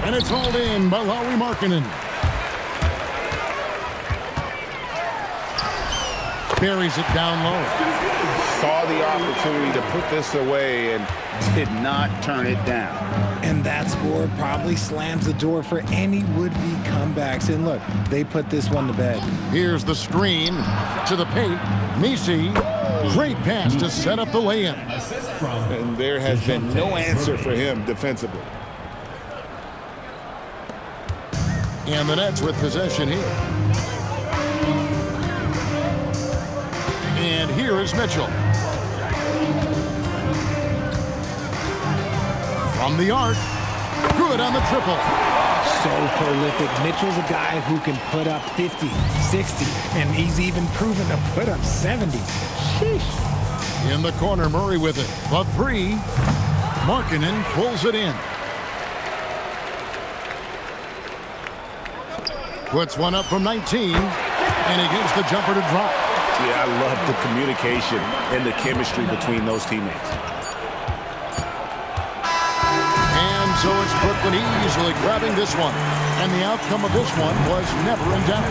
And it's hauled in by Lauri Markkanen. Buries it down low. Saw the opportunity to put this away and did not turn it down. And that score probably slams the door for any would-be comebacks. And look, they put this one to bed. Here's the screen to the paint. Missi, great pass to set up the lay-in. And there has been no answer for him defensively. And the Nets with possession here. And here is Mitchell. From the arc. Good on the triple. So prolific. Mitchell's a guy who can put up 50, 60, and he's even proven to put up 70. Sheesh. In the corner, Murray with it. The three. Markkanen pulls it in. Puts one up from 19, and he gets the jumper to drop. Yeah, I love the communication and the chemistry between those teammates. And so it's Brooklyn easily grabbing this one. And the outcome of this one was never in doubt.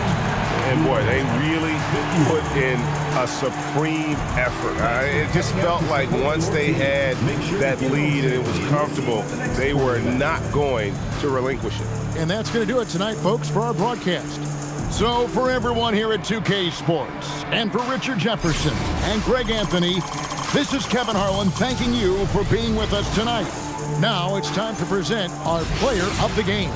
And boy, they really put in a supreme effort. It just felt like once they had that lead and it was comfortable, they were not going to relinquish it. And that's going to do it tonight, folks, for our broadcast. So for everyone here at 2K Sports, and for Richard Jefferson and Greg Anthony, this is Kevin Harlan thanking you for being with us tonight. Now it's time to present our player of the game.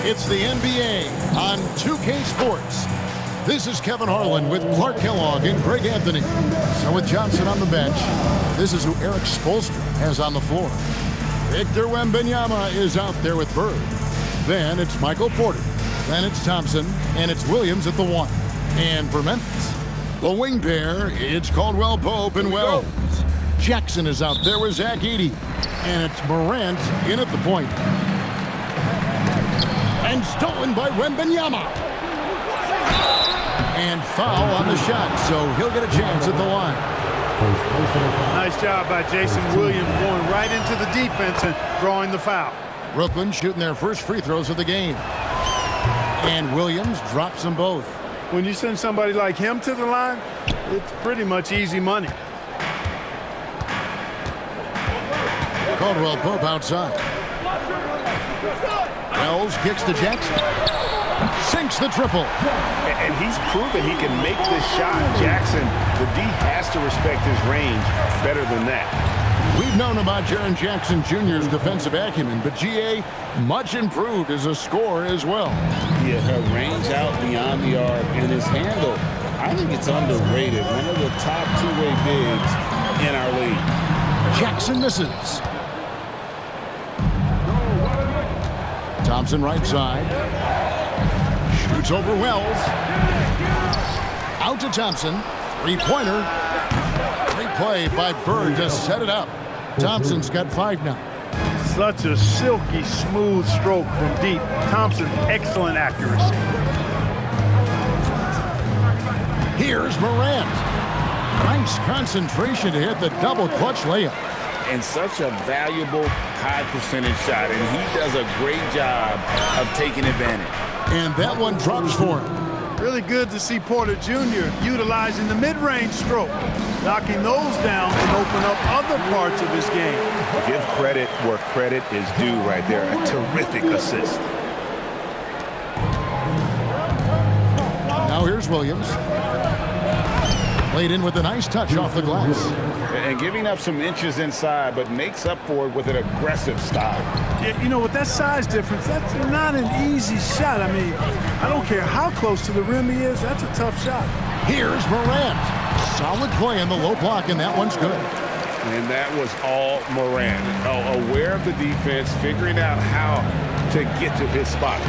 It's the NBA on 2K Sports. This is Kevin Harlan with Clark Kellogg and Greg Anthony. So with Johnson on the bench, this is who Eric Spoelstra has on the floor. Victor Wembanyama is out there with Bird. Then it's Michael Porter. Then it's Thompson, and it's Williams at the 1. And for Memphis, the wing pair, it's Caldwell Pope and Wells. Jackson is out there with Zach Edey. And it's Morant in at the point. And stolen by Wembanyama. And foul on the shot, so he'll get a chance at the line. Nice job by Jason Williams going right into the defense and drawing the foul. Brooklyn shooting their first free throws of the game. And Williams drops them both. When you send somebody like him to the line, it's pretty much easy money. Caldwell Pope outside. Wells kicks to Jackson. Sinks the triple. And he's proven he can make this shot. Jackson, the D has to respect his range better than that. We've known about Jaren Jackson Jr.'s defensive acumen, but GA much improved as a scorer as well. Yeah, her range out beyond the arc and his handle, I think it's underrated. One of the top two-way bigs in our league. Jackson misses. Thompson right side. Shoots over Wells. Out to Thompson. Three-pointer. Great play by Bird to set it up. Thompson's got 5 now. Such a silky, smooth stroke from deep. Thompson, excellent accuracy. Here's Morant. Nice concentration to hit the double clutch layup. And such a valuable high percentage shot, and he does a great job of taking advantage. And that one drops for him. Really good to see Porter Jr. utilizing the mid-range stroke. Knocking those down can open up other parts of his game. Give credit where credit is due right there. A terrific assist. Now here's Williams. Played in with a nice touch off the glass. And giving up some inches inside, but makes up for it with an aggressive style. Yeah, you know, with that size difference, that's not an easy shot. I mean, I don't care how close to the rim he is, that's a tough shot. Here's Morant. Solid play in the low block, and that one's good. And that was all Morant. Aware of the defense, figuring out how to get to his spot.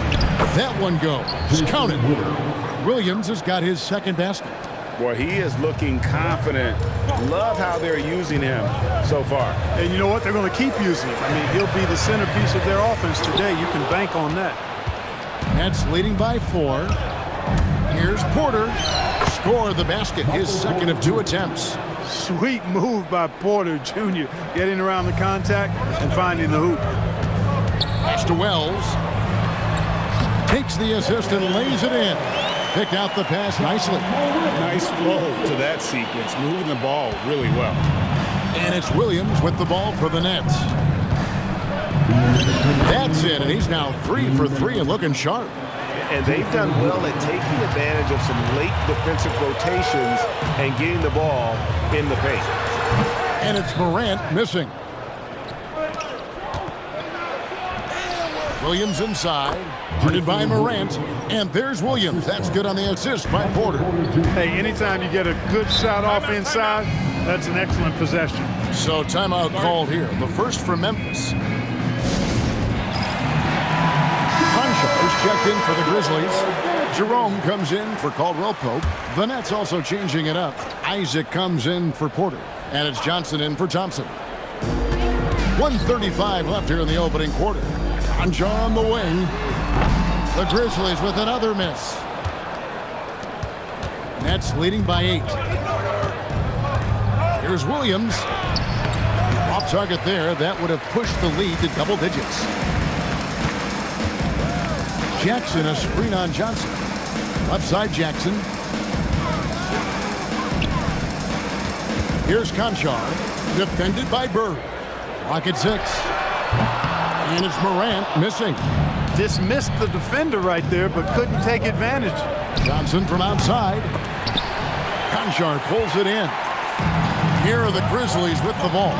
That one goes. Count it. Williams has got his second basket. Boy, he is looking confident. Love how they're using him so far. And you know what? They're going to keep using him. I mean, he'll be the centerpiece of their offense today. You can bank on that. Nets leading by 4. Here's Porter. Score the basket, his second of 2 attempts. Sweet move by Porter Jr. Getting around the contact and finding the hoop. Pass to Wells. Takes the assist and lays it in. Picked out the pass nicely. Nice flow to that sequence, moving the ball really well. And it's Williams with the ball for the Nets. That's it, and he's now 3 for 3 and looking sharp. And they've done well at taking advantage of some late defensive rotations and getting the ball in the paint. And it's Morant missing. Williams inside, guarded by Morant, and there's Williams. That's good on the assist by Porter. Hey, anytime you get a good shot off inside, that's an excellent possession. So timeout called here. The first for Memphis. Concho is checked in for the Grizzlies. Jerome comes in for Caldwell Pope. The Nets also changing it up. Isaac comes in for Porter, and it's Johnson in for Thompson. 1:35 left here in the opening quarter. Concho on the wing. The Grizzlies with another miss. Nets leading by 8. Here's Williams. Off target there. That would have pushed the lead to double digits. Jackson, a screen on Johnson. Left side Jackson. Here's Conchar. Defended by Bird. Rocket 6. And it's Morant missing. Dismissed the defender right there, but couldn't take advantage. Johnson from outside. Conchar pulls it in. Here are the Grizzlies with the ball.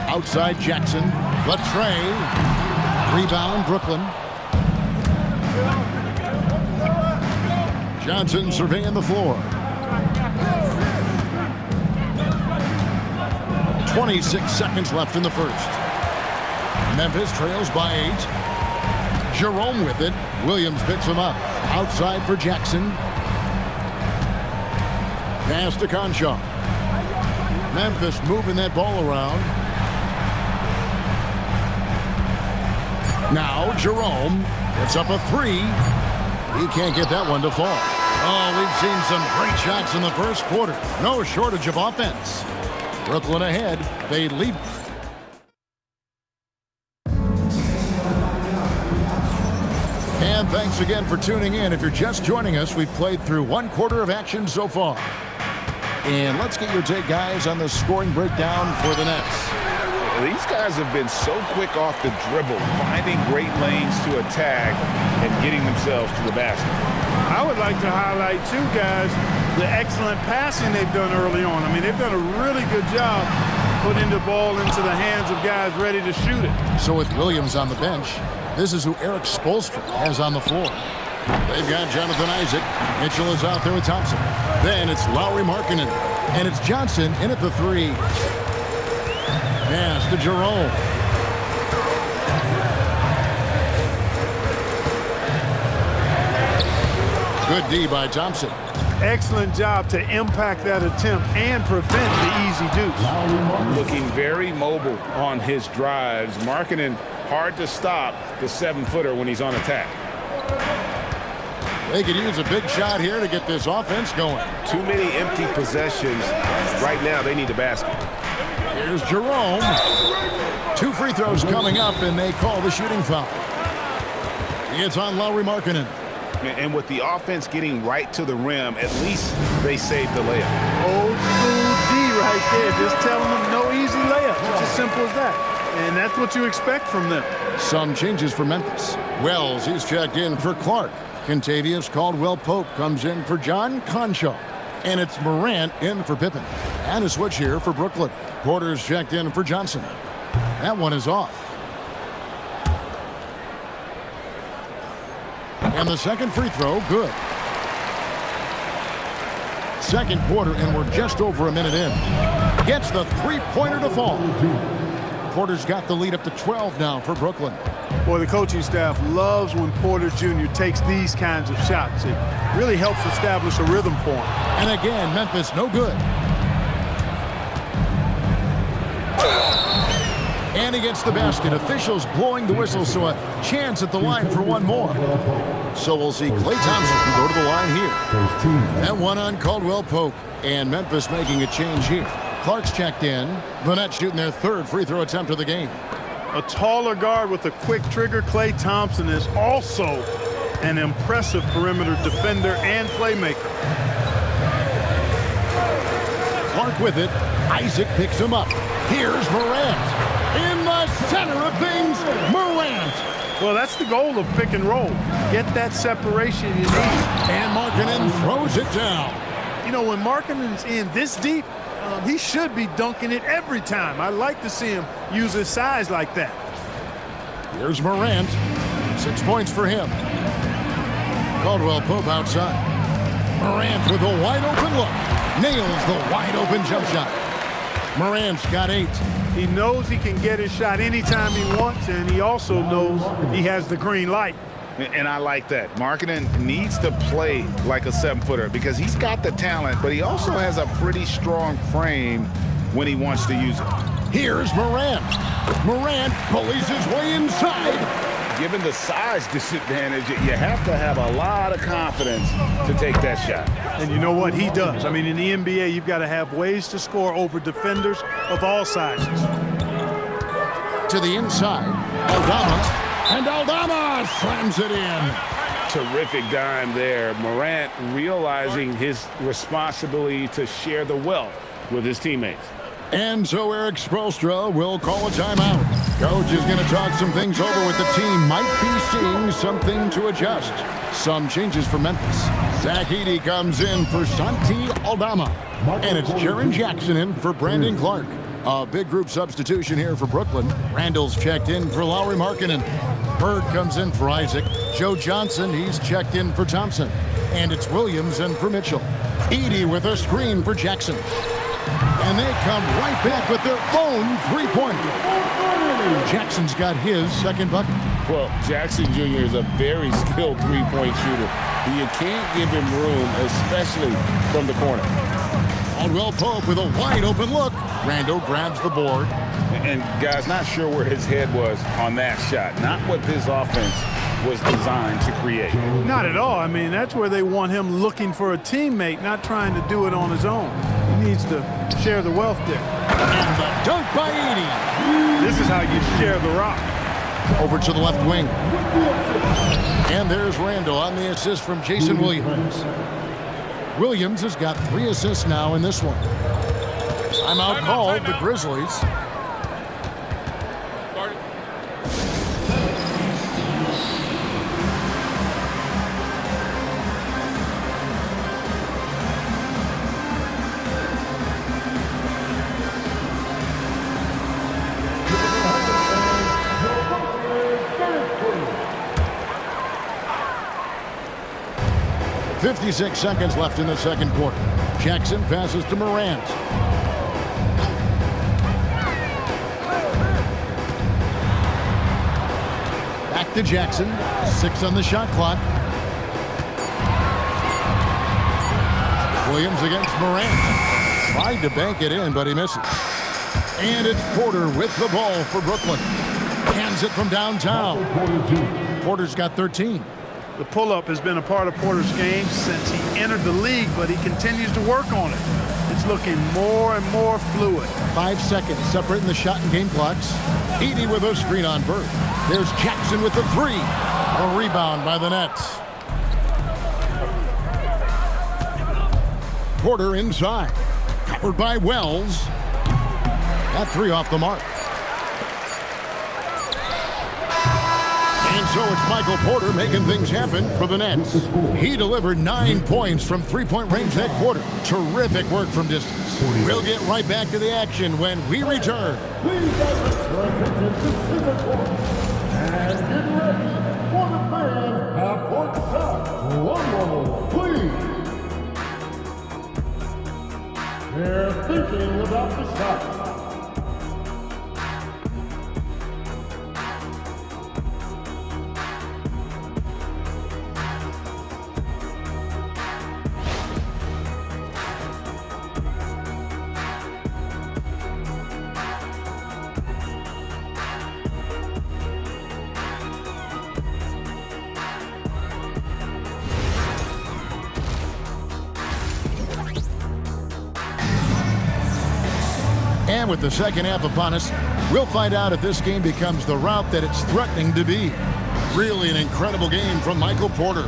Outside Jackson. The tray. Rebound Brooklyn. Johnson surveying the floor. 26 seconds left in the first. Memphis trails by 8. Jerome with it. Williams picks him up. Outside for Jackson. Pass to Concho. Memphis moving that ball around. Now Jerome gets up a 3. He can't get that one to fall. Oh, we've seen some great shots in the first quarter. No shortage of offense. Brooklyn ahead. They lead. And thanks again for tuning in. If you're just joining us, we've played through 1 quarter of action so far. And let's get your take, guys, on the scoring breakdown for the Nets. These guys have been so quick off the dribble, finding great lanes to attack and getting themselves to the basket. I would like to highlight, too, guys, the excellent passing they've done early on. I mean, they've done a really good job putting the ball into the hands of guys ready to shoot it. So with Williams on the bench, this is who Eric Spoelstra has on the floor. They've got Jonathan Isaac. Mitchell is out there with Thompson. Then it's Lauri Markkanen. And it's Johnson in at the 3. Pass to Jerome. Good D by Thompson. Excellent job to impact that attempt and prevent the easy deuce. Looking very mobile on his drives. Markkanen hard to stop the 7-footer when he's on attack. They could use a big shot here to get this offense going. Too many empty possessions. Right now, they need a basket. Here's Jerome. 2 free throws coming up, and they call the shooting foul. It's on Lauri Markkanen. And with the offense getting right to the rim, at least they saved the layup. Old school D right there, just telling them no easy layup. It's as simple as that. And that's what you expect from them. Some changes for Memphis. Wells, he's checked in for Clark. Contavious Caldwell Pope comes in for John Concho. And it's Morant in for Pippen. And a switch here for Brooklyn. Porter's checked in for Johnson. That one is off. And the second free throw, good. Second quarter, and we're just over a minute in. Gets the 3-pointer to fall. Porter's got the lead up to 12 now for Brooklyn. Boy, the coaching staff loves when Porter Jr. takes these kinds of shots. It really helps establish a rhythm for him. And again, Memphis no good. And he gets the basket. Officials blowing the whistle, so a chance at the line for one more. So we'll see Klay Thompson go to the line here. That one on Caldwell Pope. And Memphis making a change here. Clark's checked in. The Nets shooting their third free throw attempt of the game. A taller guard with a quick trigger, Klay Thompson, is also an impressive perimeter defender and playmaker. Clark with it. Isaac picks him up. Here's Morant. In the center of things, Morant. Well, that's the goal of pick and roll. Get that separation you need. And Markkanen throws it down. You know, when Markkanen's in this deep, he should be dunking it every time. I like to see him use his size like that. Here's Morant. 6 points for him. Caldwell Pope outside. Morant with a wide open look. Nails the wide open jump shot. Morant's got 8. He knows he can get his shot anytime he wants, and he also knows he has the green light. And I like that. Markkanen needs to play like a 7-footer because he's got the talent, but he also has a pretty strong frame when he wants to use it. Here's Morant. Morant bullies his way inside. Given the size disadvantage, you have to have a lot of confidence to take that shot. And you know what? He does. I mean, in the NBA, you've got to have ways to score over defenders of all sizes. To the inside, Aldama. And Aldama slams it in. Terrific dime there. Morant realizing his responsibility to share the wealth with his teammates. And so Eric Spoelstra will call a timeout. Coach is going to talk some things over with the team. Might be seeing something to adjust. Some changes for Memphis. Zach Edey comes in for Santi Aldama. And it's Jaren Jackson in for Brandon Clark. A big group substitution here for Brooklyn. Randall's checked in for Lauri Markkanen. Bird comes in for Isaac. Joe Johnson, he's checked in for Thompson. And it's Williams in for Mitchell. Edey with a screen for Jackson. And they come right back with their own three-pointer. Jackson's got his second bucket. Well, Jackson Jr. is a very skilled three-point shooter. You can't give him room, especially from the corner. Caldwell Pope with a wide-open look. Randall grabs the board. And, guys, not sure where his head was on that shot. Not what this offense was designed to create. Not at all. I mean, that's where they want him looking for a teammate, not trying to do it on his own. He needs to share the wealth there. And the dunk by Edey. This is how you share the rock. Over to the left wing. And there's Randall on the assist from Jason Williams. Williams has got 3 assists now in this one. Timeout called the Grizzlies. 56 seconds left in the second quarter. Jackson passes to Morant. Back to Jackson. 6 on the shot clock. Williams against Morant. Tried to bank it in, but he misses. And it's Porter with the ball for Brooklyn. Hands it from downtown. Porter's got 13. The pull-up has been a part of Porter's game since he entered the league, but he continues to work on it. It's looking more and more fluid. 5 seconds separating the shot and game clocks. Edey with a screen on Bird. There's Jackson with the 3. A rebound by the Nets. Porter inside. Covered by Wells. That 3 off the mark. And so it's Michael Porter making things happen for the Nets. He delivered 9 points from three-point range that quarter. Terrific work from distance. We'll get right back to the action when we return. Please, guys, and get ready for the fan half-court shot. One more, please. They're thinking about the shot. And with the second half upon us, we'll find out if this game becomes the route that it's threatening to be. Really an incredible game from Michael Porter.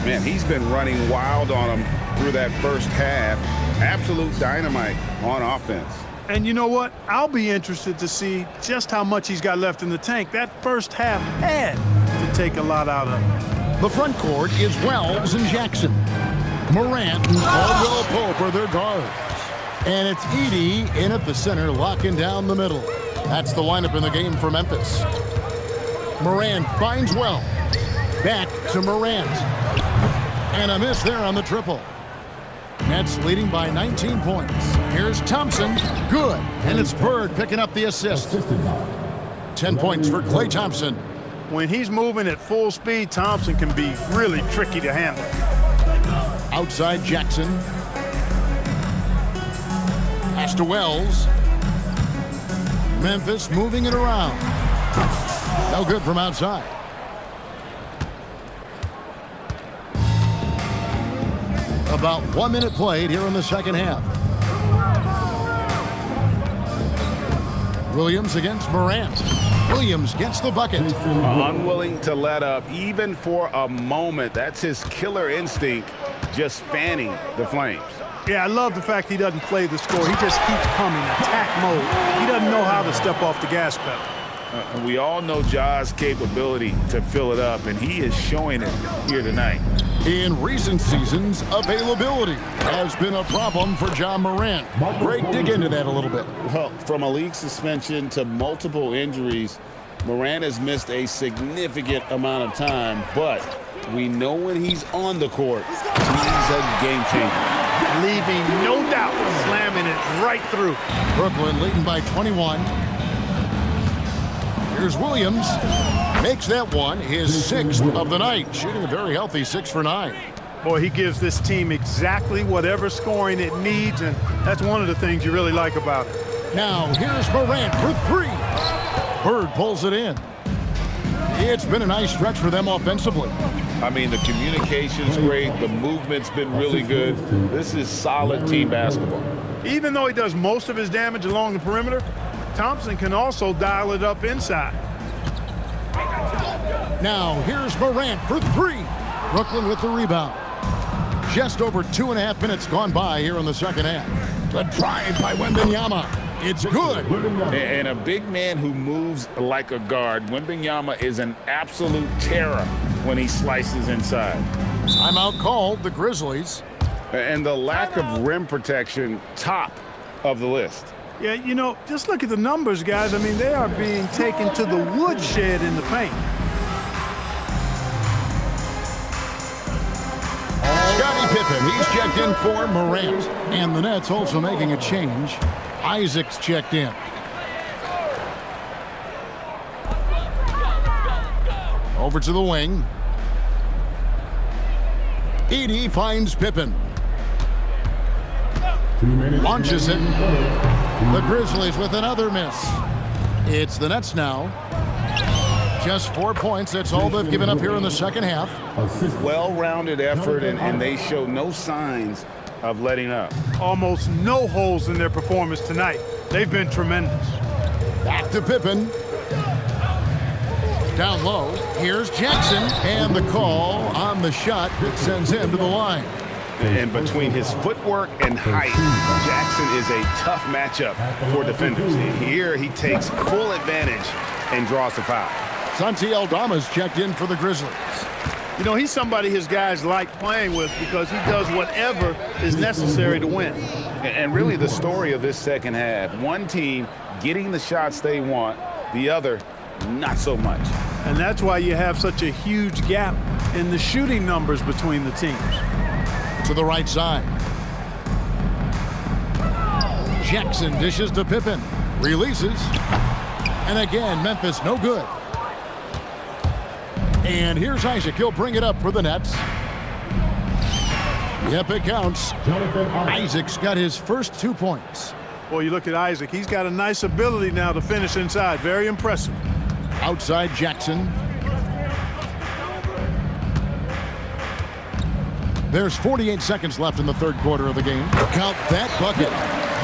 Man, he's been running wild on him through that first half. Absolute dynamite on offense. And you know what? I'll be interested to see just how much he's got left in the tank. That first half had to take a lot out of him. The front court is Wells and Jackson. Morant and Caldwell Pope are their guards. And it's Edey in at the center, locking down the middle. That's the lineup in the game for Memphis. Morant finds Wells. Back to Morant. And a miss there on the triple. Nets leading by 19 points. Here's Thompson. Good. And it's Bird picking up the assist. 10 points for Klay Thompson. When he's moving at full speed, Thompson can be really tricky to handle. Outside Jackson. Pass to Wells. Memphis moving it around. No good from outside. About 1 minute played here in the second half. Williams against Morant. Williams gets the bucket. Unwilling to let up even for a moment. That's his killer instinct, just fanning the flames. Yeah, I love the fact he doesn't play the score. He just keeps coming, attack mode. He doesn't know how to step off the gas pedal. We all know Ja's capability to fill it up, and he is showing it here tonight. In recent seasons, availability has been a problem for Ja Morant. Great, dig into that a little bit. Well, from a league suspension to multiple injuries, Morant has missed a significant amount of time, but we know when he's on the court, he's a game changer. Leaving no doubt, slamming it right through. Brooklyn leading by 21. Here's Williams. Makes that one his 6th of the night, shooting a very healthy 6 for 9. Boy, he gives this team exactly whatever scoring it needs, and that's one of the things you really like about it. Now, here's Morant for 3. Bird pulls it in. It's been a nice stretch for them offensively. I mean, the communication's great. The movement's been really good. This is solid team basketball. Even though he does most of his damage along the perimeter, Thompson can also dial it up inside. Now, here's Morant for 3. Brooklyn with the rebound. Just over 2.5 minutes gone by here in the second half. The drive by Wembanyama. It's good. And a big man who moves like a guard, Wembanyama is an absolute terror when he slices inside. Timeout called, the Grizzlies. And the lack of rim protection, top of the list. Yeah, you know, just look at the numbers, guys. I mean, they are being taken to the woodshed in the paint. Scottie Pippen, he's checked in for Morant. And the Nets also making a change. Isaac's checked in. Over to the wing. Edey finds Pippen. Launches it. The Grizzlies with another miss. It's the Nets now. Just 4 points. That's all they've given up here in the second half. Well-rounded effort, and they show no signs of letting up. Almost no holes in their performance tonight. They've been tremendous. Back to Pippen. Down low. Here's Jackson. And the call on the shot that sends him to the line. And between his footwork and height, Jackson is a tough matchup for defenders. Here he takes full advantage and draws the foul. Santi Aldama's checked in for the Grizzlies. You know, he's somebody his guys like playing with because he does whatever is necessary to win. And really the story of this second half, one team getting the shots they want, the other not so much. And that's why you have such a huge gap in the shooting numbers between the teams. To the right side. Jackson dishes to Pippen. Releases. And again, Memphis no good. And here's Isaac. He'll bring it up for the Nets. Yep, it counts. Isaac's got his first 2 points. Well, you look at Isaac. He's got a nice ability now to finish inside. Very impressive. Outside Jackson. There's 48 seconds left in the third quarter of the game. Count that bucket.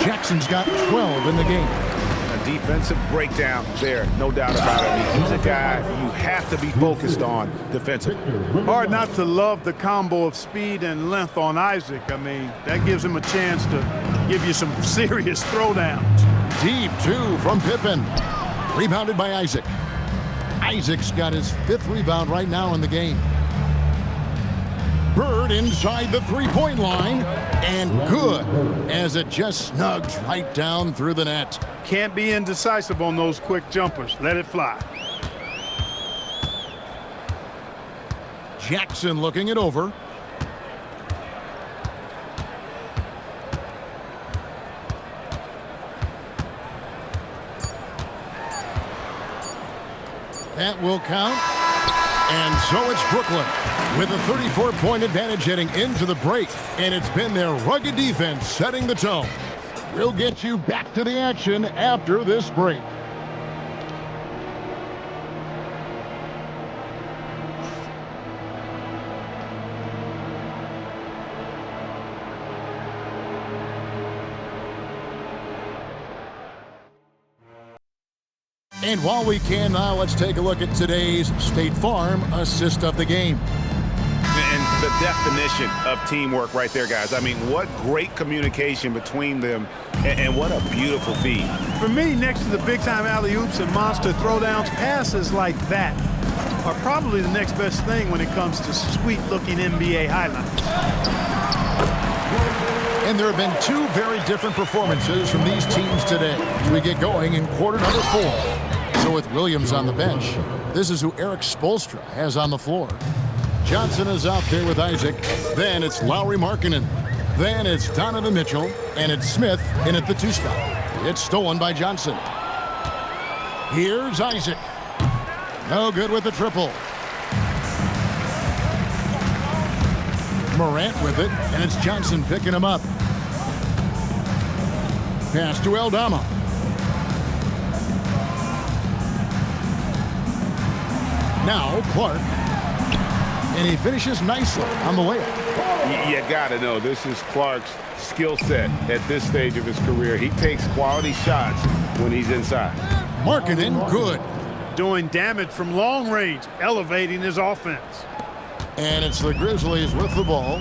Jackson's got 12 in the game. A defensive breakdown there, no doubt about it. I mean, he's a guy you have to be focused on defensively. Hard not to love the combo of speed and length on Isaac. I mean, that gives him a chance to give you some serious throwdowns. Deep two from Pippen. Rebounded by Isaac. Isaac's got his 5th rebound right now in the game. Bird inside the three-point line, and good, as it just snugs right down through the net. Can't be indecisive on those quick jumpers. Let it fly. Jackson looking it over. That will count. And so it's Brooklyn with a 34-point advantage heading into the break. And it's been their rugged defense setting the tone. We'll get you back to the action after this break. And while we can now, let's take a look at today's State Farm assist of the game. And the definition of teamwork right there, guys. I mean, what great communication between them, and what a beautiful feed. For me, next to the big-time alley-oops and monster throwdowns, passes like that are probably the next best thing when it comes to sweet-looking NBA highlights. And there have been 2 very different performances from these teams today as we get going in quarter number 4. So with Williams on the bench, this is who Eric Spoelstra has on the floor. Johnson is out there with Isaac. Then it's Lauri Markkanen. Then it's Donovan Mitchell. And it's Smith in at the 2 spot. It's stolen by Johnson. Here's Isaac. No good with the triple. Morant with it, and it's Johnson picking him up. Pass to Aldama. Now Clark. And he finishes nicely on the layup. You got to know, this is Clark's skill set at this stage of his career. He takes quality shots when he's inside. Markkanen, good. Doing damage from long range, elevating his offense. And it's the Grizzlies with the ball.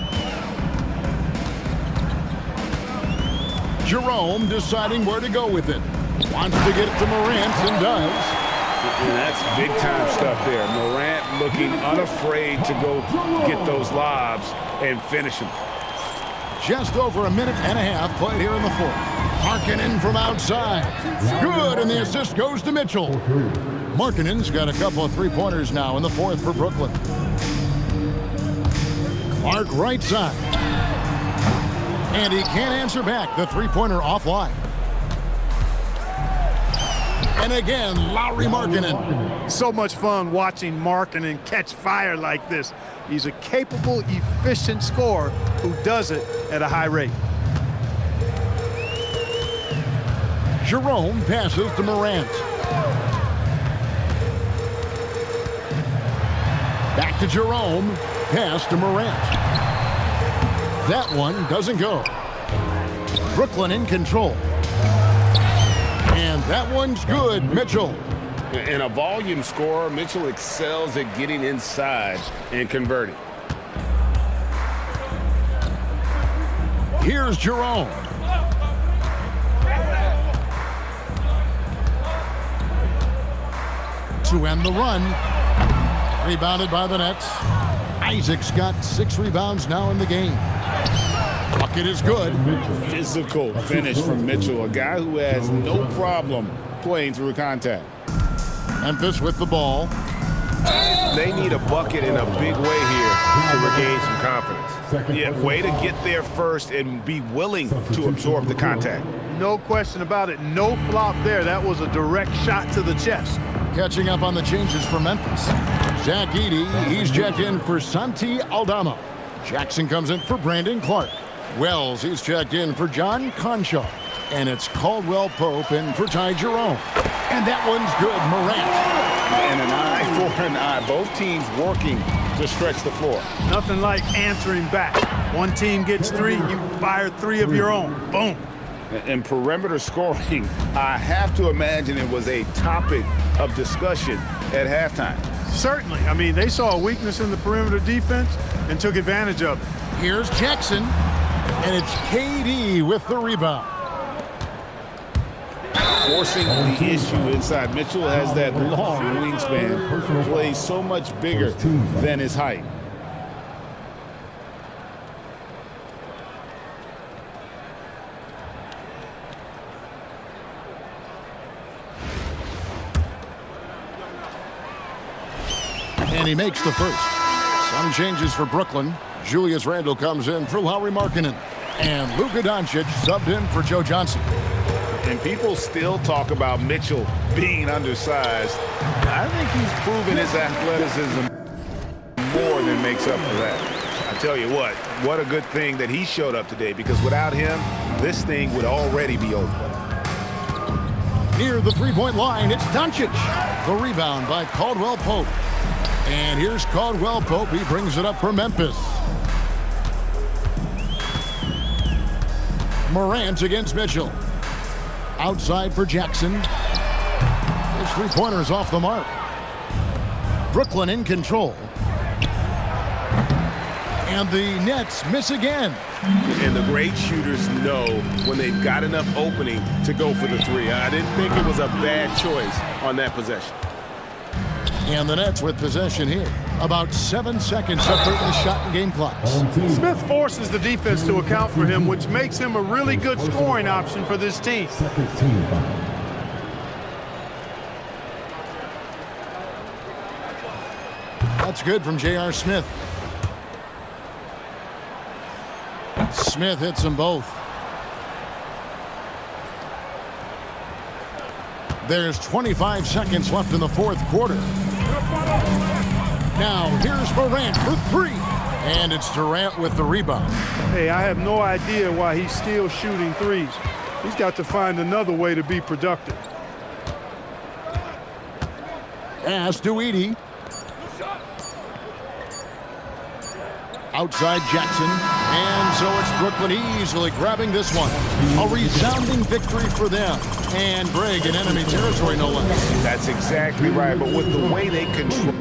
Jerome deciding where to go with it. Wants to get it to Morant and does. And that's big-time stuff there. Morant looking unafraid to go get those lobs and finish them. Just over a minute and a half played here in the 4th. Markkanen from outside. Good, and the assist goes to Mitchell. Markkanen's got a couple of 3-pointers now in the 4th for Brooklyn. Clark right side. And he can't answer back. The 3-pointer offline. And again, Lauri Markkanen. So much fun watching Markkanen catch fire like this. He's a capable, efficient scorer who does it at a high rate. Jerome passes to Morant. Back to Jerome. Pass to Morant. That one doesn't go. Brooklyn in control. And that one's good. Mitchell. In a volume scorer, Mitchell excels at getting inside and converting. Here's Jerome. To end the run. Rebounded by the Nets. Isaac's got 6 rebounds now in the game. Bucket is good. Physical finish from Mitchell, a guy who has no problem playing through contact. Memphis with the ball. They need a bucket in a big way here to regain some confidence. Yeah, way to get there first and be willing to absorb the contact. No question about it. No flop there. That was a direct shot to the chest. Catching up on the changes for Memphis. Zach Edey, he's checked in for Santi Aldama. Jackson comes in for Brandon Clark. Wells, he's checked in for John Conshaw. And it's Caldwell Pope in for Ty Jerome. And that one's good, Morant. And an eye for an eye. Both teams working to stretch the floor. Nothing like answering back. One team gets 3, you fire 3 of your own. Boom. And perimeter scoring, I have to imagine it was a topic of discussion at halftime. Certainly. I mean, they saw a weakness in the perimeter defense and took advantage of it. Here's Jackson, and it's KD with the rebound. Forcing the issue inside. Mitchell has that long wingspan, plays so much bigger than his height. And he makes the first. Some changes for Brooklyn. Julius Randle comes in for Lauri Markkanen. And Luka Doncic subbed in for Joe Johnson. And people still talk about Mitchell being undersized. I think he's proven his athleticism more than makes up for that. I tell you what a good thing that he showed up today, because without him, this thing would already be over. Near the three-point line, it's Doncic. The rebound by Caldwell Pope. And here's Caldwell Pope. He brings it up for Memphis. Morant against Mitchell. Outside for Jackson. His three-pointer's off the mark. Brooklyn in control. And the Nets miss again. And the great shooters know when they've got enough opening to go for the three. I didn't think it was a bad choice on that possession. And the Nets with possession here. About 7 seconds separating the shot and game clocks. Smith forces the defense to account for him, which makes him a really good scoring option for this team. That's good from J.R. Smith. Smith hits them both. There's 25 seconds left in the fourth quarter. Now, here's Morant for three. And it's Durant with the rebound. Hey, I have no idea why he's still shooting threes. He's got to find another way to be productive. Pass to Edey. Outside Jackson. And so it's Brooklyn easily grabbing this one. A resounding victory for them. And Greg in enemy territory, no less. That's exactly right. But with the way they control...